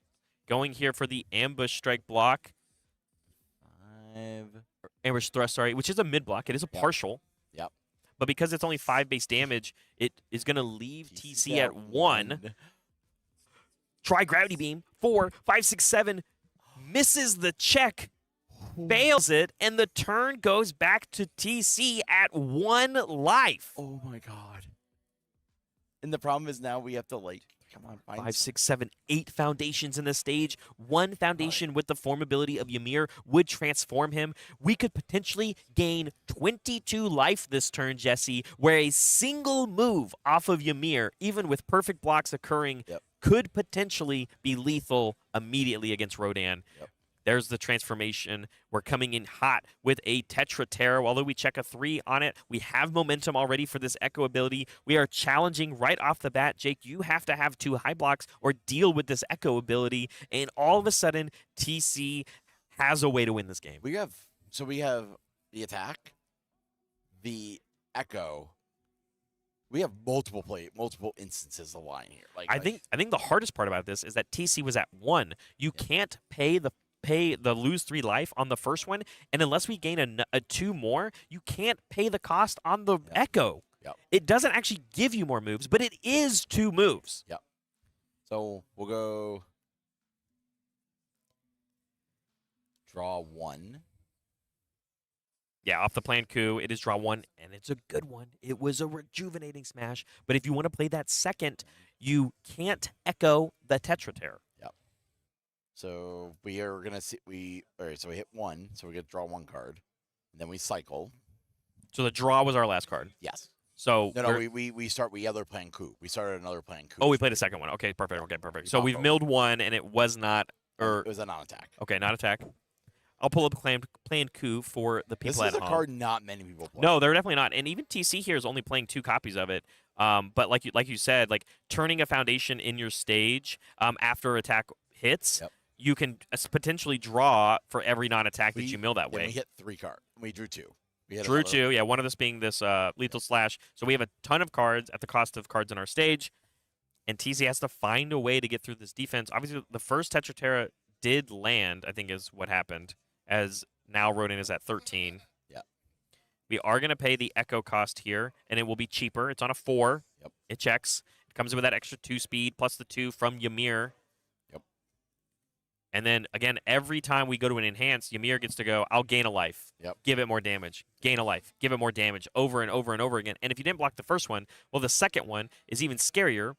Going here for the ambush strike block. 5. Ambush thrust, sorry, which is a mid block. It is a partial. Yep. But because it's only 5 base damage, it is going to leave TC at 1. Try Gravity Beam. 4, 5, 6, 7. Misses the check. Fails it. And the turn goes back to TC at 1 life. Oh, my God. And the problem is now we have to, like, come on. 5, 6, 7, 8 foundations in the stage. 1 foundation with the form ability of Ymir would transform him. We could potentially gain 22 life this turn, Jesse, where a single move off of Ymir, even with perfect blocks occurring, could potentially be lethal immediately against Rodan. There's the transformation. We're coming in hot with a Tetra Terror. Although we check a 3 on it, we have momentum already for this Echo ability. We are challenging right off the bat. Jake, you have to have 2 high blocks or deal with this Echo ability. And all of a sudden, TC has a way to win this game. We have the attack, the Echo, we have multiple instances of line here. I think the hardest part about this is that TC was at 1. You can't pay the lose 3 life on the first one, and unless we gain a 2 more, you can't pay the cost on the Echo. Yep. It doesn't actually give you more moves, but it is 2 moves. Yep. So we'll go draw 1. Yeah, off the plan coup, it is draw 1, and it's a good one. It was a rejuvenating smash, but if you want to play that second, you can't echo the Tetra Terror. Yep. So we are gonna see all right. So we hit 1, so we get to draw 1 card, and then we cycle. So the draw was our last card. Yes. So No, we other plan coup. We started another plan coup. Oh, we played a second one. Okay, perfect. Okay, perfect. So we've milled 1, and it was not, it was a non-attack. Okay, not attack. I'll pull up a plan coup for the people at home. This is a card not many people play. No, they're definitely not. And even TC here is only playing 2 copies of it. But like you said, like turning a foundation in your stage after attack hits, you can potentially draw for every non-attack that you mill that way. We hit 3 cards. We drew 2. We Drew 2, yeah. One of this being this lethal slash. So we have a ton of cards at the cost of cards in our stage, and TC has to find a way to get through this defense. Obviously, the first Tetra Terra did land, I think is what happened, as now Rodan is at 13. Yeah. We are going to pay the Echo cost here, and it will be cheaper. It's on a 4. Yep. It checks. It comes with that extra 2 speed plus the 2 from Ymir. Yep. And then, again, every time we go to an enhance, Ymir gets to go, I'll gain a life. Yep. Give it more damage. Gain a life. Give it more damage over and over and over again. And if you didn't block the first one, well, the second one is even scarier.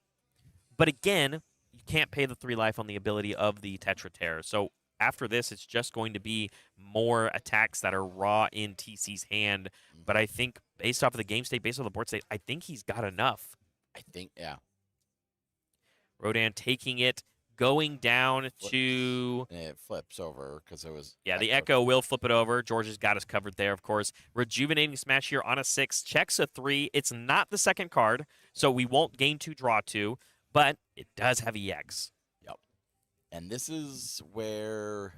But again, you can't pay the 3 life on the ability of the Tetra Terror. So after this, it's just going to be more attacks that are raw in TC's hand. But I think based off of the game state, based off the board state, I think he's got enough. I think, yeah. Rodan taking it, going down to... And it flips over because it was... Yeah, the Echo will flip it over. George has got us covered there, of course. Rejuvenating Smash here on a 6. Checks a 3. It's not the second card, so we won't gain 2, draw 2. But it does have EX. And this is where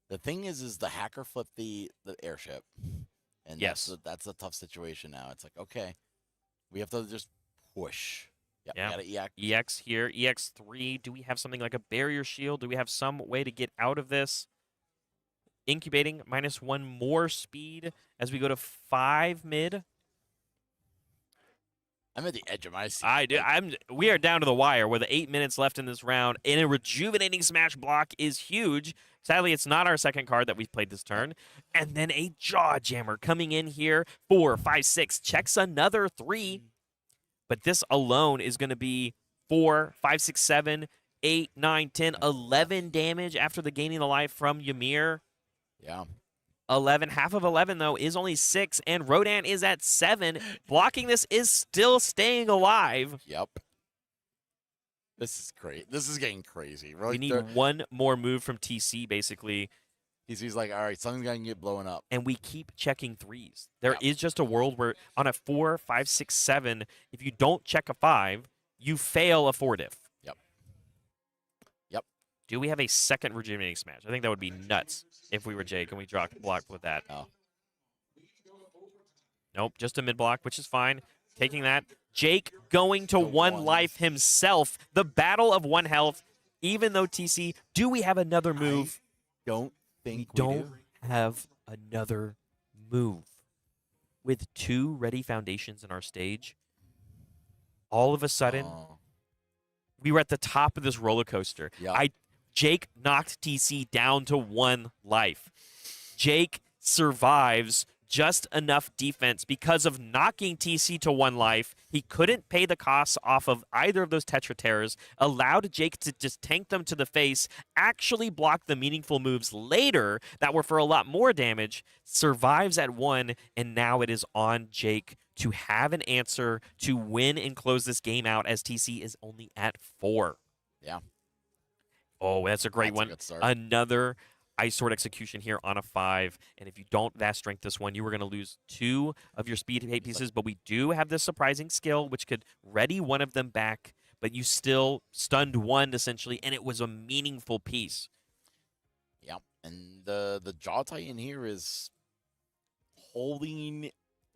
the thing is the hacker flipped the airship, and that's a tough situation now. It's like, okay, we have to just push. Yeah, we got EX here, EX3. Do we have something like a barrier shield? Do we have some way to get out of this? Incubating -1 more speed as we go to 5 mid. I'm at the edge of my seat. We are down to the wire with 8 minutes left in this round, and a rejuvenating smash block is huge. Sadly, it's not our second card that we've played this turn. And then a jaw jammer coming in here. 4, 5, 6 checks another 3. But this alone is going to be 4, 5, 6, 7, 8, 9, 10, 11 damage after the gaining the life from Ymir. Yeah. 11. Half of 11, though, is only 6, and Rodan is at 7. Blocking this is still staying alive. Yep. This is great. This is getting crazy. We need 1 more move from TC, basically. TC's like, all right, something's going to get blown up. And we keep checking 3s. There is just a world where on a 4, 5, 6, 7, if you don't check a 5, you fail a 4 diff. Yep. Do we have a second rejuvenating smash? I think that would be nuts if we were Jake and we block with that. Oh. Nope, just a mid block, which is fine. Taking that. Jake going to 1 life himself. The battle of 1 health. Even though TC, do we have another move? I don't think we don't have another move. With 2 ready foundations in our stage, all of a sudden, we were at the top of this roller coaster. Yeah. Jake knocked TC down to 1 life. Jake survives just enough defense because of knocking TC to 1 life. He couldn't pay the costs off of either of those Tetra Terrors, allowed Jake to just tank them to the face, actually block the meaningful moves later that were for a lot more damage, survives at 1, and now it is on Jake to have an answer to win and close this game out as TC is only at 4. Yeah. Oh, that's a great one. A good start. Another Ice Sword execution here on a 5. And if you don't vast strength this one, you are going to lose 2 of your speed pieces. But we do have this surprising skill, which could ready one of them back. But you still stunned 1, essentially, and it was a meaningful piece. Yeah. And the Jaw Titan here is holding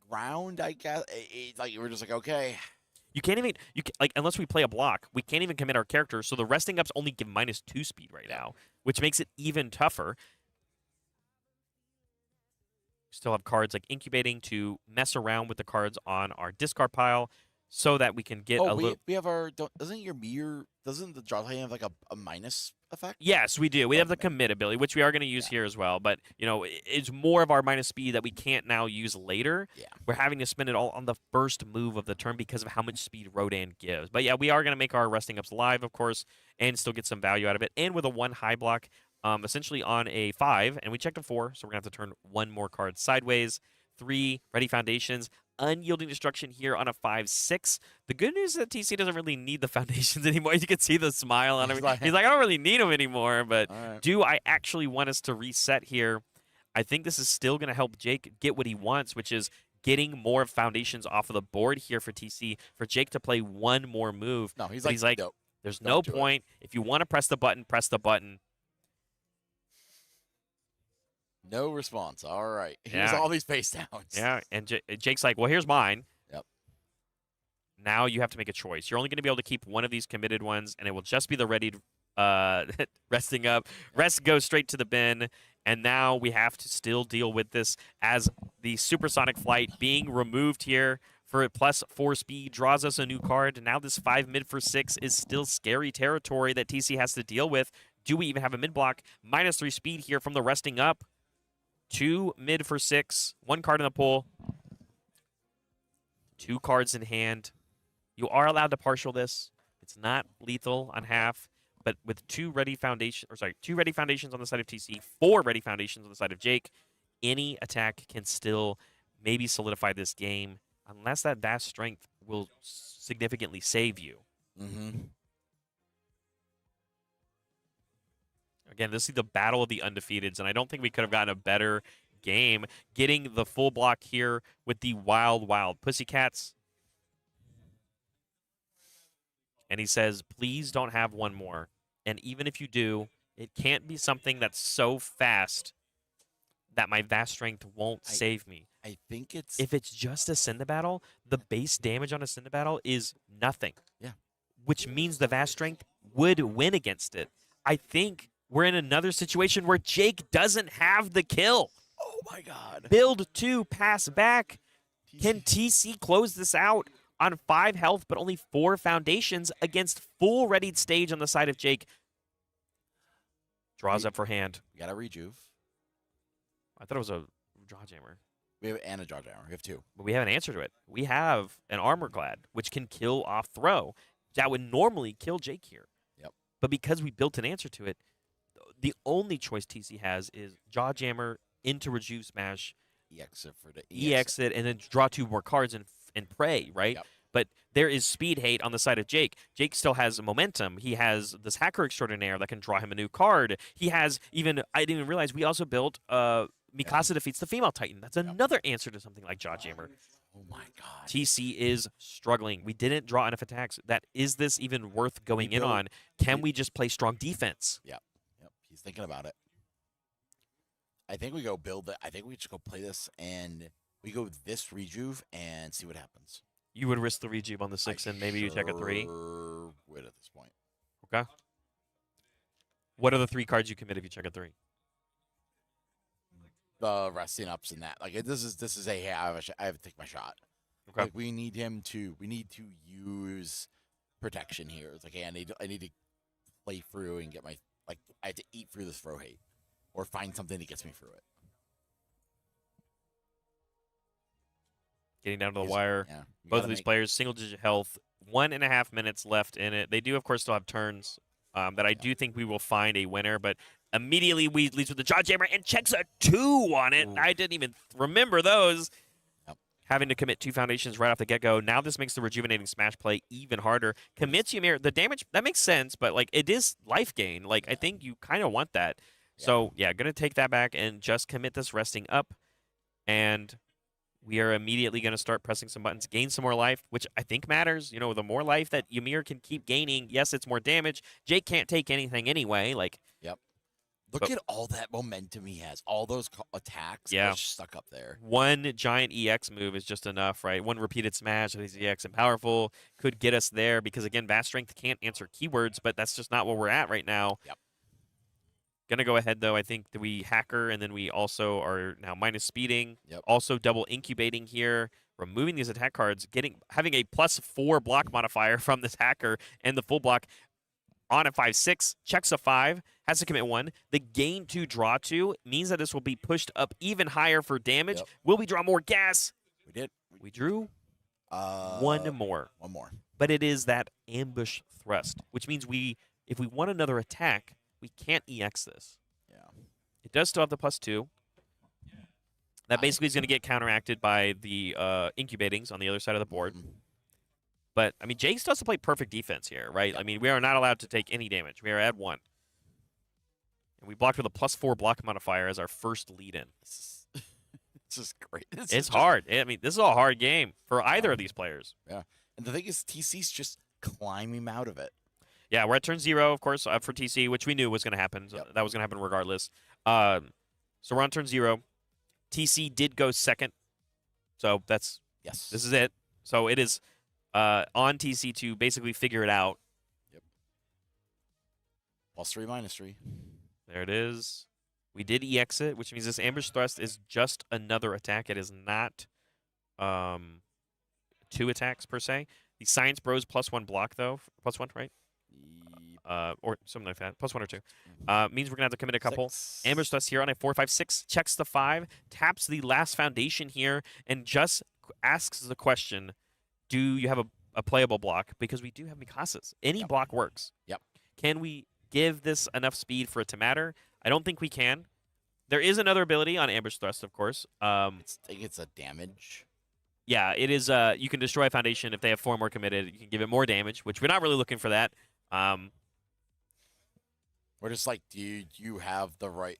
ground, I guess. Like we're just like, okay. You can't even like unless we play a block, we can't even commit our character. So the resting ups only give -2 speed right now, which makes it even tougher. Still have cards like incubating to mess around with the cards on our discard pile, so that we can get a little. We have our. Doesn't your mirror? Doesn't the draw tie have like a minus effect? Yes, we do. We have the commit ability, which we are going to use here as well. But it's more of our minus speed that we can't now use later. Yeah. We're having to spend it all on the first move of the turn because of how much speed Rodan gives. But yeah, we are going to make our resting ups live, of course, and still get some value out of it. And with a 1 high block, essentially on a 5, and we checked a 4, so we're going to have to turn 1 more card sideways. 3 ready foundations. Unyielding destruction here on a 5/6. The good news is that TC doesn't really need the foundations anymore. You can see the smile on him. He's like, I don't really need them anymore. But do I actually want us to reset here? I think this is still going to help Jake get what he wants, which is getting more foundations off of the board here for TC, for Jake to play 1 more move. No, he's like, no, there's no point. If you want to press the button, press the button. No response. All right. Here's all these face downs. Yeah, and Jake's like, well, here's mine. Yep. Now you have to make a choice. You're only going to be able to keep one of these committed ones, and it will just be the ready resting up. Rest goes straight to the bin, and now we have to still deal with this as the supersonic flight being removed here for a +4 speed draws us a new card. And now this 5 mid for 6 is still scary territory that TC has to deal with. Do we even have a mid block? -3 speed here from the resting up. 2 mid for 6, 1 card in the pool, 2 cards in hand. You are allowed to partial this. It's not lethal on half, but with 2 ready foundations on the side of TC, 4 ready foundations on the side of Jake, any attack can still maybe solidify this game, unless that vast strength will significantly save you. Mm-hmm. Again, this is the battle of the undefeateds, and I don't think we could have gotten a better game. Getting the full block here with the wild Pussycats. And he says, please don't have 1 more. And even if you do, it can't be something that's so fast that my vast strength won't save me. I think it's... If it's just a Cinda battle, the base damage on a Cinda battle is nothing. Yeah. Which means the vast strength would win against it. I think we're in another situation where Jake doesn't have the kill. Oh, my God. Build 2, pass back. Can TC close this out on 5 health, but only 4 foundations against full readied stage on the side of Jake? Draws up for hand. We got a rejuve. I thought it was a Jawjammer. We have and a Jawjammer. We have 2. But we have an answer to it. We have an Armor Clad, which can kill off throw. That would normally kill Jake here. Yep. But because we built an answer to it, the only choice TC has is Jawjammer into Rejuve Smash, EX for the EX it, and then draw 2 more cards and pray, right? Yep. But there is speed hate on the side of Jake. Jake still has momentum. He has this Hacker Extraordinaire that can draw him a new card. He has even, I didn't even realize, we also built Mikasa defeats the Female Titan. That's another answer to something like Jawjammer. Oh, my God. TC is struggling. We didn't draw enough attacks. Is this even worth going in on? Can we just play strong defense? Yep. He's thinking about it. I think we go build it. I think we just go play this, and we go with this rejuve and see what happens. You would risk the rejuve on the 6, and maybe you check a 3? Would at this point. Okay. What are the 3 cards you commit if you check a 3? The resting ups and that. Like this is a hey, I have to take my shot. Okay. Like we need to use protection here. It's like, hey, I need to play through and get my, like, I have to eat through this throw hate or find something that gets me through it. Getting down to the wire. Yeah, Both of these players, single-digit health, 1.5 minutes left in it. They do, of course, still have turns that I do think we will find a winner, but immediately we leads with the Jawjammer and checks a 2 on it. Ooh. I didn't even remember those. Yep. Having to commit 2 foundations right off the get-go. Now this makes the Rejuvenating Smash play even harder. Commits Ymir, the damage, that makes sense, but like it is life gain. Like I think you kind of want that. Yeah. So yeah, going to take that back and just commit this resting up. And we are immediately going to start pressing some buttons, gain some more life, which I think matters. You know, the more life that Ymir can keep gaining, yes, it's more damage. Jake can't take anything anyway. Like, yep. Look at all that momentum he has. All those attacks Yeah. are stuck up there. One giant EX move is just enough, right? One repeated smash of these EX and powerful could get us there because, again, Vast Strength can't answer keywords, but that's just not where we're at right now. Yep. Gonna go ahead, though. I think that we hacker, and then we also are now minus speeding. Yep. Also double incubating here, removing these attack cards, having a +4 block modifier from this hacker and the full block on a 5/6, checks a 5, has to commit 1. The gain 2, draw 2 means that this will be pushed up even higher for damage. Yep. Will we draw more gas? We did. We drew one more. One more. But it is that ambush thrust, which means if we want another attack, we can't EX this. Yeah. It does still have the +2. That basically is going to get counteracted by the incubatings on the other side of the board. But, I mean, Jake still has to play perfect defense here, right? I mean, we are not allowed to take any damage. We are at 1. And we blocked with a +4 block modifier as our first lead-in. This is great. It's hard. I mean, this is a hard game for either of these players. Yeah. And the thing is, TC's just climbing out of it. Yeah, we're at turn 0, of course, for TC, which we knew was going to happen. So that was going to happen regardless. So we're on turn 0. TC did go second. So this is it. So it is on TC to basically figure it out. Yep. +3, -3. There it is. We did EX it, which means this ambush thrust is just another attack. It is not 2 attacks per se. The Science Bros +1 block, though. +1, right? Or something like that. +1 or 2. Means we're going to have to commit a couple. 6. Ambush thrust here on a 4/5/6. Checks the 5. Taps the last foundation here. And just asks the question, do you have a playable block? Because we do have Mikasa's. Any block works. Yep. Can we give this enough speed for it to matter? I don't think we can. There is another ability on Ambush Thrust, of course. I think it's a damage. Yeah, it is. You can destroy a foundation if they have 4 more committed. You can give it more damage, which we're not really looking for that. We're just like, do you have the right?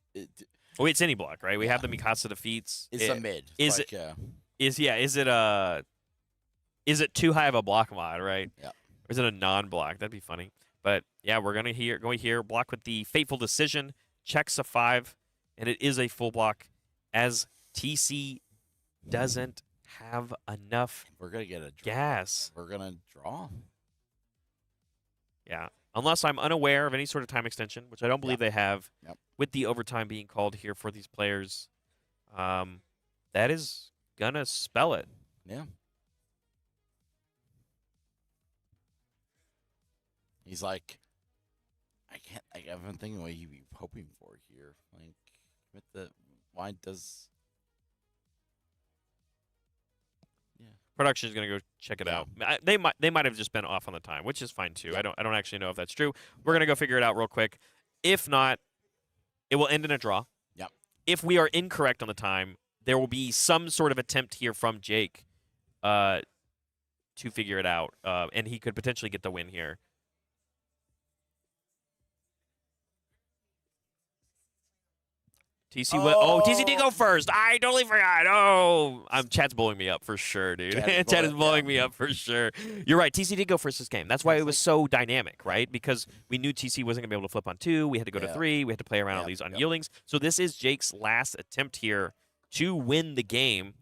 Oh, it's any block, right? We have the Mikasa defeats. It's a mid. Is like, Is it too high of a block mod, right? Yeah. Or is it a non-block? That'd be funny. But yeah, we're gonna go here, block with the Fateful Decision, checks a 5, and it is a full block as TC doesn't have enough We're gonna get a draw. gas. We're gonna draw. Yeah. Unless I'm unaware of any sort of time extension, which I don't believe they have, Yep. with the overtime being called here for these players, that is gonna spell it. Yeah. He's like, I've been thinking what he'd be hoping for here. Like, with the why does? Yeah. Production is gonna go check it out. They might have just been off on the time, which is fine too. I don't actually know if that's true. We're gonna go figure it out real quick. If not, it will end in a draw. Yep. If we are incorrect on the time, there will be some sort of attempt here from Jake to figure it out, and he could potentially get the win here. TC TC did go first. I totally forgot. Oh, Chad's blowing me up for sure, dude. Chad is blowing me up for sure. You're right. TC did go first this game. That's why it was so dynamic, right? Because we knew TC wasn't gonna be able to flip on 2. We had to go to 3. We had to play around all these unyieldings. So this is Jake's last attempt here to win the game.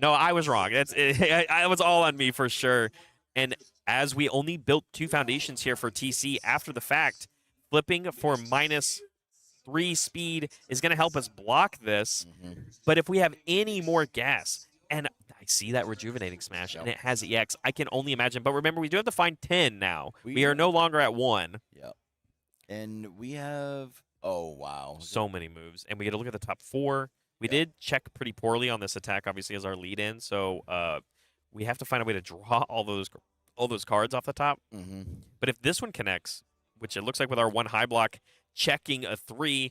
No, I was wrong. I was all on me for sure. And as we only built 2 foundations here for TC after the fact, flipping for -3 speed is going to help us block this. But if we have any more gas, and I see that rejuvenating smash, and it has EX, I can only imagine. But remember, we do have to find 10 now. We are no longer at 1. Yep. And we have, oh, wow. So many moves. And we get to look at the top 4. We did check pretty poorly on this attack, obviously, as our lead-in. So we have to find a way to draw all those cards off the top. But if this one connects, which it looks like with our 1 high block, checking a 3,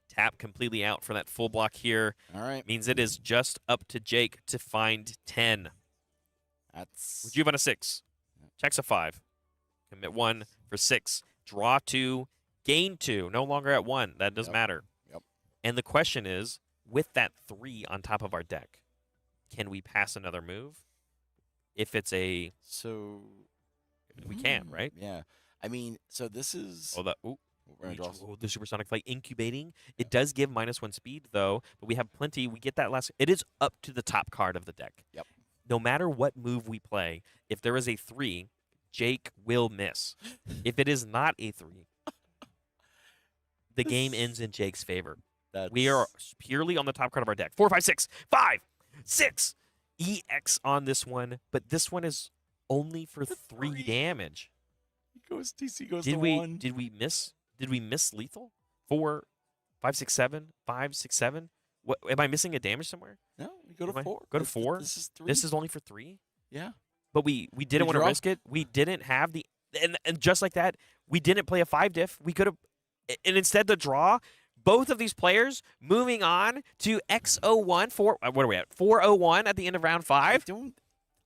tap completely out for that full block here. All right. Means it is just up to Jake to find 10. That's Rejuve on a 6. Checks a 5. Commit 1 for 6. Draw 2. Gain 2. No longer at 1. That doesn't matter. Yep. And the question is, with that 3 on top of our deck, can we pass another move? If it's a... So... We can, right? Yeah. I mean, so this is... Oh, The Supersonic Flight incubating. It does give -1 speed, though, but we have plenty. We get that last. It is up to the top card of the deck. Yep. No matter what move we play, if there is a 3, Jake will miss. If it is not a 3, the game ends in Jake's favor. We are purely on the top card of our deck. 4, 5, 6, 5, 6. EX on this one, but this one is only for 3 damage. TC goes Did to we 1. did we miss lethal? 4, 5, 6, 7, 5, 6, 7. What am I missing a damage somewhere? No, we go to 4. Go to 4. This is 3. This is only for 3. Yeah. But we didn't want to draw. risk it. We didn't have the and just like that, we didn't play a 5 diff. We could have, and instead the draw. Both of these players moving on to X01 what are we at? 401 at the end of round 5.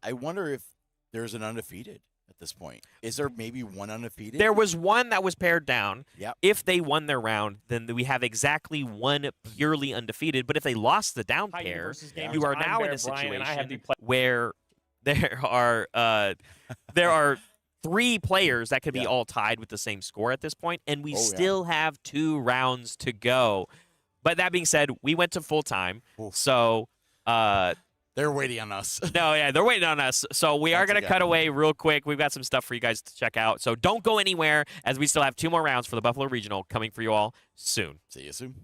I wonder if there's an undefeated at this point. Is there maybe one undefeated? There was one that was pared down. Yep. If they won their round, then we have exactly one purely undefeated. But if they lost the down pair, you are now in a situation where there are 3 players that could be all tied with the same score at this point, and we still have 2 rounds to go. But that being said, we went to full time, so they're waiting on us. They're waiting on us. So we are going to cut away real quick. We've got some stuff for you guys to check out. So don't go anywhere, as we still have 2 more rounds for the Buffalo Regional coming for you all soon. See you soon.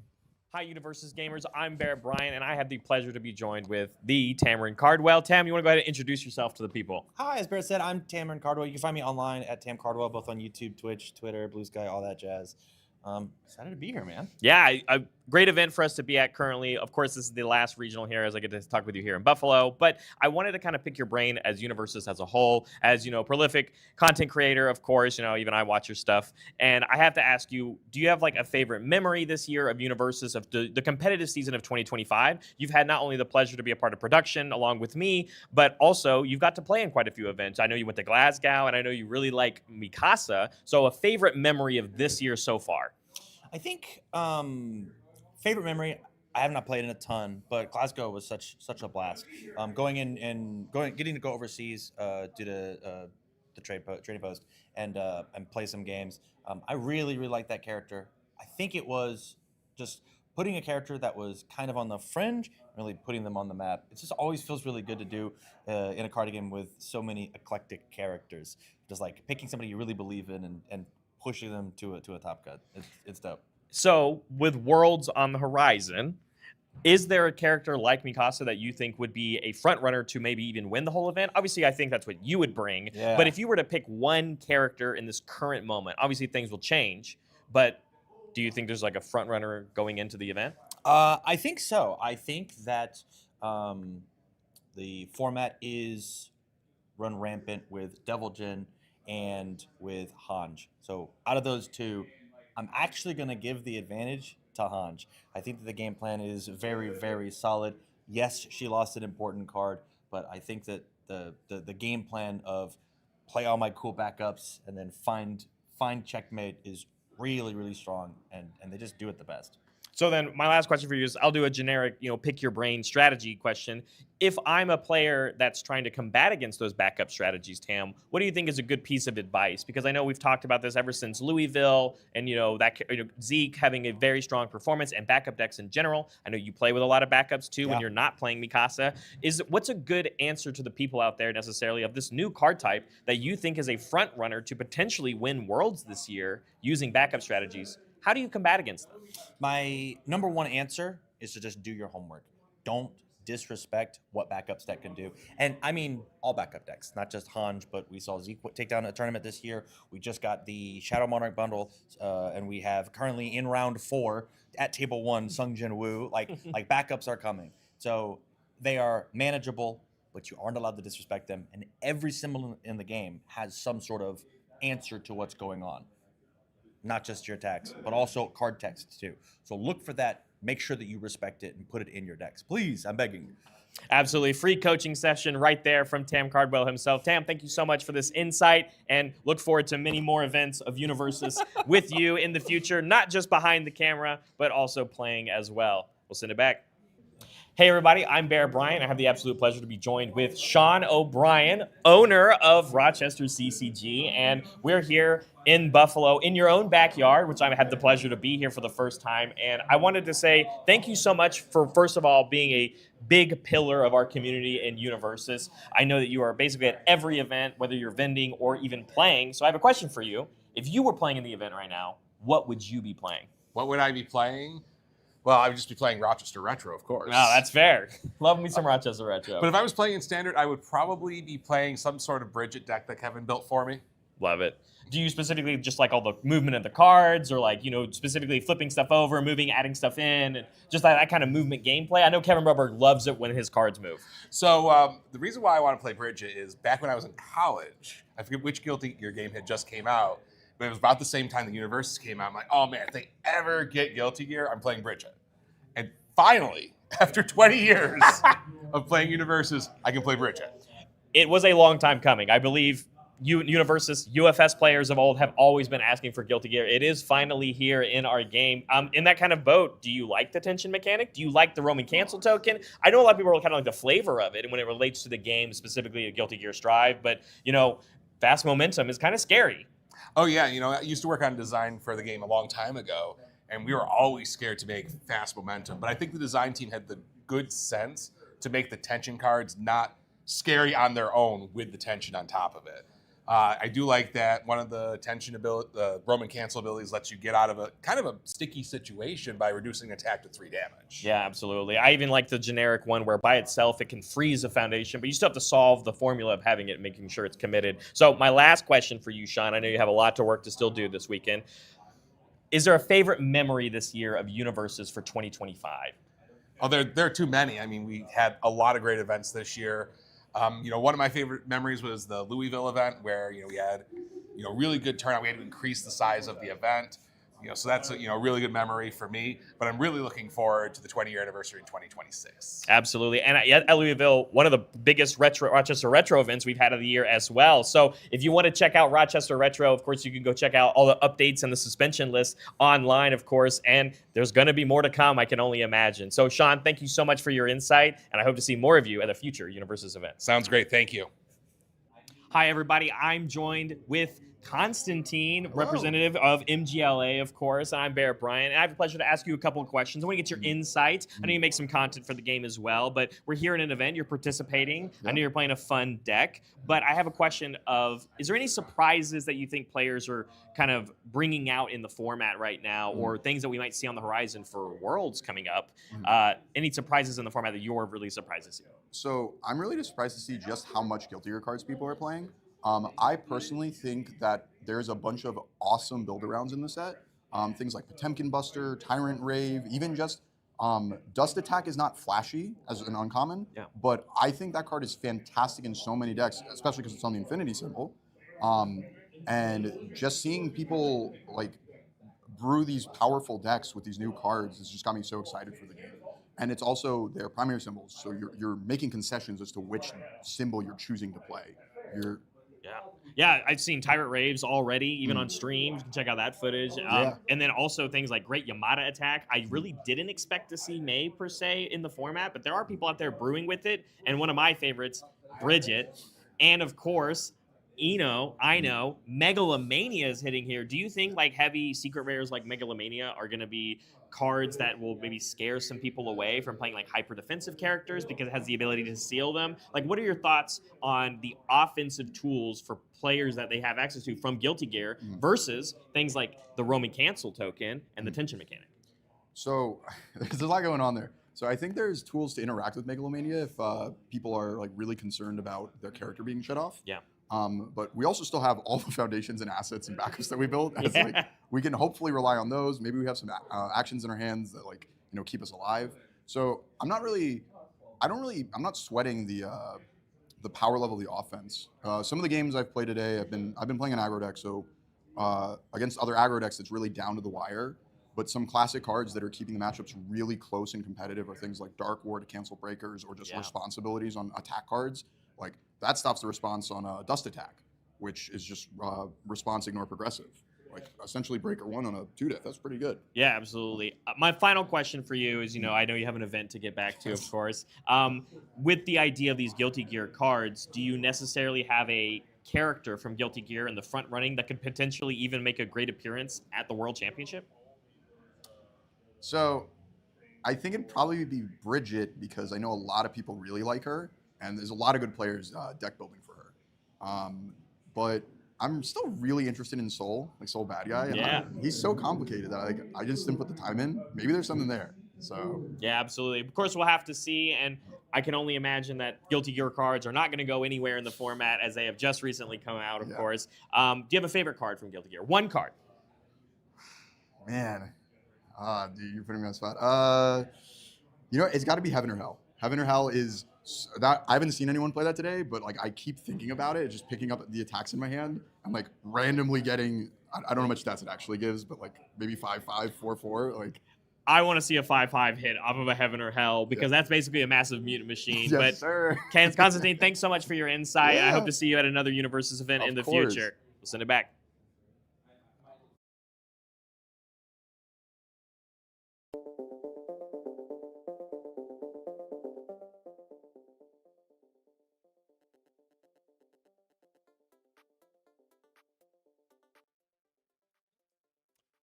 Hi, UniVersus gamers. I'm Barrett Bryan, and I have the pleasure to be joined with the Tamarin Cardwell. Tam, you want to go ahead and introduce yourself to the people? Hi, as Barrett said, I'm Tamarin Cardwell. You can find me online at Tam Cardwell, both on YouTube, Twitch, Twitter, Blue Sky, all that jazz. Excited to be here, man. Yeah, a great event for us to be at currently. Of course, this is the last regional here as I get to talk with you here in Buffalo. But I wanted to kind of pick your brain as UniVersus as a whole, as, prolific content creator, of course. Even I watch your stuff. And I have to ask you, do you have like a favorite memory this year of UniVersus, of the competitive season of 2025? You've had not only the pleasure to be a part of production along with me, but also you've got to play in quite a few events. I know you went to Glasgow, and I know you really like Mikasa. So a favorite memory of this year so far? I think favorite memory. I have not played in a ton, but Glasgow was such a blast. Getting to go overseas due to the trading post and play some games. I really like that character. I think it was just putting a character that was kind of on the fringe, really putting them on the map. It just always feels really good to do in a card game with so many eclectic characters. Just like picking somebody you really believe in and pushing them to a top cut. It's dope. So, with Worlds on the horizon, is there a character like Mikasa that you think would be a front runner to maybe even win the whole event? Obviously, I think that's what you would bring. Yeah. But if you were to pick one character in this current moment, obviously things will change. But do you think there's like a front runner going into the event? I think so. I think that the format is run rampant with Devil Jin and with Hanj. So out of those 2, I'm actually going to give the advantage to Hanj. I think that the game plan is very, very solid. Yes, she lost an important card, but I think that the game plan of play all my cool backups and then find checkmate is really, really strong, and they just do it the best. So then my last question for you is, I'll do a generic, pick your brain strategy question. If I'm a player that's trying to combat against those backup strategies, Tam, what do you think is a good piece of advice? Because I know we've talked about this ever since Louisville and, Zeke having a very strong performance and backup decks in general. I know you play with a lot of backups too when you're not playing Mikasa. What's a good answer to the people out there necessarily of this new card type that you think is a front runner to potentially win Worlds this year using backup strategies? How do you combat against them? My number one answer is to just do your homework. Don't disrespect what backups deck can do. And I mean all backup decks, not just Hanj, but we saw Zeke take down a tournament this year. We just got the Shadow Monarch bundle, and we have currently in round 4 at table 1, Sung Jin Woo. Like backups are coming. So they are manageable, but you aren't allowed to disrespect them. And every symbol in the game has some sort of answer to what's going on. Not just your attacks, but also card text too. So look for that. Make sure that you respect it and put it in your decks. Please, I'm begging. Absolutely. Free coaching session right there from Tam Cardwell himself. Tam, thank you so much for this insight, and look forward to many more events of UniVersus with you in the future, not just behind the camera, but also playing as well. We'll send it back. Hey everybody, I'm Bear Bryant. I have the absolute pleasure to be joined with Sean O'Brien, owner of Rochester CCG, and we're here in Buffalo in your own backyard, which I had the pleasure to be here for the first time. And I wanted to say thank you so much for, first of all, being a big pillar of our community in UniVersus. I know that you are basically at every event, whether you're vending or even playing. So I have a question for you. If you were playing in the event right now, what would you be playing? What would I be playing? Well, I would just be playing Rochester Retro, of course. Oh, that's fair. Love me some Rochester Retro. But if I was playing in Standard, I would probably be playing some sort of Bridget deck that Kevin built for me. Love it. Do you specifically just like all the movement of the cards, or like, specifically flipping stuff over, moving, adding stuff in, and just that kind of movement gameplay? I know Kevin Rubberg loves it when his cards move. So the reason why I want to play Bridget is back when I was in college, I forget which Guilty Gear game had just came out, but it was about the same time the UniVersus came out. I'm like, oh man, if they ever get Guilty Gear, I'm playing Bridget. And finally, after 20 years of playing UniVersus, I can play Bridget. It was a long time coming. I believe UniVersus, UFS players of old have always been asking for Guilty Gear. It is finally here in our game. In that kind of boat, do you like the tension mechanic? Do you like the Roman cancel token? I know a lot of people are kind of like the flavor of it and when it relates to the game, specifically a Guilty Gear Strive, but fast momentum is kind of scary. Oh yeah, I used to work on design for the game a long time ago, and we were always scared to make fast momentum. But I think the design team had the good sense to make the tension cards not scary on their own with the tension on top of it. I do like that one of the tension ability, the Roman cancel abilities, lets you get out of a kind of a sticky situation by reducing attack to 3 damage. Yeah, absolutely. I even like the generic one where by itself it can freeze a foundation, but you still have to solve the formula of having it, making sure it's committed. So my last question for you, Sean, I know you have a lot to work to still do this weekend. Is there a favorite memory this year of UniVersus for 2025? Oh, there are too many. I mean, we had a lot of great events this year. One of my favorite memories was the Louisville event where, we had, really good turnout. We had to increase the size of the event. So that's a really good memory for me. But I'm really looking forward to the 20-year anniversary in 2026. Absolutely. And at Louisville, one of the biggest Rochester Retro events we've had of the year as well. So if you want to check out Rochester Retro, of course, you can go check out all the updates and the suspension list online, of course. And there's going to be more to come, I can only imagine. So, Sean, thank you so much for your insight. And I hope to see more of you at a future UniVersus event. Sounds great. Thank you. Hi, everybody. I'm joined with Constantine, representative of MGLA, of course. I'm Bear Bryant, and I have the pleasure to ask you a couple of questions. I want to get your insight. I know you make some content for the game as well, but we're here in an event. You're participating. I know you're playing a fun deck, but I have a question of, is there any surprises that you think players are kind of bringing out in the format right now, or things that we might see on the horizon for Worlds coming up? Any surprises in the format that you're really surprised to see? So I'm really surprised to see just how much Guilty Gear cards people are playing. I personally think that there's a bunch of awesome build-arounds in the set. Things like Potemkin Buster, Tyrant Rave, even just Dust Attack is not flashy as an uncommon, but I think that card is fantastic in so many decks, especially because it's on the Infinity symbol. And just seeing people brew these powerful decks with these new cards has just got me so excited for the game. And it's also their primary symbols, so you're making concessions as to which symbol you're choosing to play. Yeah, I've seen Tyrant Raves already, even on stream. You can check out that footage. And then also things like Great Yamada Attack. I really didn't expect to see May, per se, in the format, but there are people out there brewing with it. And one of my favorites, Bridget. And, of course, I know, Megalomania is hitting here. Do you think heavy secret rares like Megalomania are going to be cards that will maybe scare some people away from playing hyper defensive characters because it has the ability to seal them? What are your thoughts on the offensive tools for players that they have access to from Guilty Gear versus things like the Roman cancel token and the tension mechanic? So there's a lot going on there. So I think there's tools to interact with Megalomania if people are really concerned about their character being shut off. Yeah. But we also still have all the foundations and assets and backups that we built. We can hopefully rely on those. Maybe we have some actions in our hands that keep us alive. So I'm not sweating the power level of the offense. Some of the games I've played today, I've been playing an aggro deck. So against other aggro decks, it's really down to the wire. But some classic cards that are keeping the matchups really close and competitive are things like Dark War to cancel breakers or just responsibilities on attack cards. That stops the response on Dust Attack, which is just response ignore progressive. like essentially breaker 1 on a 2-death. That's pretty good. Yeah, absolutely. My final question for you is, I know you have an event to get back to, of course. With the idea of these Guilty Gear cards, do you necessarily have a character from Guilty Gear in the front running that could potentially even make a great appearance at the World Championship? So I think it'd probably be Bridget because I know a lot of people really like her, and there's a lot of good players deck building for her. But I'm still really interested in Soul, like Soul Bad Guy. Yeah. He's so complicated that I just didn't put the time in. Maybe there's something there. So Yeah, absolutely. Of course, we'll have to see, and I can only imagine that Guilty Gear cards are not going to go anywhere in the format as they have just recently come out, of course. Do you have a favorite card from Guilty Gear? One card. Man, dude, you're putting me on the spot. It's got to be Heaven or Hell. Heaven or Hell is that I haven't seen anyone play that today, but like I keep thinking about it, just picking up the attacks in my hand. I'm like randomly getting. I don't know how much stats it actually gives, but like maybe 5/5, 4/4, like. I want to see a 5/5 hit off of a Heaven or Hell because that's basically a massive mutant machine. Yes, but sir. Constantine, thanks so much for your insight. Yeah. I hope to see you at another UniVersus event in the course. future. We'll send it back.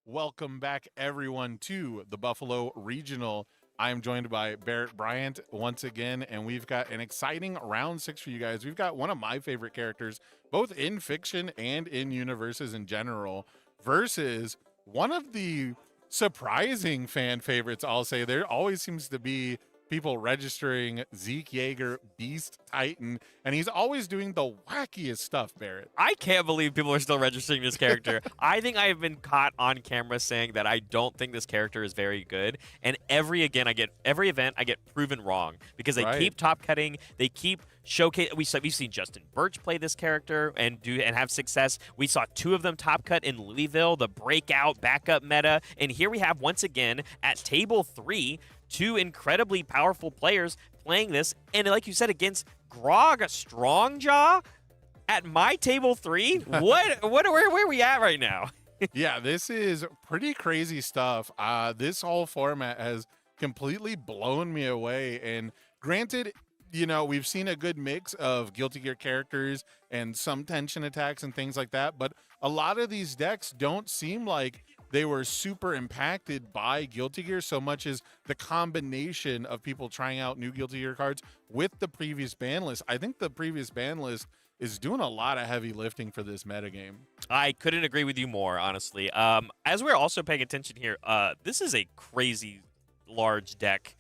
Welcome back, everyone, to the Buffalo Regional. I am joined by Barrett Bryant once again, and we've got an exciting round 6 for you guys. We've got one of my favorite characters, both in fiction and in UniVersus in general, versus one of the surprising fan favorites, I'll say. There always seems to be people registering Zeke Yeager, Beast Titan, and he's always doing the wackiest stuff, Barrett. I can't believe people are still registering this character. I think I have been caught on camera saying that I don't think this character is very good, and every event I get proven wrong because they keep top cutting, they keep showcase. We've seen Justin Birch play this character and have success. We saw 2 of them top cut in Louisville, the breakout backup meta, and here we have once again at table 3. 2 incredibly powerful players playing this, and like you said, against Grog Strongjaw at my table 3. Where are we at right now? Yeah, this is pretty crazy stuff. This whole format has completely blown me away. And granted, we've seen a good mix of Guilty Gear characters and some tension attacks and things like that, but a lot of these decks don't seem like they were super impacted by Guilty Gear so much as the combination of people trying out new Guilty Gear cards with the previous ban list. I think the previous ban list is doing a lot of heavy lifting for this metagame. I couldn't agree with you more, honestly. As we're also paying attention here, this is a crazy large deck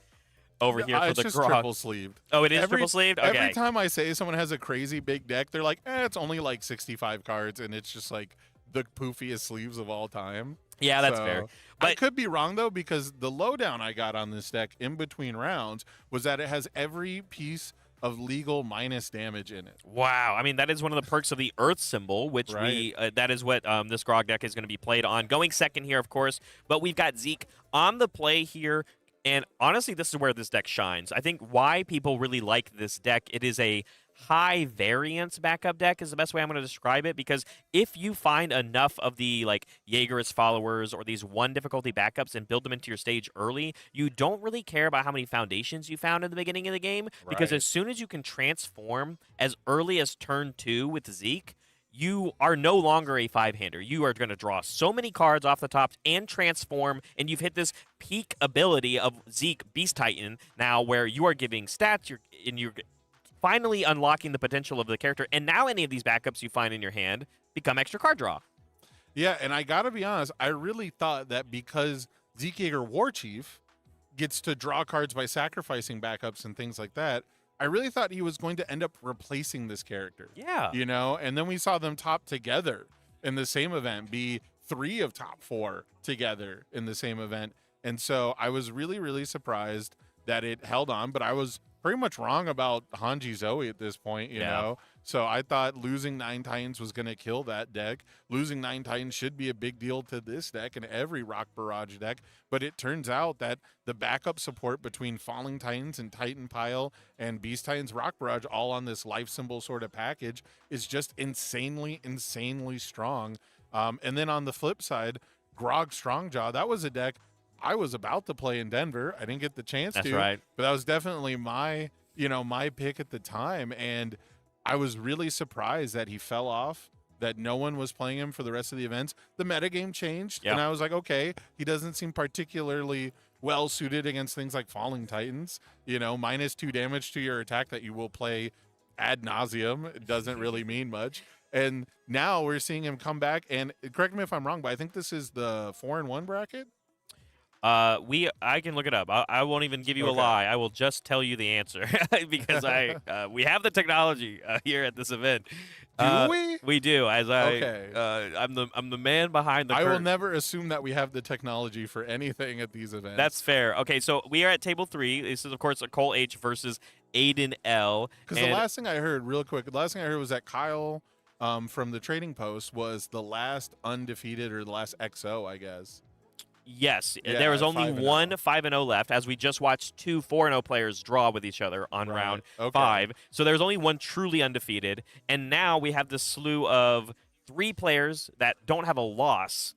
over here for it's the just Grog. triple sleeved. Oh, it is triple sleeved? Okay. Every time I say someone has a crazy big deck, they're like, it's only like 65 cards, and it's just like the poofiest sleeves of all time. Yeah, that's fair. But I could be wrong, though, because the lowdown I got on this deck in between rounds was that it has every piece of legal minus damage in it. Wow. I mean, that is one of the perks of the Earth symbol, which that is what this Grog deck is going to be played on. Going second here, of course, but we've got Zeke on the play here. And honestly, this is where this deck shines. I think why people really like this deck, it is a high variance backup deck is the best way I'm going to describe it, because if you find enough of the Jaeger's followers or these 1 difficulty backups and build them into your stage early, you don't really care about how many foundations you found in the beginning of the game, because as soon as you can transform as early as turn 2 with Zeke, you are no longer a 5-hander. You are going to draw so many cards off the top and transform, and you've hit this peak ability of Zeke Beast Titan now where you are giving stats, you're finally unlocking the potential of the character, and now any of these backups you find in your hand become extra card draw. Yeah, and I gotta be honest, I really thought that because Zeke Yeager Warchief gets to draw cards by sacrificing backups and things like that, I really thought he was going to end up replacing this character. Yeah. And then we saw them top together in the same event, be 3 of top 4 together in the same event. And so I was really, really surprised that it held on, but I was pretty much wrong about Hanji Zoe at this point, you know? So I thought losing 9 Titans was going to kill that deck. Losing 9 Titans should be a big deal to this deck and every Rock Barrage deck. But it turns out that the backup support between Falling Titans and Titan Pile and Beast Titans Rock Barrage all on this life symbol sort of package is just insanely, insanely strong. And then on the flip side, Grog Strongjaw, that was a deck I was about to play in Denver. I didn't get the chance That's to. right. But that was definitely my pick at the time. And I was really surprised that he fell off, that no one was playing him for the rest of the events. The metagame changed, and I was like, okay, he doesn't seem particularly well suited against things like Falling Titans. -2 damage to your attack that you will play ad nauseum. It doesn't really mean much. And now we're seeing him come back. And correct me if I'm wrong, but I think this is the 4-1 bracket. I can look it up. I won't even give you a lie. I will just tell you the answer because we have the technology here at this event. Do we? We do. Okay. I'm the man behind the I curtain. will never assume that we have the technology for anything at these events. That's fair. Okay, so we are at table 3. This is of course a Cole H versus Aiden L. Because the last thing I heard, real quick, was that Kyle from the Trading Post was the last undefeated or the last XO, I guess. Yes, Yeah, there was only 5-0. one 5-0 left, as we just watched 2 4-0 players draw with each other on round 5. So there's only one truly undefeated, and now we have this slew of 3 players that don't have a loss.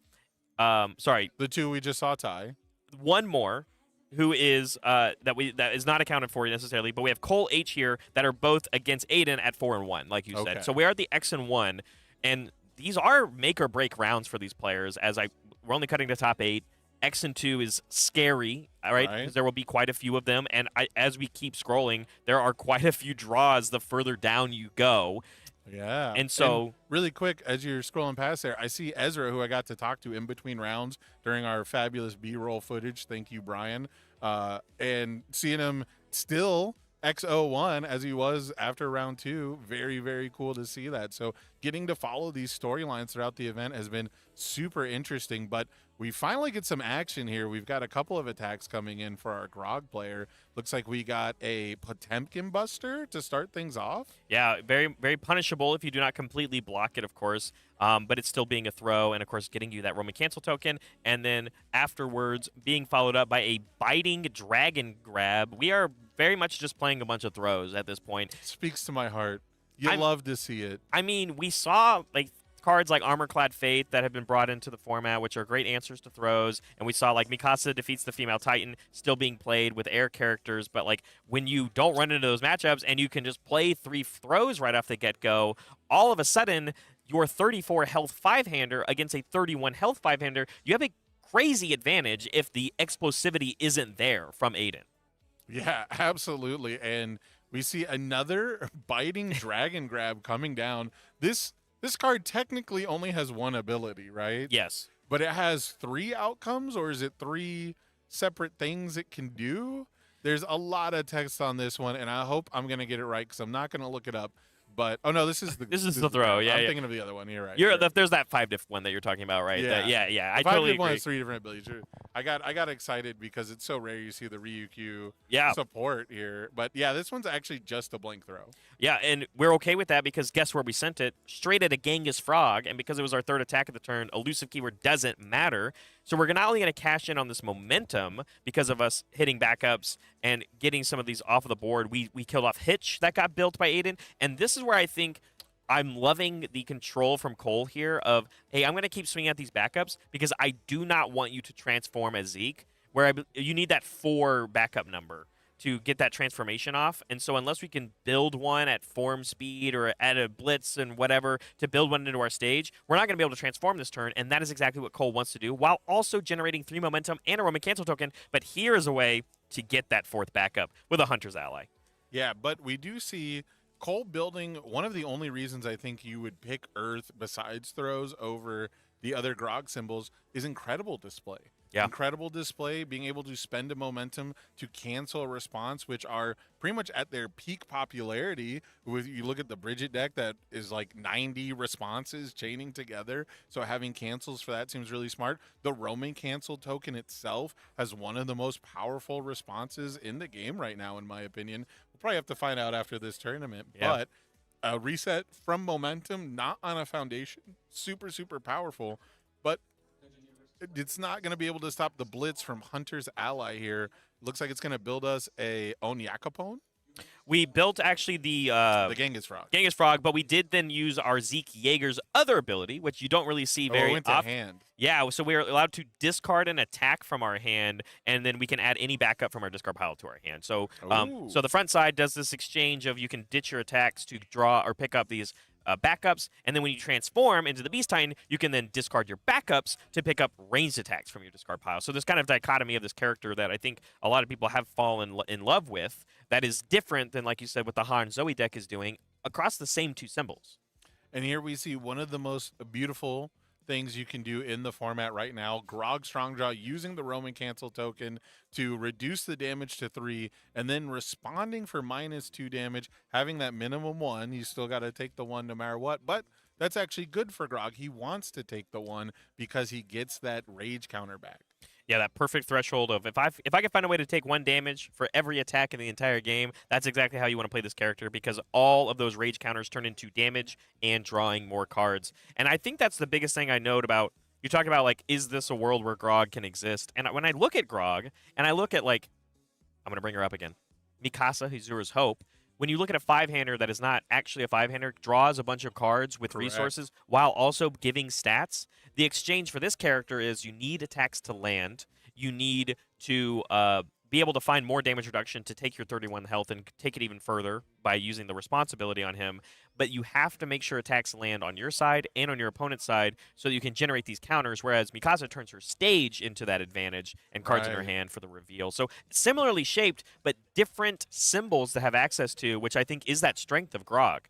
Sorry, the 2 we just saw tie. One more, who is that is not accounted for necessarily, but we have Cole H here that are both against Aiden at 4-1, like you said. So we are at the X and 1, and these are make or break rounds for these players. We're only cutting the top 8. X and 2 is scary, all right? Because there will be quite a few of them, and as we keep scrolling, there are quite a few draws the further down you go. Yeah. And so, really quick, as you're scrolling past there, I see Ezra, who I got to talk to in between rounds during our fabulous B-roll footage. Thank you, Brian. And seeing him still XO1 as he was after round 2, very, very cool to see that. So getting to follow these storylines throughout the event has been super interesting, but we finally get some action here. We've got a couple of attacks coming in for our Grog player. Looks like we got a Potemkin Buster to start things off. Yeah, very, very punishable if you do not completely block it, of course. But it's still being a throw, and of course getting you that Roman Cancel token, and then afterwards being followed up by a Biting Dragon Grab. We are very much just playing a bunch of throws at this point. Speaks to my heart. You love to see it. I mean, we saw cards like Armor-Clad Fate that have been brought into the format, which are great answers to throws, and we saw Mikasa defeats the female Titan still being played with air characters, but when you don't run into those matchups and you can just play 3 throws right off the get-go, all of a sudden your 34 health 5-hander against a 31 health 5-hander, you have a crazy advantage if the explosivity isn't there from Aiden. Yeah, absolutely. And we see another Biting Dragon Grab coming down. This card technically only has one ability, right? Yes. But it has 3 outcomes, or is it 3 separate things it can do? There's a lot of text on this one, and I hope I'm going to get it right because I'm not going to look it up. But this is the throw. Yeah, I'm thinking of the other one. You're right. There's that 5-diff one that you're talking about, right? Yeah, I totally agree. One has 3 different abilities. I got excited because it's so rare you see the Ryukyu support here. But yeah, this one's actually just a blank throw. Yeah, and we're okay with that because guess where we sent it? Straight at a Genghis Frog, and because it was our 3rd attack of the turn, elusive keyword doesn't matter. So we're not only going to cash in on this momentum because of us hitting backups and getting some of these off of the board. We killed off Hitch that got built by Aiden, and this is where I think I'm loving the control from Cole here of, hey, I'm going to keep swinging at these backups because I do not want you to transform as Zeke, where you need that 4 backup number to get that transformation off. And so unless we can build one at form speed or at a blitz and whatever to build one into our stage, we're not going to be able to transform this turn, and that is exactly what Cole wants to do, while also generating 3 momentum and a Roman Cancel token. But here is a way to get that 4th backup with a Hunter's Ally. Yeah, but we do see Cole building one of the only reasons I think you would pick Earth besides throws over the other Grog symbols is incredible display. Yeah. Incredible display, being able to spend a momentum to cancel a response, which are pretty much at their peak popularity. You look at the Bridget deck that is 90 responses chaining together. So having cancels for that seems really smart. The Roman Cancel token itself has one of the most powerful responses in the game right now, in my opinion. We'll probably have to find out after this tournament. Yeah. But a reset from momentum, not on a foundation, super, super powerful. But it's not going to be able to stop the blitz from Hunter's Ally here. Looks like it's going to build us a Onyakapone. We built actually the Genghis Frog. Genghis Frog, but we did then use our Zeke Jaeger's other ability, which you don't really see Oh, very it went to often. hand. Yeah, so we are allowed to discard an attack from our hand, and then we can add any backup from our discard pile to our hand. So, Ooh. so the front side does this exchange of you can ditch your attacks to draw or pick up these backups, and then when you transform into the Beast Titan, you can then discard your backups to pick up ranged attacks from your discard pile. So this kind of dichotomy of this character that I think a lot of people have fallen in love with, that is different than, like you said, what the Han Zoe deck is doing across the same two symbols. And here we see one of the most beautiful things you can do in the format right now. Grog Strongjaw using the Roman Cancel token to reduce the damage to 3, and then responding for -2 damage, having that minimum 1. You still got to take the 1 no matter what, but that's actually good for Grog. He wants to take the 1 because he gets that rage counter back. Yeah, that perfect threshold of if I can find a way to take 1 damage for every attack in the entire game, that's exactly how you want to play this character, because all of those rage counters turn into damage and drawing more cards. And I think that's the biggest thing I note about, you talk about, like, is this a world where Grog can exist? And when I look at Grog, and I look at, like, I'm going to bring her up again, Mikasa, Hizura's Hope, when you look at a 5-hander that is not actually a 5-hander, draws a bunch of cards with Correct. resources while also giving stats, the exchange for this character is you need attacks to land, you need to be able to find more damage reduction to take your 31 health and take it even further by using the responsibility on him, but you have to make sure attacks land on your side and on your opponent's side so that you can generate these counters, whereas Mikasa turns her stage into that advantage and cards in her Right. hand for the reveal. So similarly shaped, but different symbols to have access to, which I think is that strength of Grog.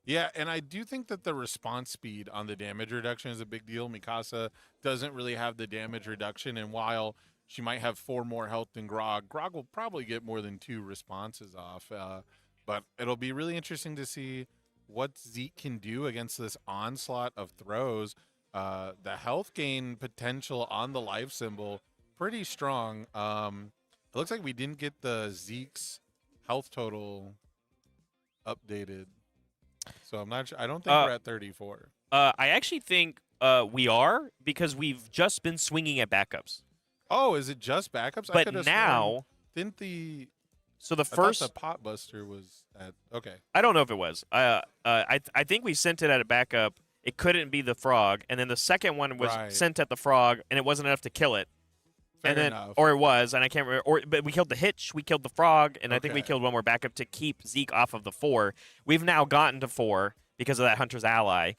Yeah, and I do think that the response speed on the damage reduction is a big deal. Mikasa doesn't really have the damage reduction, and while she might have 4 more health than Grog, Grog will probably get more than 2 responses off. But it'll be really interesting to see what Zeke can do against this onslaught of throws. The health gain potential on the life symbol, pretty strong. It looks like we didn't get the Zeke's health total updated. So I'm not sure. I don't think we're at 34. I actually think we are, because we've just been swinging at backups. Oh, is it just backups? I But could've now, sworn- didn't the so the I thought first, the pot buster was at okay. I don't know if it was. I think we sent it at a backup. It couldn't be the frog, and then the second one was Right. sent at the frog, and it wasn't enough to kill it. Fair And then, enough. or it was, and I can't remember. But we killed the hitch, we killed the frog, and I think we Okay. killed one more backup to keep Zeke off of the 4. We've now gotten to 4 because of that Hunter's Ally.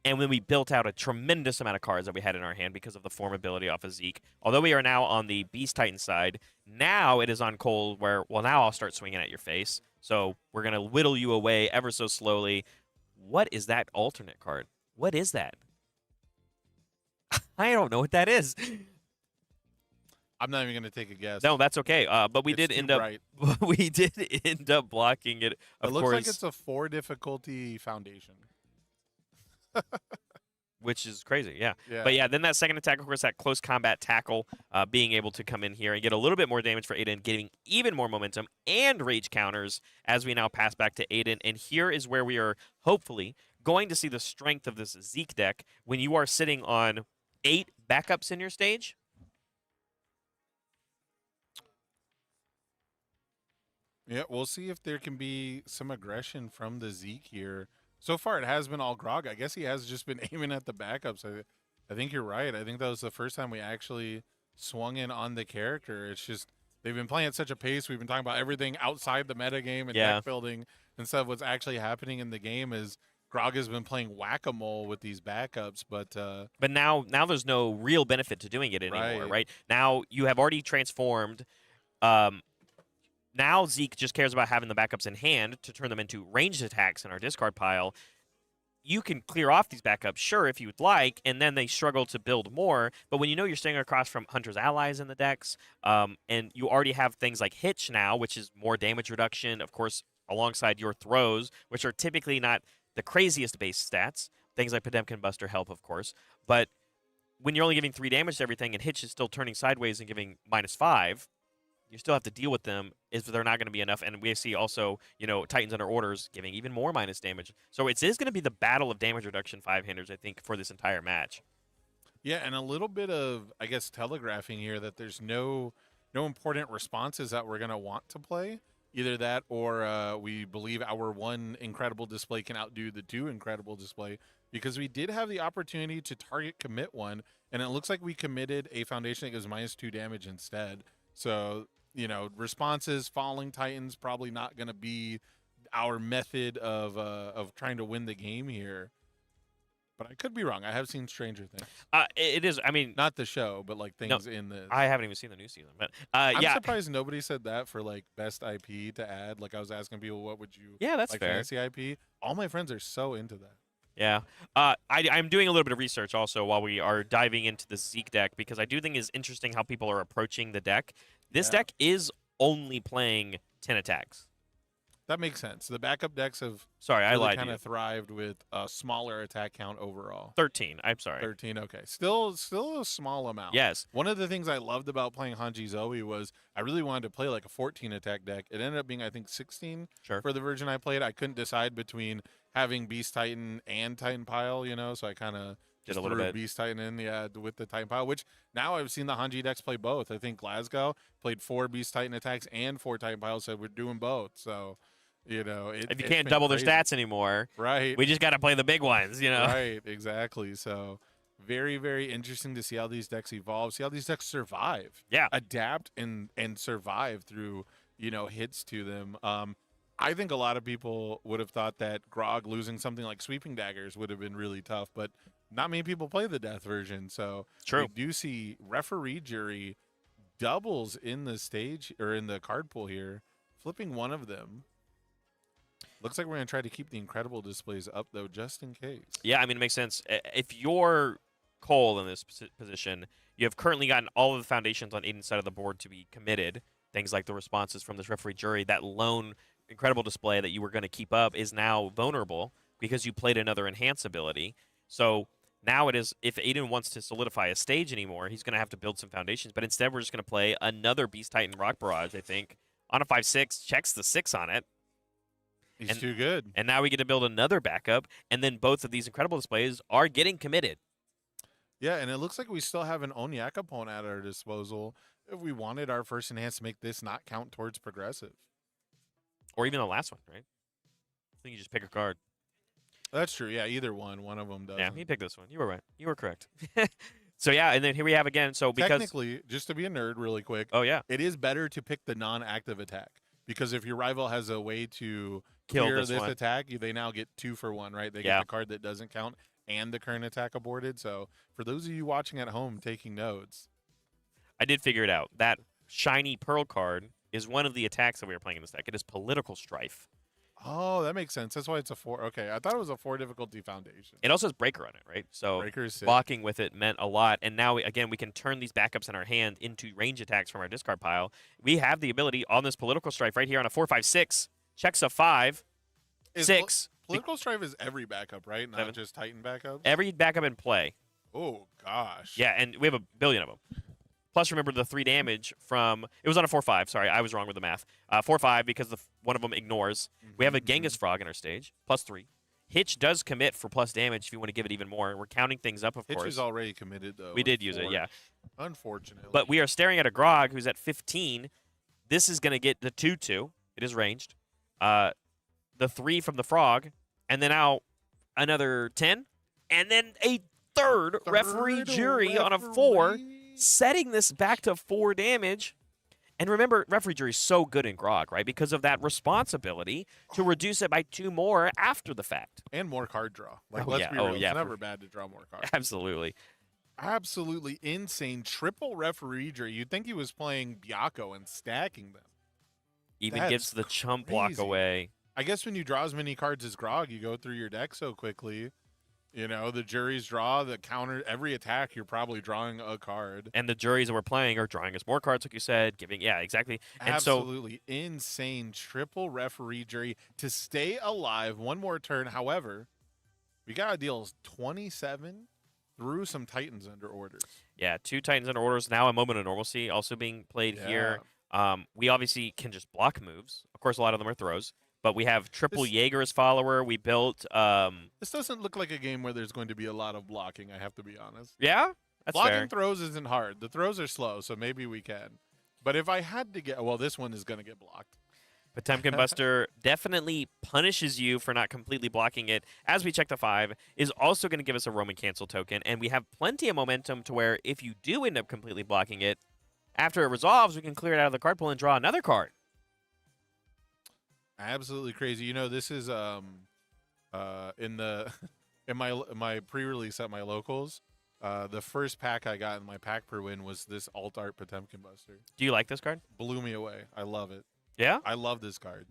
And when we built out a tremendous amount of cards that we had in our hand because of the formability off of Zeke. Although we are now on the Beast Titan side, now it is on Cole where, well, now I'll start swinging at your face. So we're going to whittle you away ever so slowly. What is that alternate card? What is that? I don't know what that is. I'm not even gonna take a guess. No, that's okay. But we It's did too end up bright. we did end up blocking it. Of It looks course, like it's a 4 difficulty foundation. which is crazy. Yeah. Yeah. But yeah, then that second attack, of course, that close combat tackle, being able to come in here and get a little bit more damage for Aiden, getting even more momentum and rage counters as we now pass back to Aiden. And here is where we are hopefully going to see the strength of this Zeke deck when you are sitting on 8 backups in your stage. Yeah, we'll see if there can be some aggression from the Zeke here. So far, it has been all Grog. I guess he has just been aiming at the backups. I think you're right. I think that was the first time we actually swung in on the character. It's just they've been playing at such a pace. We've been talking about everything outside the metagame and Yeah. deck building instead of what's actually happening in the game is Grog has been playing whack-a-mole with these backups, but now there's no real benefit to doing it anymore, right? Now you have already transformed. Now Zeke just cares about having the backups in hand to turn them into ranged attacks in our discard pile. You can clear off these backups, sure, if you would like, and then they struggle to build more. But when you know you're staying across from Hunter's Allies in the decks, and you already have things like Hitch now, which is more damage reduction, of course, alongside your throws, which are typically not the craziest base stats. Things like Potemkin Buster help, of course. But when you're only giving 3 damage to everything and Hitch is still turning sideways and giving -5, you still have to deal with them if they're not going to be enough. And we see also, Titans Under Orders giving even more minus damage. So it is going to be the battle of damage reduction 5-handers, I think, for this entire match. yeah, and a little bit of, I guess, telegraphing here that there's no important responses that we're going to want to play. Either that or we believe our one incredible display can outdo the two incredible display, because we did have the opportunity to target commit one, and it looks like we committed a foundation that gives -2 damage instead. So, responses, falling Titans, probably not going to be our method of trying to win the game here. But I could be wrong. I have seen Stranger Things. It is. I mean, not the show, but like things in this. I haven't even seen the new season, but I'm yeah. surprised nobody said that for like best IP to add. Like I was asking people, what would you? Yeah, that's like fair. Fantasy IP. All my friends are so into that. Yeah. I'm doing a little bit of research also while we are diving into the Zeke deck, because I do think it's interesting how people are approaching the deck. This deck is only playing 10 attacks. That makes sense. The backup decks have I lied to kind you. of thrived with a smaller attack count overall. 13. I'm sorry. 13. Okay, still a small amount. Yes. One of the things I loved about playing Hanji Zoe was I really wanted to play like a 14 attack deck. It ended up being I think 16 for the version I played. I couldn't decide between having Beast Titan and Titan Pile, so I kind of did a little threw bit Beast Titan in, with the Titan Pile. Which now I've seen the Hanji decks play both. I think Glasgow played 4 Beast Titan attacks and 4 Titan Piles, so we're doing both. So. If you can't double their stats anymore, right? We just got to play the big ones, Right, exactly. So, very, very interesting to see how these decks evolve, see how these decks survive, adapt and survive through hits to them. I think a lot of people would have thought that Grog losing something like Sweeping Daggers would have been really tough, but not many people play the death version. So, true. We do see Referee Jury doubles in the stage or in the card pool here, flipping one of them. Looks like we're going to try to keep the incredible displays up, though, just in case. Yeah, I mean, it makes sense. If you're Cole in this position, you have currently gotten all of the foundations on Aiden's side of the board to be committed. Things like the responses from this Referee Jury, that lone incredible display that you were going to keep up is now vulnerable because you played another enhance ability. So now it is, if Aiden wants to solidify a stage anymore, he's going to have to build some foundations. But instead, we're just going to play another Beast Titan Rock Barrage, I think, on a 5/6, checks the 6 on it. He's too good. And now we get to build another backup, and then both of these incredible displays are getting committed. Yeah, and it looks like we still have an Onyakapon at our disposal if we wanted our first enhance to make this not count towards progressive. Or even the last one, right? I think you just pick a card. That's true. Yeah, either one. One of them does. Yeah, he picked this one. You were right. You were correct. So, yeah, and then here we have again. So because technically, just to be a nerd really quick, it is better to pick the non-active attack. Because if your rival has a way to clear this attack, they now get 2 for 1, right? They get the card that doesn't count and the current attack aborted. So for those of you watching at home taking notes. I did figure it out. That shiny Pearl card is one of the attacks that we were playing in this deck. It is Political Strife. Oh, that makes sense. That's why it's a 4. Okay, I thought it was a 4 difficulty foundation. It also has Breaker on it, right? So blocking with it meant a lot. And now, again, we can turn these backups in our hand into range attacks from our discard pile. We have the ability on this Political Strife right here on a 4/5/6. Checks a 5, 6. Political Strife is every backup, right? Not just Titan backup? Every backup in play. Oh, gosh. Yeah, and we have a billion of them. Plus, remember the 3 damage from... It was on a 4/5. Sorry, I was wrong with the math. 4/5 because one of them ignores. We have a Genghis Frog in our stage. Plus 3. Hitch does commit for plus damage if you want to give it even more. We're counting things up, of course. Hitch is already committed, though. We did use it, yeah. Unfortunately. But we are staring at a Grog who's at 15. This is going to get the 2/2. It is ranged. The 3 from the Frog. And then now another 10. And then a third Referee Jury on a 4. Setting this back to 4 damage. And remember, Referee Jury is so good in Grog, right? Because of that responsibility to reduce it by 2 more after the fact. And more card draw. Like, let's be real. It's never bad to draw more cards. Absolutely. Absolutely insane. Triple Referee Jury. You'd think he was playing Byakko and stacking them. Even gives the chump block away. I guess when you draw as many cards as Grog, you go through your deck so quickly. The juries draw, the counter, every attack, you're probably drawing a card. And the juries that we're playing are drawing us more cards, like you said, exactly. And absolutely insane triple Referee Jury to stay alive one more turn. However, we got to deal 27 through some Titans under orders. Yeah, 2 Titans under orders. Now a Moment of Normalcy also being played here. We obviously can just block moves. Of course, a lot of them are throws. But we have triple Jaeger as follower. We built... this doesn't look like a game where there's going to be a lot of blocking, I have to be honest. Yeah? That's blocking fair. throws isn't hard. The throws are slow, so maybe we can. But if I had to get... Well, this one is going to get blocked. Potemkin Buster definitely punishes you for not completely blocking it. As we check the 5, is also going to give us a Roman Cancel token, and we have plenty of momentum to where if you do end up completely blocking it, after it resolves, we can clear it out of the card pool and draw another card. Absolutely crazy. You know, this is in the in my pre-release at my locals. The first pack I got in my pack per win was this alt art Potemkin Buster. Do you like this card? Blew me away. I love it. Yeah? I love this card.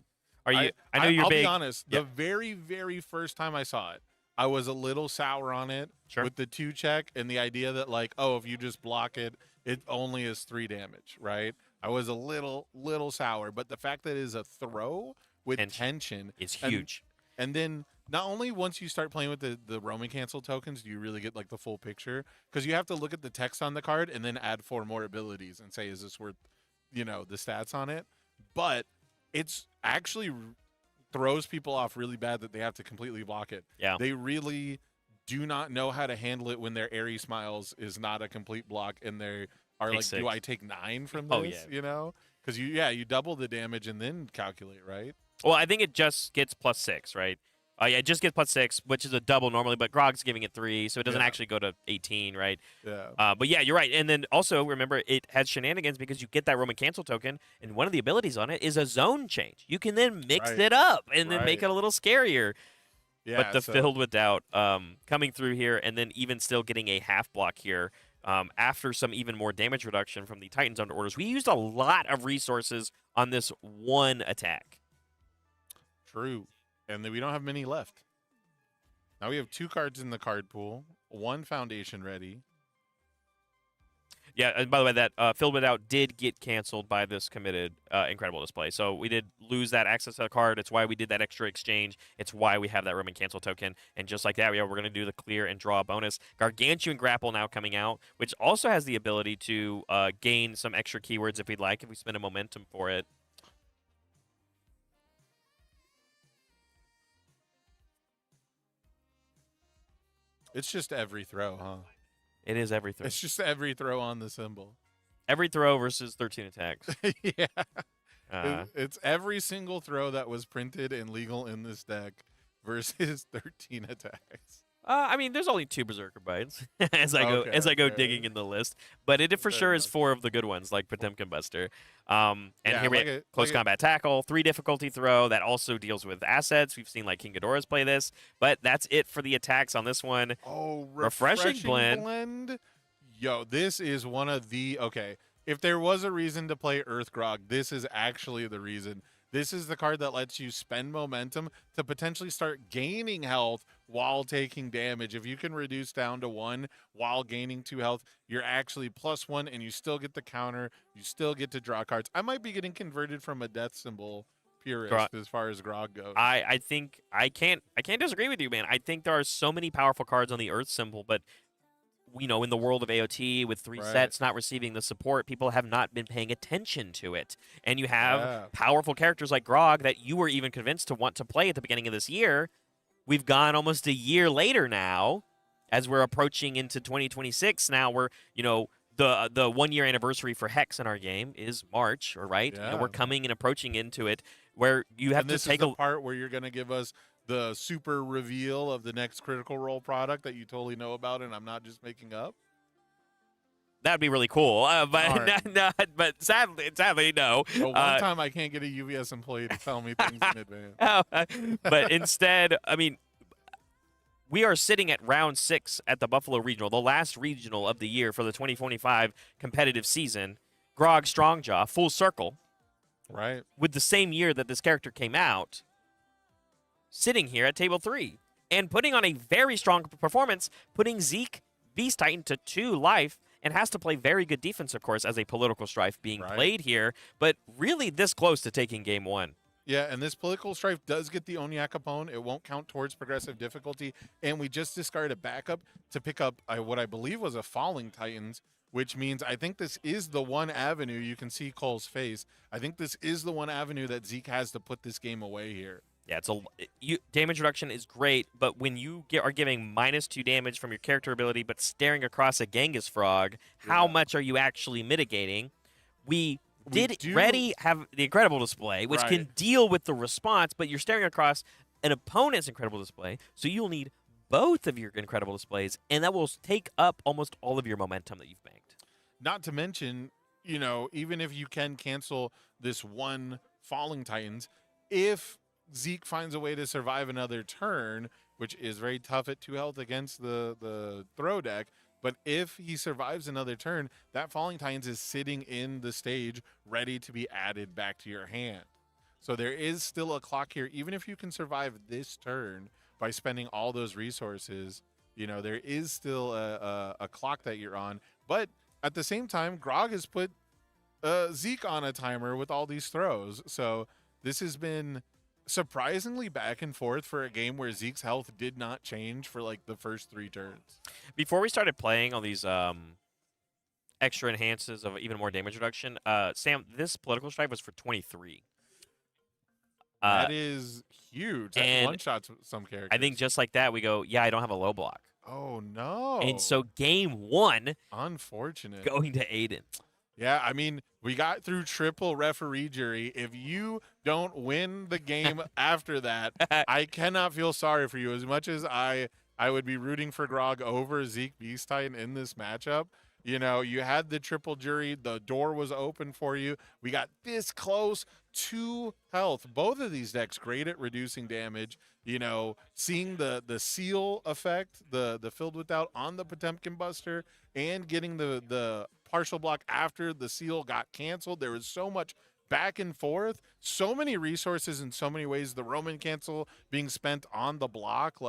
Are you? I know you're I'll big. be honest. Yep. The very, very first time I saw it, I was a little sour on it with the 2 check and the idea that like, oh, if you just block it, it only is 3 damage, right? I was a little sour, but the fact that it is a throw with tension is huge. And then not only once you start playing with the Roman Cancel tokens, do you really get like the full picture, because you have to look at the text on the card and then add 4 more abilities and say, is this worth, the stats on it? But it's actually throws people off really bad that they have to completely block it. Yeah. They really do not know how to handle it when their Airy Smiles is not a complete block and they are Take like, 6. do I take 9 from this? Oh, yeah. Because you double the damage and then calculate, right? Well, I think it just gets +6, right? Yeah, it just gets +6, which is a double normally, but Grog's giving it 3, so it doesn't actually go to 18, right? Yeah. But yeah, you're right. And then also remember, it has shenanigans because you get that Roman Cancel token, and one of the abilities on it is a zone change. You can then mix it up and then make it a little scarier. Yeah, but the Filled with Doubt coming through here, and then even still getting a half block here after some even more damage reduction from the Titans under orders. We used a lot of resources on this one attack. True. And then we don't have many left. Now we have 2 cards in the card pool, 1 foundation ready. Yeah, and by the way, that Filled with Doubt did get canceled by this committed Incredible Display. So we did lose that access to the card. It's why we did that extra exchange. It's why we have that Roman Cancel token. And just like that, we're going to do the clear and draw a bonus. Gargantuan Grapple now coming out, which also has the ability to gain some extra keywords if we'd like, if we spend a momentum for it. It's just every throw, huh? It is every throw. It's just every throw on the symbol. Every throw versus 13 attacks. Yeah. It's every single throw that was printed and legal in this deck versus 13 attacks. I mean, there's only 2 Berserker Bites as I go digging in the list, but it for sure is 4 of the good ones, like Potemkin Buster. And Yeah, here we like have a- Close like a- Combat Tackle, 3 difficulty throw that also deals with assets. We've seen like King Ghidorah's play this, but that's it for the attacks on this one. Oh, Refreshing blend. Yo, this is one of the if there was a reason to play Earth Grog, this is actually the reason. This is the card that lets you spend momentum to potentially start gaining health while taking damage. If you can reduce down to 1 while gaining 2 health, you're actually +1 and you still get the counter. You still get to draw cards. I might be getting converted from a death symbol purist as far as Grog goes. I think I can't disagree with you, man. I think there are so many powerful cards on the Earth symbol, but in the world of AOT with 3 sets not receiving the support, people have not been paying attention to it. And you have powerful characters like Grog that you were even convinced to want to play at the beginning of this year. We've gone almost a year later now, as we're approaching into 2026. Now we're, the 1-year anniversary for Hex in our game is March, right? Yeah. We're coming and approaching into it where you have and to this take is the part where you're going to give us the super reveal of the next Critical Role product that you totally know about, and I'm not just making up. That'd be really cool, but sadly, no. Well, one time I can't get a UVS employee to tell me things in advance. But instead, I mean, we are sitting at round 6 at the Buffalo Regional, the last regional of the year for the 2025 competitive season. Grog Strongjaw, full circle. Right. With the same year that this character came out, sitting here at table 3 and putting on a very strong performance, putting Zeke Beast Titan to 2 life, and has to play very good defense, of course, as a political strife being played here, but really this close to taking game 1. Yeah, and this political strife does get the Onyak Capone. It won't count towards progressive difficulty, and we just discard a backup to pick up what I believe was a Falling Titans, which means I think this is the one avenue. You can see Cole's face. I think this is the one avenue that Zeke has to put this game away here. Yeah, damage reduction is great, but when you are giving -2 damage from your character ability, but staring across a Genghis Frog, how much are you actually mitigating? We Ready have the incredible display, which can deal with the response, but you're staring across an opponent's incredible display, so you'll need both of your incredible displays, and that will take up almost all of your momentum that you've banked. Not to mention, even if you can cancel this one Falling Titans, if Zeke finds a way to survive another turn, which is very tough at 2 health against the throw deck, but if he survives another turn, that Falling Titans is sitting in the stage ready to be added back to your hand. So there is still a clock here. Even if you can survive this turn by spending all those resources, there is still a clock that you're on. But at the same time, Grog has put Zeke on a timer with all these throws. So this has been surprisingly back and forth for a game where Zeke's health did not change for like the first 3 turns. Before we started playing all these extra enhances of even more damage reduction, Sam, this political strike was for 23. That is huge. That one-shots some characters. I think just like that, we go, yeah, I don't have a low block. Oh, no. And so game 1. Unfortunate. Going to Aiden. Yeah, I mean, we got through triple referee jury. If you don't win the game after that, I cannot feel sorry for you. As much as I would be rooting for Grog over Zeke Beast Titan in this matchup, you had the triple jury. The door was open for you. We got this close to health. Both of these decks great at reducing damage. Seeing the seal effect, the filled without on the Potemkin Buster, and getting the partial block after the seal got canceled. There was so much back and forth, so many resources in so many ways. The Roman cancel being spent on the block,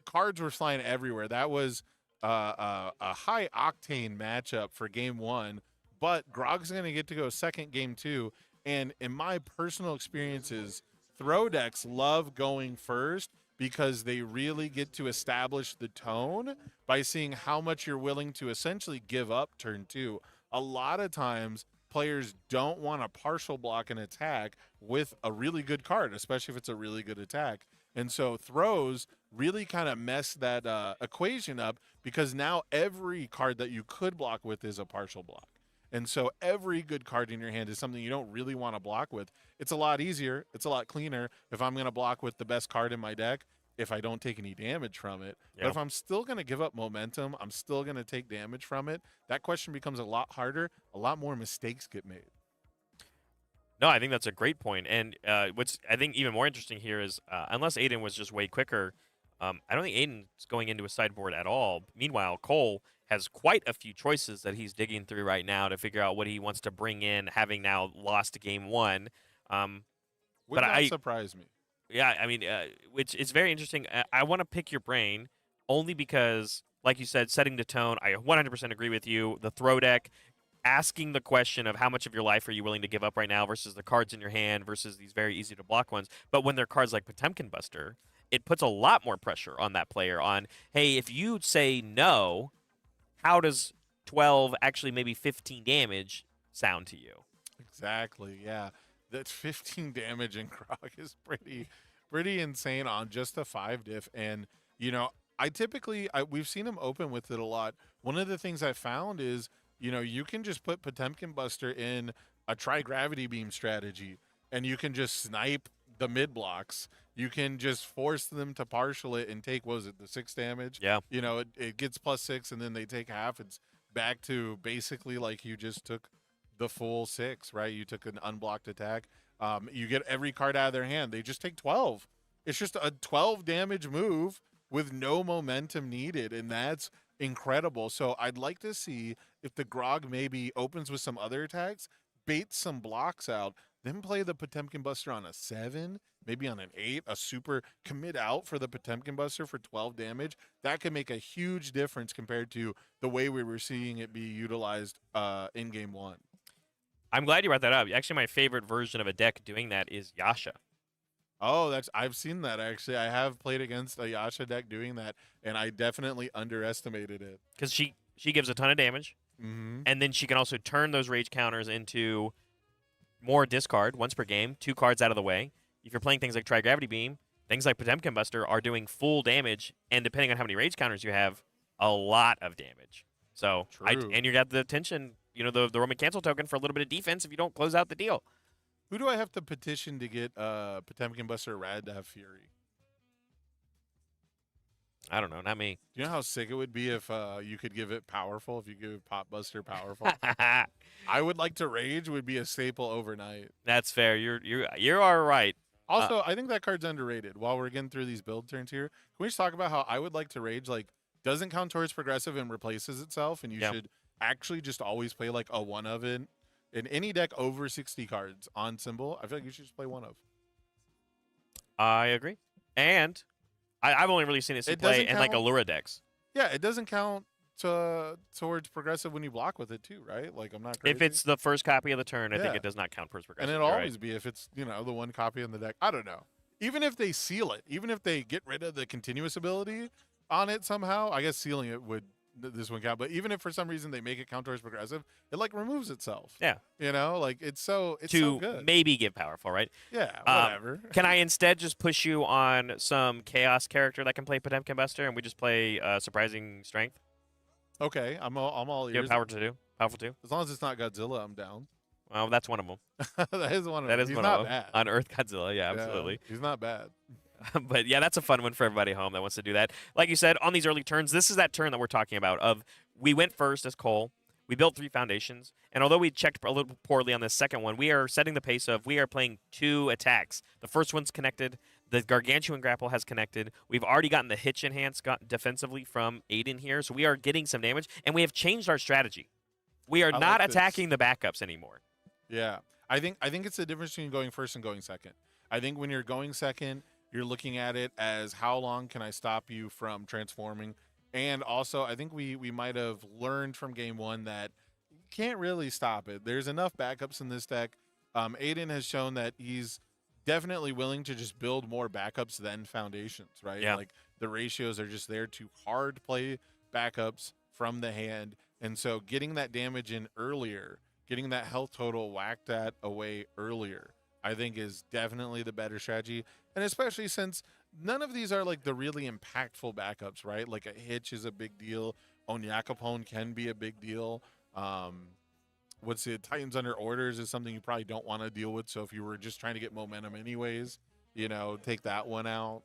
cards were flying everywhere. That was a high octane matchup for game 1, but Grog's going to get to go second game 2. And in my personal experiences, throw decks love going first because they really get to establish the tone by seeing how much you're willing to essentially give up turn 2. A lot of times, players don't want to partial block an attack with a really good card, especially if it's a really good attack. And so throws really kind of mess that equation up because now every card that you could block with is a partial block. And so every good card in your hand is something you don't really want to block with. It's a lot easier. It's a lot cleaner if I'm going to block with the best card in my deck if I don't take any damage from it. Yeah. But if I'm still going to give up momentum, I'm still going to take damage from it, that question becomes a lot harder. A lot more mistakes get made. No, I think that's a great point. And what's I think even more interesting here is unless Aiden was just way quicker, I don't think Aiden's going into a sideboard at all. Meanwhile, Cole has quite a few choices that he's digging through right now to figure out what he wants to bring in, having now lost game 1. Would not surprise me. Yeah, I mean, which is very interesting. I want to pick your brain only because, like you said, setting the tone. I 100% agree with you. The throw deck, asking the question of how much of your life are you willing to give up right now versus the cards in your hand versus these very easy to block ones. But when they're cards like Potemkin Buster, it puts a lot more pressure on that player on, hey, if you say no, how does 12, actually maybe 15 damage sound to you? Exactly, yeah. That 15 damage in Grog is pretty insane on just a 5 diff. And, I typically, we've seen him open with it a lot. One of the things I found is, you can just put Potemkin Buster in a Tri-Gravity Beam strategy, and you can just snipe the mid blocks. You can just force them to partial it and take, what was it, the 6 damage? Yeah. It gets +6, and then they take half. It's back to basically like you just took the full 6, right? You took an unblocked attack. You get every card out of their hand. They just take 12. It's just a 12 damage move with no momentum needed, and that's incredible. So I'd like to see if the Grog maybe opens with some other attacks, baits some blocks out, then play the Potemkin Buster on a 7, maybe on an 8, a super commit out for the Potemkin Buster for 12 damage. That could make a huge difference compared to the way we were seeing it be utilized in game 1. I'm glad you brought that up. Actually, my favorite version of a deck doing that is Yasha. Oh, I've seen that, actually. I have played against a Yasha deck doing that, and I definitely underestimated it. Because she gives a ton of damage, and then she can also turn those rage counters into more discard once per game, 2 cards out of the way. If you're playing things like Tri-Gravity Beam, things like Potemkin Buster are doing full damage, and depending on how many rage counters you have, a lot of damage. So, and you got the tension the Roman cancel token for a little bit of defense if you don't close out the deal. Who do I have to petition to get Potemkin Buster Rad to have Fury? I don't know, not me. Do you know how sick it would be if you could give it powerful? If you give Pop Buster powerful, I would like to rage would be a staple overnight. That's fair. You're all right. Also, I think that card's underrated. While we're getting through these build turns here, can we just talk about how I would like to rage doesn't count towards progressive and replaces itself, and you should actually just always play like a one of it in any deck over 60 cards on symbol. I feel like you should just play one of. I agree, and I've only really seen it play in like Allura decks. Yeah, it doesn't count towards progressive when you block with it too, right? Like I'm not crazy. If it's the first copy of the turn, I think it does not count towards progressive. And it'll always be if it's the one copy in the deck. I don't know. Even if they seal it, even if they get rid of the continuous ability on it somehow, I guess sealing it would this one count. But even if for some reason they make it count towards progressive, it removes itself. Yeah, it's so good. Maybe give powerful, right? Yeah, whatever. Can I instead just push you on some chaos character that can play Potemkin Buster, and we just play surprising strength? Okay, I'm all ears. You have powerful too. As long as it's not Godzilla, I'm down. Well, that's one of them. That is one of them. That is He's one not of them. bad. On Earth Godzilla, yeah, absolutely. He's not bad. But yeah, that's a fun one for everybody home that wants to do that. Like you said, on these early turns, this is that turn that we're talking about. We went first as Cole. We built 3 foundations, and although we checked a little poorly on this second one, we are setting the pace of we are playing 2 attacks. The first one's connected. The Gargantuan Grapple has connected. We've already gotten the Hitch Enhance defensively from Aiden here, so we are getting some damage, and we have changed our strategy. We are not attacking the backups anymore. Yeah, I think it's the difference between going first and going second. I think when you're going second, you're looking at it as how long can I stop you from transforming. And also, I think we might have learned from game 1 that you can't really stop it. There's enough backups in this deck. Aiden has shown that he's definitely willing to just build more backups than foundations, right? Yeah. Like the ratios are just there to hard play backups from the hand. And so getting that damage in earlier, getting that health total whacked at away earlier, I think is definitely the better strategy. And especially since none of these are like the really impactful backups, right? Like a Hitch is a big deal. Onyakapone can be a big deal. What's it? Titans Under Orders is something you probably don't want to deal with. So if you were just trying to get momentum anyways, take that one out.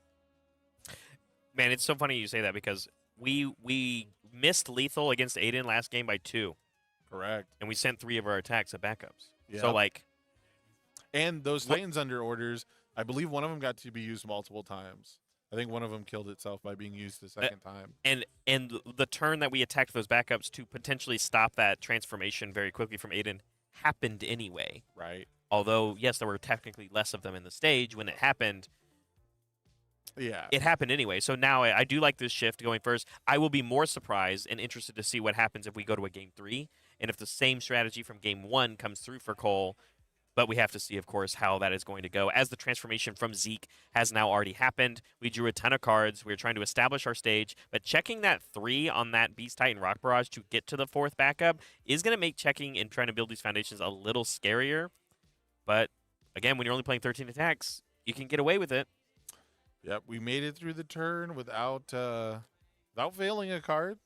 Man, it's so funny you say that because we missed lethal against Aiden last game by 2. Correct. And we sent 3 of our attacks at backups. Yeah. So and those Titans Under Orders, I believe one of them got to be used multiple times. I think one of them killed itself by being used the second time. And the turn that we attacked those backups to potentially stop that transformation very quickly from Aiden happened anyway. Right. Although, yes, there were technically less of them in the stage when it happened. Yeah. It happened anyway. So now I do like this shift going first. I will be more surprised and interested to see what happens if we go to a game 3 and if the same strategy from game 1 comes through for Cole. But we have to see, of course, how that is going to go. As the transformation from Zeke has now already happened, we drew a ton of cards. We were trying to establish our stage. But checking that 3 on that Beast Titan Rock Barrage to get to the 4th backup is going to make checking and trying to build these foundations a little scarier. But, again, when you're only playing 13 attacks, you can get away with it. Yep, we made it through the turn without failing a card.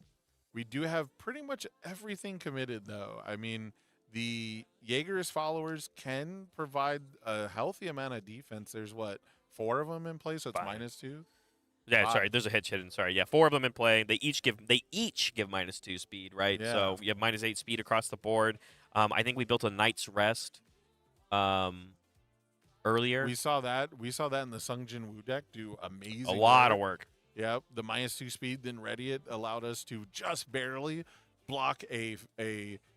We do have pretty much everything committed, though. I mean, the Jaeger's followers can provide a healthy amount of defense. There's 4 of them in play, so it's -2. Yeah, sorry, there's a hitch hidden. Sorry, yeah, 4 of them in play. They each give -2 speed, right? Yeah. So you have -8 speed across the board. I think we built a Knight's Rest earlier. We saw that in the Sungjin Wu deck do amazing. A lot of work. Yep, the -2 speed then ready it allowed us to just barely block a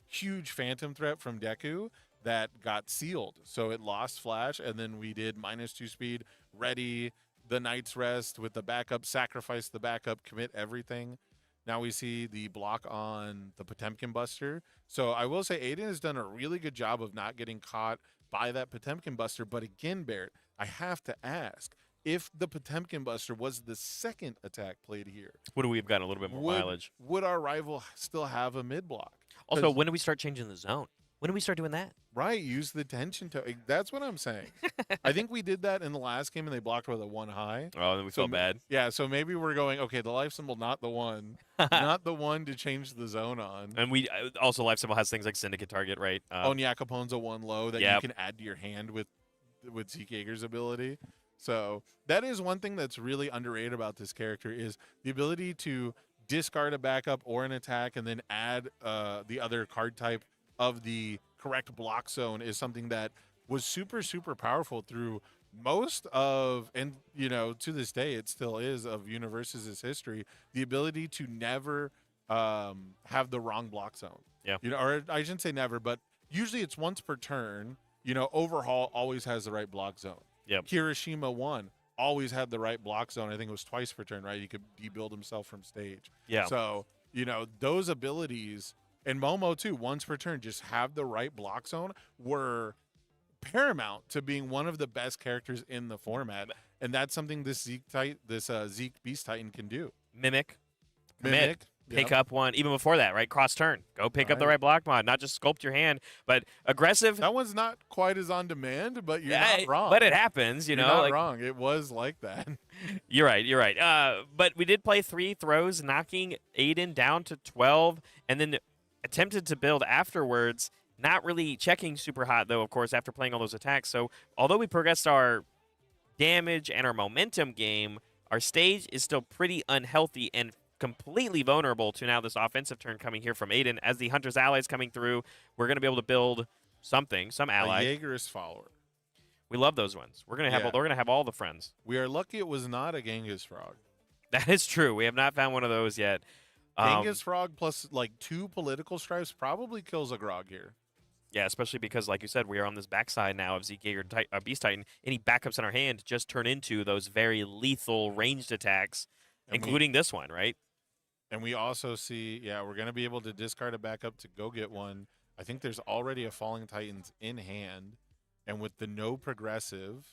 huge phantom threat from Deku that got sealed. So it lost flash, and then we did -2 speed, ready the Knight's Rest with the backup, sacrifice the backup, commit everything. Now we see the block on the Potemkin Buster. So I will say Aiden has done a really good job of not getting caught by that Potemkin Buster. But again, Barrett, I have to ask, if the Potemkin Buster was the second attack played here, would we have gotten a little bit more mileage? Would our rival still have a mid block? Also, when do we start changing the zone? When do we start doing that? Right, use the tension to. That's what I'm saying. I think we did that in the last game, and they blocked with a 1 high. Oh, then we felt bad. Yeah, so maybe we're going, okay, the life symbol, not the one. Not the one to change the zone on. And we also life symbol has things like Syndicate Target, right? Onyakapon's a 1 low that you can add to your hand with Zeke Yeager's ability. So that is one thing that's really underrated about this character is the ability to discard a backup or an attack and then add the other card type of the correct block zone is something that was super, super powerful through most of, and to this day it still is, of UniVersus' history, the ability to never have the wrong block zone. Yeah. Or I shouldn't say never, but usually it's once per turn. Overhaul always has the right block zone. Yep. Hiroshima 1 always had the right block zone. I think it was twice per turn, right? He could debuild himself from stage. Yeah. So, those abilities, and Momo too, once per turn, just have the right block zone, were paramount to being one of the best characters in the format. And that's something this Zeke Beast Titan can do. Mimic. Commit. Pick Yep. up one. Even before that, right? Cross turn. Go pick up the right block mod. Not just sculpt your hand, but aggressive. That one's not quite as on demand, but you're not wrong. But it happens, You're not wrong. It was like that. You're right. But we did play 3 throws, knocking Aiden down to 12, and then attempted to build afterwards. Not really checking super hot, though, of course, after playing all those attacks. So although we progressed our damage and our momentum game, our stage is still pretty unhealthy and completely vulnerable to now this offensive turn coming here from Aiden. As the Hunter's allies coming through, we're going to be able to build some ally. A Jaeger's follower. We love those ones. We're going to have all the friends. We are lucky it was not a Genghis Frog. That is true. We have not found one of those yet. Genghis Frog plus 2 political stripes probably kills a Grog here. Yeah, especially because, like you said, we are on this backside now of Zeke Yeager Beast Titan. Any backups in our hand just turn into those very lethal ranged attacks, including this one, right? And we also see, we're going to be able to discard a backup to go get one. I think there's already a Falling Titans in hand. And with the no progressive,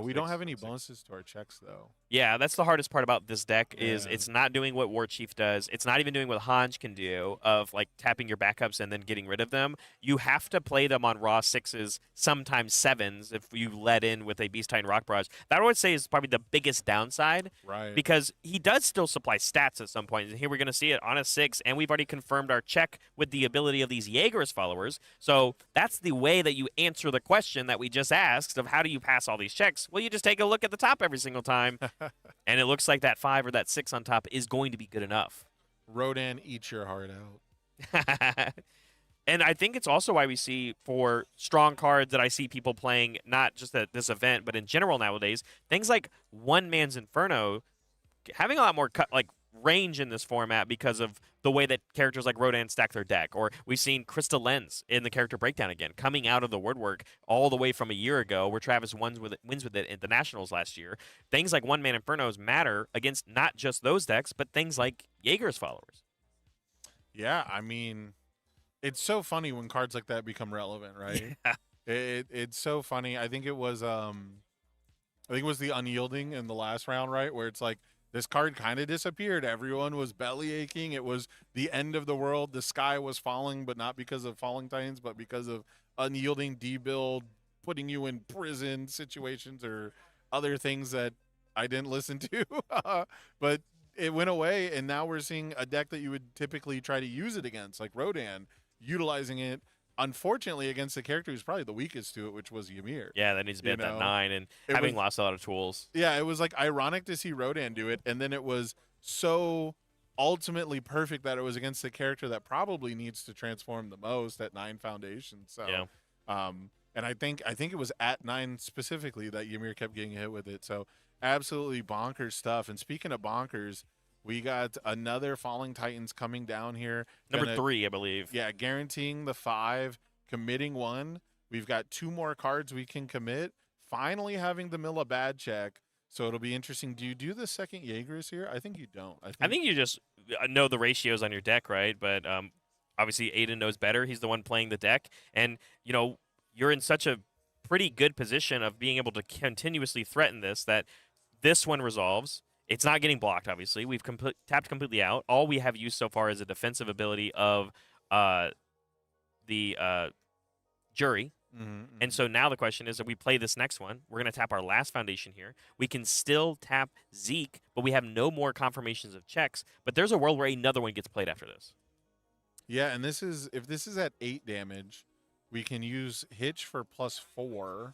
we don't have any bonuses to our checks, though. Yeah, that's the hardest part about this deck is it's not doing what War Chief does. It's not even doing what Hanj can do of tapping your backups and then getting rid of them. You have to play them on raw 6s, sometimes 7s if you let in with a Beast Titan Rock Barrage. That I would say is probably the biggest downside. Right. Because he does still supply stats at some point. And here we're going to see it on a 6, and we've already confirmed our check with the ability of these Jaeger's followers. So that's the way that you answer the question that we just asked of how do you pass all these checks? Well, you just take a look at the top every single time. And it looks like that 5 or that 6 on top is going to be good enough. Rodan, eat your heart out. And I think it's also why we see for strong cards that I see people playing, not just at this event, but in general nowadays, things like One Man's Inferno having a lot more range in this format because of the way that characters like Rodan stack their deck. Or we've seen Crystal Lens in the character breakdown again, coming out of the woodwork all the way from a year ago where Travis wins with it at the Nationals last year. Things like One Man Infernos matter against not just those decks, but things like Jaeger's followers. Yeah, I mean, it's so funny when cards like that become relevant, right? Yeah. It's so funny. I think it was the Unyielding in the last round, right? Where it's like, this card kind of disappeared. Everyone was belly aching. It was the end of the world. The sky was falling, but not because of Falling Titans, but because of Unyielding debuild, putting you in prison situations or other things that I didn't listen to. But it went away, and now we're seeing a deck that you would typically try to use it against, like Rodan, utilizing it, unfortunately, against the character who's probably the weakest to it, which was Ymir. Yeah, that needs to be at that 9, and having lost a lot of tools. Yeah, it was ironic to see Rodan do it, and then it was so ultimately perfect that it was against the character that probably needs to transform the most at 9 Foundation. So, and I think it was at 9 specifically that Ymir kept getting hit with it. So, absolutely bonkers stuff. And speaking of bonkers, we got another Falling Titans coming down here. Number 3, I believe. Yeah, guaranteeing the 5, committing 1. We've got 2 more cards we can commit. Finally having the Milla bad check. So it'll be interesting. Do you do the second Jaegers here? I think you don't. I think you just know the ratios on your deck, right? But obviously Aiden knows better. He's the one playing the deck. And, you're in such a pretty good position of being able to continuously threaten this that this one resolves. It's not getting blocked, obviously. We've tapped completely out. All we have used so far is a defensive ability of the Jury. Mm-hmm. And so now the question is, if we play this next one, we're going to tap our last foundation here. We can still tap Zeke, but we have no more confirmations of checks. But there's a world where another one gets played after this. Yeah, and if this is at 8 damage, we can use Hitch for +4,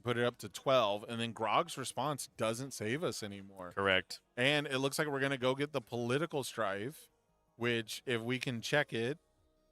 put it up to 12, and then Grog's response doesn't save us anymore. Correct. And it looks like we're going to go get the Political Strife, which, if we can check it,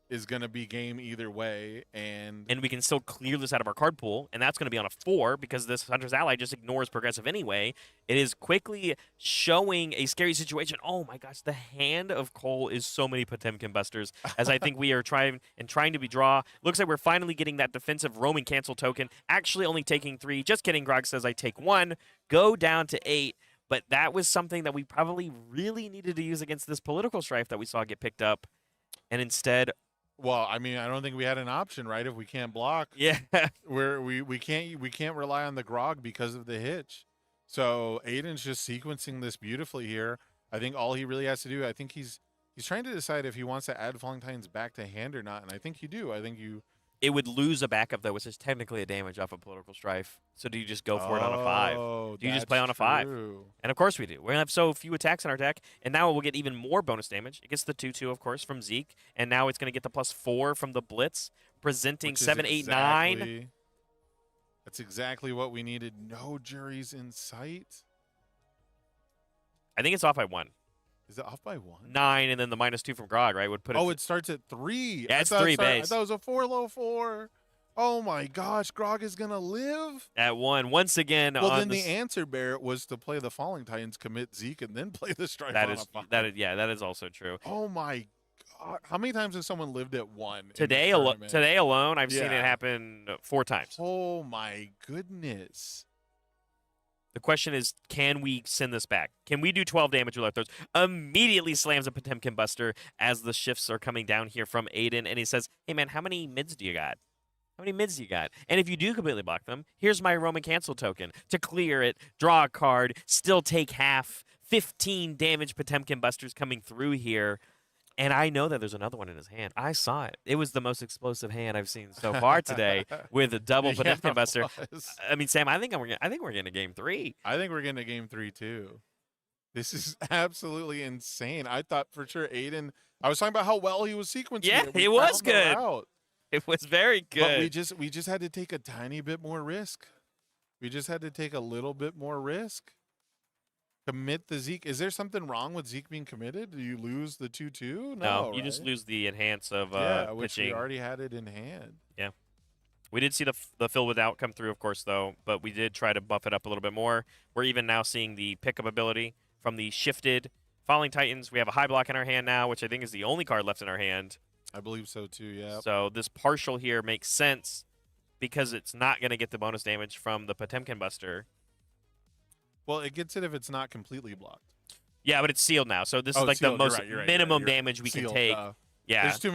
is going to be game either way. And we can still clear this out of our card pool, and that's going to be on a 4 because this Hunter's Ally just ignores Progressive anyway. It is quickly showing a scary situation. Oh my gosh, the hand of Cole is so many Potemkin Busters, as I think we are trying to be draw. Looks like we're finally getting that defensive roaming cancel token, actually only taking 3. Just kidding, Grog says I take 1. Go down to 8. But that was something that we probably really needed to use against this Political Strife that we saw get picked up. And instead... Well, I mean, I don't think we had an option, right? If we can't block, yeah, we can't rely on the Grog because of the Hitch. So Aiden's just sequencing this beautifully here. I think all he really has to do, I think he's trying to decide if he wants to add Falling Titans back to hand or not, and I think you do. I think you. It would lose a backup though, which is technically a damage off a Political Strife. So do you just go for it on a 5? Do you just play on a 5? True. And of course we do. We're gonna have so few attacks in our deck, and now we'll get even more bonus damage. It gets the 2/2, of course, from Zeke, and now it's gonna get the +4 from the Blitz, presenting 7, 8, 9. That's exactly what we needed. No juries in sight. I think it's off by 1. Is it off by 1? 9, and then the -2 from Grog, right? Would put it. Oh, it starts at 3. Yeah, it's 3 base. I thought it was a 4 low 4. Oh my gosh, Grog is gonna live At 1 once again. Well, on then the answer, Barrett, was to play the Falling Titans, commit Zeke, and then play the Strife. That is also true. Oh my god, how many times has someone lived at 1? Today alone, I've seen it happen 4 times. Oh my goodness. The question is, can we send this back? Can we do 12 damage with our throws? Immediately slams a Potemkin Buster as the shifts are coming down here from Aiden, and he says, hey man, how many mids do you got? How many mids do you got? And if you do completely block them, here's my Roman Cancel token. To clear it, draw a card, still take half. 15 damage Potemkin Busters coming through here. And I know that there's another one in his hand. I saw it. It was the most explosive hand I've seen so far today with a double Potemkin Buster. I mean, Sam, I think we're getting a game 3. I think we're getting a game 3 too. This is absolutely insane. I thought for sure Aiden. I was talking about how well he was sequencing. Yeah, it. He was good. It was very good. But we just had to take a tiny bit more risk. We just had to take a little bit more risk. Commit the Zeke. Is there something wrong with Zeke being committed? Do you lose the 2/2? No, you just lose the enhance of which pitching. we already had it in hand. Yeah. We did see the fill without come through, of course, though, but we did try to buff it up a little bit more. We're even now seeing the pickup ability from the shifted Falling Titans. We have a high block in our hand now, which I think is the only card left in our hand. I believe so too, yeah. So this partial here makes sense because it's not going to get the bonus damage from the Potemkin Buster. Well, it gets it if it's not completely blocked. Yeah, but it's sealed now. So this is like sealed. the most You're right. minimum damage we Sealed, can take. Yeah. It's too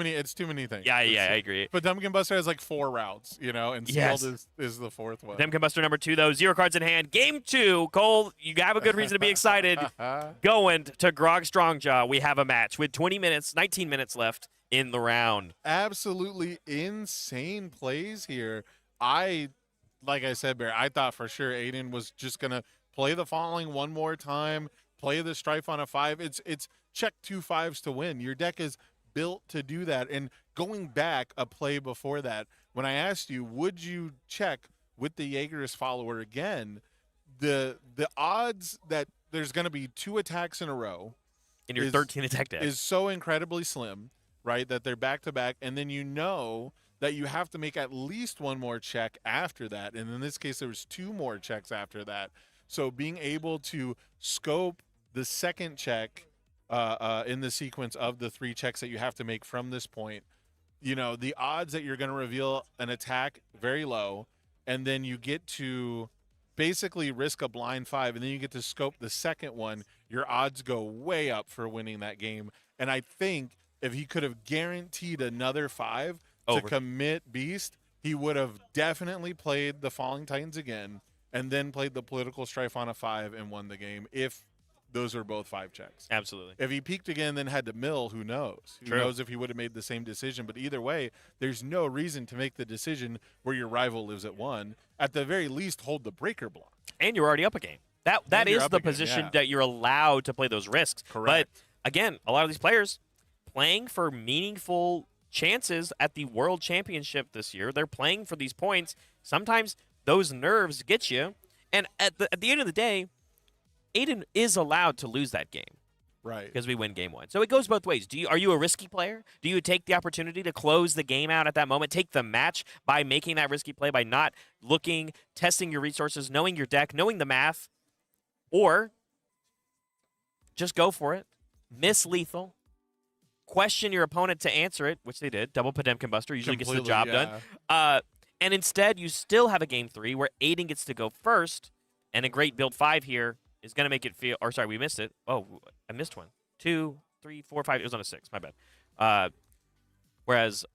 many things. Yeah, I agree. But Potemkin Buster has like 4 routes, and sealed is the 4th one. Potemkin Buster number 2, though. 0 cards in hand. Game 2. Cole, you have a good reason to be excited. Going to Grog Strongjaw. We have a match with 19 minutes left in the round. Absolutely insane plays here. Like I said, Bear, I thought for sure Aiden was just going to play the Falling one more time, play the Strife on a 5. It's check 2 5s to win. Your deck is built to do that. And going back a play before that, when I asked you, would you check with the Jaegerist follower again, the odds that there's going to be 2 attacks in a row in your 13 attack deck is so incredibly slim, right? That they're back to back, and then that you have to make at least one more check after that. And in this case, there was 2 more checks after that. So being able to scope the second check in the sequence of the 3 checks that you have to make from this point, the odds that you're going to reveal an attack very low, and then you get to basically risk a blind 5, and then you get to scope the second one, your odds go way up for winning that game. And I think if he could have guaranteed another 5 to commit Beast, he would have definitely played the Falling Titans again and then played the Political Strife on a 5 and won the game if those were both 5 checks. Absolutely. If he peaked again, then had to mill, who knows? Who True. knows if he would have made the same decision? But either way, there's no reason to make the decision where your rival lives at 1. At the very least, hold the breaker block. And you're already up a game. That And you're is up the a game, position yeah. that you're allowed to play those risks. Correct. But again, a lot of these players playing for meaningful chances at the World Championship this year. They're playing for these points. Sometimes those nerves get you. And at the end of the day, Aiden is allowed to lose that game. Right. Because we win game 1. So it goes both ways. Are you a risky player? Do you take the opportunity to close the game out at that moment, take the match by making that risky play, by not looking, testing your resources, knowing your deck, knowing the math, or just go for it, miss lethal, question your opponent to answer it, which they did, double Potemkin Buster, usually gets the job done. And instead, you still have a game 3 where Aiden gets to go first, and a great build 5 here is going to make it feel, or sorry, we missed it. Oh, I missed one. 2, 3, 4, 5. It was on a 6. My bad. Whereas,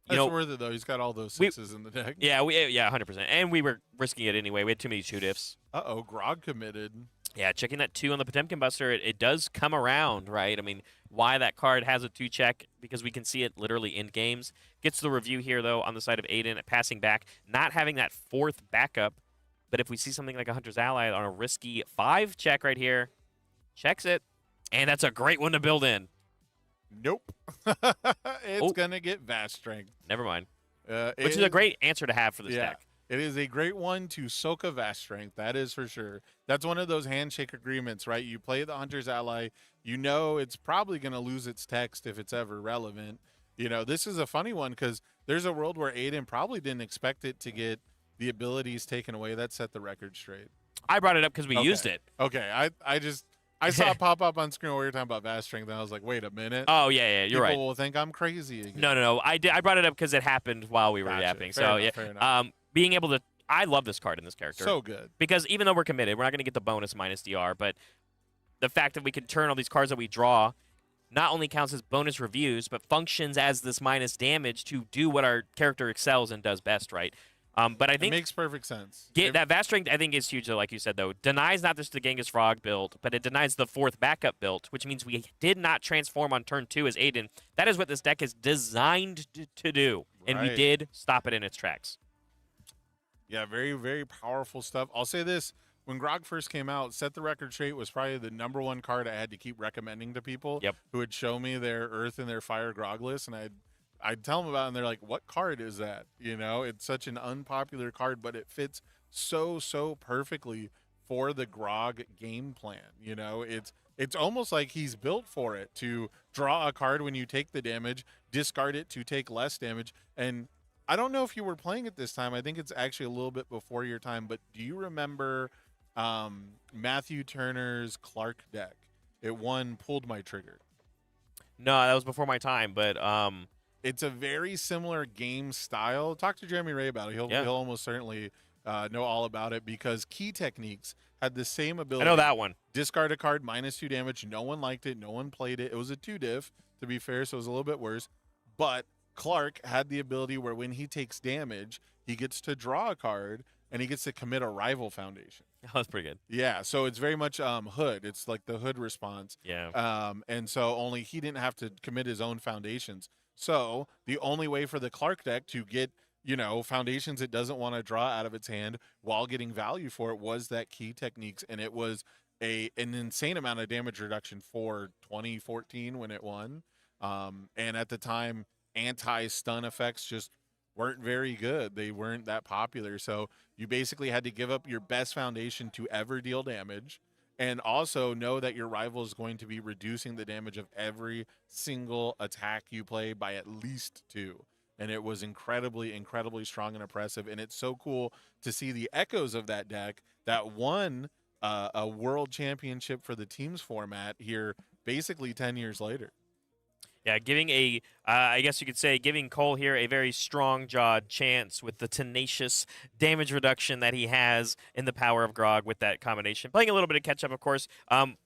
That's worth it, though. He's got all those 6s in the deck. Yeah, 100%. And we were risking it anyway. We had too many 2 diffs. Uh-oh, Grog committed. Yeah, checking that 2 on the Potemkin Buster, it does come around, right? I mean, why that card has a 2 check, because we can see it literally in games. Gets the review here, though, on the side of Aiden, passing back, not having that 4th backup. But if we see something like a Hunter's Ally on a risky 5 check right here, checks it, and that's a great one to build in. Nope. It's going to get Vast Strength. Never mind. Which is a great answer to have for this deck. It is a great one to soak a Vast Strength. That is for sure. That's one of those handshake agreements, right? You play the Hunter's Ally. You know it's probably going to lose its text if it's ever relevant. You know, this is a funny one because there's a world where Aiden probably didn't expect it to get the abilities taken away. That set the record straight. I brought it up because we used it. Okay. I saw it pop up on screen while we were talking about Vast Strength, and I was like, wait a minute. Oh, yeah, you're right. People will think I'm crazy again. No. I brought it up because it happened while we were yapping. Fair enough. Being able to, I love this card in this character. So good. Because even though we're committed, we're not going to get the bonus minus DR, but the fact that we can turn all these cards that we draw not only counts as bonus reviews, but functions as this minus damage to do what our character excels and does best, right? But I think it makes perfect sense. That Vast Strength, I think, is huge, though, like you said, though. Denies not just the Genghis Frog build, but it denies the 4th backup build, which means we did not transform on turn 2 as Aiden. That is what this deck is designed to do, and we did stop it in its tracks. Yeah, very, very powerful stuff. I'll say this. When Grog first came out, Set the Record Straight was probably the #1 card I had to keep recommending to people who would show me their Earth and their Fire Grog list, and I'd tell them about it, and they're like, what card is that? You know, it's such an unpopular card, but it fits so perfectly for the Grog game plan. You know, it's almost like he's built for it, to draw a card when you take the damage, discard it to take less damage. And I don't know if you were playing it this time. I think it's actually a little bit before your time, but do you remember Matthew Turner's Clark deck? It won Pulled My Trigger. No, that was before my time, but it's a very similar game style. Talk to Jeremy Ray about it. He'll almost certainly know all about it, because Key Techniques had the same ability. I know that one. Discard a card, -2 damage. No one liked it. No one played it. It was a 2 diff, to be fair, so it was a little bit worse. But Clark had the ability where when he takes damage, he gets to draw a card, and he gets to commit a rival foundation. Oh, that's pretty good. Yeah, so it's very much Hood. It's like the Hood response. Yeah. And so only he didn't have to commit his own foundations. So the only way for the Clark deck to get, foundations it doesn't want to draw out of its hand while getting value for it was that Key Techniques, and it was an insane amount of damage reduction for 2014 when it won. And at the time, anti-stun effects just weren't very good. They weren't that popular. So you basically had to give up your best foundation to ever deal damage, and also know that your rival is going to be reducing the damage of every single attack you play by at least 2. And it was incredibly, incredibly strong and oppressive. And it's so cool to see the echoes of that deck that won a world championship for the teams format here basically 10 years later. Yeah, giving I guess you could say, giving Cole here a very strong-jawed chance with the tenacious damage reduction that he has in the power of Grog with that combination. Playing a little bit of catch-up, of course.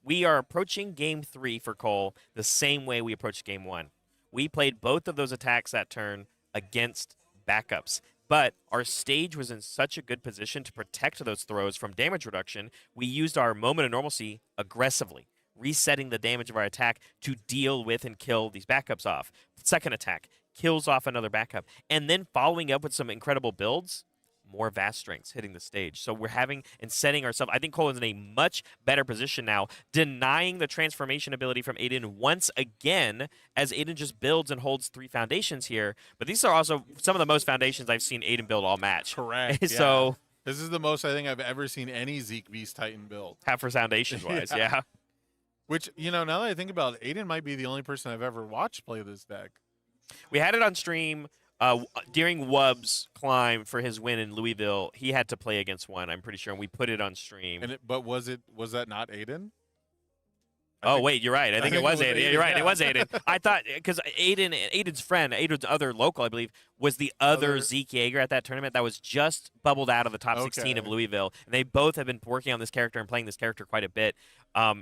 We are approaching Game 3 for Cole the same way we approached Game 1. We played both of those attacks that turn against backups. But our stage was in such a good position to protect those throws from damage reduction. We used our moment of normalcy aggressively, resetting the damage of our attack to deal with and kill these backups off. Second attack kills off another backup, and then following up with some incredible builds, more vast strengths hitting the stage. So we're having and setting ourselves. I think Cole is in a much better position now, denying the transformation ability from Aiden once again, as Aiden just builds and holds 3 foundations here. But these are also some of the most foundations I've seen Aiden build all match. Correct. So this is the most I think I've ever seen any Zeke Beast Titan build. Half for foundations wise, yeah. Which, now that I think about it, Aiden might be the only person I've ever watched play this deck. We had it on stream during Wubb's climb for his win in Louisville. He had to play against one, I'm pretty sure, and we put it on stream. But was that not Aiden? Wait, you're right. I think it was Aiden. Yeah, you're right. It was Aiden. I thought because Aiden's friend, Aiden's other local, I believe, was the other Zeke Yeager at that tournament that was just bubbled out of the top 16 of Louisville. And they both have been working on this character and playing this character quite a bit.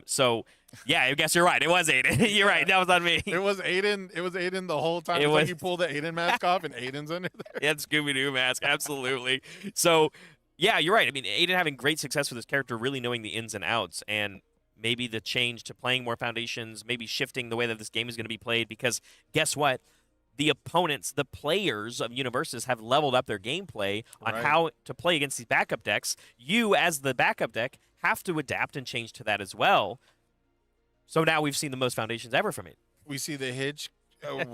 So, yeah, I guess you're right. It was Aiden. You're right. That was on me. It was Aiden. It was Aiden the whole time. It was like you pulled the Aiden mask off and Aiden's under there. Yeah, Scooby-Doo mask. Absolutely. So, yeah, you're right. I mean, Aiden having great success with his character, really knowing the ins and outs, and maybe the change to playing more foundations, maybe shifting the way that this game is going to be played, because guess what? The opponents, the players of UniVersus have leveled up their gameplay on how to play against these backup decks. You, as the backup deck, have to adapt and change to that as well. So now we've seen the most foundations ever from it. We see the hitch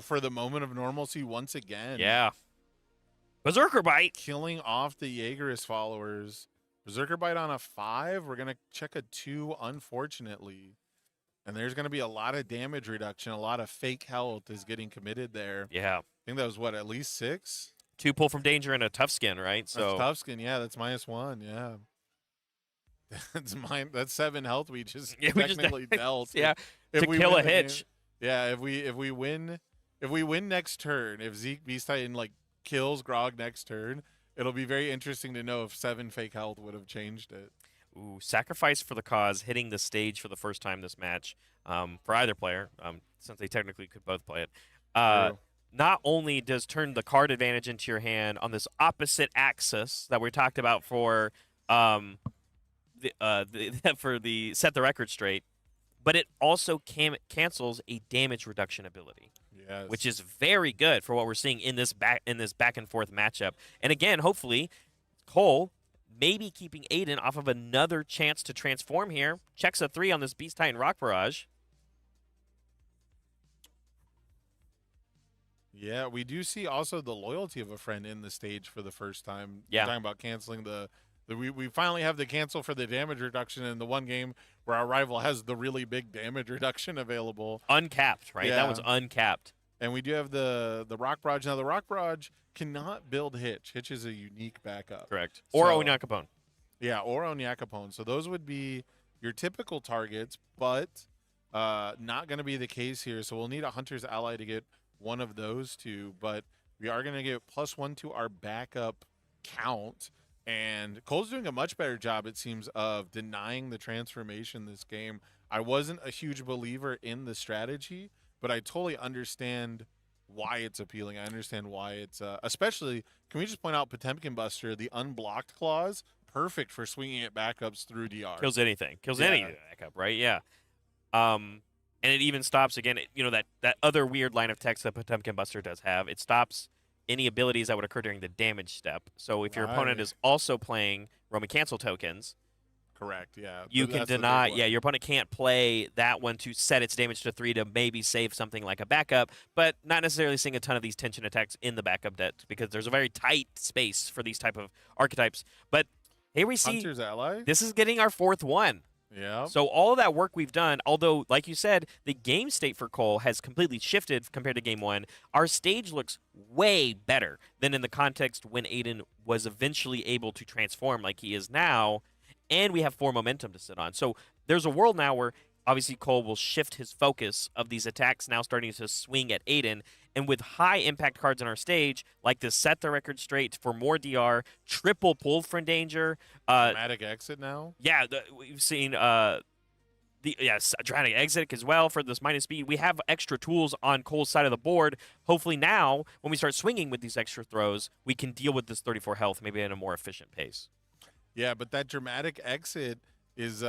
for the moment of normalcy once again. Yeah. Berserker Bite. Killing off the Jaegerist followers. Berserker Bite on a 5. We're going to check a 2, unfortunately. And there's going to be a lot of damage reduction. A lot of fake health is getting committed there. Yeah. I think that was, at least 6? 2 pull from danger and a tough skin, right? So that's tough skin, yeah. That's -1, yeah. That's 7 health we just technically dealt. Yeah, to kill a hitch. Yeah, if we win next turn, if Zeke Beast Titan kills Grog next turn, it'll be very interesting to know if 7 fake health would have changed it. Ooh, sacrifice for the cause, hitting the stage for the first time this match for either player, since they technically could both play it. Not only does turn the card advantage into your hand on this opposite axis that we talked about for the set the record straight, but it also cancels a damage reduction ability. Yes. Which is very good for what we're seeing in this back and forth matchup. And again, hopefully, Cole maybe keeping Aiden off of another chance to transform here. Checks a 3 on this Beast Titan Rock Barrage. Yeah, we do see also the loyalty of a friend in the stage for the first time. Yeah. We're talking about canceling we finally have the cancel for the damage reduction in the one game where our rival has the really big damage reduction available. Uncapped, right? Yeah. That one's uncapped. And we do have the Rock Barrage. Now, the Rock Barrage cannot build Hitch. Hitch is a unique backup. Correct. Or Onyakapone. Yeah, or Onyakapone. So those would be your typical targets, but not going to be the case here. So we'll need a Hunter's Ally to get one of those two, but we are going to get +1 to our backup count. And Cole's doing a much better job, it seems, of denying the transformation this game. I wasn't a huge believer in the strategy, but I totally understand why it's appealing. I understand why it's especially, can we just point out Potemkin Buster, the unblocked clause, perfect for swinging it backups through DR. Kills anything. Kills any backup, right? Yeah. And it even stops, again, that other weird line of text that Potemkin Buster does have. It stops any abilities that would occur during the damage step. So if your opponent is also playing Roman Cancel tokens, correct, yeah, you can deny, your opponent can't play that one to set its damage to 3 to maybe save something like a backup, but not necessarily seeing a ton of these tension attacks in the backup deck because there's a very tight space for these type of archetypes. But here we see Hunter's Ally. This is getting our 4th one. Yeah. So all of that work we've done, although, like you said, the game state for Cole has completely shifted compared to Game 1, our stage looks way better than in the context when Aiden was eventually able to transform like he is now, and we have 4 momentum to sit on. So there's a world now where, obviously, Cole will shift his focus of these attacks now starting to swing at Aiden, and with high-impact cards on our stage, like to set the record straight for more DR, triple pull from danger. Dramatic exit now? Yeah, we've seen trying to exit as well for this minus speed. We have extra tools on Cole's side of the board. Hopefully now, when we start swinging with these extra throws, we can deal with this 34 health maybe at a more efficient pace. Yeah, but that dramatic exit is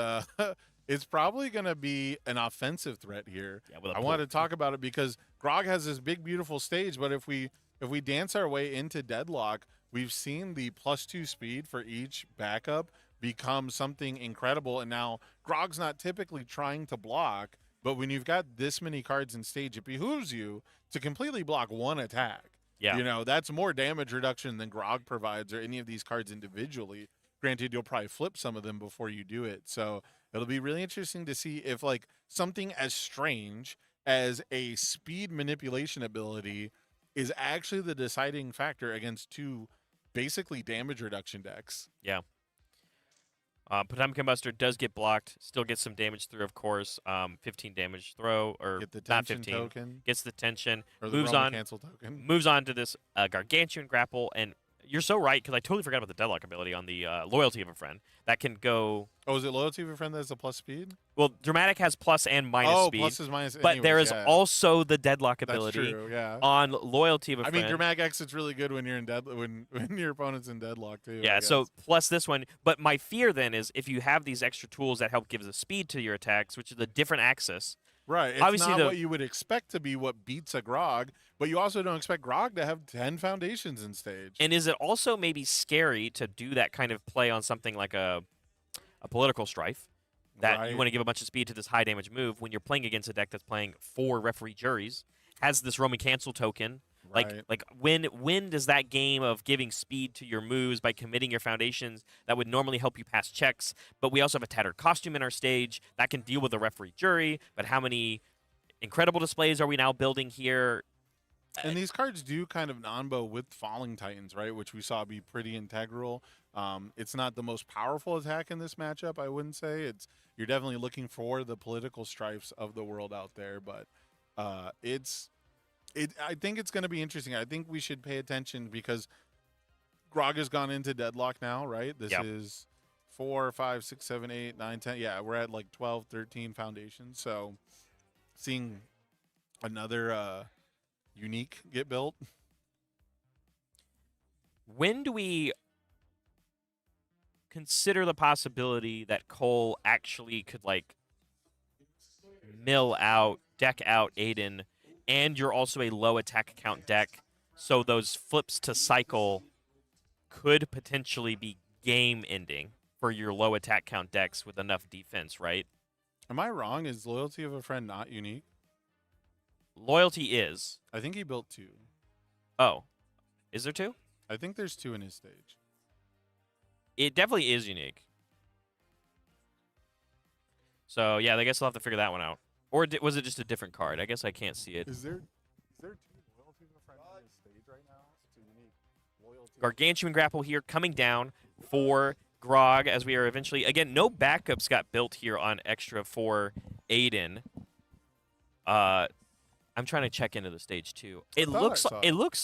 it's probably going to be an offensive threat here. Yeah, I want to talk about it because Grog has this big, beautiful stage, but if we dance our way into deadlock, we've seen the +2 speed for each backup become something incredible. And now Grog's not typically trying to block, but when you've got this many cards in stage, it behooves you to completely block one attack. Yeah. You know, that's more damage reduction than Grog provides or any of these cards individually. Granted, you'll probably flip some of them before you do it. So it'll be really interesting to see if like something as strange as a speed manipulation ability is actually the deciding factor against two basically damage reduction decks. Yeah. Potemkin Buster does get blocked, still gets some damage through, of course. 15 damage throw, or Get the not tension 15. token. Gets the tension, Or the moves Roman on, cancel token. moves on to this Gargantuan Grapple, and you're so right, because I totally forgot about the Deadlock ability on the Loyalty of a Friend. That can go... Oh, is it Loyalty of a Friend that's a plus speed? Well, Dramatic has plus and minus speed. Plus is minus. But there is also the Deadlock That's ability true, yeah. on Loyalty of a Friend. I mean, Dramatic Exit's really good when you're in when your opponent's in deadlock too. Yeah, so plus this one. But my fear then is if you have these extra tools that help give the speed to your attacks, which is a different axis. Right. It's Obviously not what you would expect to be what beats a Grog, but you also don't expect Grog to have 10 foundations in stage. And is it also maybe scary to do that kind of play on something like a political strife? That you want to give a bunch of speed to this high damage move when you're playing against a deck that's playing 4 referee juries, has this Roman cancel token. Right. Like when does that game of giving speed to your moves by committing your foundations that would normally help you pass checks, but we also have a tattered costume in our stage that can deal with a referee jury, but how many incredible displays are we now building here? And these cards do kind of non-bow with Falling Titans, right? Which we saw be pretty integral. It's not the most powerful attack in this matchup, I wouldn't say. You're definitely looking for the political strifes of the world out there, but I think it's going to be interesting. I think we should pay attention because Grog has gone into deadlock now, right? This is 4, 5, 6, 7, 8, 9, 10. Yeah, we're at like 12, 13 foundations. So seeing another unique get built. When do we consider the possibility that Cole actually could like deck out Aiden, and you're also a low attack count deck, so those flips to cycle could potentially be game ending for your low attack count decks with enough defense, right? Am I wrong? Is Loyalty of a Friend not unique? Loyalty is. I think he built 2. Oh. Is there 2? I think there's 2 in his stage. It definitely is unique. So, yeah, I guess I'll have to figure that one out. Or was it just a different card? I guess I can't see it. Is there 2 Loyalty of a Friend in his stage right now? It's unique. Loyalty. Gargantuan Grapple here coming down for Grog as we are eventually... Again, no backups got built here on extra for Aiden. I'm trying to check into the stage too. It looks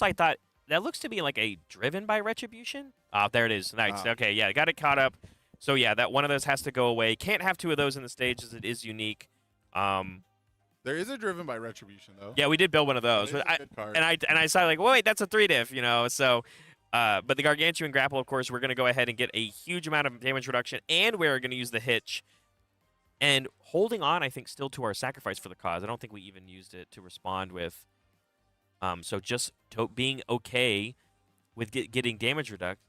like that looks to be like a Driven by Retribution. There it is. Nice. Okay, yeah, got it caught up. So yeah, that one of those has to go away. Can't have 2 of those in the stage as it is unique. There is a Driven by Retribution though. Yeah, we did build one of those. That is a good card. And I saw like, wait, that's a 3-diff, you know. So but the Gargantuan Grapple, of course, we're going to go ahead and get a huge amount of damage reduction, and we're going to use the Hitch. And holding on, I think, still to our Sacrifice for the Cause. I don't think we even used it to respond with. So just being okay with getting damage reduction.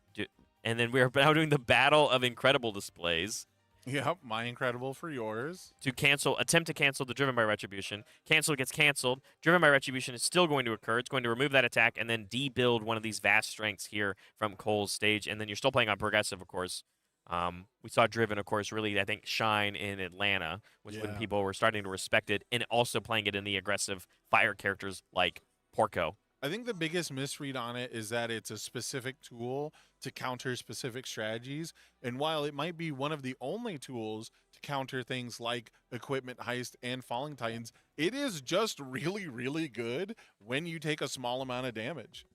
And then we're now doing the Battle of Incredible Displays. Yep, my incredible for yours. To attempt to cancel the Driven by Retribution. Cancel gets canceled. Driven by Retribution is still going to occur. It's going to remove that attack and then debuild one of these vast strengths here from Cole's stage. And then you're still playing on Progressive, of course. We saw Driven, of course, really, I think, shine in Atlanta, when people were starting to respect it, and also playing it in the aggressive fire characters like Porco. I think the biggest misread on it is that it's a specific tool to counter specific strategies. And while it might be one of the only tools to counter things like Equipment Heist and Falling Titans, it is just really, really good when you take a small amount of damage.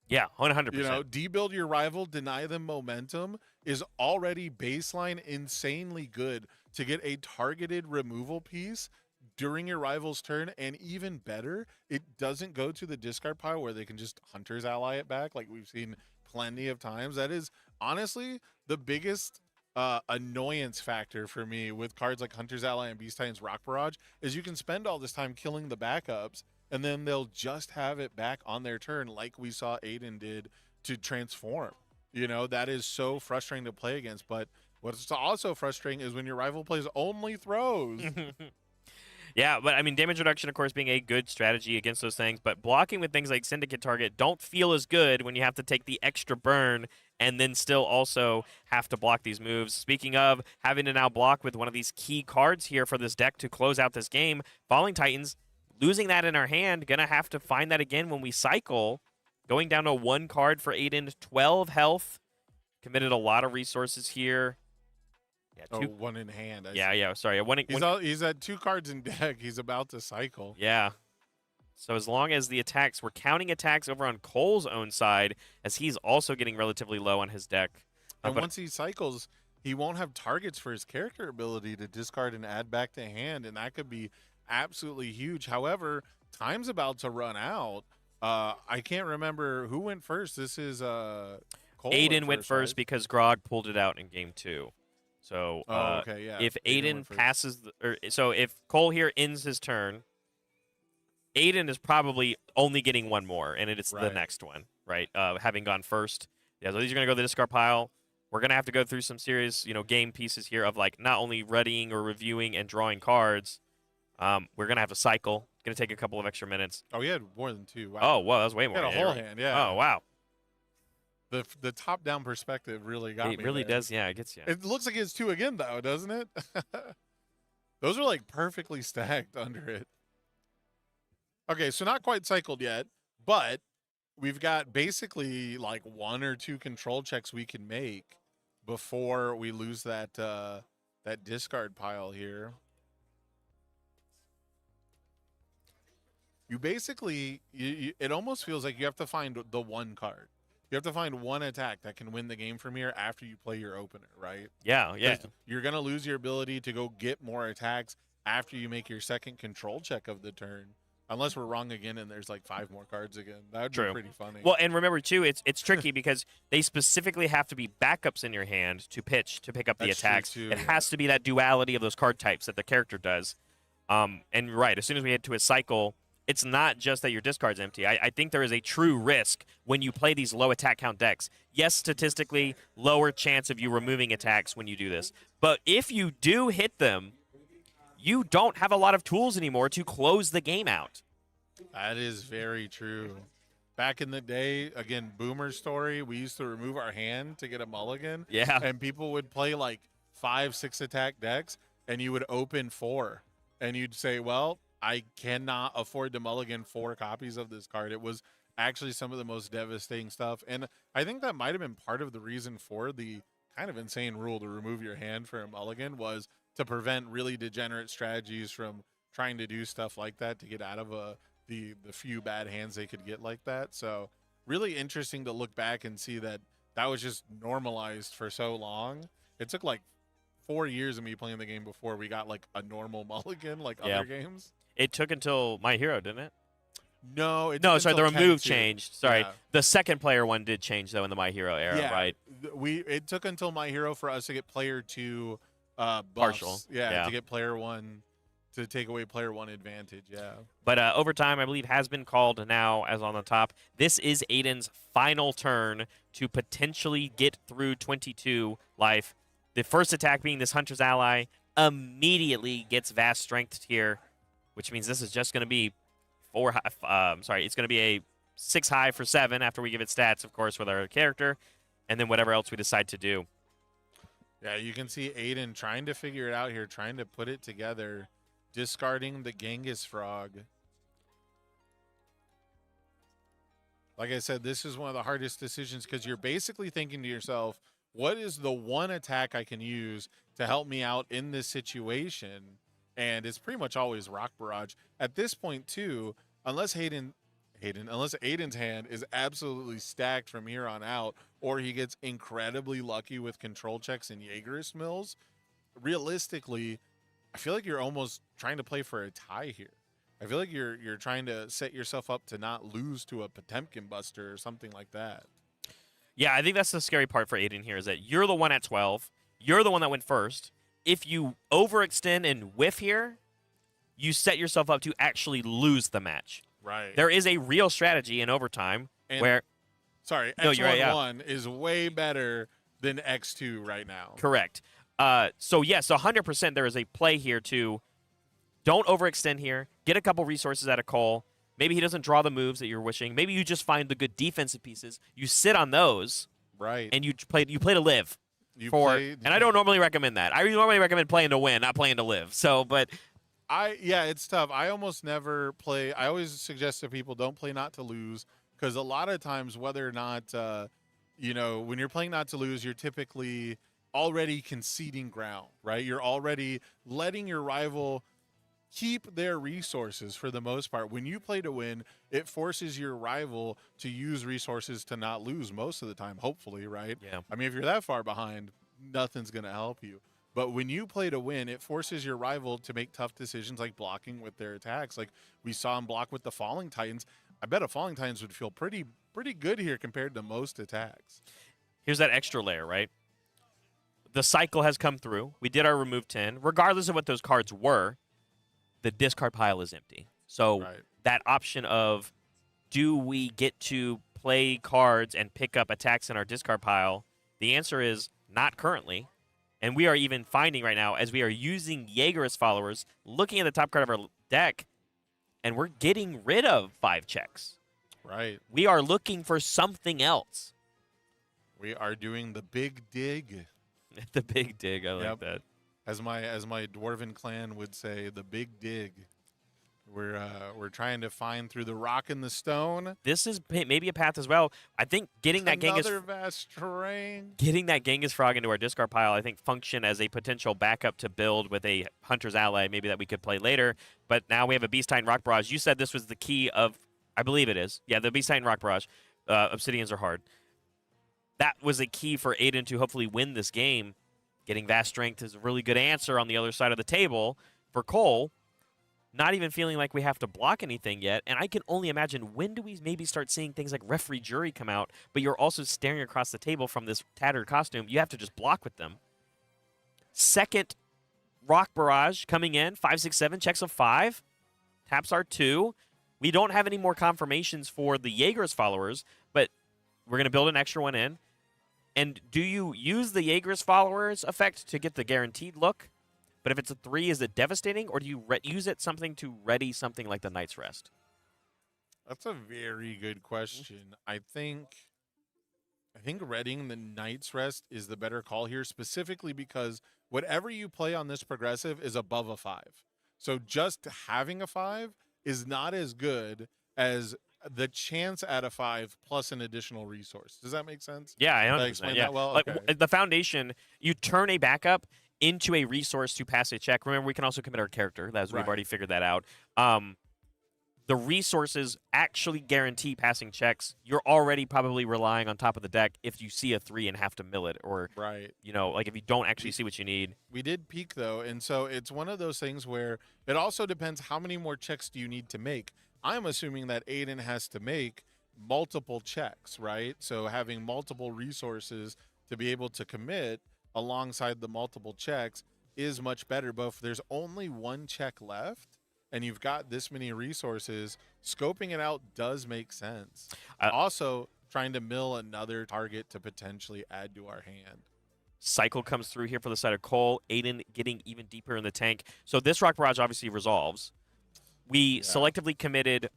Yeah, 100%. You know, debuild your rival, deny them momentum is already baseline insanely good to get a targeted removal piece during your rival's turn, and even better, it doesn't go to the discard pile where they can just Hunter's Ally it back like we've seen plenty of times. That is honestly the biggest annoyance factor for me with cards like Hunter's Ally and Beast Titan's Rock Barrage is you can spend all this time killing the backups, and then they'll just have it back on their turn like we saw Aiden did to transform. You know, that is so frustrating to play against, but what's also frustrating is when your rival plays only throws. Yeah, but I mean, damage reduction, of course, being a good strategy against those things, but blocking with things like Syndicate Target don't feel as good when you have to take the extra burn and then still also have to block these moves. Speaking of having to now block with one of these key cards here for this deck to close out this game, Falling Titans, losing that in our hand, gonna have to find that again when we cycle. Going down to 1 card for Aiden, 12 health. Committed a lot of resources here. Yeah, 1 in hand. Sorry. He's at 2 cards in deck. He's about to cycle. Yeah. So as long as the attacks, we're counting attacks over on Cole's own side, as he's also getting relatively low on his deck. And once he cycles, he won't have targets for his character ability to discard and add back to hand, and that could be absolutely huge. However, time's about to run out. I can't remember who went first. This is Cole. Aiden went first right? Because Grog pulled it out in game 2. So if Aiden passes, so if Cole here ends his turn, Aiden is probably only getting 1 more, and it's the next one, right? Having gone first. Yeah, so these are going to go to the discard pile. We're going to have to go through some serious, game pieces here of like not only readying or reviewing and drawing cards. We're going to have to cycle. It's going to take a couple of extra minutes. Oh, he had more than 2. Wow. Oh, wow, that was way more. He had a whole hand, yeah. Oh, wow. The top-down perspective really got me. It really does, yeah, it gets you. It looks like it's 2 again, though, doesn't it? Those are, like, perfectly stacked under it. Okay, so not quite cycled yet, but we've got basically, like, 1 or 2 control checks we can make before we lose that discard pile here. You basically, it almost feels like you have to find the 1 card. You have to find 1 attack that can win the game from here after you play your opener, right? Yeah. You're going to lose your ability to go get more attacks after you make your second control check of the turn. Unless we're wrong again and there's like 5 more cards again. That would be pretty funny. Well, and remember, too, it's tricky because they specifically have to be backups in your hand to pitch, to pick up the attacks. True, it has to be that duality of those card types that the character does. And right, as soon as we head to a cycle, it's not just that your discard's empty. I think there is a true risk when you play these low attack count decks. Yes, statistically, lower chance of you removing attacks when you do this. But if you do hit them, you don't have a lot of tools anymore to close the game out. That is very true. Back in the day, again, Boomer story, we used to remove our hand to get a mulligan. Yeah. And people would play like 5, 6 attack decks, and you would open 4. And you'd say, well, I cannot afford to mulligan 4 copies of this card. It was actually some of the most devastating stuff. And I think that might have been part of the reason for the kind of insane rule to remove your hand for a mulligan, was to prevent really degenerate strategies from trying to do stuff like that to get out of the few bad hands they could get like that. So really interesting to look back and see that that was just normalized for so long. It took like 4 years of me playing the game before we got like a normal mulligan like other games. It took until My Hero, didn't it? No, sorry, the remove changed. Sorry, the second player one did change though in the My Hero era, right? It took until My Hero for us to get player 2 buffs. Partial, to get player 1 to take away player 1 advantage. But overtime, I believe, has been called now as on the top. This is Aiden's final turn to potentially get through 22 life. The first attack being this Hunter's Ally immediately gets vast strength here, which means this is just going to be it's going to be a 6 high for 7 after we give it stats, of course, with our character, and then whatever else we decide to do. Yeah, you can see Aiden trying to figure it out here, trying to put it together, discarding the Genghis Frog. Like I said, this is one of the hardest decisions because you're basically thinking to yourself, what is the 1 attack I can use to help me out in this situation? And it's pretty much always Rock Barrage. At this point, too, unless Aiden's hand is absolutely stacked from here on out, or he gets incredibly lucky with control checks and Jaegerist mills, realistically, I feel like you're almost trying to play for a tie here. I feel like you're trying to set yourself up to not lose to a Potemkin Buster or something like that. Yeah, I think that's the scary part for Aiden here is that you're the one at 12. You're the one that went first. If you overextend and whiff here, you set yourself up to actually lose the match. Right. There is a real strategy in overtime And- where Sorry, No, X1-1 you're right, yeah. is way better than X2 right now. Correct. So yes, 100% there is a play here to don't overextend here. Get a couple resources out of Cole. Maybe he doesn't draw the moves that you're wishing. Maybe you just find the good defensive pieces. You sit on those, right? And you play to live. And I don't normally recommend that. I normally recommend playing to win, not playing to live. So, but it's tough. I almost never play. I always suggest to people don't play not to lose, because a lot of times, whether or not when you're playing not to lose, you're typically already conceding ground, right? You're already letting your rival keep their resources for the most part. When you play to win, it forces your rival to use resources to not lose most of the time, hopefully, right? Yeah. I mean, if you're that far behind, nothing's going to help you. But when you play to win, it forces your rival to make tough decisions like blocking with their attacks. Like we saw him block with the Falling Titans. I bet a Falling Titans would feel pretty good here compared to most attacks. Here's that extra layer, right? The cycle has come through. We did our remove 10. Regardless of what those cards were, the discard pile is empty. So that option of do we get to play cards and pick up attacks in our discard pile, the answer is not currently. And we are even finding right now, as we are using Jaeger's followers, looking at the top card of our deck, and we're getting rid of 5 checks. Right. We are looking for something else. We are doing the big dig. The big dig. I like that. As my dwarven clan would say, the big dig. We're trying to find through the rock and the stone. This is maybe a path as well. I think getting that Another vast terrain. Getting that Genghis Frog into our discard pile, I think, function as a potential backup to build with a Hunter's Ally, maybe that we could play later. But now we have a Beast Titan Rock Barrage. You said this was the key of, I believe it is. Yeah, the Beast Titan Rock Barrage. Obsidians are hard. That was a key for Aiden to hopefully win this game. Getting Vast Strength is a really good answer on the other side of the table for Cole. Not even feeling like we have to block anything yet. And I can only imagine, when do we maybe start seeing things like Referee Jury come out, but you're also staring across the table from this tattered costume. You have to just block with them. Second Rock Barrage coming in, 5, 6, 7, checks of 5. Taps are 2. We don't have any more confirmations for the Jaeger's followers, but we're going to build an extra one in. And do you use the Jaeger's followers effect to get the guaranteed look? But if it's a 3, is it devastating, or do you use it something to ready something like the Night's Rest? That's a very good question. I think readying the Night's Rest is the better call here, specifically because whatever you play on this progressive is above a 5. So just having a 5 is not as good as the chance at a 5 plus an additional resource. Does that make sense? Yeah, I Did understand. explain Yeah. that well? Like Okay. the foundation, you turn a backup into a resource to pass a check. Remember, we can also commit our character. We've already figured that out. The resources actually guarantee passing checks. You're already probably relying on top of the deck if you see a 3 and have to mill it, or like if you don't actually see what you need. We did peak though, and so it's one of those things where it also depends how many more checks do you need to make. I'm assuming that Aiden has to make multiple checks, right? So having multiple resources to be able to commit alongside the multiple checks is much better. But if there's only 1 check left and you've got this many resources, scoping it out does make sense. Also, trying to mill another target to potentially add to our hand. Cycle comes through here for the side of Cole. Aiden getting even deeper in the tank. So this Rock Barrage obviously resolves. We selectively committed,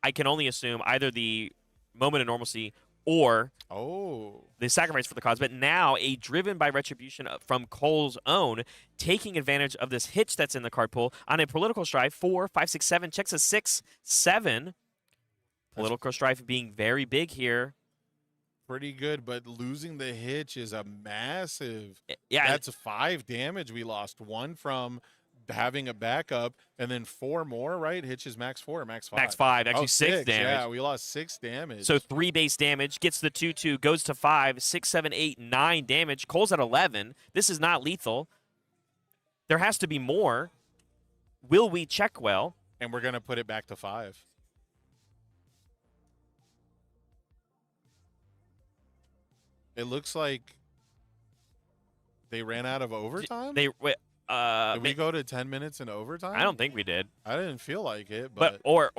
I can only assume, either the Moment of Normalcy or the Sacrifice for the Cause. But now a Driven by Retribution from Cole's own, taking advantage of this hitch that's in the card pool on a Political Strife. 4, 5, 6, 7, checks a 6, 7. Political Strife being very big here. Pretty good, but losing the hitch is a massive. Yeah, that's 5 damage we lost. 1 from having a backup, and then 4 more, right? Hitch is max 4, max 5. Max 5, actually 6 damage. Yeah, we lost 6 damage. So 3 base damage, gets the 2/2, goes to 5, 6, 7, 8, 9 damage. Cole's at 11. This is not lethal. there has to be more. Will we check well? And we're going to put it back to 5. It looks like they ran out of overtime. Did we go to 10 minutes in overtime? I don't think we did. I didn't feel like it, but or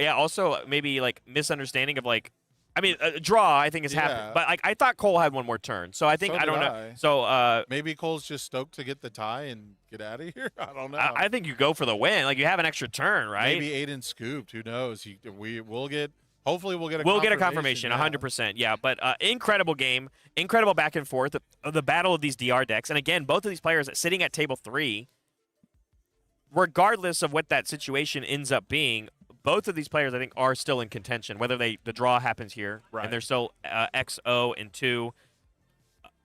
also maybe like misunderstanding of like, I mean, a draw I think has happened, but like I thought Cole had one more turn, so I think So I don't did know. I. So maybe Cole's just stoked to get the tie and get out of here. I don't know. I think you go for the win. Like you have an extra turn, right? Maybe Aiden scooped. Who knows? We'll get. Hopefully, we'll get a. We'll get a confirmation, yeah. 100%. Yeah, but incredible game, incredible back and forth. The battle of these DR decks, and again, both of these players sitting at table 3. Regardless of what that situation ends up being, both of these players I think are still in contention. Whether the draw happens here, right, and they're still XO and 2.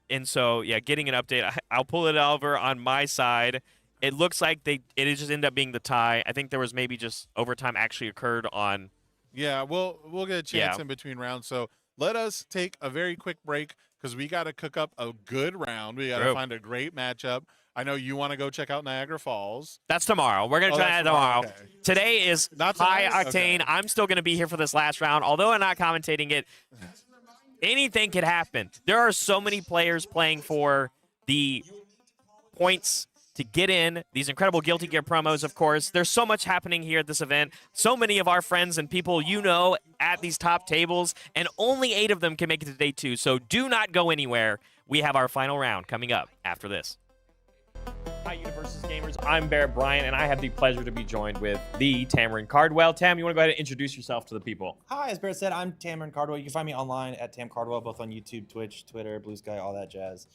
And so, yeah, getting an update. I'll pull it over on my side. It looks like it just ended up being the tie. I think there was maybe just overtime actually occurred on. Yeah, we'll get a chance in between rounds. So let us take a very quick break because we got to cook up a good round. We got to find a great matchup. I know you want to go check out Niagara Falls. That's tomorrow. We're going to try that tomorrow. Okay. Today is Not high tonight? octane. Okay. I'm still going to be here for this last round. Although I'm not commentating it, anything could happen. There are so many players playing for the points to get in. These incredible Guilty Gear promos, of course. There's so much happening here at this event. So many of our friends and people you know at these top tables, and only 8 of them can make it to day 2. So do not go anywhere. We have our final round coming up after this. Hi, UniVersus gamers. I'm Barrett Bryant, and I have the pleasure to be joined with the Tamarin Cardwell. Tam, you want to go ahead and introduce yourself to the people? Hi, as Barrett said, I'm Tamarin Cardwell. You can find me online at Tam Cardwell, both on YouTube, Twitch, Twitter, Blue Sky, all that jazz.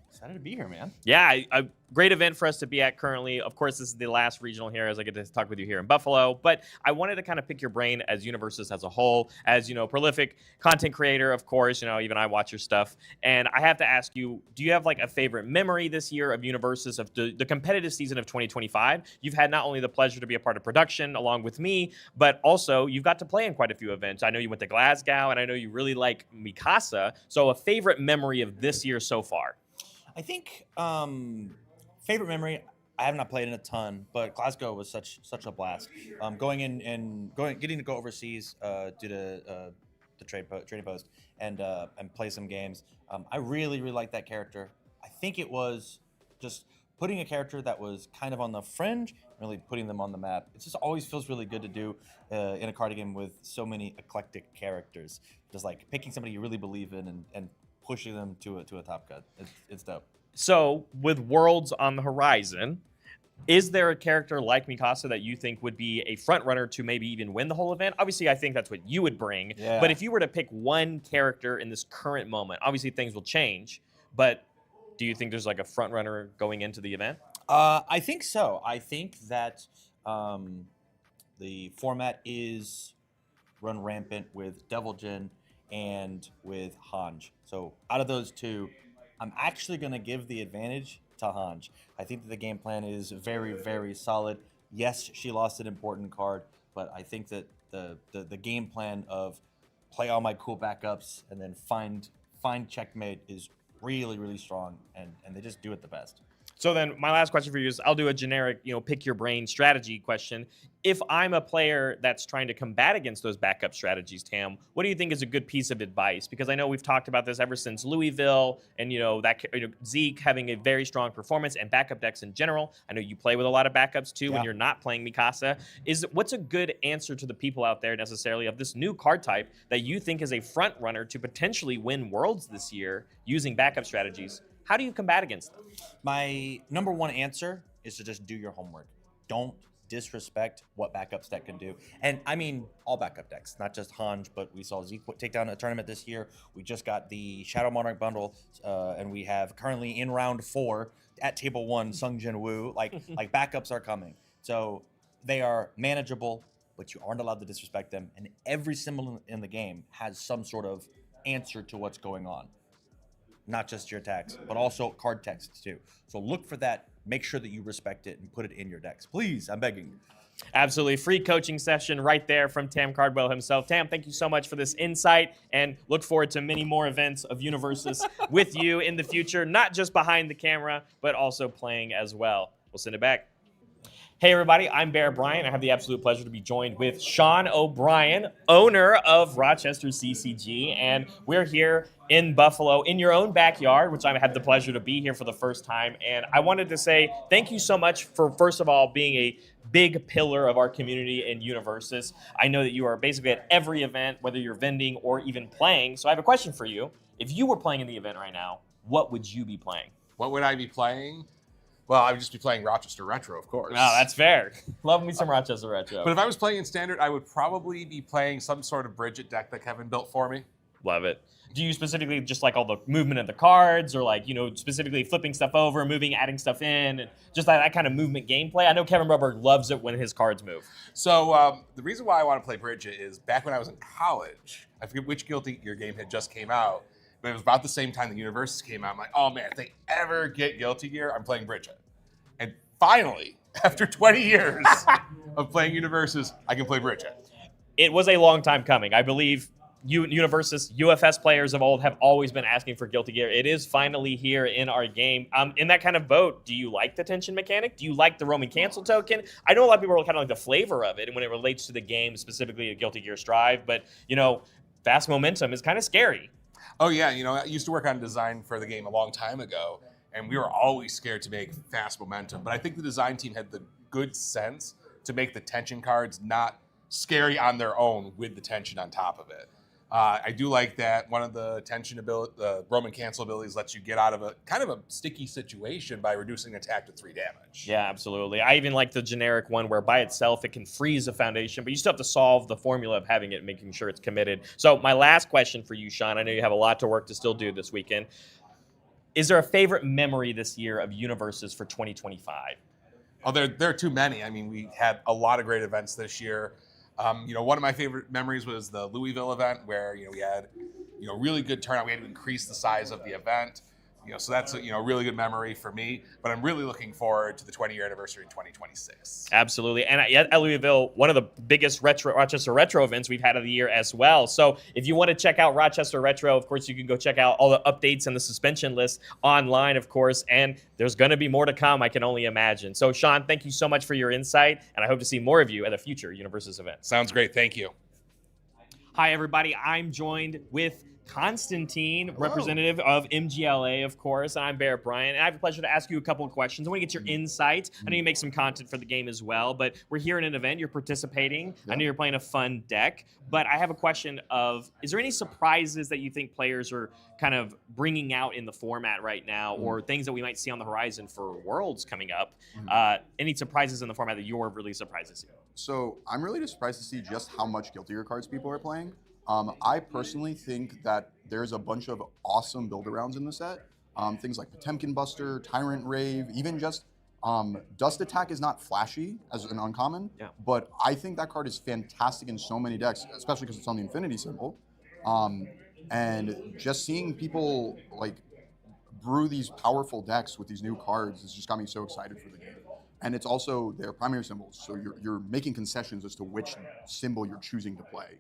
Excited to be here, man. Yeah, a great event for us to be at currently. Of course, this is the last regional here as I get to talk with you here in Buffalo. But I wanted to kind of pick your brain as UniVersus as a whole, as, you know, prolific content creator, of course. You know, even I watch your stuff. And I have to ask you, do you have like a favorite memory this year of UniVersus, of the competitive season of 2025? You've had not only the pleasure to be a part of production along with me, but also you've got to play in quite a few events. I know you went to Glasgow, and I know you really like Mikasa. So a favorite memory of this year so far? I think favorite memory. I have not played in a ton, but Glasgow was such a blast. Getting to go overseas due to the trading post and play some games. I really like that character. I think it was just putting a character that was kind of on the fringe, really putting them on the map. It just always feels really good to do in a card game with so many eclectic characters. Just like picking somebody you really believe in and pushing them to a top cut. It's dope. So, with Worlds on the horizon, is there a character like Mikasa that you think would be a front runner to maybe even win the whole event? Obviously, I think that's what you would bring. Yeah. But if you were to pick one character in this current moment, obviously things will change. But do you think there's like a front runner going into the event? I think so. I think that the format is run rampant with Devil Jin and with Hanj. So out of those two, I'm actually going to give the advantage to Hanj. I think that the game plan is very solid. Yes, she lost an important card, but I think that the game plan of play all my cool backups and then find checkmate is really strong, and they just do it the best. So then my last question for you is, I'll do a generic, you know, pick your brain strategy question. If I'm a player that's trying to combat against those backup strategies, Tam, what do you think is a good piece of advice? Because I know we've talked about this ever since Louisville, and Zeke having a very strong performance and backup decks in general. I know you play with a lot of backups too when you're not playing Mikasa. What's a good answer to the people out there necessarily of this new card type that you think is a front runner to potentially win Worlds this year using backup strategies? How do you combat against them? My number one answer is to just do your homework. Don't disrespect what backup deck can do. And I mean all backup decks, not just Hanj, but we saw Zeke take down a tournament this year. We just got the Shadow Monarch bundle, and we have currently in round 4 at table 1 Sung Jin Woo. Like backups are coming. So they are manageable, but you aren't allowed to disrespect them. And every symbol in the game has some sort of answer to what's going on. Not just your attacks, but also card text too. So look for that. Make sure that you respect it and put it in your decks. Please, I'm begging. Absolutely. Free coaching session right there from Tam Cardwell himself. Tam, thank you so much for this insight, and look forward to many more events of UniVersus with you in the future, not just behind the camera, but also playing as well. We'll send it back. Hey everybody, I'm Bear Bryant. I have the absolute pleasure to be joined with Sean O'Brien, owner of Rochester CCG, and we're here in Buffalo in your own backyard, which I had the pleasure to be here for the first time. And I wanted to say thank you so much for, first of all, being a big pillar of our community in UniVersus. I know that you are basically at every event, whether you're vending or even playing. So I have a question for you. If you were playing in the event right now, what would you be playing? What would I be playing? Well, I would just be playing Rochester Retro, of course. Oh, that's fair. Love me some Rochester Retro. But if I was playing in Standard, I would probably be playing some sort of Bridget deck that Kevin built for me. Love it. Do you specifically just like all the movement of the cards, or like, specifically flipping stuff over, moving, adding stuff in, and just that kind of movement gameplay? I know Kevin Rubberg loves it when his cards move. So the reason why I want to play Bridget is back when I was in college, I forget which Guilty Gear game had just came out, but it was about the same time the UniVersus came out. I'm like, oh man, if they ever get Guilty Gear, I'm playing Bridget. And finally, after 20 years of playing UniVersus, I can play Bridget. It was a long time coming. I believe UniVersus, UFS players of old have always been asking for Guilty Gear. It is finally here in our game. In that kind of boat, do you like the tension mechanic? Do you like the Roman cancel token? I know a lot of people are kind of like the flavor of it and when it relates to the game, specifically a Guilty Gear Strive, but, fast momentum is kind of scary. Oh yeah, I used to work on design for the game a long time ago, and we were always scared to make fast momentum. But I think the design team had the good sense to make the tension cards not scary on their own with the tension on top of it. I do like that one of the tension ability, the Roman cancel abilities, lets you get out of a kind of a sticky situation by reducing attack to 3 damage. Yeah, absolutely. I even like the generic one where by itself it can freeze a foundation, but you still have to solve the formula of having it and making sure it's committed. So my last question for you, Sean, I know you have a lot to work to still do this weekend. Is there a favorite memory this year of UniVersus for 2025? Oh, there are too many. I mean, we had a lot of great events this year. One of my favorite memories was the Louisville event where, we had, really good turnout. We had to increase the size of the event. So that's a really good memory for me. But I'm really looking forward to the 20-year anniversary in 2026. Absolutely. And at Louisville, one of the biggest Rochester Retro events we've had of the year as well. So if you want to check out Rochester Retro, of course, you can go check out all the updates and the suspension list online, of course. And there's going to be more to come, I can only imagine. So, Sean, thank you so much for your insight. And I hope to see more of you at a future UniVersus event. Sounds great. Thank you. Hi, everybody. I'm joined with Constantine, representative of MGLA, of course, and I'm Bear Bryant, and I have the pleasure to ask you a couple of questions. I want to get your insight. I know you make some content for the game as well, but we're here in an event. You're participating. I know you're playing a fun deck, but I have a question of, is there any surprises that you think players are kind of bringing out in the format right now, or things that we might see on the horizon for Worlds coming up? Any surprises in the format that you're really surprised to see? So I'm really surprised to see just how much Guilty Gear cards people are playing. I personally think that there's a bunch of awesome build-arounds in the set. Things like Potemkin Buster, Tyrant Rave, even just Dust Attack is not flashy as an uncommon, but I think that card is fantastic in so many decks, especially because it's on the Infinity symbol. And just seeing people brew these powerful decks with these new cards has just got me so excited for the game. And it's also their primary symbols, so you're making concessions as to which symbol you're choosing to play.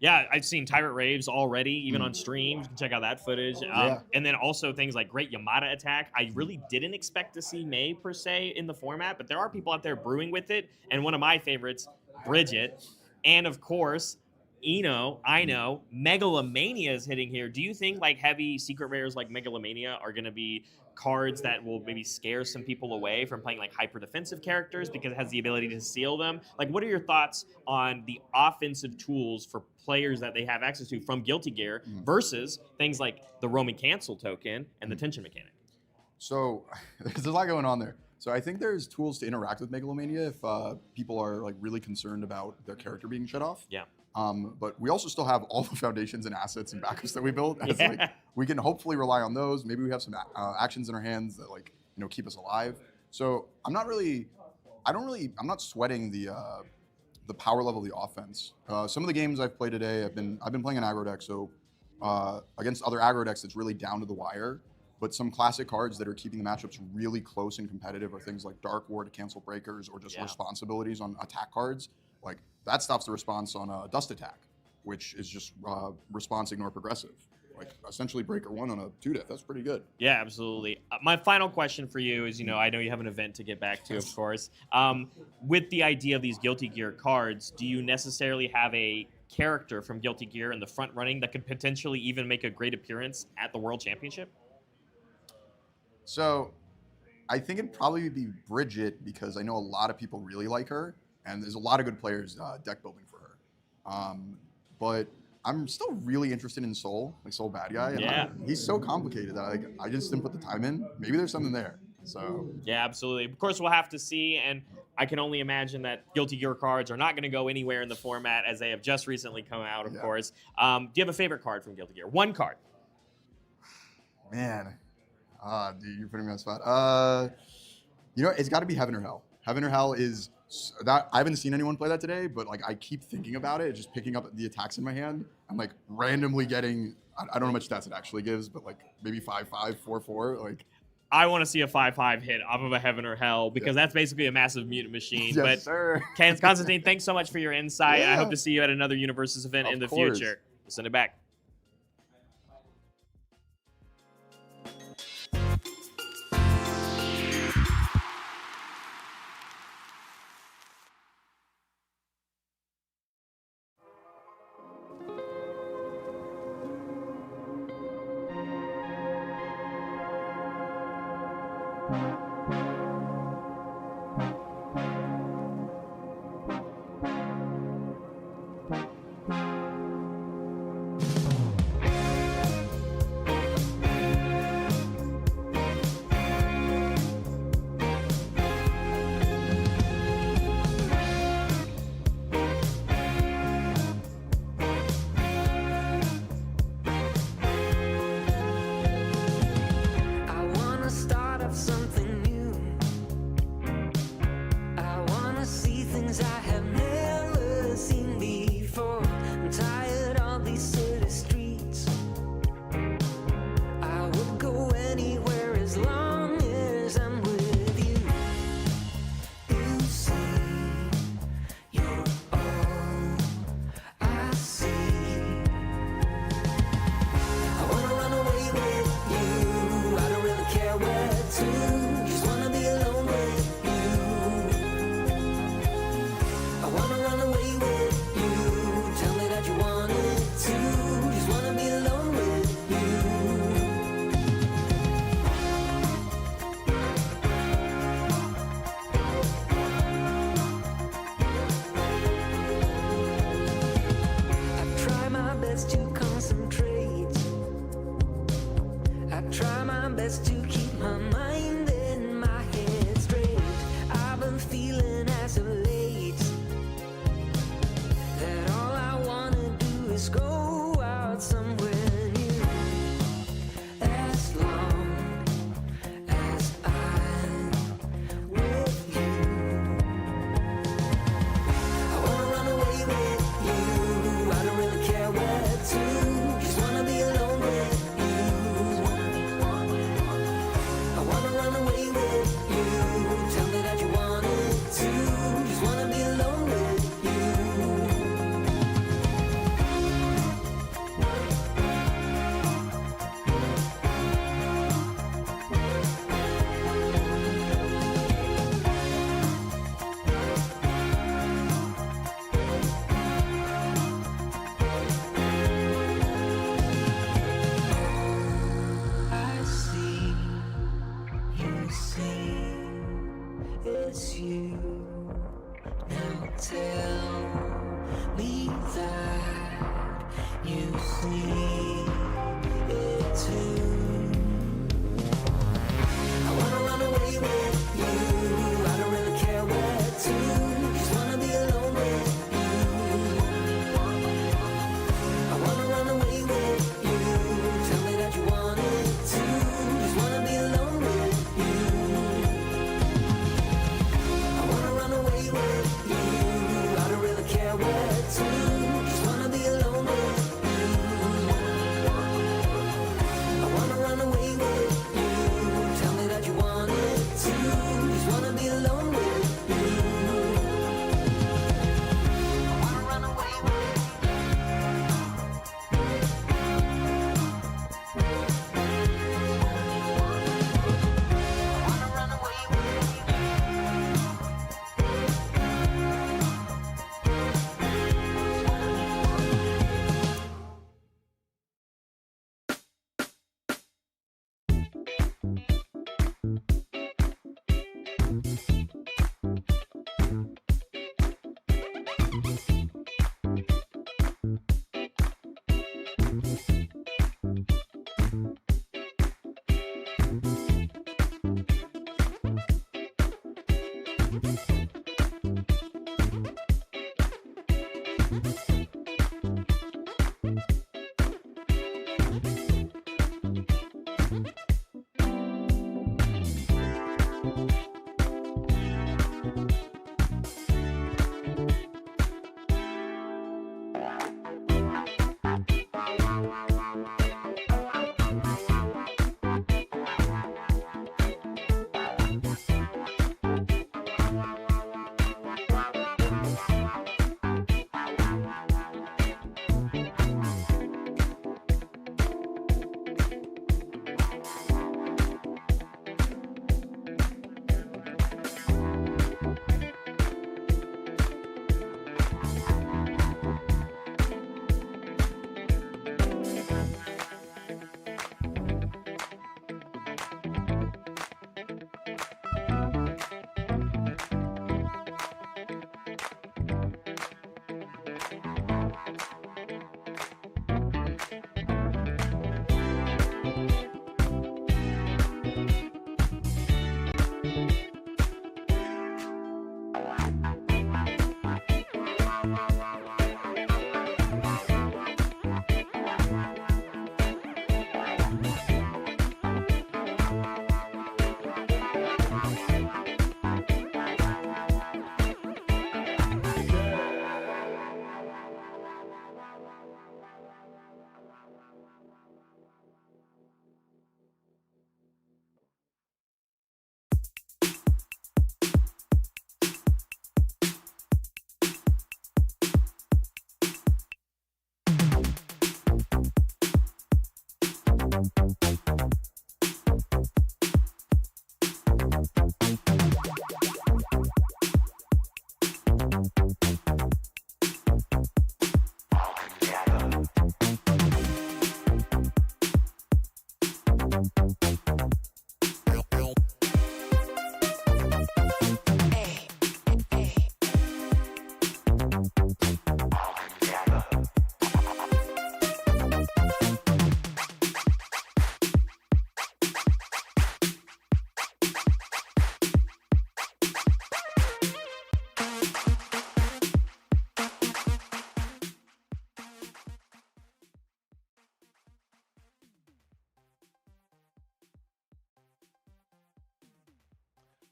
Yeah, I've seen Tyrant Raves already, even on stream. You can check out that footage. And then also things like Great Yamada Attack. I really didn't expect to see May, per se, in the format, but there are people out there brewing with it. And one of my favorites, Bridget. And, of course, I know, Megalomania is hitting here. Do you think heavy secret rares like Megalomania are going to be cards that will maybe scare some people away from playing hyper defensive characters because it has the ability to seal them? What are your thoughts on the offensive tools for players that they have access to from Guilty Gear versus things like the Roman cancel token and the tension mechanic? So there's a lot going on there. So I think there's tools to interact with Megalomania if people are really concerned about their character being shut off. Yeah. But we also still have all the foundations and assets and backups that we built. We can hopefully rely on those. Maybe we have some actions in our hands that keep us alive. So I'm not sweating the power level of the offense. Some of the games I've played today, I've been playing an aggro deck. So against other aggro decks, it's really down to the wire. But some classic cards that are keeping the matchups really close and competitive are things like Dark Ward to cancel breakers or just responsibilities on attack cards. That stops the response on a Dust Attack, which is just response ignore progressive. like essentially breaker 1 on a 2-diff. That's pretty good. Yeah, absolutely. My final question for you is, I know you have an event to get back to, of course. With the idea of these Guilty Gear cards, do you necessarily have a character from Guilty Gear in the front running that could potentially even make a great appearance at the World Championship? So I think it'd probably be Bridget, because I know a lot of people really like her, and there's a lot of good players deck building for her. But I'm still really interested in Soul, like Soul Bad Guy. Yeah. He's so complicated that I just didn't put the time in. Maybe there's something there. So Yeah, absolutely. Of course, we'll have to see, and I can only imagine that Guilty Gear cards are not going to go anywhere in the format, as they have just recently come out, of course. Do you have a favorite card from Guilty Gear? One card. Man, dude, you're putting me on the spot. It's got to be Heaven or Hell. Heaven or Hell is that I haven't seen anyone play that today, but like I keep thinking about it, just picking up the attacks in my hand. I'm like randomly getting, I don't know how much stats it actually gives, but like maybe 5/5, 4/4, like. I want to see a 5/5 hit off of a Heaven or Hell, because that's basically a massive mutant machine. Yes, but sir. Constantine, thanks so much for your insight. I Yeah. hope to see you at another UniVersus event in the future. We'll send it back. I wanna start off something new. I wanna see things I have never seen before. I'm tired of these city streets. I would go anywhere as long as I'm with you. You see, you're all I see. I wanna run away with you. I don't really care where to. Just wanna be alone with you. I wanna run away with you. Tell me that you want it too. Just wanna be alone with you. I try my best to concentrate. I try my best to keep my mind and my head straight. I've been feeling as of late that all I wanna do is go out somewhere new. As long as I'm with you. I wanna run away with you. I don't really care where to. Just wanna be alone with you.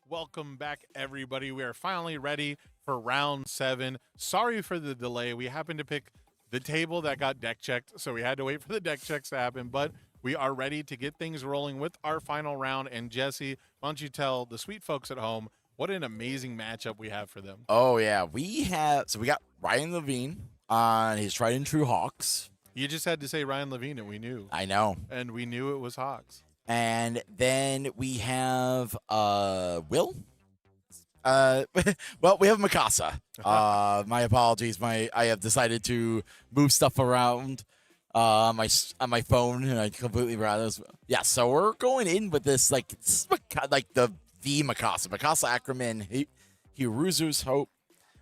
Welcome back, everybody. We are finally ready for round 7. Sorry for the delay. We happened to pick the table that got deck checked, so we had to wait for the deck checks to happen. But we are ready to get things rolling with our final round. And Jesse, why don't you tell the sweet folks at home what an amazing matchup we have for them? Oh yeah, we got Ryan Levine on his tried and true Hawks. You just had to say Ryan Levine, and we knew. I know. And we knew it was Hawks. And then we have Will. Well, we have Mikasa. My apologies. I have decided to move stuff around on my phone, and I completely forgot this. Yeah, so we're going in with this like the Mikasa Ackerman, Hiruzu's Hope.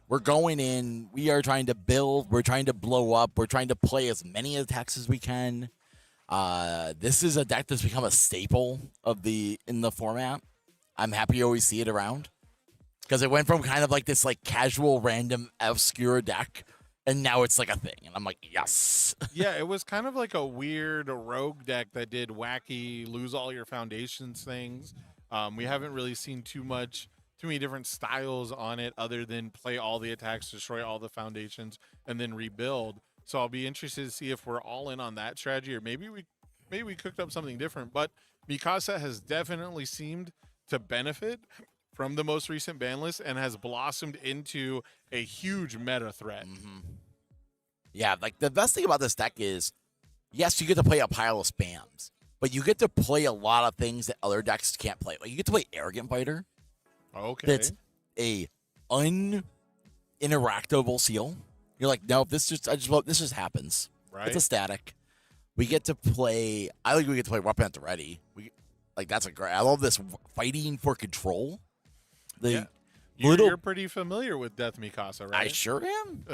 We're going in. We are trying to build. We're trying to blow up. We're trying to play as many attacks as we can. This is a deck that's become a staple in the format. I'm happy you always see it around because it went from kind of like this like casual, random, obscure deck, and now it's like a thing. And I'm like, yes. Yeah, it was kind of like a weird rogue deck that did wacky, lose all your foundations things. We haven't really seen too many different styles on it other than play all the attacks, destroy all the foundations, and then rebuild. So I'll be interested to see if we're all in on that strategy, or maybe we cooked up something different. But Mikasa has definitely seemed to benefit from the most recent ban list and has blossomed into a huge meta threat. Mm-hmm. Yeah, like the best thing about this deck is, yes, you get to play a pile of spams, but you get to play a lot of things that other decks can't play. Like you get to play Arrogant Fighter. Okay. That's a uninteractable seal. You're like, no, this just happens. Right. It's a static. We get to play. I think we get to play Weapon at the Ready. That's a great. I love this fighting for control. You're pretty familiar with Death Mikasa, right? I sure am.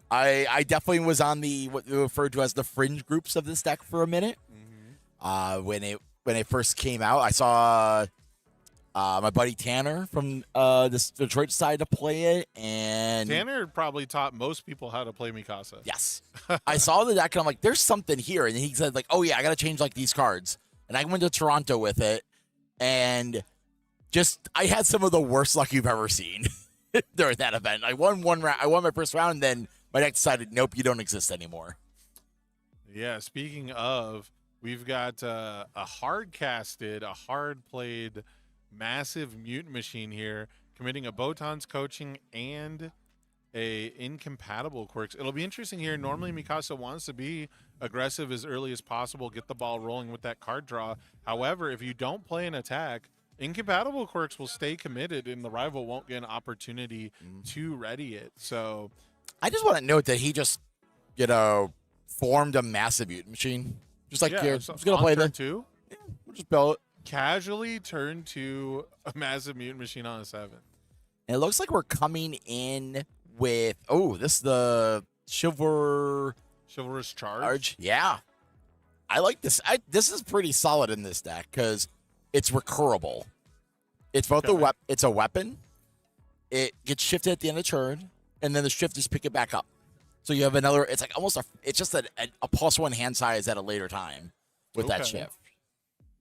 I definitely was on what we referred to as the fringe groups of this deck for a minute. Mm-hmm. When it first came out, I saw my buddy Tanner from this Detroit side to play it, and Tanner probably taught most people how to play Mikasa. Yes. I saw the deck and I'm like, there's something here. And he said, like, oh yeah, I gotta change like these cards. And I went to Toronto with it, and I had some of the worst luck you've ever seen during that event. I won one round. I won my first round, and then my deck decided, nope, you don't exist anymore. Yeah. Speaking of, we've got a hard-casted, a hard-played, massive mutant machine here, committing a Botan's coaching and a incompatible quirks. It'll be interesting here. Normally, Mikasa wants to be aggressive as early as possible, get the ball rolling with that card draw. However, if you don't play an attack, incompatible quirks will stay committed, and the rival won't get an opportunity to ready it. So, I just want to note that he just, formed a massive mutant machine. Just like here, just gonna play turn 2. Yeah, we'll just build it. Casually turn to a massive mutant machine on a 7. And it looks like we're coming in with this is the chivalrous charge. Yeah, I like this. This is pretty solid in this deck because it's recurable. It's both it's a weapon. It gets shifted at the end of turn, and then the shifters pick it back up. So you have another. It's like almost it's just a +1 hand size at a later time with that shift.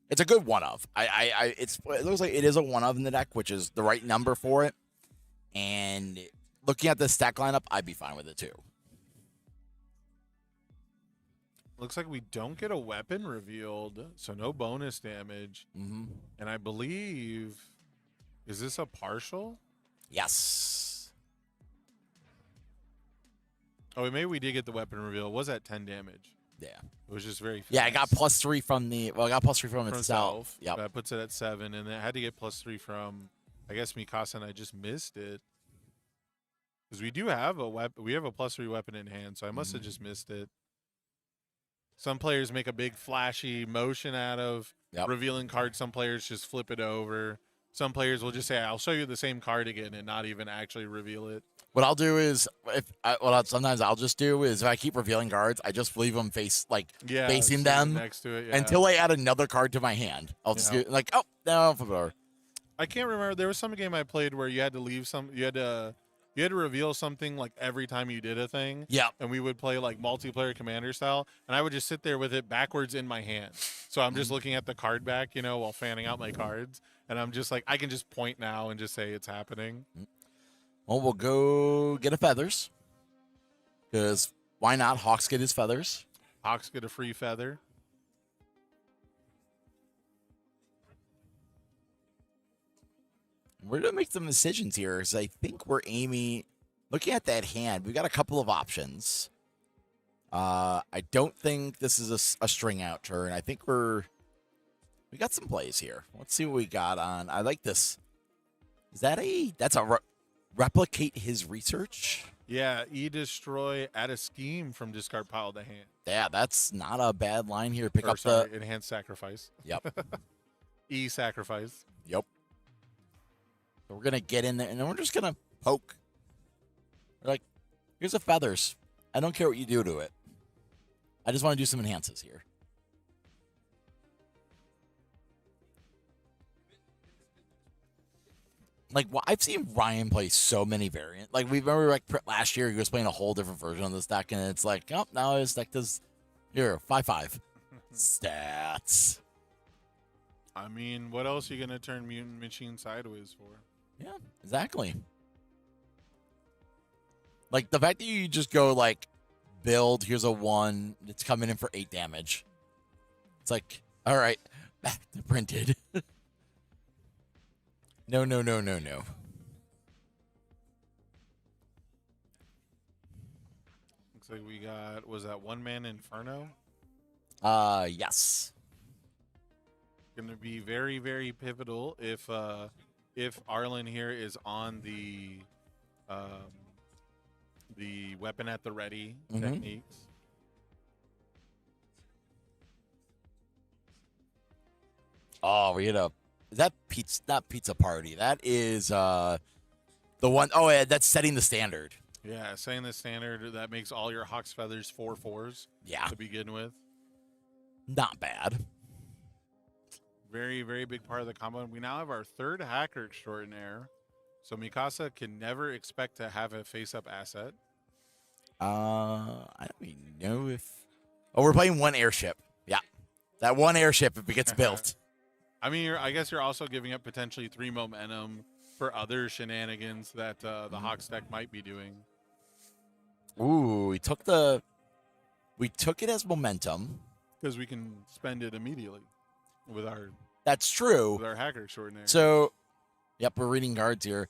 It's a good one of. It looks like it is a one of in the deck, which is the right number for it. And looking at the stack lineup, I'd be fine with it too. Looks like we don't get a weapon revealed, so no bonus damage. Mm-hmm. And I believe, is this a partial? Yes. Oh, maybe we did get the weapon reveal. It was at 10 damage. Yeah. It was just very fast. Yeah, I got +3 from the. Well, I got +3 from From itself. Yep. That puts it at 7, and then I had to get +3 from, I guess, Mikasa, and I just missed it. Because we do have a weapon. We have a +3 weapon in hand, so I must have just missed it. Some players make a big flashy motion out of revealing cards. Some players just flip it over. Some players will just say, "I'll show you the same card again," and not even actually reveal it. What I'll do is, sometimes I'll just do is if I keep revealing cards, I just leave them facing them next to it until I add another card to my hand. I'll just do like, oh, no, I'll flip it over. I can't remember. There was some game I played where you had to leave some. You had to reveal something like every time you did a thing. Yeah. And we would play like multiplayer commander style, and I would just sit there with it backwards in my hand. So I'm just looking at the card back, while fanning out my cards, and I'm just like, I can just point now and just say it's happening. Well, we'll go get a feathers. Because why not? Hawks get his feathers. Hawks get a free feather. We're going to make some decisions here because I think we're aiming. Looking at that hand, we've got a couple of options. I don't think this is a string out turn. I think we got some plays here. Let's see what we got on. I like this. That's a replicate his research? Yeah, destroy, add a scheme from discard pile to hand. Yeah, that's not a bad line here. Enhanced sacrifice. Yep. Sacrifice. Yep. So we're going to get in there, and then we're just going to poke. We're like, here's the feathers. I don't care what you do to it. I just want to do some enhances here. Like, well, I've seen Ryan play so many variants. Like, we remember last year he was playing a whole different version of this deck, and it's like, oh, now his deck does, 5/5. Stats. I mean, what else are you going to turn Mutant Machine sideways for? Yeah, exactly. Like, the fact that you just go, build, here's a 1, it's coming in for 8 damage. It's like, all right, back to printed. No. Looks like we got, was that one-man Inferno? Yes. Going to be very, very pivotal if Arlen here is on the weapon at the ready techniques. Oh, we had is that pizza? Not pizza party. That is the one. Oh, yeah, that's setting the standard. Yeah, setting the standard that makes all your Hawk's feathers 4/4s. Yeah. To begin with. Not bad. Very, very big part of the combo. We now have our third hacker extraordinaire. So Mikasa can never expect to have a face-up asset. I don't even know if. Oh, we're playing one airship. Yeah, that one airship if it gets built. I mean, I guess you're also giving up potentially 3 momentum for other shenanigans that the Hawks deck might be doing. Ooh, we took it as momentum because we can spend it immediately with our. That's true. With our hacker extraordinaire. So, yep, we're reading cards here.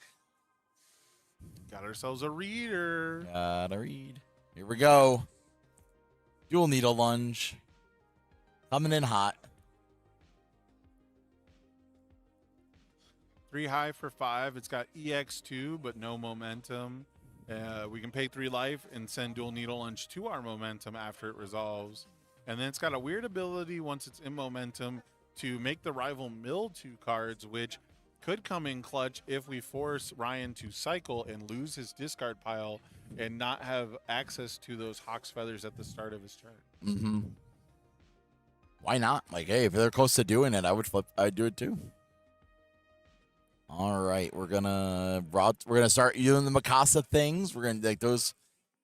Got ourselves a reader. Gotta read. Here we go. Dual needle lunge. Coming in hot. 3 high for 5. It's got EX2, but no momentum. We can pay 3 life and send dual needle lunge to our momentum after it resolves. And then it's got a weird ability once it's in momentum to make the rival mill 2 cards, which could come in clutch if we force Ryan to cycle and lose his discard pile and not have access to those Hawk's feathers at the start of his turn. Mm-hmm. Why not? Like, hey, if they're close to doing it, I'd do it too. All right, we're gonna start doing the Mikasa things. We're gonna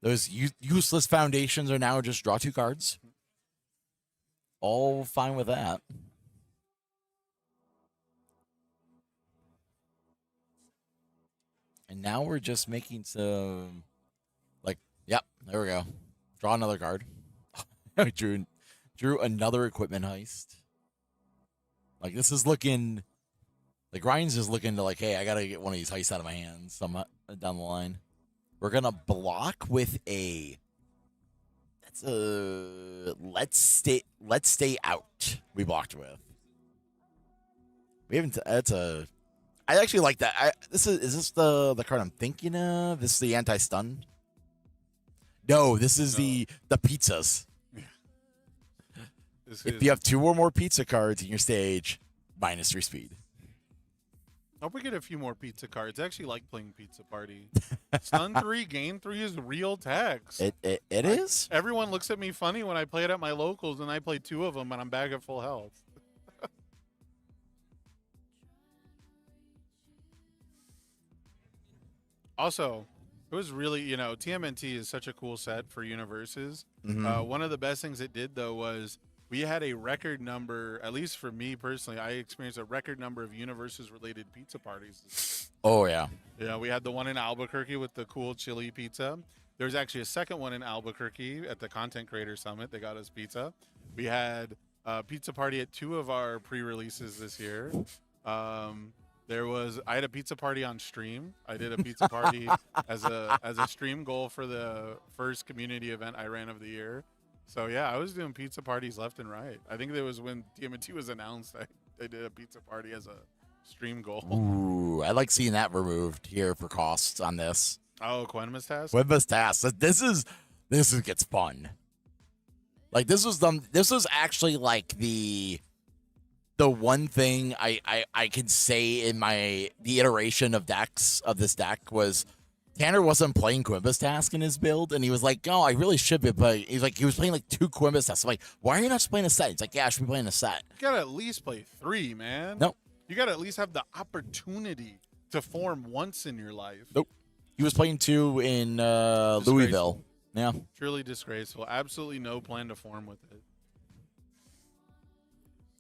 those useless foundations are now just draw 2 cards. All fine with that. And now we're just making some, yep, there we go. Draw another card. drew another equipment heist. This is looking, Ryan's just looking to hey, I gotta get one of these heists out of my hands down the line. We're gonna block with a, let's stay out. We blocked with. We haven't. That's a. I actually like that. Is this the card I'm thinking of? This is the anti-stun. No, this is the pizzas. If you have 2 or more pizza cards in your stage, -3 speed. Hope we get a few more pizza cards. I actually like playing Pizza Party. Stun 3, gain 3 is real tax. It is? Everyone looks at me funny when I play it at my locals, and I play 2 of them, and I'm back at full health. Also, it was really, TMNT is such a cool set for UniVersus. One of the best things it did, though, was we had a record number, at least for me personally, I experienced a record number of UniVersus-related pizza parties. Oh, yeah. Yeah, we had the one in Albuquerque with the cool chili pizza. There's actually a second one in Albuquerque at the Content Creator Summit. They got us pizza. We had a pizza party at 2 of our pre-releases this year. I had a pizza party on stream. I did a pizza party as a stream goal for the first community event I ran of the year. So yeah, I was doing pizza parties left and right. I think that was when TMNT was announced. I did a pizza party as a stream goal. Ooh, I like seeing that removed here for costs on this. Oh, Quenma's task. Quenma's task. This gets fun. Like this was actually like the one thing I can say in the iteration of decks of this deck was Tanner wasn't playing Quimba's task in his build, and he was like, "Oh, I really should be." But he was playing like 2 Quimba's tasks. I'm like, "Why are you not just playing a set?" He's like, "Yeah, I should be playing a set." You gotta at least play 3, man. Nope. You gotta at least have the opportunity to form once in your life. Nope. He was playing 2 in Louisville. Yeah. Truly disgraceful. Absolutely no plan to form with it.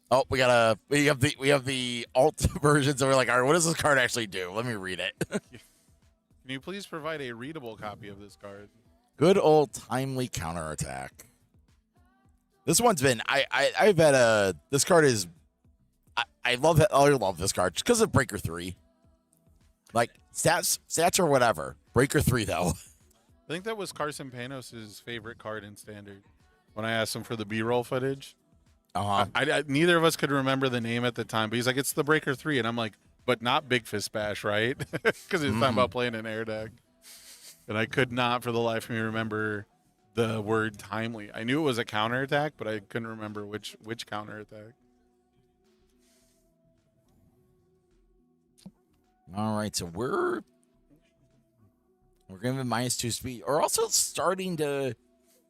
Oh, we have the alt versions, and we're like, all right, what does this card actually do? Let me read it. Can you please provide a readable copy of this card? Good old timely counterattack. This one's been I've had this card is I love it. I love this card just because of Breaker 3. Like stats or whatever. Breaker 3 though. I think that was Carson Panos' favorite card in Standard. When I asked him for the B-roll footage, neither of us could remember the name at the time, but he's like, "It's the Breaker 3," and I'm like, "But not Big Fist Bash, right?" Because he was talking about playing an air deck, and I could not, for the life of me, remember the word timely. I knew it was a counterattack, but I couldn't remember which counterattack. All right, so we're going to have -2 speed. We're also starting to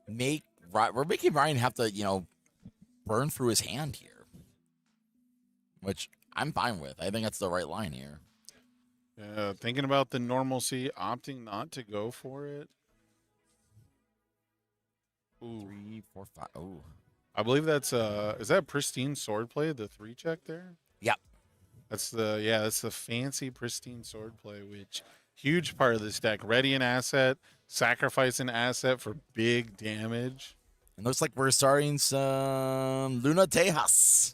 making Ryan have to, burn through his hand here, which I'm fine with. I think that's the right line here. Yeah, thinking about the normalcy, opting not to go for it. Ooh. 3, 4, 5. Ooh. I believe that's is that pristine swordplay, the 3 check there? Yep. That's the fancy pristine swordplay, which huge part of this deck. Ready an asset, sacrifice an asset for big damage. It looks like we're starting some Luna Tejas.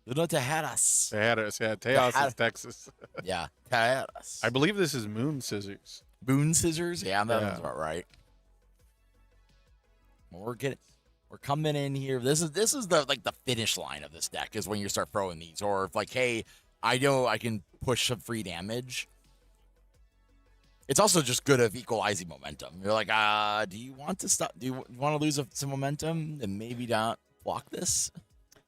Luna Tejas. Tejas, yeah. Tejas is Texas. Yeah, Tejas. I believe this is Moon Scissors. Moon Scissors? Yeah, that's about right. Well, we're coming in here. This is the finish line of this deck is when you start throwing these. Or if like, hey, I know I can push some free damage. It's also just good at equalizing momentum. You're like, do you want to stop? Do you want to lose some momentum and maybe not block this?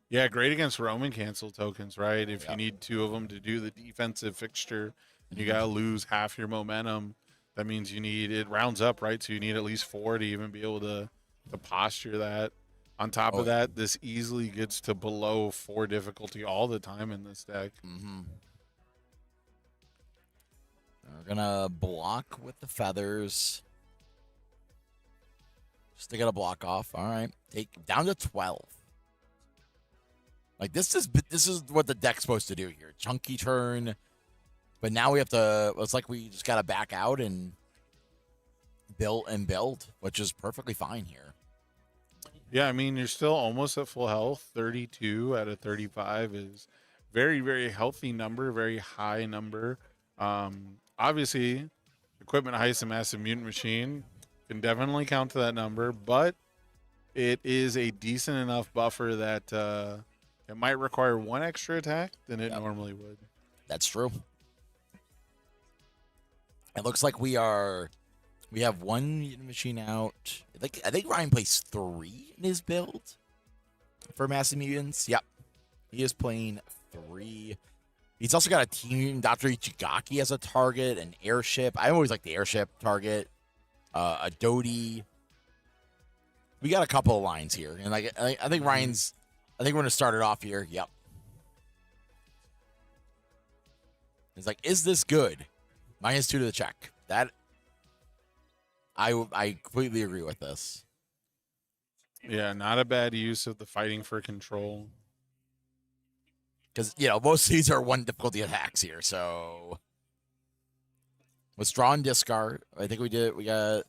Yeah, great against Roman cancel tokens, right? If you need 2 of them to do the defensive fixture, and you got to lose half your momentum, that means it rounds up, right? So you need at least 4 to even be able to posture that. On top of that, this easily gets to below 4 difficulty all the time in this deck. Mm-hmm. We're going to block with the feathers. Just to get a block off. All right. Take down to 12. Like, this is what the deck's supposed to do here. Chunky turn. But now we have to, it's like we just got to back out and build, which is perfectly fine here. Yeah, I mean, you're still almost at full health. 32 out of 35 is very, very healthy number, very high number. Obviously, Equipment Heist and Massive Mutant Machine, Can definitely count to that number, but it is a decent enough buffer that it might require one extra attack than it normally would. That's true. It looks like we have one mutant machine out. I think Ryan plays 3 in his build for Massive Mutants. Yep. He is playing 3. He's also got a team, Dr. Ichigaki as a target, an airship. I always like the airship target. A Dodie. We got a couple of lines here. And I think Ryan's, I think we're going to start it off here. Yep. He's like, is this good? -2 to the check. That, I completely agree with this. Yeah, not a bad use of the fighting for control. Because, most of these are 1 difficulty attacks here, so. Withdraw and discard. I think we got.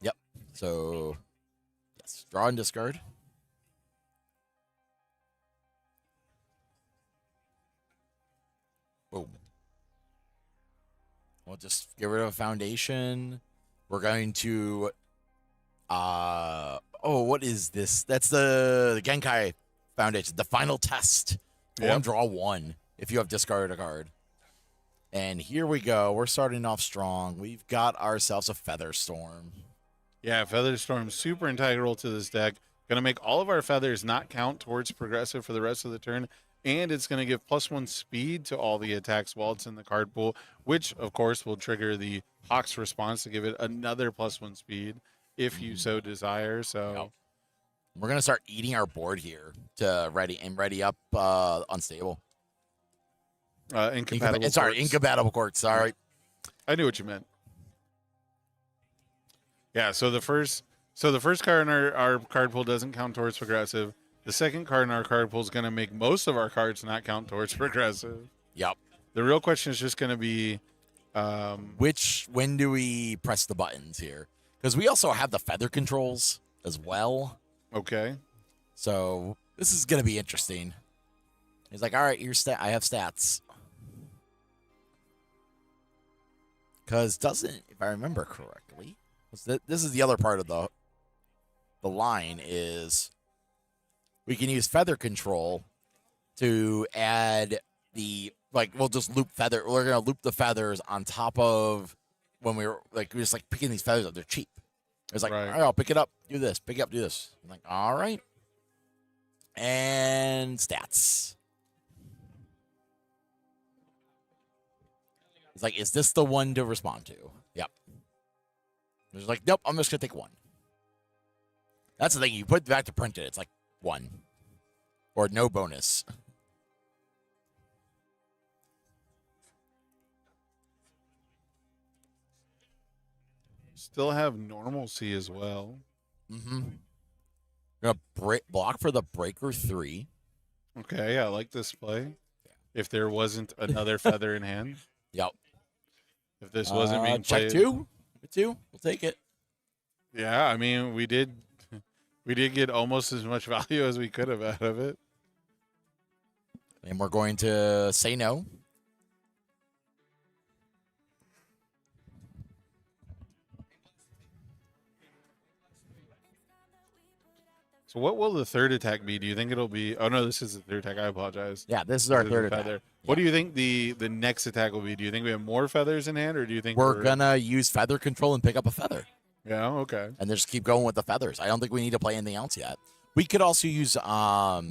Yep. So, yes, draw and discard. Boom. We'll just get rid of a foundation. We're going to. What is this? That's the Genkai Foundation. The final test. Yep. Draw 1 if you have discarded a card. And here we go. We're starting off strong. We've got ourselves a Featherstorm. Yeah, Featherstorm super integral to this deck. Going to make all of our feathers not count towards progressive for the rest of the turn. And it's going to give +1 speed to all the attacks while it's in the card pool, which, of course, will trigger the Hawk's response to give it another +1 speed if you so desire. So we're going to start eating our board here to ready up Unstable. Incompatible courts. Sorry. I knew what you meant. Yeah, so the first card in our card pool doesn't count towards progressive. The second card in our card pool is going to make most of our cards not count towards progressive. Yep. The real question is just going to be when do we press the buttons here? Because we also have the feather controls as well. Okay. So this is going to be interesting. He's like, all right, I have stats. Because if I remember correctly, this is the other part of the line is we can use feather control to add we'll just loop feather. We're going to loop the feathers on top of when we're just picking these feathers up. They're cheap. It's like, all right, I'll pick it up, do this, pick it up, do this. I'm like, all right. And stats. It's like, is this the one to respond to? Yep. It's like, nope, I'm just going to take 1. That's the thing. You put it back to print it. It's like 1. Or no bonus. Still have normalcy as well. Mm-hmm. Gonna block for the breaker 3. Okay, I like this play. If there wasn't another feather in hand. Yep. If this wasn't being played. Check 2. 2. We'll take it. Yeah, I mean, we did get almost as much value as we could have out of it. And we're going to say no. So what will the third attack be? Do you think it'll be... Oh, no, this is the third attack. I apologize. Yeah, this is our third attack. Yeah. What do you think the next attack will be? Do you think we have more feathers in hand, or do you think we're going to use feather control and pick up a feather? Yeah, okay. And just keep going with the feathers. I don't think we need to play anything else yet. We could also use... That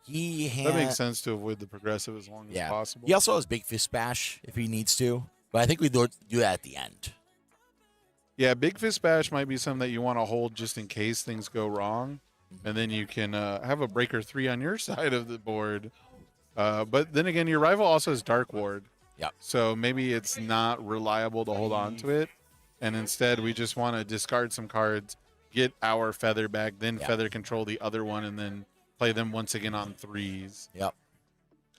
makes sense to avoid the progressive as long as possible. He also has Big Fist Bash if he needs to, but I think we do that at the end. Yeah, Big Fist Bash might be something that you want to hold just in case things go wrong, and then you can have a breaker 3 on your side of the board. But then again, your rival also has Dark Ward. Yep. So maybe it's not reliable to hold on to it, and instead we just want to discard some cards, get our feather back, then feather control the other one, and then play them once again on 3s. Yep.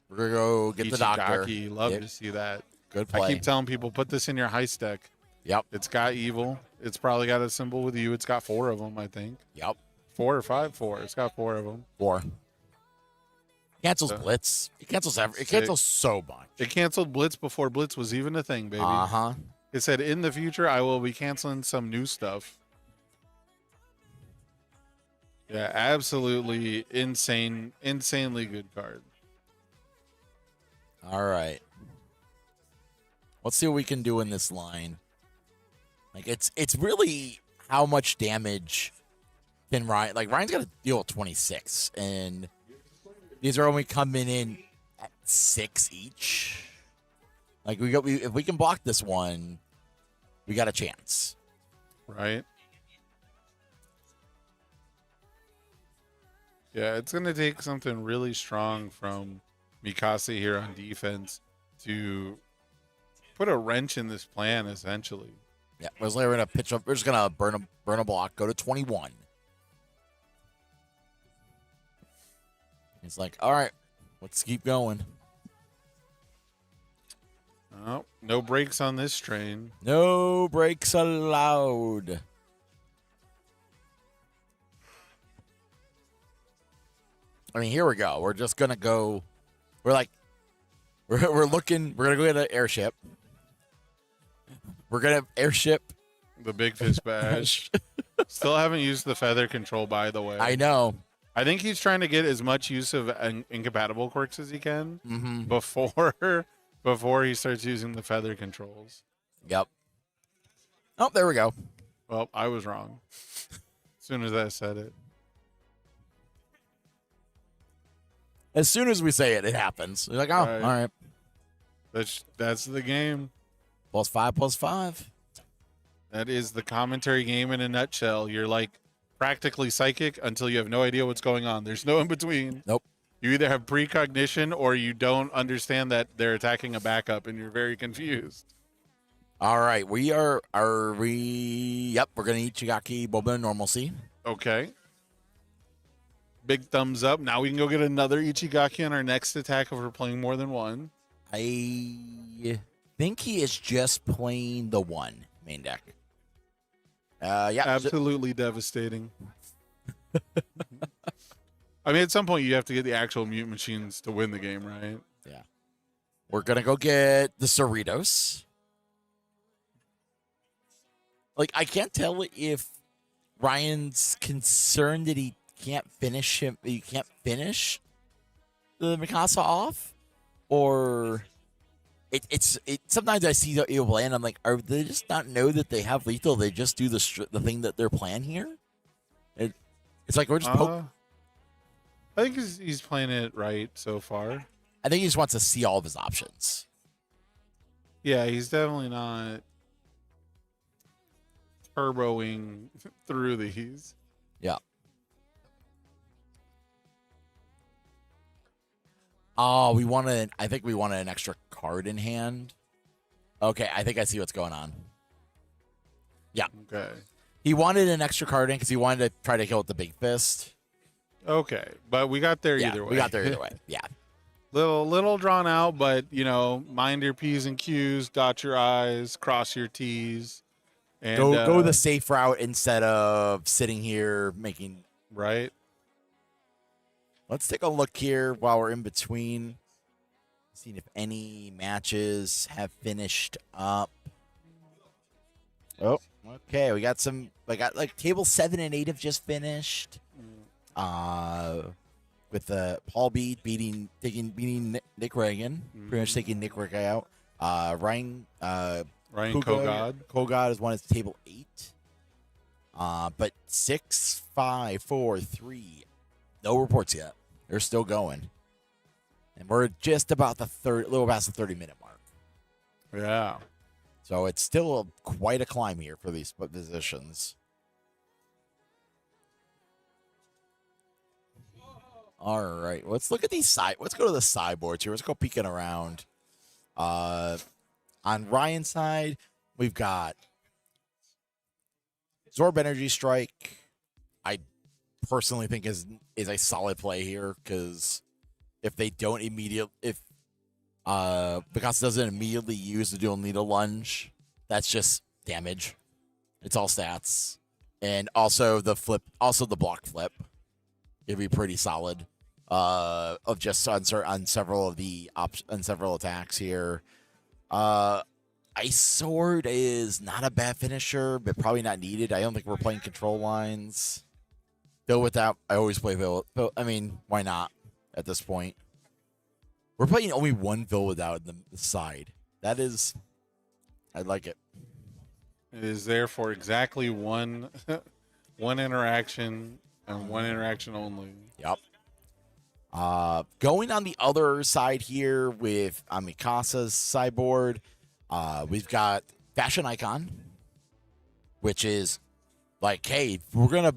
We're going to go get the doctor. Love to see that. Good play. I keep telling people, put this in your heist deck. Yep. It's got evil. It's probably got a symbol with you. It's got 4 of them, I think. Yep. 4 or 5? 4. It's got 4 of them. 4. Cancels Blitz. It cancels it cancels so much. It canceled Blitz before Blitz was even a thing, baby. Uh-huh. It said, in the future, I will be canceling some new stuff. Yeah, absolutely insanely good card. All right. Let's see what we can do in this line. Like it's really how much damage can Ryan, like Ryan's got to deal with 26, and these are only coming in at 6 each. Like if we can block this one, we got a chance. Right. Yeah, it's going to take something really strong from Mikasa here on defense to put a wrench in this plan, essentially. Yeah, we're going to pitch up. We're just going to burn a block, go to 21. He's like, all right, let's keep going. Oh, no brakes on this train. No brakes allowed. I mean, here we go. We're just gonna go. We're looking. We're gonna go get an airship. We're gonna airship the Big Fish Bash. Still haven't used the feather control, by the way. I know. I think he's trying to get as much use of incompatible quirks as he can before he starts using the feather controls. Yep. Oh, there we go. Well, I was wrong. As soon as I said it. As soon as we say it, it happens. You're like, oh, Right. all right. That's the game. +5/+5. That is the commentary game in a nutshell. You're like practically psychic until you have no idea what's going on. There's no in between. Nope. You either have precognition or you don't understand that they're attacking a backup and you're very confused. All right. Yep, we're going to eat Chigaki Boba Normalcy. Okay. Big thumbs up. Now we can go get another Ichigaki on our next attack if we're playing more than one. I think he is just playing the one main deck. Yeah. Absolutely devastating. I mean, at some point you have to get the actual mute machines to win the game, right? Yeah. We're going to go get the Cerritos. Like, I can't tell if Ryan's concerned that he can't finish the Mikasa off, or it's sometimes I see the evil plan. I'm like, are they just not know that they have lethal? They just do the thing that they're playing here. It's like we're just I think he's playing it right so far. I think he just wants to see all of his options. Yeah, he's definitely not turboing through these. Yeah. Oh, I think we wanted an extra card in hand. Okay, I think I see what's going on. Yeah. Okay. He wanted an extra card in because he wanted to try to kill with the big fist. Okay, but we got there either way. We got there either way. Yeah. Little drawn out, but mind your P's and Q's, dot your I's, cross your T's, and go the safe route instead of sitting here making right. Let's take a look here while we're in between. Seeing if any matches have finished up. Oh, okay. We got like table 7 and 8 have just finished. With Paul B beating Nick Reagan, pretty much taking Nick Reagan out. Ryan Kogod has won his table 8. But 6, 5, 4, 3. No reports yet. They're still going. And we're just about a little past the 30-minute mark. Yeah. So it's still quite a climb here for these positions. All right. Let's look at these side. Let's go to the sideboards here. Let's go peeking around. On Ryan's side, we've got Zorb Energy Strike. I personally think is a solid play here because if Picasso doesn't immediately use the dual needle lunge, that's just damage. It's all stats, and also the block flip. It'd be pretty solid. Of just on several of the on several attacks here. Ice Sword is not a bad finisher, but probably not needed. I don't think we're playing control lines. Bill without, I always play Bill. I mean, why not at this point? We're playing only one Bill without in the side. That is, I like it. It is there for exactly one one interaction and one interaction only. Yep. Going on the other side here with Mikasa's sideboard, we've got Fashion Icon, which is like, hey, we're gonna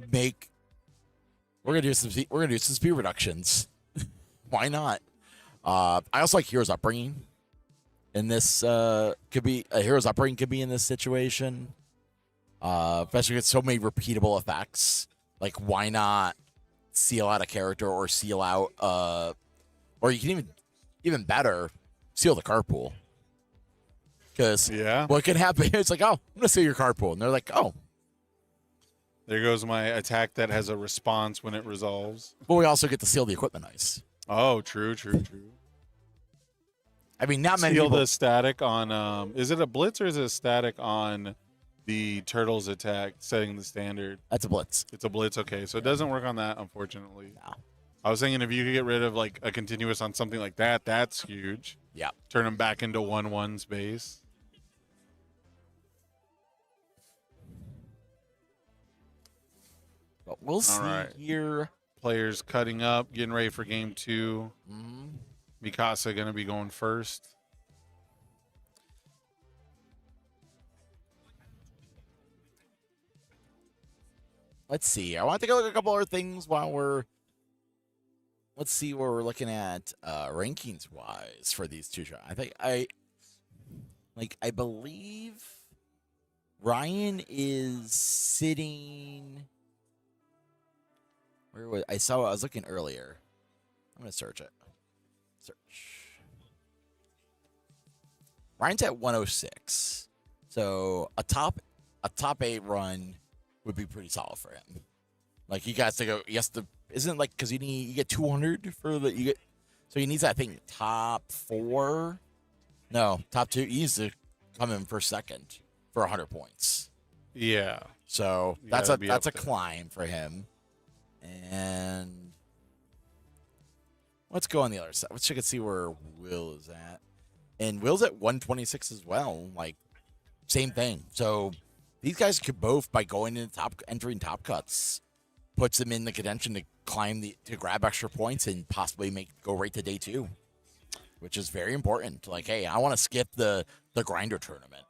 do some speed reductions. Why not? I also like Hero's Upbringing. In this could be a Hero's Upbringing could be in this situation, especially with so many repeatable effects. Like, why not seal out a character or seal out or you can even better seal the card pool, because what can happen it's like, oh, I'm gonna seal your card pool, and they're like, oh, there goes my attack that has a response when it resolves. But we also get to seal the equipment ice. Oh, true. I mean, not many seal people. The static on is it a blitz or is it a static on the turtle's attack setting the standard? That's a blitz. It's a blitz. Okay, so it doesn't work on that, unfortunately. No. I was thinking if you could get rid of like a continuous on something like that, that's huge. Yeah. Turn them back into 1/1 space. But we'll see here. Players cutting up, getting ready for game 2. Mikasa going to be going first. Let's see. I want to take a look at a couple other things while we're. Let's see what we're looking at rankings wise for these two shows. I believe Ryan is sitting. Where was I was looking earlier. I'm gonna search it. Search. Ryan's at 106. So a top 8 run would be pretty solid for him. Like, he got to go. He has to. Isn't like, because you get 200 for the so he needs, I think, top 4. No, top 2. He needs to come in for second for 100 points. Yeah. So that's a climb for him. And let's go on the other side. Let's check and see where Will is at. And Will's at 126 as well. Like, same thing. So these guys could both, by going into entering top cuts, puts them in the contention to to grab extra points and possibly go right to day 2, which is very important. Like, hey, I want to skip the grinder tournament.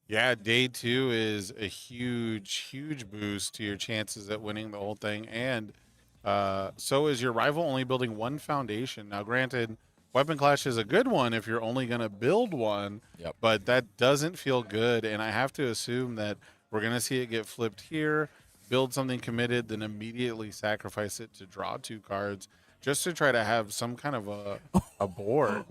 Yeah, day 2 is a huge boost to your chances at winning the whole thing. And so is your rival only building 1 foundation. Now, granted, Weapon Clash is a good one if you're only going to build 1, but that doesn't feel good. And I have to assume that we're going to see it get flipped here, build something committed, then immediately sacrifice it to draw 2 cards just to try to have some kind of a board.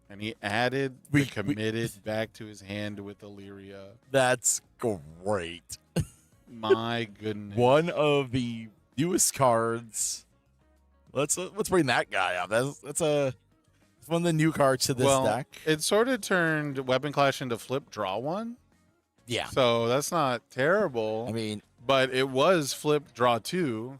And he added the committed back to his hand with Illyria. That's great. My goodness. One of the newest cards. Let's bring that guy up. That's one of the new cards to this deck. It sort of turned Weapon Clash into flip draw 1. Yeah. So that's not terrible. I mean, but it was flip draw 2.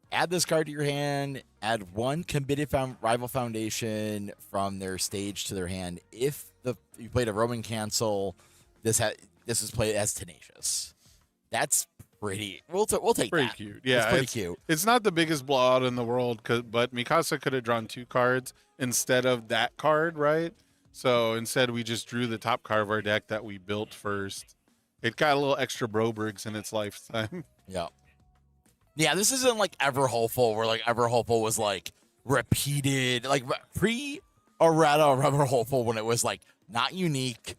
Add this card to your hand. Add 1 committed rival foundation from their stage to their hand. If you played a Roman cancel, this is played as Tenacious. That's pretty. We'll take pretty that. Cute. Yeah, it's pretty cute. It's not the biggest blowout in the world, but Mikasa could have drawn 2 cards instead of that card, right? So instead, we just drew the top card of our deck that we built first. It got a little extra Brobergs in its lifetime. Yeah. Yeah, this isn't like Ever Hopeful, where like Ever Hopeful was like repeated, like pre-errata Ever Hopeful, when it was like not unique,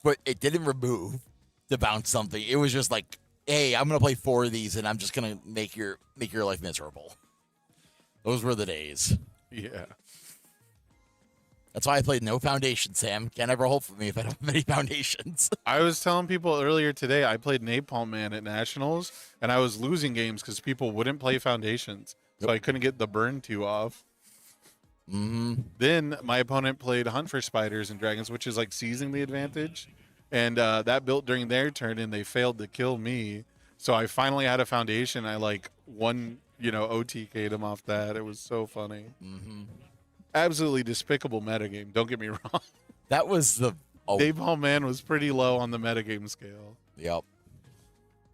but it didn't remove to bounce something. It was just like, hey, I'm gonna play 4 of these, and I'm just gonna make your life miserable. Those were the days. Yeah. That's why I played no foundation, Sam. Can't ever hope for me if I don't have any foundations. I was telling people earlier today, I played Napalm Man at Nationals, and I was losing games because people wouldn't play foundations. So I couldn't get the burn 2 off. Then my opponent played Hunt for Spiders and Dragons, which is like seizing the advantage. And that built during their turn, and they failed to kill me. So I finally had a foundation. I like OTK'd him off that. It was so funny. Absolutely despicable metagame. Don't get me wrong. That was the Napalm Man was pretty low on the metagame scale. Yep.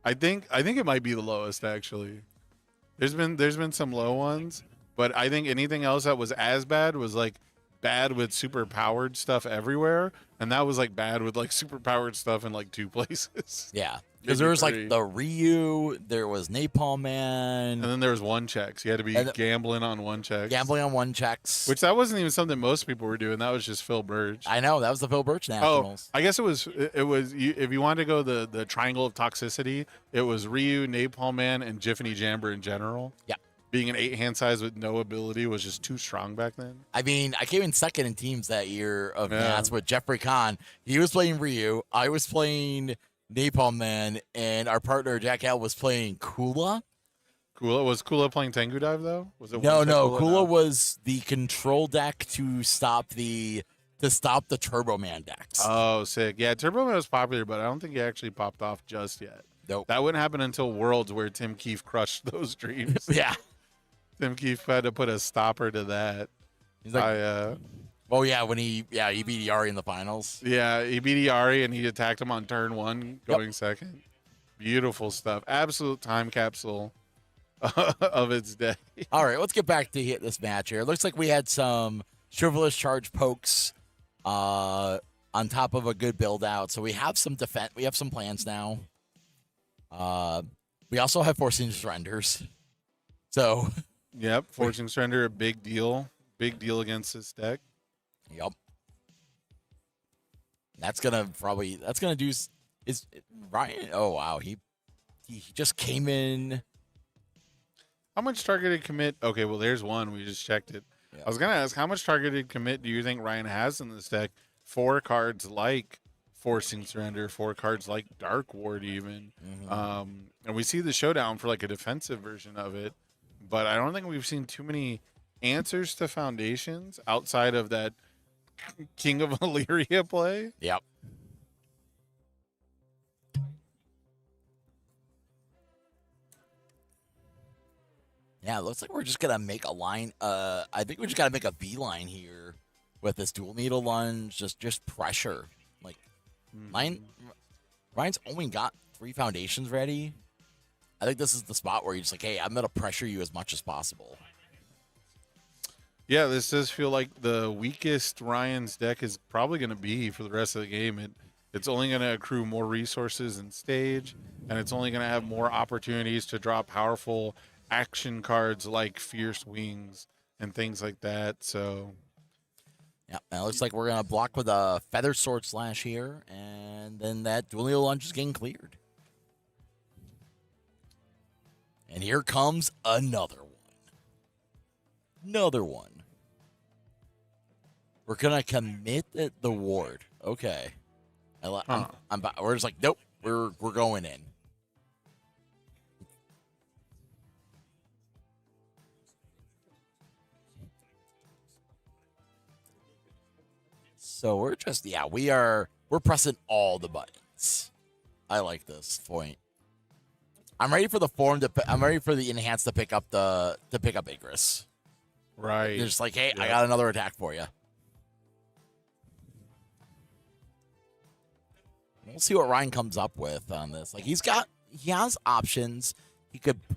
I think it might be the lowest actually. There's been some low ones, but I think anything else that was as bad was like bad with super powered stuff everywhere, and that was like bad with like super powered stuff in like 2 places. Yeah. Because there was like the Ryu, there was Napalm Man, and then there was one checks. You had to be gambling on one checks. Gambling on one checks. Which that wasn't even something most people were doing. That was just Phil Birch. I know, that was the Phil Birch Nationals. Oh, I guess it was if you wanted to go the triangle of toxicity, it was Ryu, Napalm Man, and Jiffany Jamber in general. Yeah. Being an 8 hand size with no ability was just too strong back then. I mean, I came in second in teams that year of Nats with Jeffrey Kahn. He was playing Ryu. I was playing Napalm Man, and our partner Jack Al was playing Kula. Was Kula playing Tengu Dive though? Was it No. Kula was the control deck to stop the Turbo Man decks. Oh, sick. Yeah, Turbo Man was popular, but I don't think he actually popped off just yet. Nope. That wouldn't happen until Worlds, where Tim Keefe crushed those dreams. Yeah. Tim Keefe had to put a stopper to that. He's like, oh yeah, when he beat Yari in the finals. Yeah, he beat Yari and he attacked him on turn 1, going second. Beautiful stuff. Absolute time capsule of its day. All right, let's get back to this match here. It looks like we had some Chivalrous Charge pokes on top of a good build out. So we have some defense. We have some plans now. We also have Forcing Surrenders. So. Yep, Forcing Surrender, a big deal. Big deal against this deck. Yep. That's gonna do is Ryan. Oh wow, he just came in. How much targeted commit? Okay, well there's one. We just checked it. I was gonna ask, how much targeted commit do you think Ryan has in this deck? 4 cards like Forcing Surrender, 4 cards like Dark Ward even. And we see the showdown for like a defensive version of it, but I don't think we've seen too many answers to foundations outside of that King of Illyria play. Yep. Yeah, it looks like we're just gonna make a line. I think we just gotta make a V line here with this dual needle lunge. Just pressure. Like Ryan's only got 3 foundations ready. I think this is the spot where you're just like, hey, I'm gonna pressure you as much as possible. Yeah, this does feel like the weakest Ryan's deck is probably going to be for the rest of the game. It's only going to accrue more resources in stage, and it's only going to have more opportunities to draw powerful action cards like Fierce Wings and things like that. So, yeah, it looks like we're going to block with a Feather Sword Slash here, and then that dual needle lunge is getting cleared. And here comes another one. Another one. We're gonna commit the ward. Okay. We're just like, nope. We're going in. So we're just we're pressing all the buttons. I like this point. I'm ready for the I'm ready for the enhance to pick up Igris. Right. You're just like, hey, I got another attack for you. We'll see what Ryan comes up with on this. Like he has options.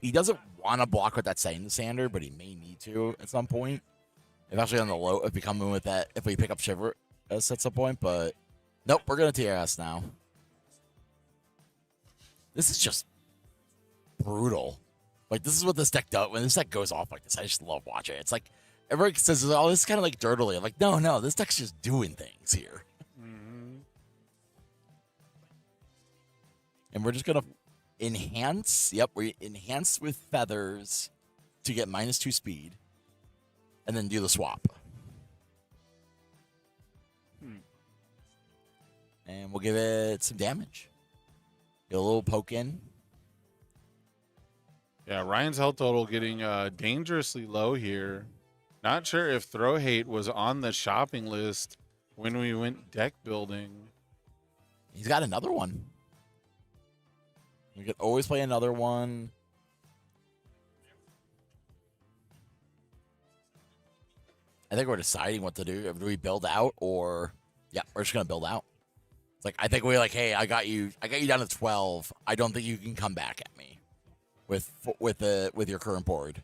He doesn't want to block with that Saiyan Sander, but he may need to at some point. Especially on the low if we come in with that, if we pick up Shiver at some point, but nope, we're gonna TRS now. This is just brutal. Like, this is what this deck does. When this deck goes off like this, I just love watching it. It's like, everyone says, oh, this is kind of like Dirtily. I'm like, no, this deck's just doing things here. And we're just going to enhance. Yep, we enhance with Feathers to get -2 speed. And then do the swap. And we'll give it some damage. Get a little poke in. Yeah, Ryan's health total getting dangerously low here. Not sure if Throw Hate was on the shopping list when we went deck building. He's got another one. We could always play another one. I think we're deciding what to do. Do we build out or yeah, we're just gonna build out. It's like I think we're like, hey, I got you down to 12. I don't think you can come back at me with your current board.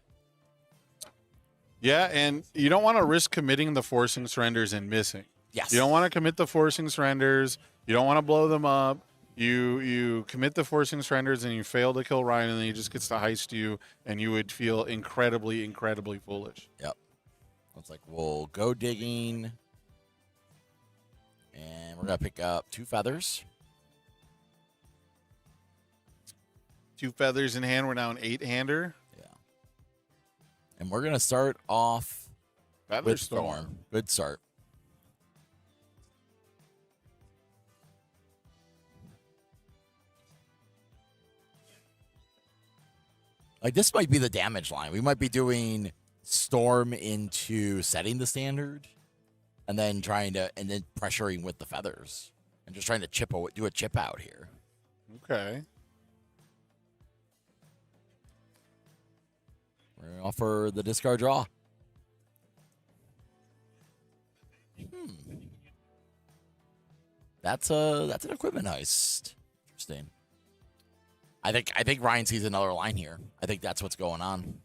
Yeah, and you don't want to risk committing the forcing surrenders and missing. Yes. You don't want to commit the forcing surrenders. You don't want to blow them up. You commit the forcing surrenders and you fail to kill Ryan, and then he just gets to heist you, and you would feel incredibly, incredibly foolish. Yep. It's like we'll go digging, and we're gonna pick up 2 feathers. 2 feathers in hand. We're now an 8-hander. Yeah. And we're gonna start off Feather with Storm. Good start. Like this might be the damage line. We might be doing Storm into setting the standard, and then pressuring with the feathers, and just trying to do a chip out here. Okay. We're gonna offer the discard draw. That's an equipment heist. Interesting. I think Ryan sees another line here. I think that's what's going on.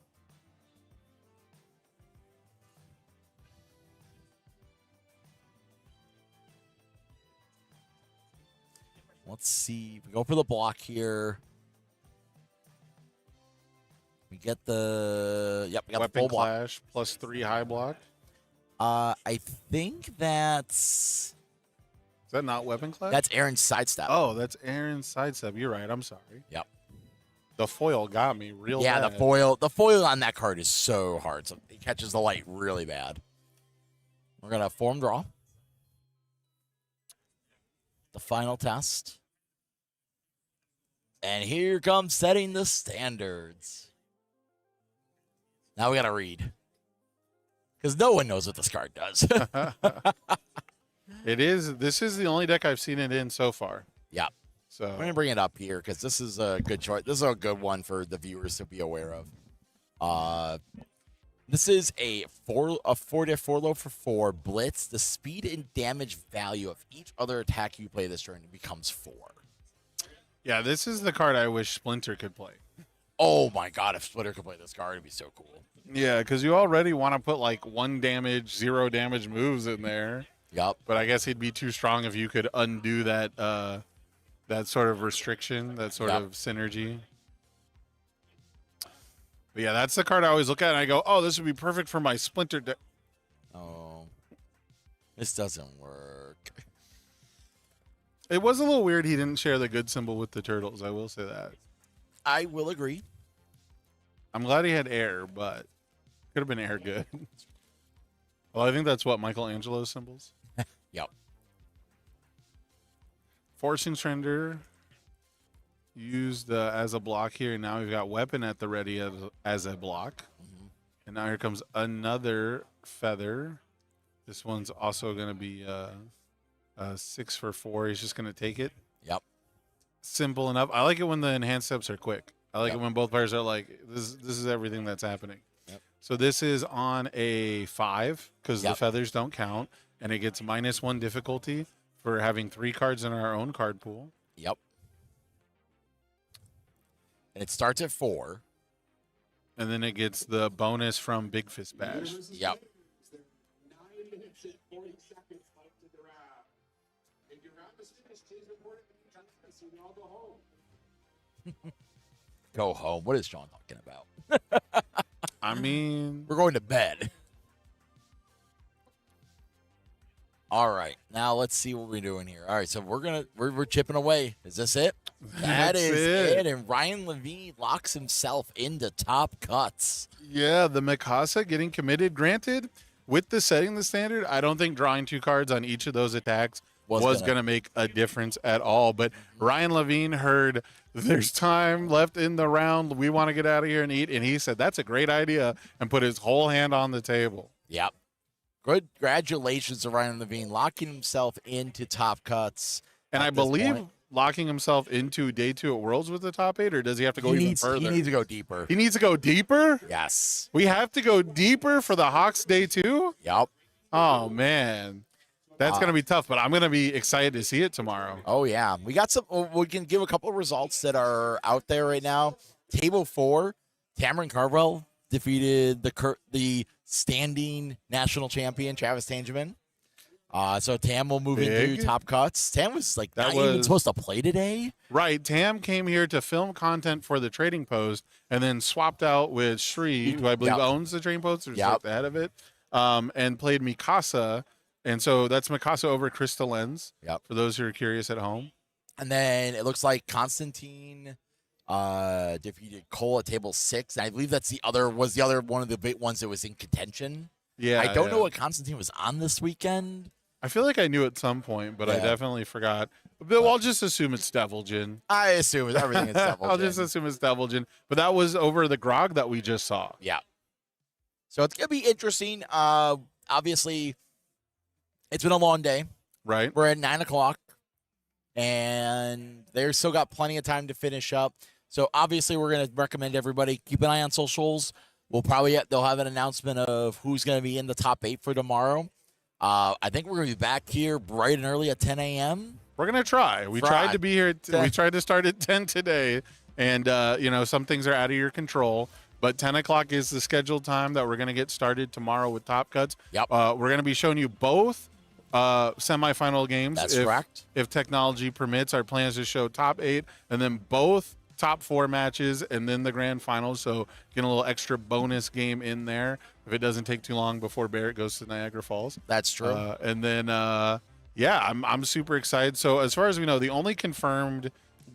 Let's see. We go for the block here. We get the we got Weapon the full block. clash +3 high block. I think that's. Is that not weapon clash? That's Aaron's sidestep. Oh, that's Aaron's sidestep. You're right. I'm sorry. Yep. The foil got me real Yeah, bad. the foil on that card is so hard. So it catches the light really bad. We're gonna form draw. The final test. And here comes setting the standards. Now we gotta read. Because no one knows what this card does. This is the only deck I've seen it in so far. Yeah. So I'm gonna bring it up here because this is a good choice. This is a good one for the viewers to be aware of. This is a 4/4 low for 4 blitz. The speed and damage value of each other attack you play this turn becomes 4. Yeah, this is the card I wish Splinter could play. Oh my god, if Splinter could play this card, it'd be so cool. Yeah, because you already want to put like 1 damage, 0 damage moves in there. Yep. But I guess he'd be too strong if you could undo that that sort of restriction, that sort of synergy. But yeah, that's the card I always look at and I go, oh, this would be perfect for my Splinter deck. Oh, this doesn't work. It was a little weird he didn't share the good symbol with the turtles. I will say that. I will agree. I'm glad he had air, but could have been air good. Well, I think that's what Michelangelo's symbols. Yep. Forcing surrender used as a block here. Now we've got weapon at the ready as a block. Mm-hmm. And now here comes another feather. This one's also going to be 6 for 4. He's just going to take it. Yep. Simple enough. I like it when the enhanced steps are quick. I like it when both players are like, this is everything that's happening. Yep. So this is on a 5 because the feathers don't count. And it gets -1 difficulty for having 3 cards in our own card pool. Yep. And it starts at 4. And then it gets the bonus from Big Fist Bash. Yep. Go home. What is Sean talking about? I mean, we're going to bed. All right, now let's see what we're doing here. All right, so we're chipping away. Is this it? That is it. And Ryan Levine locks himself into top cuts. Yeah, the Mikasa getting committed. Granted, with the setting the standard, I don't think drawing 2 cards on each of those attacks was going to make a difference at all. But Ryan Levine heard there's time left in the round. We want to get out of here and eat. And he said, that's a great idea, and put his whole hand on the table. Yep. Good. Congratulations to Ryan Levine locking himself into top cuts. And I at this believe point. locking himself into day 2 at Worlds with the top 8, or does he have to go even further? He needs to go deeper. He needs to go deeper? Yes. We have to go deeper for the Hawks day 2? Yep. Oh, man. That's going to be tough, but I'm going to be excited to see it tomorrow. Oh, yeah. We got some. We can give a couple of results that are out there right now. Table 4, Cameron Carwell defeated the standing national champion, Travis Tangeman. So Tam will move into top cuts. Tam was like not even supposed to play today. Right. Tam came here to film content for the Trading Post and then swapped out with Shri, who I believe owns the Trading Post or is like the head of it, and played Mikasa. And so that's Mikasa over Crystal Lens, for those who are curious at home. And then it looks like Constantine defeated Cole at table 6. And I believe that's the other one of the big ones that was in contention. Yeah. I don't know what Constantine was on this weekend. I feel like I knew at some point, but I definitely forgot. But I'll just assume it's Devil Jin. I assume everything is Devil Jin. I'll just assume it's Devil Jin. But that was over the Grog that we just saw. Yeah. So it's going to be interesting. Obviously, it's been a long day. Right. We're at 9 o'clock, and they've still got plenty of time to finish up. So obviously, we're going to recommend everybody keep an eye on socials. They'll have an announcement of who's going to be in the top 8 for tomorrow. I think we're going to be back here bright and early at 10 a.m. We're going to try. We tried to be here. We tried to start at 10 today, and some things are out of your control. But 10 o'clock is the scheduled time that we're going to get started tomorrow with Top Cuts. Yep. We're going to be showing you both semifinal games. That's correct. If technology permits, our plan is to show top 8 and then both top 4 matches and then the grand finals. So get a little extra bonus game in there if it doesn't take too long before Barrett goes to Niagara Falls. That's true. And then, I'm super excited. So as far as we know, the only confirmed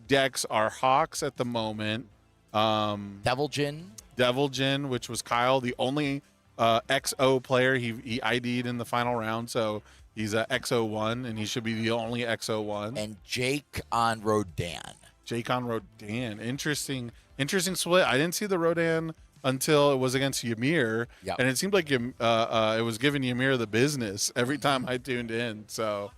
decks are Hawks at the moment. Devil Jin, which was Kyle, the only XO player. He ID'd in the final round, so he's a XO1, and he should be the only XO1. And Jake on Rodan. Interesting split. I didn't see the Rodan until it was against Ymir, and it seemed like it was giving Ymir the business every time I tuned in. So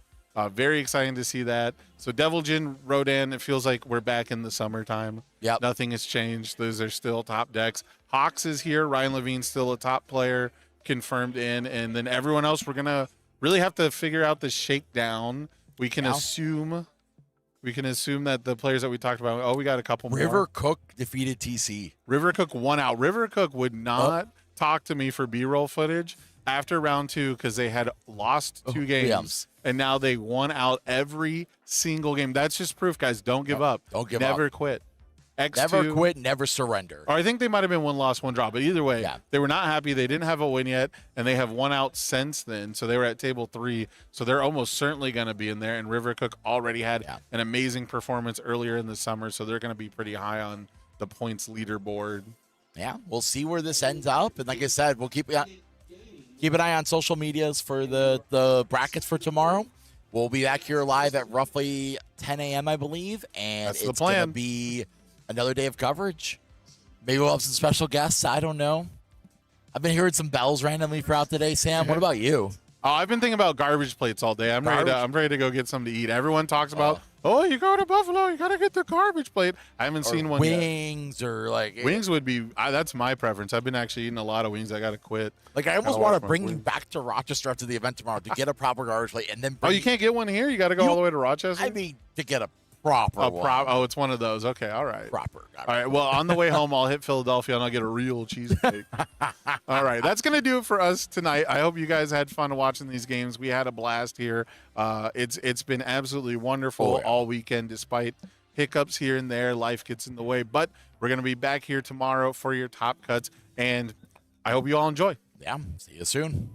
very exciting to see that. So Devil Jin, Rodan, it feels like we're back in the summertime. Yep. Nothing has changed. Those are still top decks. Hawks is here. Ryan Levine's still a top player confirmed in. And then everyone else, we're going to really have to figure out the shakedown. We can assume that the players that we talked about, we got a couple more. River Cook defeated TC. River Cook won out. River Cook would not talk to me for B-roll footage after round 2 because they had lost 2 games. And now they won out every single game. That's just proof, guys. Don't give up. Don't give up. Never quit. X2, never quit, never surrender. Or I think they might have been 1 loss, 1 draw. But either way, they were not happy. They didn't have a win yet, and they have won out since then. So they were at table 3. So they're almost certainly going to be in there. And River Cook already had an amazing performance earlier in the summer, so they're going to be pretty high on the points leaderboard. Yeah, we'll see where this ends up. And like I said, we'll keep an eye on social medias for the brackets for tomorrow. We'll be back here live at roughly 10 a.m., I believe. And That's the it's going plan. to be another day of coverage. Maybe we'll have some special guests. I don't know. I've been hearing some bells randomly throughout the day. Sam, what about you? I've been thinking about garbage plates all day. I'm ready to go get something to eat. Everyone talks about, you go to Buffalo, you got to get the garbage plate. I haven't seen one yet. Wings or like... Wings would be, that's my preference. I've been actually eating a lot of wings. I got to quit. Like, I almost want to bring them back to Rochester after the event tomorrow to get a proper garbage plate and then you can't get one here? You got to go all the way to Rochester? I mean, to get a proper one. It's one of those. Okay, all right. Proper. All right, well, on the way home, I'll hit Philadelphia and I'll get a real cheesecake. All right, that's going to do it for us tonight. I hope you guys had fun watching these games. We had a blast here. It's been absolutely wonderful all weekend, despite hiccups here and there. Life gets in the way, but we're going to be back here tomorrow for your Top Cuts, and I hope you all enjoy. Yeah, see you soon.